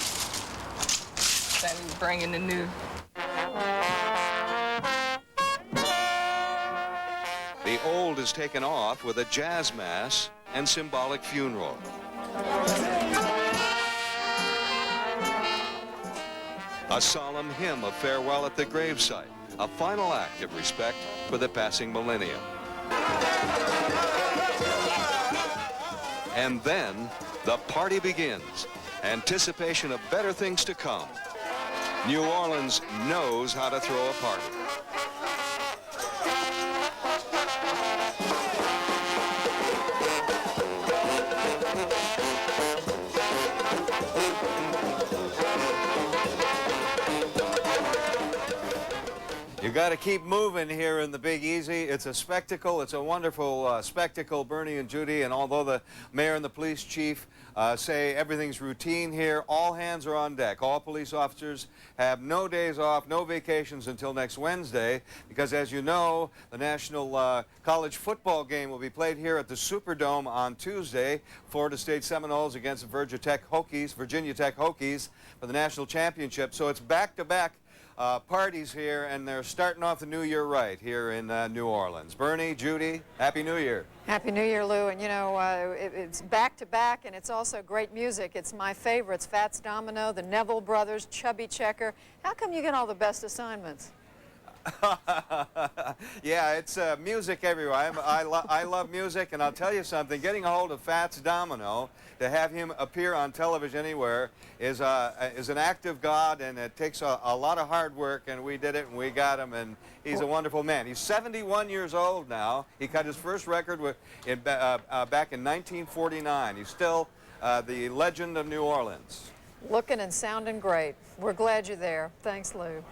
and we're bringing the new. The old is taken off with a jazz mass and symbolic funeral. A solemn hymn of farewell at the gravesite, a final act of respect for the passing millennium. And then the party begins. Anticipation of better things to come. New Orleans knows how to throw a party. You got to keep moving here in the Big Easy. It's a spectacle. It's a wonderful spectacle, Bernie and Judy. And although the mayor and the police chief say everything's routine here, all hands are on deck. All police officers have no days off, no vacations until next Wednesday, because as you know, the National College football game will be played here at the Superdome on Tuesday. Florida State Seminoles against Virginia Tech Hokies for the national championship. So it's back-to-back parties here, and they're starting off the new year right here in New Orleans. Bernie, Judy, Happy New Year. Happy New Year, Lou. And you know, it's back-to-back, and it's also great music. It's my favorites, Fats Domino, the Neville Brothers, Chubby Checker. How come you get all the best assignments? Yeah, it's music everywhere. I love music, and I'll tell you something. Getting a hold of Fats Domino, to have him appear on television anywhere, is an act of God, and it takes a lot of hard work, and we did it, and we got him, and he's a wonderful man. He's 71 years old now. He cut his first record back in 1949. He's still the legend of New Orleans. Looking and sounding great. We're glad you're there. Thanks, Lou.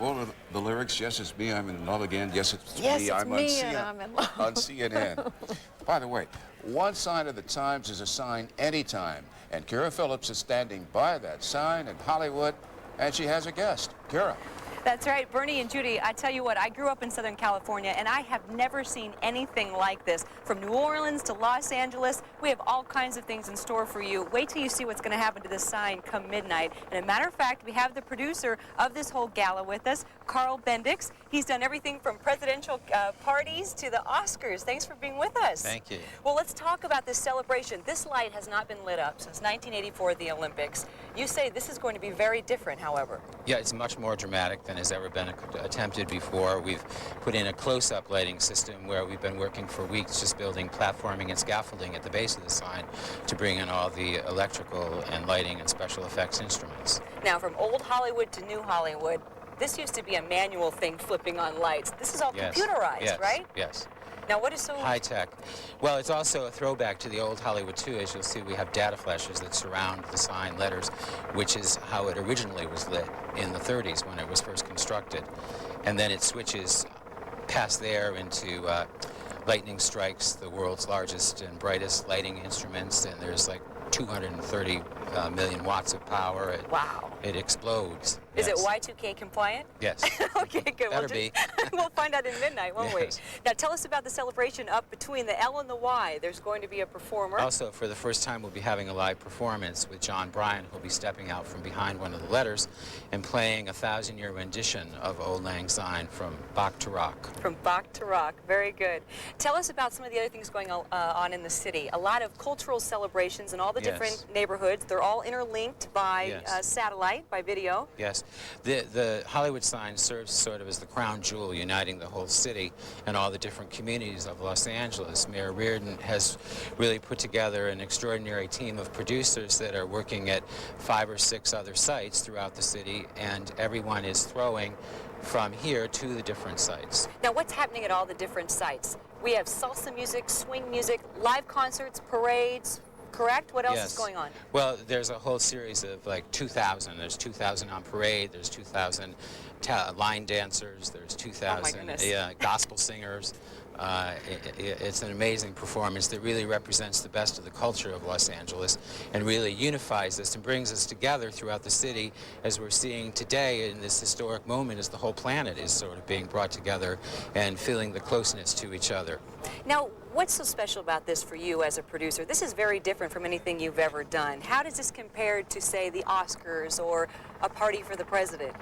Well, the lyrics, yes, it's me, I'm in love again. Yes, it's Yes, me, it's I'm me, and I'm in love. on CNN. By the way, one side of the Times is a sign anytime, and Kira Phillips is standing by that sign in Hollywood, and she has a guest. Kira. That's right, Bernie and Judy, I tell you what, I grew up in Southern California, and I have never seen anything like this. From New Orleans to Los Angeles, we have all kinds of things in store for you. Wait till you see what's going to happen to this sign come midnight. And as a matter of fact, we have the producer of this whole gala with us, Carl Bendix. He's done everything from presidential parties to the Oscars. Thanks for being with us. Thank you. Well, let's talk about this celebration. This light has not been lit up since 1984 at the Olympics. You say this is going to be very different, however. Yeah, it's much more dramatic than has ever been attempted before. We've put in a close-up lighting system where we've been working for weeks just building platforming and scaffolding at the base of the sign to bring in all the electrical and lighting and special effects instruments. Now, from old Hollywood to new Hollywood, this used to be a manual thing, flipping on lights. This is all computerized, right? Yes. Now, what is so... High tech. Well, it's also a throwback to the old Hollywood, too. As you'll see, we have data flashes that surround the sign letters, which is how it originally was lit in the 30s when it was first constructed. And then it switches past there into lightning strikes, the world's largest and brightest lighting instruments, and there's like 230 million watts of power. Wow. It explodes. Is it Y2K compliant? Yes. Okay, good. Better be. We'll find out in midnight, won't Yes. we? Now, tell us about the celebration up between the L and the Y. There's going to be a performer. Also, for the first time, we'll be having a live performance with John Bryan, who'll be stepping out from behind one of the letters and playing a 1,000-year rendition of Auld Lang Syne from Bach to Rock. From Bach to Rock. Very good. Tell us about some of the other things going on in the city. A lot of cultural celebrations in all the different neighborhoods. They're all interlinked by satellite, by video. Yes. The Hollywood sign serves sort of as the crown jewel uniting the whole city and all the different communities of Los Angeles. Mayor Reardon has really put together an extraordinary team of producers that are working at 5 or 6 other sites throughout the city, and everyone is throwing from here to the different sites. Now, what's happening at all the different sites? We have salsa music, swing music, live concerts, parades, correct? What else is going on? Well, there's a whole series of like 2,000. There's 2,000 on parade. There's 2,000 line dancers. There's 2,000 gospel singers. It's an amazing performance that really represents the best of the culture of Los Angeles and really unifies us and brings us together throughout the city, as we're seeing today in this historic moment as the whole planet is sort of being brought together and feeling the closeness to each other. Now, what's so special about this for you as a producer? This is very different from anything you've ever done. How does this compare to, say, the Oscars or a party for the president?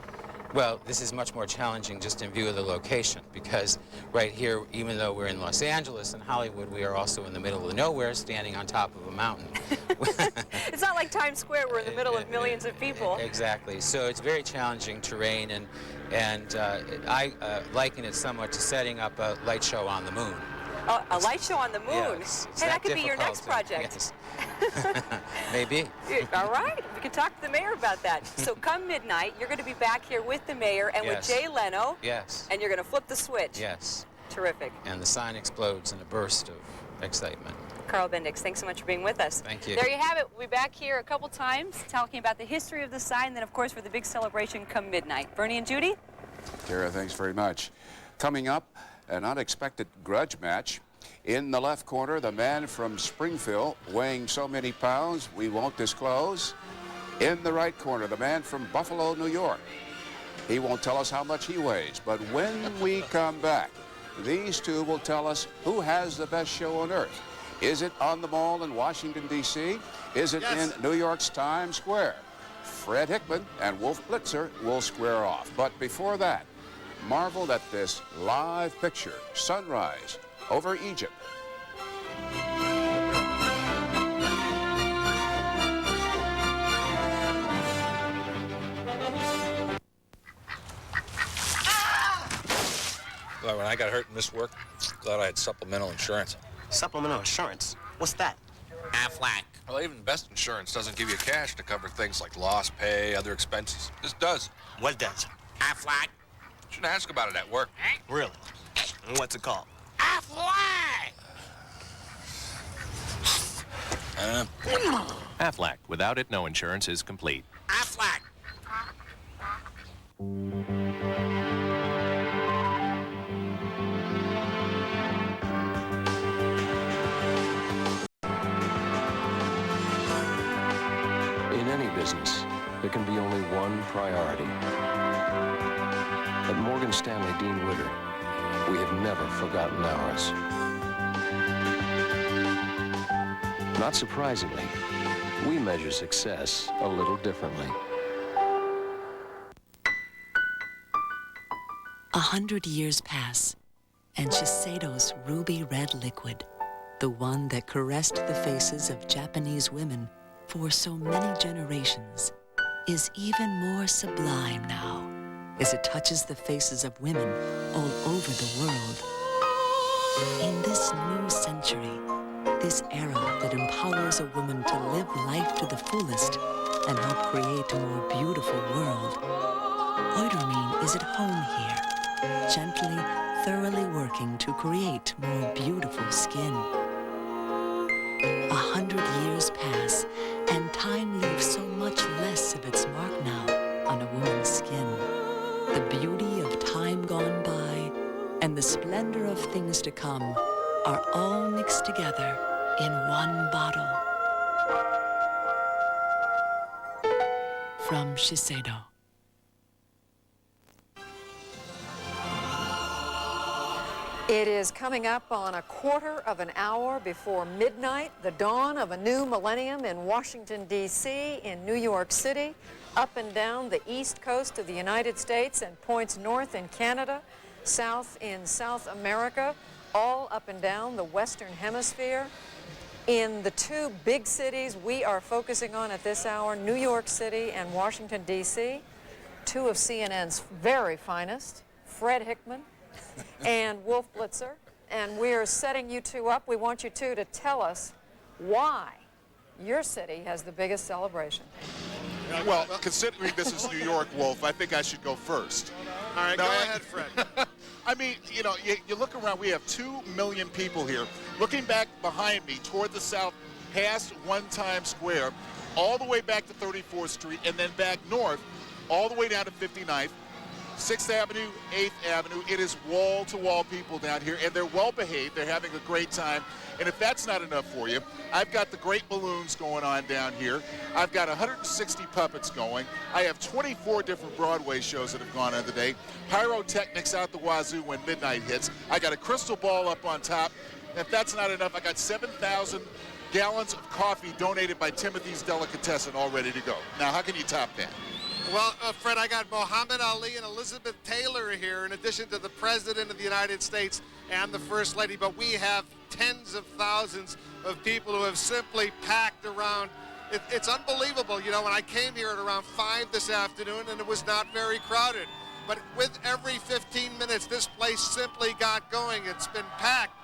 Well, this is much more challenging just in view of the location, because right here, even though we're in Los Angeles and Hollywood, we are also in the middle of nowhere, standing on top of a mountain. It's not like Times Square, we're in the middle of millions of people. Exactly. So it's very challenging terrain, and I liken it somewhat to setting up a light show on the moon. Oh, a light show on the moon. Yes, Hey, that could be your next project. Yes. Maybe. All right, we can talk to the mayor about that. So come midnight, you're going to be back here with the mayor and Yes. with Jay Leno. Yes. And you're going to flip the switch. Yes. Terrific. And the sign explodes in a burst of excitement. Carl Bendix, thanks so much for being with us. Thank you. There you have it. We'll be back here a couple times talking about the history of the sign, and then, of course, for the big celebration come midnight. Bernie and Judy? Kara, thanks very much. Coming up, an unexpected grudge match. In the left corner, the man from Springfield, weighing so many pounds we won't disclose. In the right corner, the man from Buffalo, New York. He won't tell us how much he weighs, but when we come back, these two will tell us who has the best show on earth. Is it on the Mall in Washington, D.C.? Is it in New York's Times Square? Fred Hickman and Wolf Blitzer will square off. But before that, marveled at this live picture, sunrise over Egypt. Well, when I got hurt and missed work, glad I had supplemental insurance. Supplemental insurance? What's that? Aflac. Well, even the best insurance doesn't give you cash to cover things like lost pay, other expenses. This does. What does? Aflac. Shouldn't ask about it at work. Really? And what's it called? Aflac! Aflac. Without it, no insurance is complete. Aflac. In any business, there can be only one priority. At Morgan Stanley Dean Witter, we have never forgotten ours. Not surprisingly, we measure success a little differently. 100 years pass, and Shiseido's ruby red liquid, the one that caressed the faces of Japanese women for so many generations, is even more sublime now as it touches the faces of women all over the world. In this new century, this era that empowers a woman to live life to the fullest and help create a more beautiful world, Oidermean is at home here, gently, thoroughly working to create more beautiful skin. 100 years pass, and time leaves so much less of its mark now on a woman's skin. The beauty of time gone by and the splendor of things to come are all mixed together in one bottle. From Shiseido. It is coming up on a quarter of an hour before midnight, the dawn of a new millennium in Washington, D.C., in New York City, up and down the east coast of the United States and points north in Canada, south in South America, all up and down the Western Hemisphere. In the two big cities we are focusing on at this hour, New York City and Washington, D.C., two of CNN's very finest, Fred Hickman and Wolf Blitzer, and we're setting you two up. We want you two to tell us why your city has the biggest celebration. Well, considering this is New York, Wolf, I think I should go first. All right, No, go I- ahead, Fred. I mean, you know, you look around, we have 2 million people here. Looking back behind me toward the south, past One Times Square, all the way back to 34th Street, and then back north, all the way down to 59th, 6th Avenue, 8th Avenue. It is wall-to-wall people down here, and they're well-behaved. They're having a great time. And if that's not enough for you, I've got the great balloons going on down here. I've got 160 puppets going. I have 24 different Broadway shows that have gone on today. Pyrotechnics out the wazoo when midnight hits. I got a crystal ball up on top. If that's not enough, I got 7,000 gallons of coffee donated by Timothy's Delicatessen all ready to go. Now, how can you top that? Well, Fred, I got Muhammad Ali and Elizabeth Taylor here, in addition to the President of the United States and the First Lady. But we have tens of thousands of people who have simply packed around. It's unbelievable. You know, when I came here at around 5 this afternoon, and it was not very crowded. But with every 15 minutes, this place simply got going. It's been packed.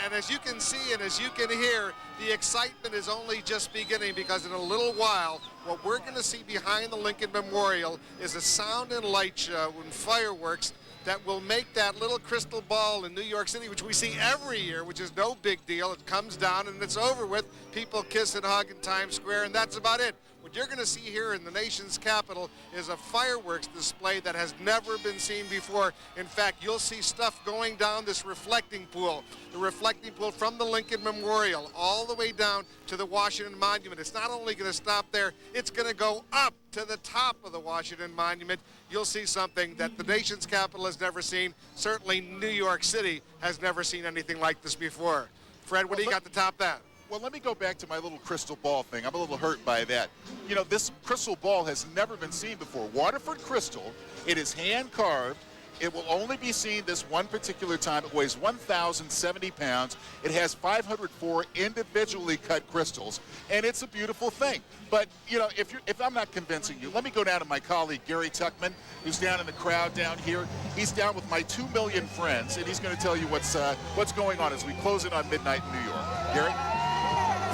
And as you can see and as you can hear, the excitement is only just beginning, because in a little while, what we're going to see behind the Lincoln Memorial is a sound and light show and fireworks that will make that little crystal ball in New York City, which we see every year, which is no big deal. It comes down and it's over with. People kiss and hug in Times Square, and that's about it. What you're going to see here in the nation's capital is a fireworks display that has never been seen before. In fact, you'll see stuff going down this reflecting pool, the reflecting pool from the Lincoln Memorial all the way down to the Washington Monument. It's not only going to stop there, it's going to go up to the top of the Washington Monument. You'll see something that the nation's capital has never seen. Certainly New York City has never seen anything like this before. Fred, what do you got to top that? Well, let me go back to my little crystal ball thing. I'm a little hurt by that. You know, this crystal ball has never been seen before. Waterford crystal, it is hand-carved. It will only be seen this one particular time. It weighs 1,070 pounds. It has 504 individually cut crystals, and it's a beautiful thing. But, you know, if I'm not convincing you, let me go down to my colleague, Gary Tuckman, who's down in the crowd down here. He's down with my 2 million friends, and he's going to tell you what's going on as we close in on midnight in New York. Gary?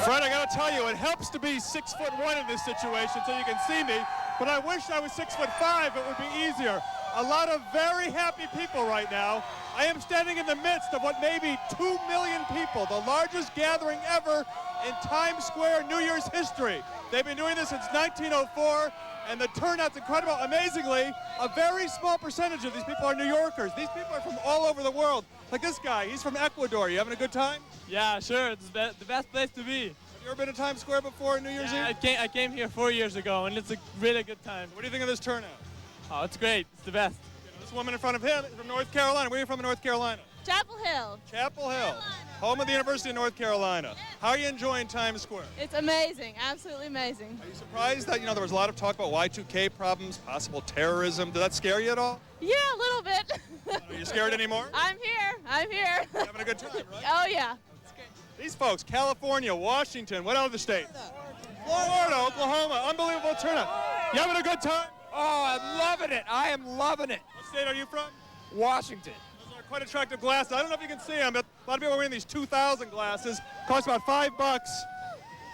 Fred, I got to tell you, it helps to be 6'1" in this situation so you can see me, but I wish I was 6'5". It would be easier. A lot of very happy people right now. I am standing in the midst of what may be 2 million people, the largest gathering ever in Times Square New Year's history. They've been doing this since 1904, and the turnout's incredible. Amazingly, a very small percentage of these people are New Yorkers. These people are from all over the world. Like this guy, he's from Ecuador. You having a good time? Yeah, sure. It's the best place to be. Have you ever been to Times Square before New Year's Eve? I came here 4 years ago, and it's a really good time. What do you think of this turnout? Oh, it's great. It's the best. This woman in front of him is from North Carolina. Where are you from in North Carolina? Chapel Hill. Chapel Hill, home of the University of North Carolina. How are you enjoying Times Square? It's amazing, absolutely amazing. Are you surprised that, there was a lot of talk about Y2K problems, possible terrorism? Did that scare you at all? Yeah, a little bit. Are you scared anymore? I'm here. You're having a good time, right? Oh, yeah. These folks, California, Washington, what other state? Florida, Oklahoma, unbelievable turnout. You having a good time? Oh, I'm loving it. I am loving it. What state are you from? Washington. Those are quite attractive glasses. I don't know if you can see them, but a lot of people are wearing these 2,000 glasses. Cost about $5.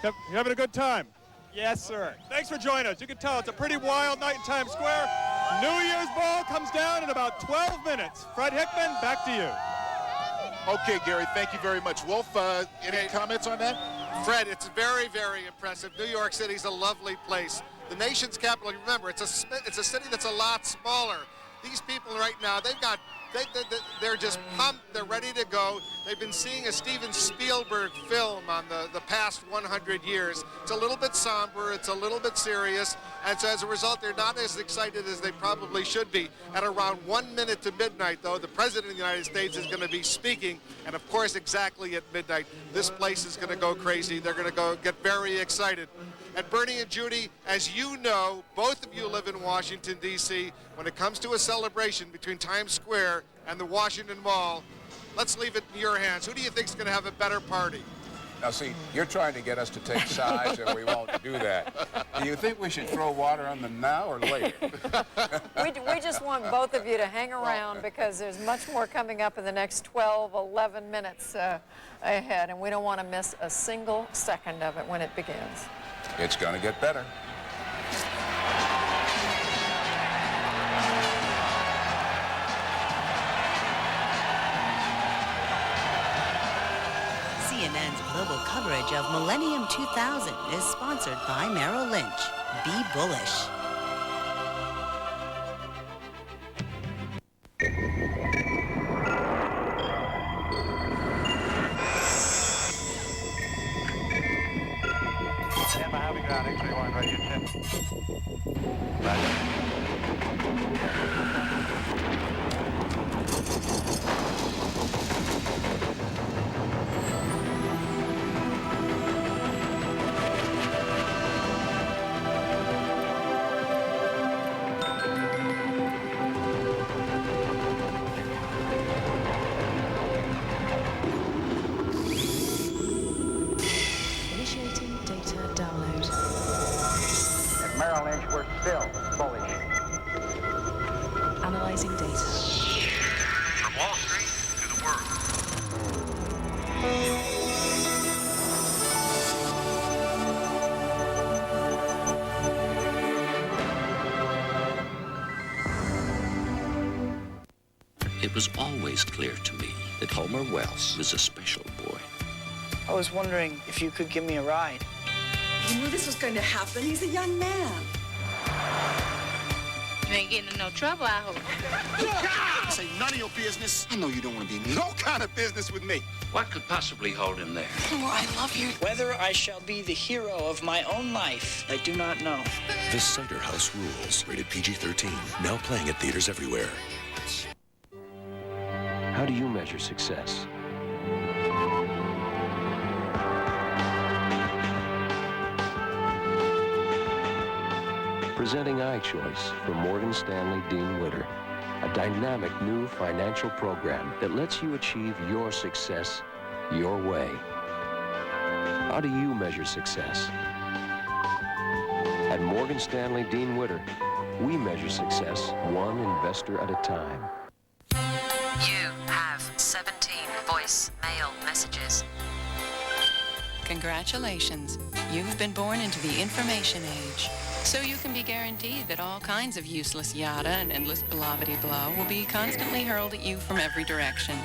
You having a good time? Yes, sir. Thanks for joining us. You can tell it's a pretty wild night in Times Square. New Year's ball comes down in about 12 minutes. Fred Hickman, back to you. Okay, Gary, thank you very much. Wolf, any comments on that? Fred, it's very, very impressive. New York City's a lovely place. The nation's capital, remember, it's a city that's a lot smaller. These people right now, they're just pumped. They're ready to go. They've been seeing a Steven Spielberg film on the past 100 years. It's a little bit somber. It's a little bit serious. And so as a result, they're not as excited as they probably should be. At around 1 minute to midnight, though, the President of the United States is going to be speaking. And, of course, exactly at midnight, this place is going to go crazy. They're going to get very excited. And Bernie and Judy, as you know, both of you live in Washington, D.C. When it comes to a celebration between Times Square and the Washington Mall, let's leave it in your hands. Who do you think is going to have a better party? Now, see, you're trying to get us to take sides, and we won't do that. Do you think we should throw water on them now or later? We just want both of you to hang around because there's much more coming up in the next 12, 11 minutes ahead, and we don't want to miss a single second of it when it begins. It's going to get better. CNN's global coverage of Millennium 2000 is sponsored by Merrill Lynch. Be bullish. Initiating data download. At Merrill Lynch, we're still bullish. Analyzing data. From Wall Street to the world, It was always clear to me that Homer Wells was a special boy. I was wondering if you could give me a ride. You knew this was going to happen. He's a young man. You ain't getting in no trouble, I hope. This ain't none of your business. I know you don't want to be in no kind of business with me. What could possibly hold him there? Oh, I love you. Whether I shall be the hero of my own life, I do not know. The Cider House Rules, rated PG-13, now playing at theaters everywhere. How do you measure success? Presenting iChoice from Morgan Stanley Dean Witter, a dynamic new financial program that lets you achieve your success your way. How do you measure success? At Morgan Stanley Dean Witter, we measure success one investor at a time. You have 17 voicemail messages. Congratulations. You've been born into the information age. So you can be guaranteed that all kinds of useless yada and endless blah-bitty-blah will be constantly hurled at you from every direction.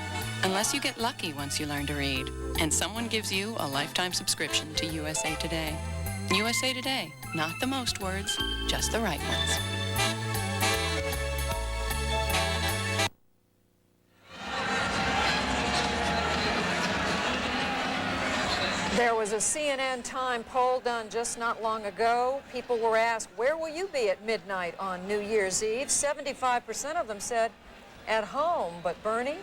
Unless you get lucky once you learn to read, and someone gives you a lifetime subscription to USA Today. USA Today, not the most words, just the right ones. There was a CNN Time poll done just not long ago. People were asked, where will you be at midnight on New Year's Eve? 75% of them said, at home. But Bernie,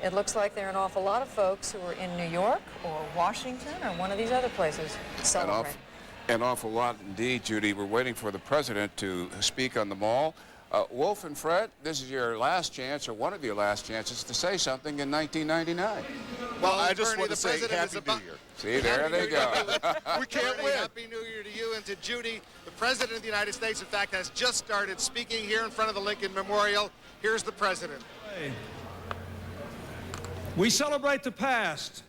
it looks like there are an awful lot of folks who are in New York or Washington or one of these other places celebrating. An awful lot indeed, Judy. We're waiting for the president to speak on the mall. Wolf and Fred, this is your last chance, or one of your last chances, to say something in 1999. Well, I just want to say Happy New Year. See, there they go. We can't win. Happy New Year to you and to Judy. The President of the United States, in fact, has just started speaking here in front of the Lincoln Memorial. Here's the President. We celebrate the past.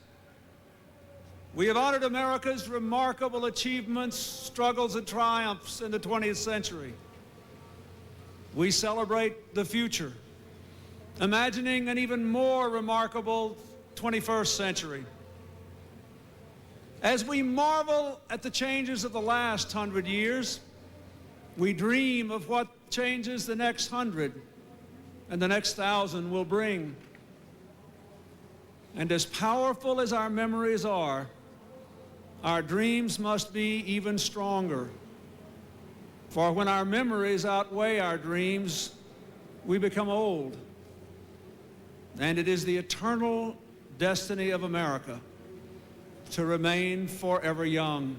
We have honored America's remarkable achievements, struggles, and triumphs in the 20th century. We celebrate the future, imagining an even more remarkable 21st century. As we marvel at the changes of the last 100 years, we dream of what changes the next 100 and the next 1,000 will bring. And as powerful as our memories are, our dreams must be even stronger. For when our memories outweigh our dreams, we become old. And it is the eternal destiny of America to remain forever young,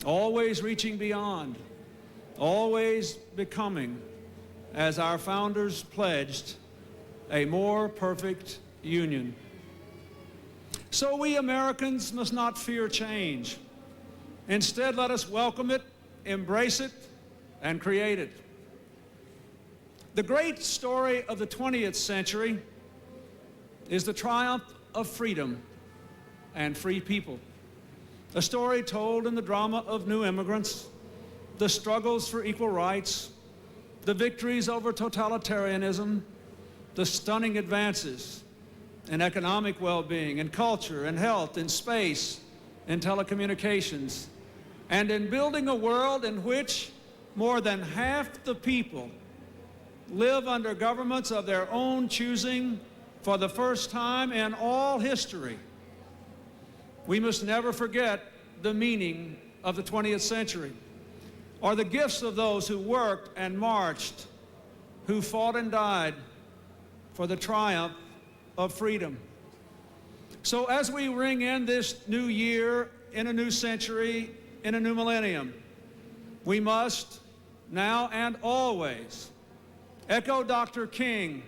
always reaching beyond, always becoming, as our founders pledged, a more perfect union. So we Americans must not fear change. Instead, let us welcome it, embrace it, and create it. The great story of the 20th century is the triumph of freedom and free people. A story told in the drama of new immigrants, the struggles for equal rights, the victories over totalitarianism, the stunning advances in economic well-being, in culture, in health, in space, in telecommunications, and in building a world in which more than half the people live under governments of their own choosing for the first time in all history. We must never forget the meaning of the 20th century, or the gifts of those who worked and marched, who fought and died for the triumph of freedom. So as we ring in this new year, in a new century, in a new millennium, we must, now and always, echo Dr. King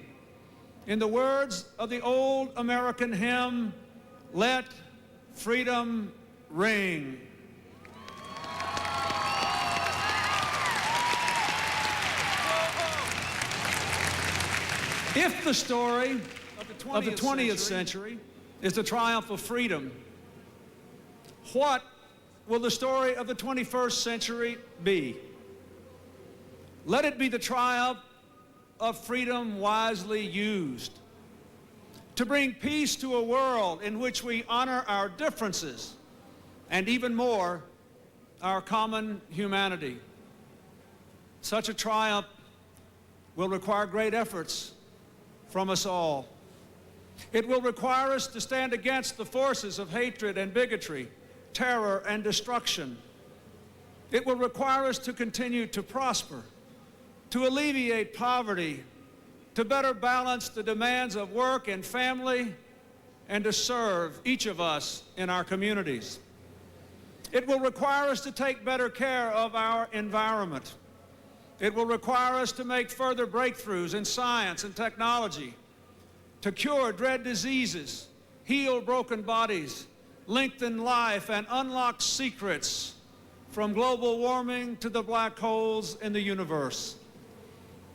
in the words of the old American hymn, "Let Freedom Ring." If the story of the 20th century is the triumph of freedom, what will the story of the 21st century be? Let it be the triumph of freedom wisely used, to bring peace to a world in which we honor our differences and even more, our common humanity. Such a triumph will require great efforts from us all. It will require us to stand against the forces of hatred and bigotry, terror and destruction. It will require us to continue to prosper, to alleviate poverty, to better balance the demands of work and family, and to serve each of us in our communities. It will require us to take better care of our environment. It will require us to make further breakthroughs in science and technology, to cure dread diseases, heal broken bodies, lengthen life, and unlock secrets from global warming to the black holes in the universe.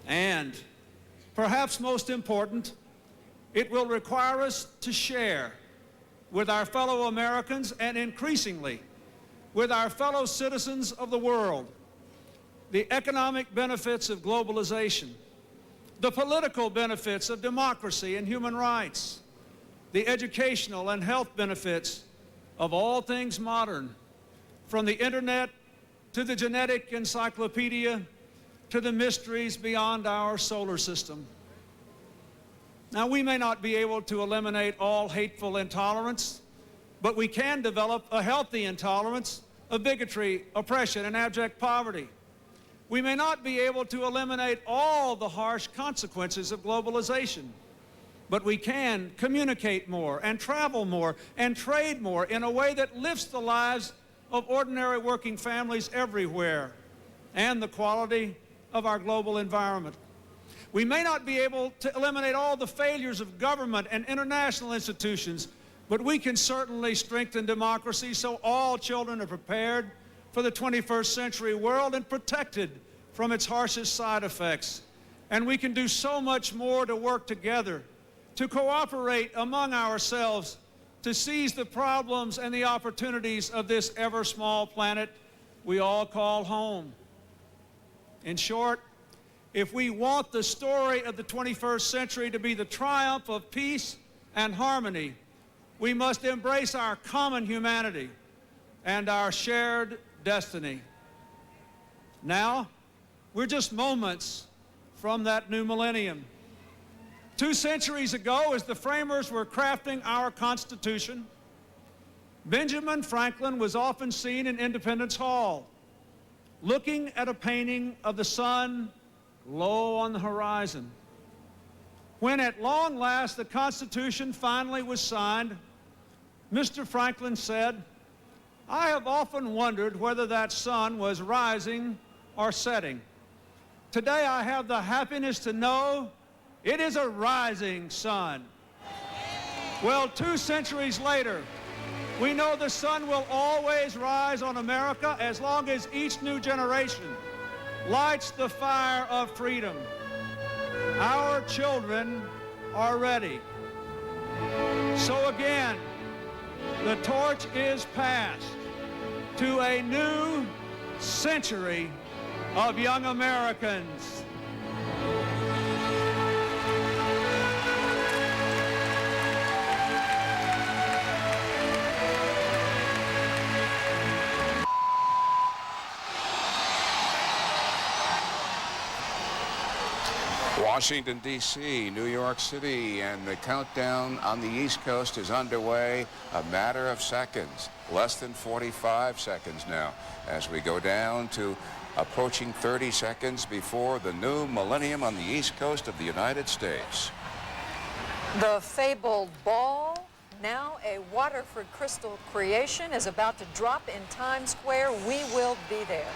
And, perhaps most important, it will require us to share with our fellow Americans and increasingly with our fellow citizens of the world the economic benefits of globalization, the political benefits of democracy and human rights, the educational and health benefits of all things modern, from the internet to the genetic encyclopedia to the mysteries beyond our solar system. Now, we may not be able to eliminate all hateful intolerance, but we can develop a healthy intolerance of bigotry, oppression, and abject poverty. We may not be able to eliminate all the harsh consequences of globalization, but we can communicate more and travel more and trade more in a way that lifts the lives of ordinary working families everywhere and the quality of our global environment. We may not be able to eliminate all the failures of government and international institutions, but we can certainly strengthen democracy so all children are prepared for the 21st century world and protected from its harshest side effects. And we can do so much more to work together, to cooperate among ourselves, to seize the problems and the opportunities of this ever-small planet we all call home. In short, if we want the story of the 21st century to be the triumph of peace and harmony, we must embrace our common humanity and our shared destiny. Now, we're just moments from that new millennium. 2 centuries ago, as the framers were crafting our Constitution, Benjamin Franklin was often seen in Independence Hall, looking at a painting of the sun low on the horizon. When at long last the Constitution finally was signed, Mr. Franklin said, "I have often wondered whether that sun was rising or setting. Today I have the happiness to know it is a rising sun." Well, 2 centuries later, we know the sun will always rise on America as long as each new generation lights the fire of freedom. Our children are ready. So again, the torch is passed to a new century of young Americans. Washington, D.C., New York City, and the countdown on the East Coast is underway. A matter of seconds, less than 45 seconds now, as we go down to approaching 30 seconds before the new millennium on the East Coast of the United States. The fabled ball, now a Waterford Crystal creation, is about to drop in Times Square. We will be there.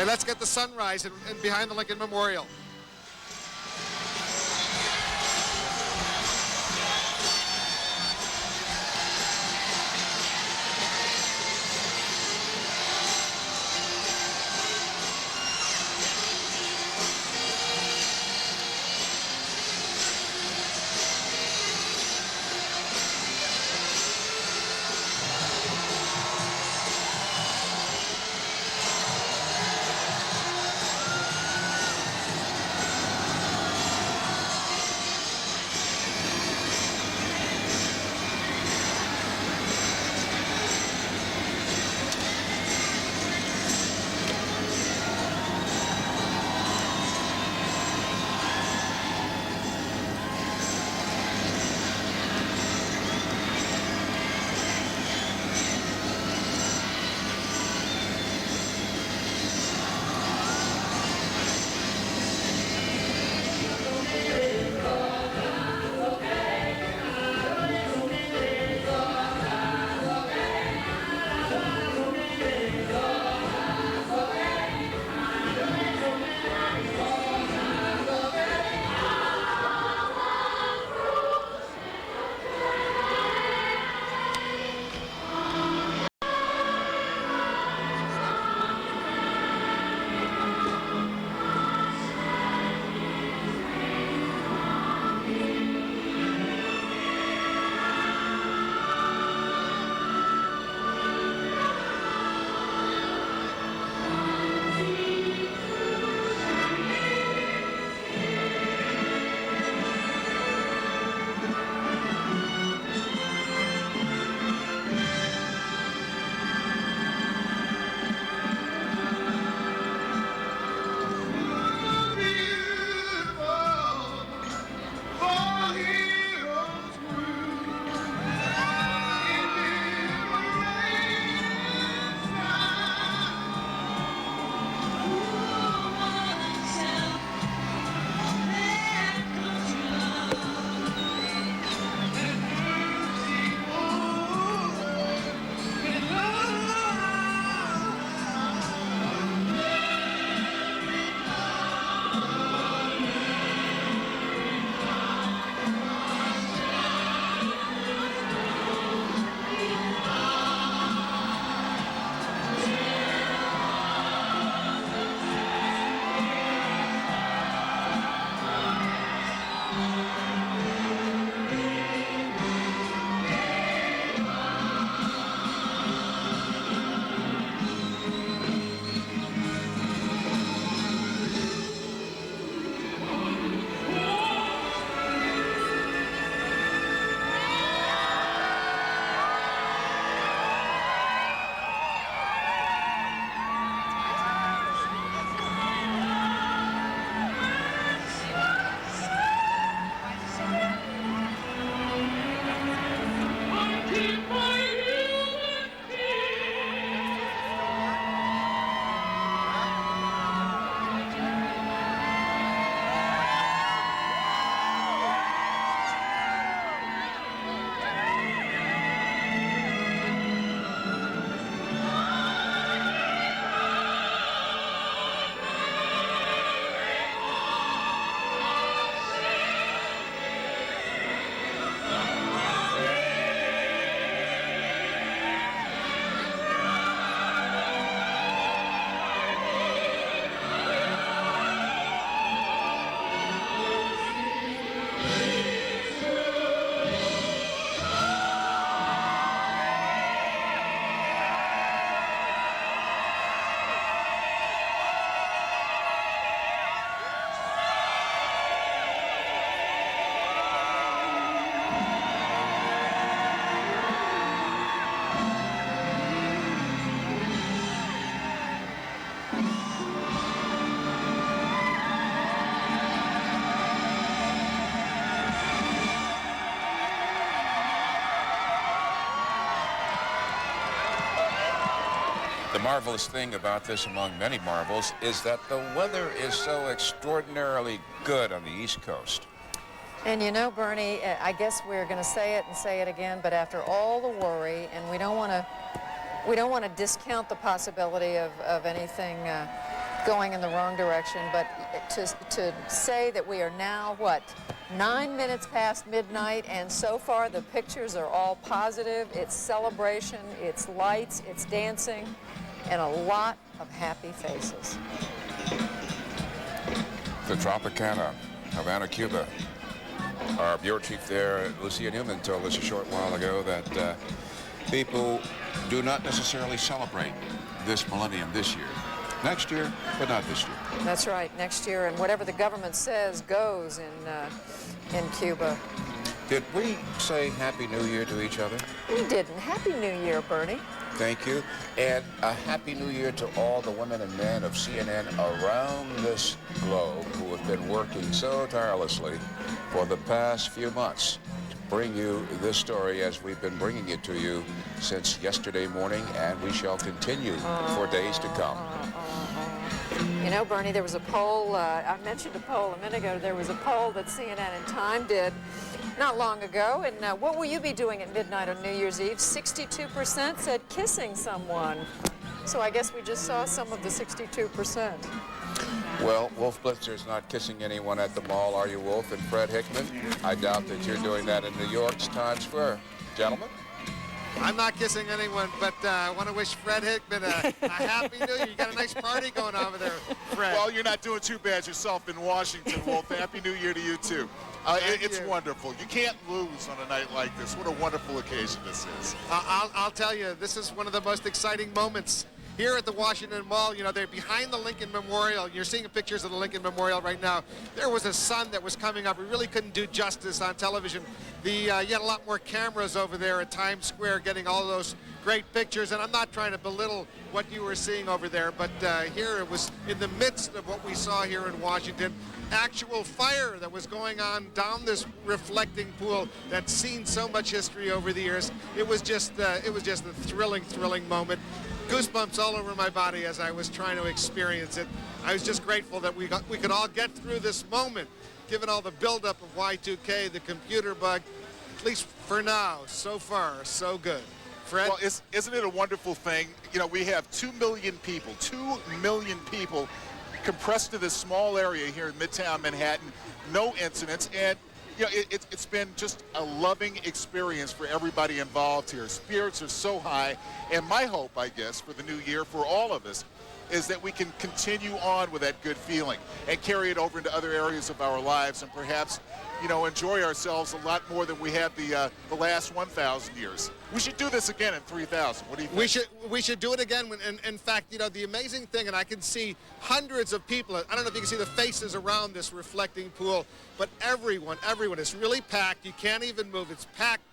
And let's get the sunrise and behind the Lincoln Memorial. The marvelous thing about this, among many marvels, is that the weather is so extraordinarily good on the East Coast. And you know, Bernie, I guess we're going to say it and say it again, but after all the worry, and we don't want to discount the possibility of anything going in the wrong direction, but to say that we are now, what, 9 minutes past midnight, and so far the pictures are all positive. It's celebration, it's lights, it's dancing, and a lot of happy faces. The Tropicana, Havana, Cuba. Our bureau chief there, Lucia Newman, told us a short while ago that people do not necessarily celebrate this millennium this year. Next year, but not this year. That's right, next year, and whatever the government says goes in Cuba. Did we say Happy New Year to each other? We didn't. Happy New Year, Bernie. Thank you. And a Happy New Year to all the women and men of CNN around this globe who have been working so tirelessly for the past few months to bring you this story as we've been bringing it to you since yesterday morning, and we shall continue for days to come. You know, Bernie, there was a poll, I mentioned a poll a minute ago, there was a poll that CNN and Time did not long ago, and what will you be doing at midnight on New Year's Eve? 62% said kissing someone. So I guess we just saw some of the 62%. Well, Wolf Blitzer's not kissing anyone at the mall, are you, Wolf? And Fred Hickman? I doubt that you're doing that in New York's Times Square. Gentlemen? I'm not kissing anyone, but I want to wish Fred Hickman a Happy New Year. You got a nice party going on over there, Fred. Well, you're not doing too bad yourself in Washington, Wolf. Happy New Year to you, too. It's wonderful. You can't lose on a night like this. What a wonderful occasion this is. I'll tell you, this is one of the most exciting moments here at the Washington Mall. You know, they're behind the Lincoln Memorial. You're seeing pictures of the Lincoln Memorial right now. There was a sun that was coming up. We really couldn't do justice on television. You had a lot more cameras over there at Times Square getting all of those great pictures, and I'm not trying to belittle what you were seeing over there, but here it was in the midst of what we saw here in Washington. Actual fire that was going on down this reflecting pool that's seen so much history over the years. It was just a thrilling moment. Goosebumps all over my body as I was trying to experience it. I was just grateful that we could all get through this moment, given all the buildup of Y2K, the computer bug. At least for now, so far, so good. Fred? Well, isn't it a wonderful thing? You know, we have 2 million people compressed to this small area here in Midtown Manhattan, no incidents, and you know, it's been just a loving experience for everybody involved here. Spirits are so high, and my hope, I guess, for the new year for all of us is that we can continue on with that good feeling and carry it over into other areas of our lives and perhaps, you know, enjoy ourselves a lot more than we have the last 1,000 years. We should do this again in 3,000. What do you think? We should do it again. In fact, you know, the amazing thing, and I can see hundreds of people. I don't know if you can see the faces around this reflecting pool, but everyone is really packed. You can't even move. It's packed.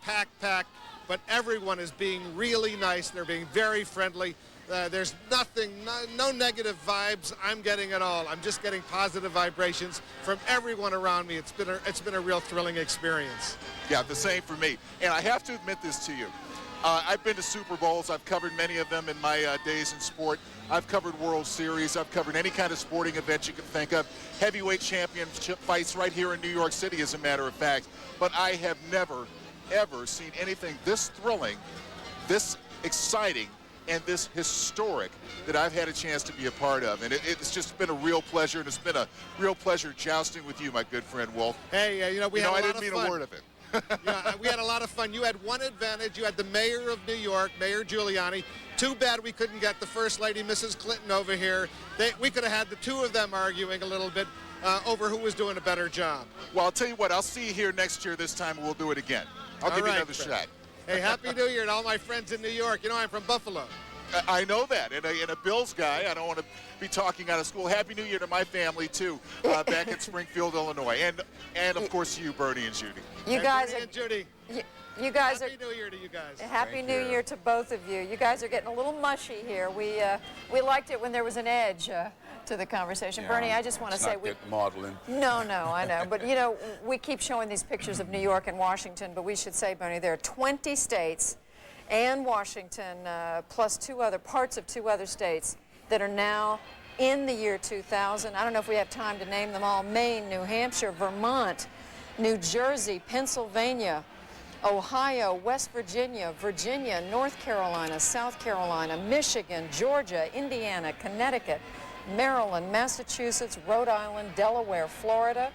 But everyone is being really nice. They're being very friendly. There's no negative vibes I'm getting at all. I'm just getting positive vibrations from everyone around me. It's been a real thrilling experience. Yeah, the same for me. And I have to admit this to you. I've been to Super Bowls. I've covered many of them in my days in sport. I've covered World Series. I've covered any kind of sporting event you can think of. Heavyweight championship fights right here in New York City, as a matter of fact. But I have never, ever seen anything this thrilling, this exciting, and this historic that I've had a chance to be a part of. And it's just been a real pleasure, and it's been a real pleasure jousting with you, my good friend Wolf. Hey, you know, we had a lot of fun. I didn't mean a word of it. Yeah, we had a lot of fun. You had one advantage. You had the mayor of New York, Mayor Giuliani. Too bad we couldn't get the First Lady, Mrs. Clinton, over here. We could have had the two of them arguing a little bit over who was doing a better job. Well, I'll tell you what. I'll see you here next year this time, and we'll do it again. I'll give you another shot. Hey, Happy New Year to all my friends in New York. You know, I'm from Buffalo. I know that, and a Bills guy. I don't want to be talking out of school. Happy New Year to my family too, back in Springfield, Illinois, and of course you, Bernie and Judy. You guys and Judy. You guys Happy New Year to you guys. Happy New Year to both of you. You guys are getting a little mushy here. We liked it when there was an edge to the conversation. Yeah, Bernie, I just want to say modeling. No, I know. But you know, we keep showing these pictures of New York and Washington, but we should say, Bernie, there are 20 states and Washington, plus parts of two other states that are now in the year 2000. I don't know if we have time to name them all. Maine, New Hampshire, Vermont, New Jersey, Pennsylvania, Ohio, West Virginia, Virginia, North Carolina, South Carolina, Michigan, Georgia, Indiana, Connecticut, Maryland, Massachusetts, Rhode Island, Delaware, Florida,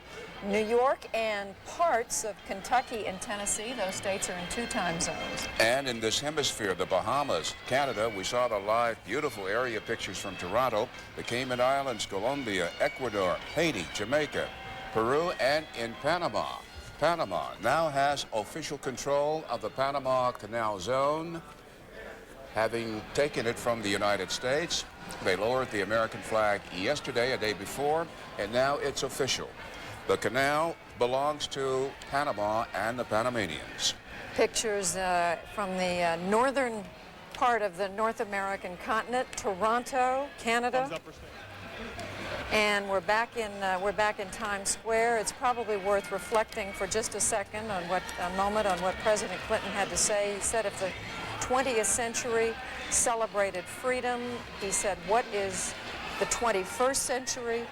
New York, and parts of Kentucky and Tennessee. Those states are in 2 time zones. And in this hemisphere, the Bahamas, Canada, we saw the live, beautiful area pictures from Toronto, the Cayman Islands, Colombia, Ecuador, Haiti, Jamaica, Peru, and in Panama. Panama now has official control of the Panama Canal Zone, having taken it from the United States. They lowered the American flag yesterday, a day before, and now it's official. The canal belongs to Panama and the Panamanians. Pictures from the northern part of the North American continent, Toronto, Canada. And we're back in Times Square. It's probably worth reflecting for just a moment on what President Clinton had to say. He said if the 20th century celebrated freedom, he said, what is the 21st century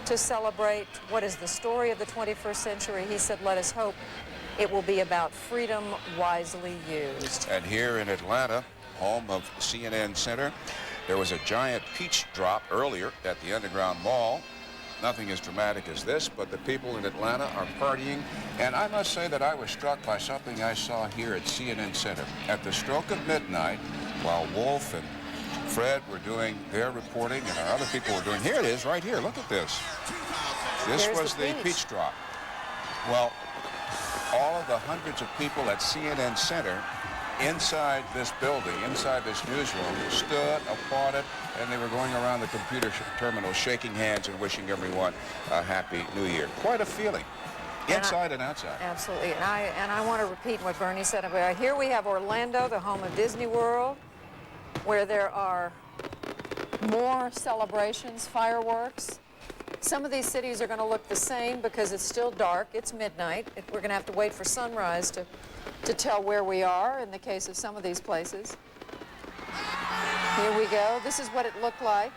to celebrate? What is the story of the 21st century? He said, let us hope it will be about freedom wisely used. And here in Atlanta, home of CNN Center, there was a giant peach drop earlier at the Underground Mall. Nothing as dramatic as this, but the people in Atlanta are partying. And I must say that I was struck by something I saw here at CNN Center. At the stroke of midnight, while Wolf and Fred were doing their reporting and our other people were doing, here it is right here, look at this. This was the peach drop. Well, all of the hundreds of people at CNN Center inside this building, inside this newsroom, stood, applauded, and they were going around the computer terminal shaking hands and wishing everyone a happy new year. Quite a feeling, inside and outside. Absolutely, and I want to repeat what Bernie said about here we have Orlando, the home of Disney World, where there are more celebrations, fireworks. Some of these cities are going to look the same because it's still dark, it's midnight. We're going to have to wait for sunrise to tell where we are in the case of some of these places. Here we go. This is what it looked like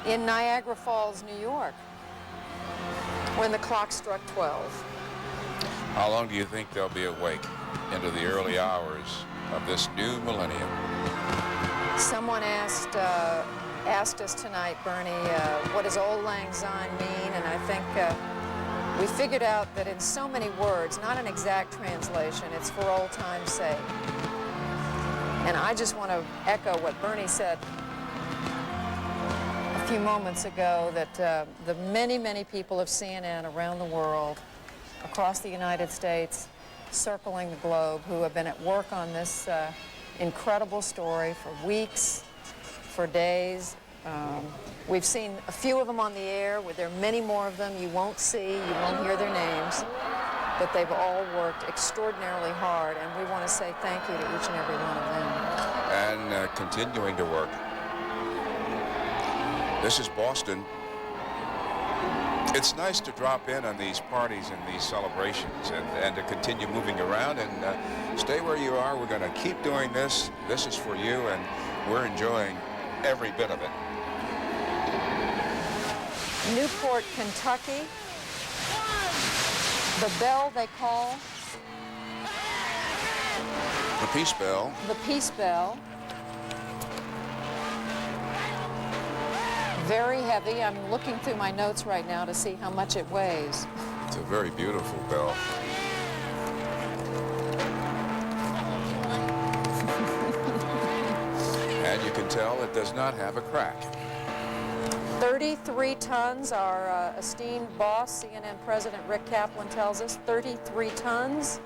in Niagara Falls, New York, when the clock struck 12. How long do you think they'll be awake into the early hours of this new millennium? Someone asked us tonight, Bernie, what does Auld Lang Syne mean? And I think we figured out that in so many words, not an exact translation, it's for old time's sake. And I just want to echo what Bernie said a few moments ago, that the many, many people of CNN around the world, across the United States, circling the globe, who have been at work on this incredible story for weeks, for days. We've seen a few of them on the air. There are many more of them you won't see, you won't hear their names, but they've all worked extraordinarily hard, and we want to say thank you to each and every one of them. And continuing to work. This is Boston. It's nice to drop in on these parties and these celebrations and to continue moving around and stay where you are. We're going to keep doing this. This is for you, and we're enjoying every bit of it. Newport, Kentucky. The bell they call the Peace Bell. The Peace Bell. Very heavy. I'm looking through my notes right now to see how much it weighs. It's a very beautiful bell. And you can tell it does not have a crack. 33 tons, our esteemed boss, CNN President Rick Kaplan tells us, 33 tons.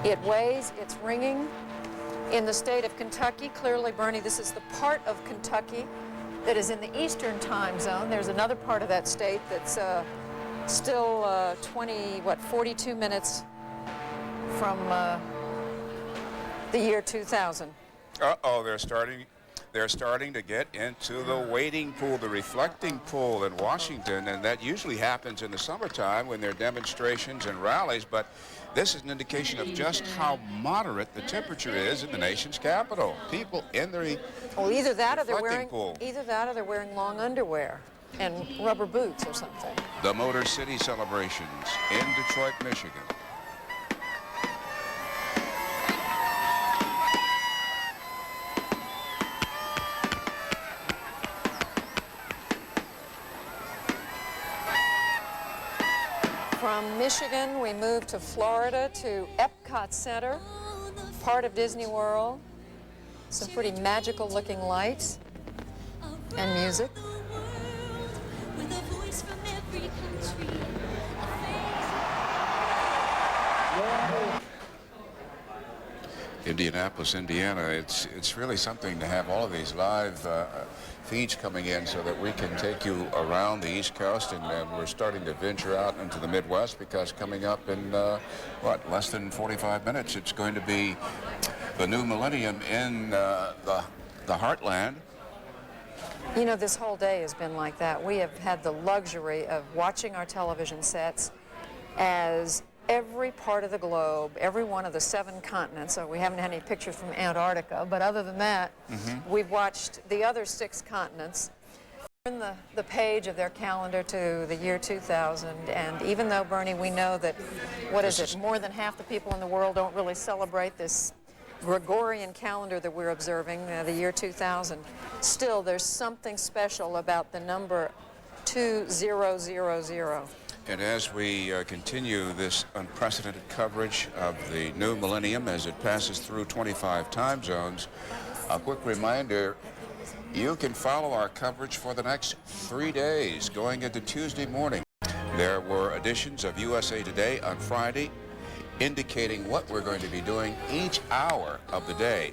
It weighs, it's ringing. In the state of Kentucky, clearly, Bernie, this is the part of Kentucky that is in the eastern time zone. There's another part of that state that's still 42 minutes from the year 2000. Uh-oh, they're starting to get into the waiting pool, the reflecting pool in Washington, and that usually happens in the summertime when there are demonstrations and rallies, but this is an indication of just how moderate the temperature is in the nation's capital. People in the either that or they're wearing long underwear and rubber boots or something. The Motor City celebrations in Detroit, Michigan. From Michigan, we move to Florida to Epcot Center, part of Disney World. Some pretty magical looking lights and music. Indianapolis, Indiana, it's really something to have all of these live feeds coming in so that we can take you around the East Coast, and we're starting to venture out into the Midwest, because coming up in, less than 45 minutes, it's going to be the new millennium in the heartland. You know, this whole day has been like that. We have had the luxury of watching our television sets as every part of the globe, every one of the 7 continents, so we haven't had any pictures from Antarctica, but other than that, we've watched the other 6 continents. Turn the page of their calendar to the year 2000, and even though, Bernie, we know that, more than half the people in the world don't really celebrate this Gregorian calendar that we're observing, the year 2000, still there's something special about the number 2000. And as we continue this unprecedented coverage of the new millennium as it passes through 25 time zones, a quick reminder, you can follow our coverage for the next 3 days going into Tuesday morning. There were editions of USA Today on Friday indicating what we're going to be doing each hour of the day.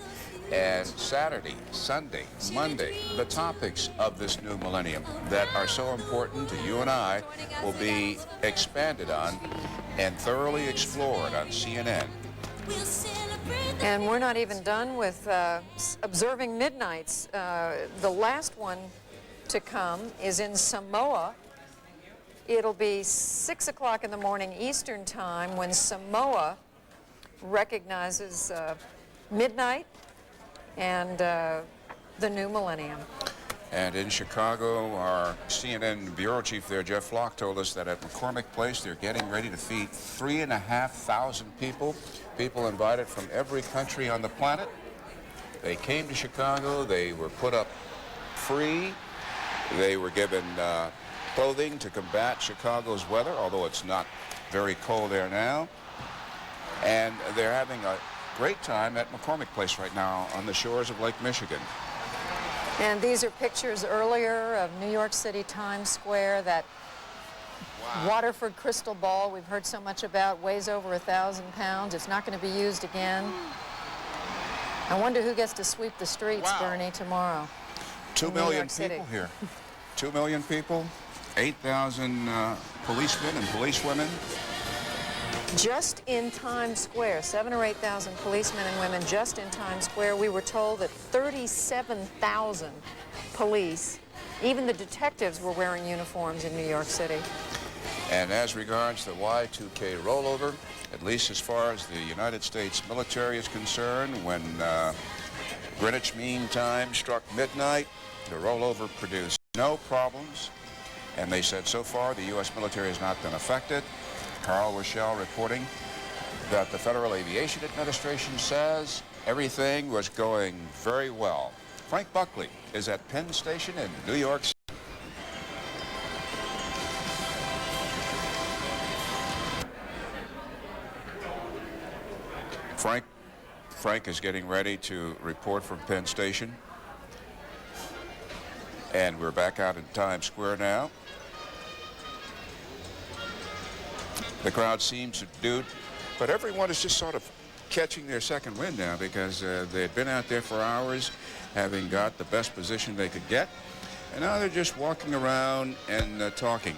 And Saturday, Sunday, Monday, the topics of this new millennium that are so important to you and I will be expanded on and thoroughly explored on CNN. And we're not even done with observing midnights. The last one to come is in Samoa. It'll be 6 o'clock in the morning Eastern Time when Samoa recognizes midnight and the new millennium. And in Chicago, our CNN bureau chief there, Jeff Flock, told us that at McCormick Place, they're getting ready to feed 3,500 people, people invited from every country on the planet. They came to Chicago, they were put up free, they were given clothing to combat Chicago's weather, although it's not very cold there now. And they're having a great time at McCormick Place right now on the shores of Lake Michigan. And these are pictures earlier of New York City Times Square. That Waterford crystal ball we've heard so much about weighs over 1,000 pounds. It's not going to be used again. I wonder who gets to sweep the streets, Bernie, tomorrow. 2 million people here. 2 million people, 8,000 policemen and policewomen. Just in Times Square, 7,000 or 8,000 policemen and women just in Times Square. We were told that 37,000 police, even the detectives, were wearing uniforms in New York City. And as regards the Y2K rollover, at least as far as the United States military is concerned, when Greenwich Mean Time struck midnight, the rollover produced no problems. And they said so far the U.S. military has not been affected. Carl Rochelle reporting that the Federal Aviation Administration says everything was going very well. Frank Buckley is at Penn Station in New York City. Frank is getting ready to report from Penn Station. And we're back out in Times Square now. The crowd seems subdued, but everyone is just sort of catching their second wind now because they had been out there for hours, having got the best position they could get, and now they're just walking around and talking.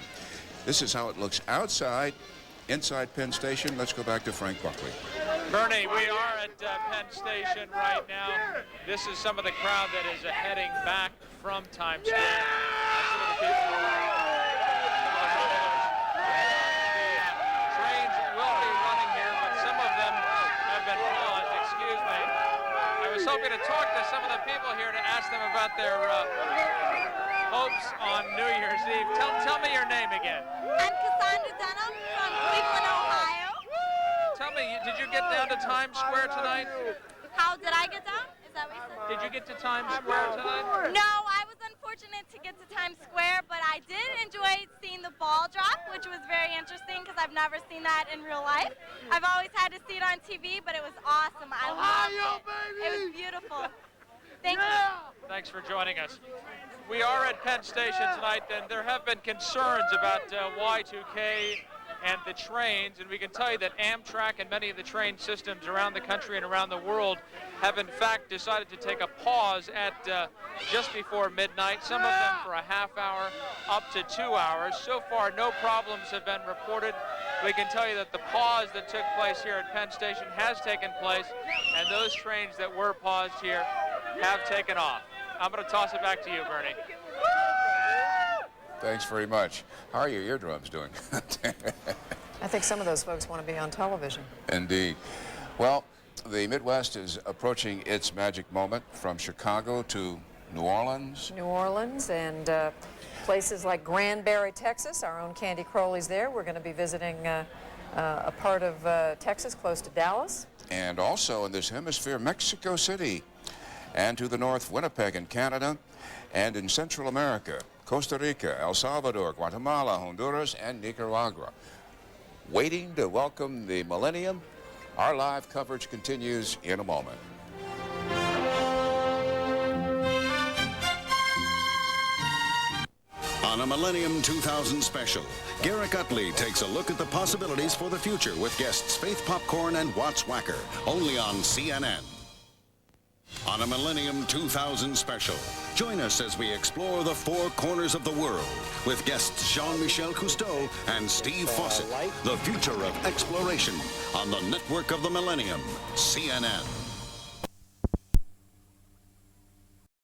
This is how it looks outside. Inside Penn Station, let's go back to Frank Buckley. Bernie, we are at Penn Station right now. This is some of the crowd that is heading back from Times Square. Some of the people hoping to talk to some of the people here to ask them about their hopes on New Year's Eve. Tell me your name again. I'm Cassandra Dunham from Cleveland, Ohio. Tell me, did you get down to Times Square tonight? How did I get down? Is that what you said? Did you get to Times Square tonight? No, I was unfortunate to get to Times Square, but I did enjoy seeing the ball drop, which was very interesting because I I've never seen that in real life. I've always had to see it on TV, but it was awesome. I loved it. It was beautiful. Thank you. Thanks for joining us. We are at Penn Station tonight, and there have been concerns about Y2K and the trains, and we can tell you that Amtrak and many of the train systems around the country and around the world have in fact decided to take a pause at just before midnight, some of them for a half hour up to 2 hours. So far, no problems have been reported. We can tell you that the pause that took place here at Penn Station has taken place, and those trains that were paused here have taken off. I'm going to toss it back to you, Bernie. Thanks very much. How are your eardrums doing? I think some of those folks want to be on television. Indeed. Well, the Midwest is approaching its magic moment, from Chicago to New Orleans. New Orleans and places like Granbury, Texas. Our own Candy Crowley's there. We're going to be visiting a part of Texas close to Dallas. And also in this hemisphere, Mexico City. And to the north, Winnipeg in Canada. And in Central America, Costa Rica, El Salvador, Guatemala, Honduras, and Nicaragua. Waiting to welcome the millennium. Our live coverage continues in a moment. On a Millennium 2000 special, Garrick Utley takes a look at the possibilities for the future with guests Faith Popcorn and Watts Wacker, only on CNN. On a Millennium 2000 special, join us as we explore the four corners of the world with guests Jean-Michel Cousteau and Steve Fawcett. The future of exploration on the network of the Millennium, CNN.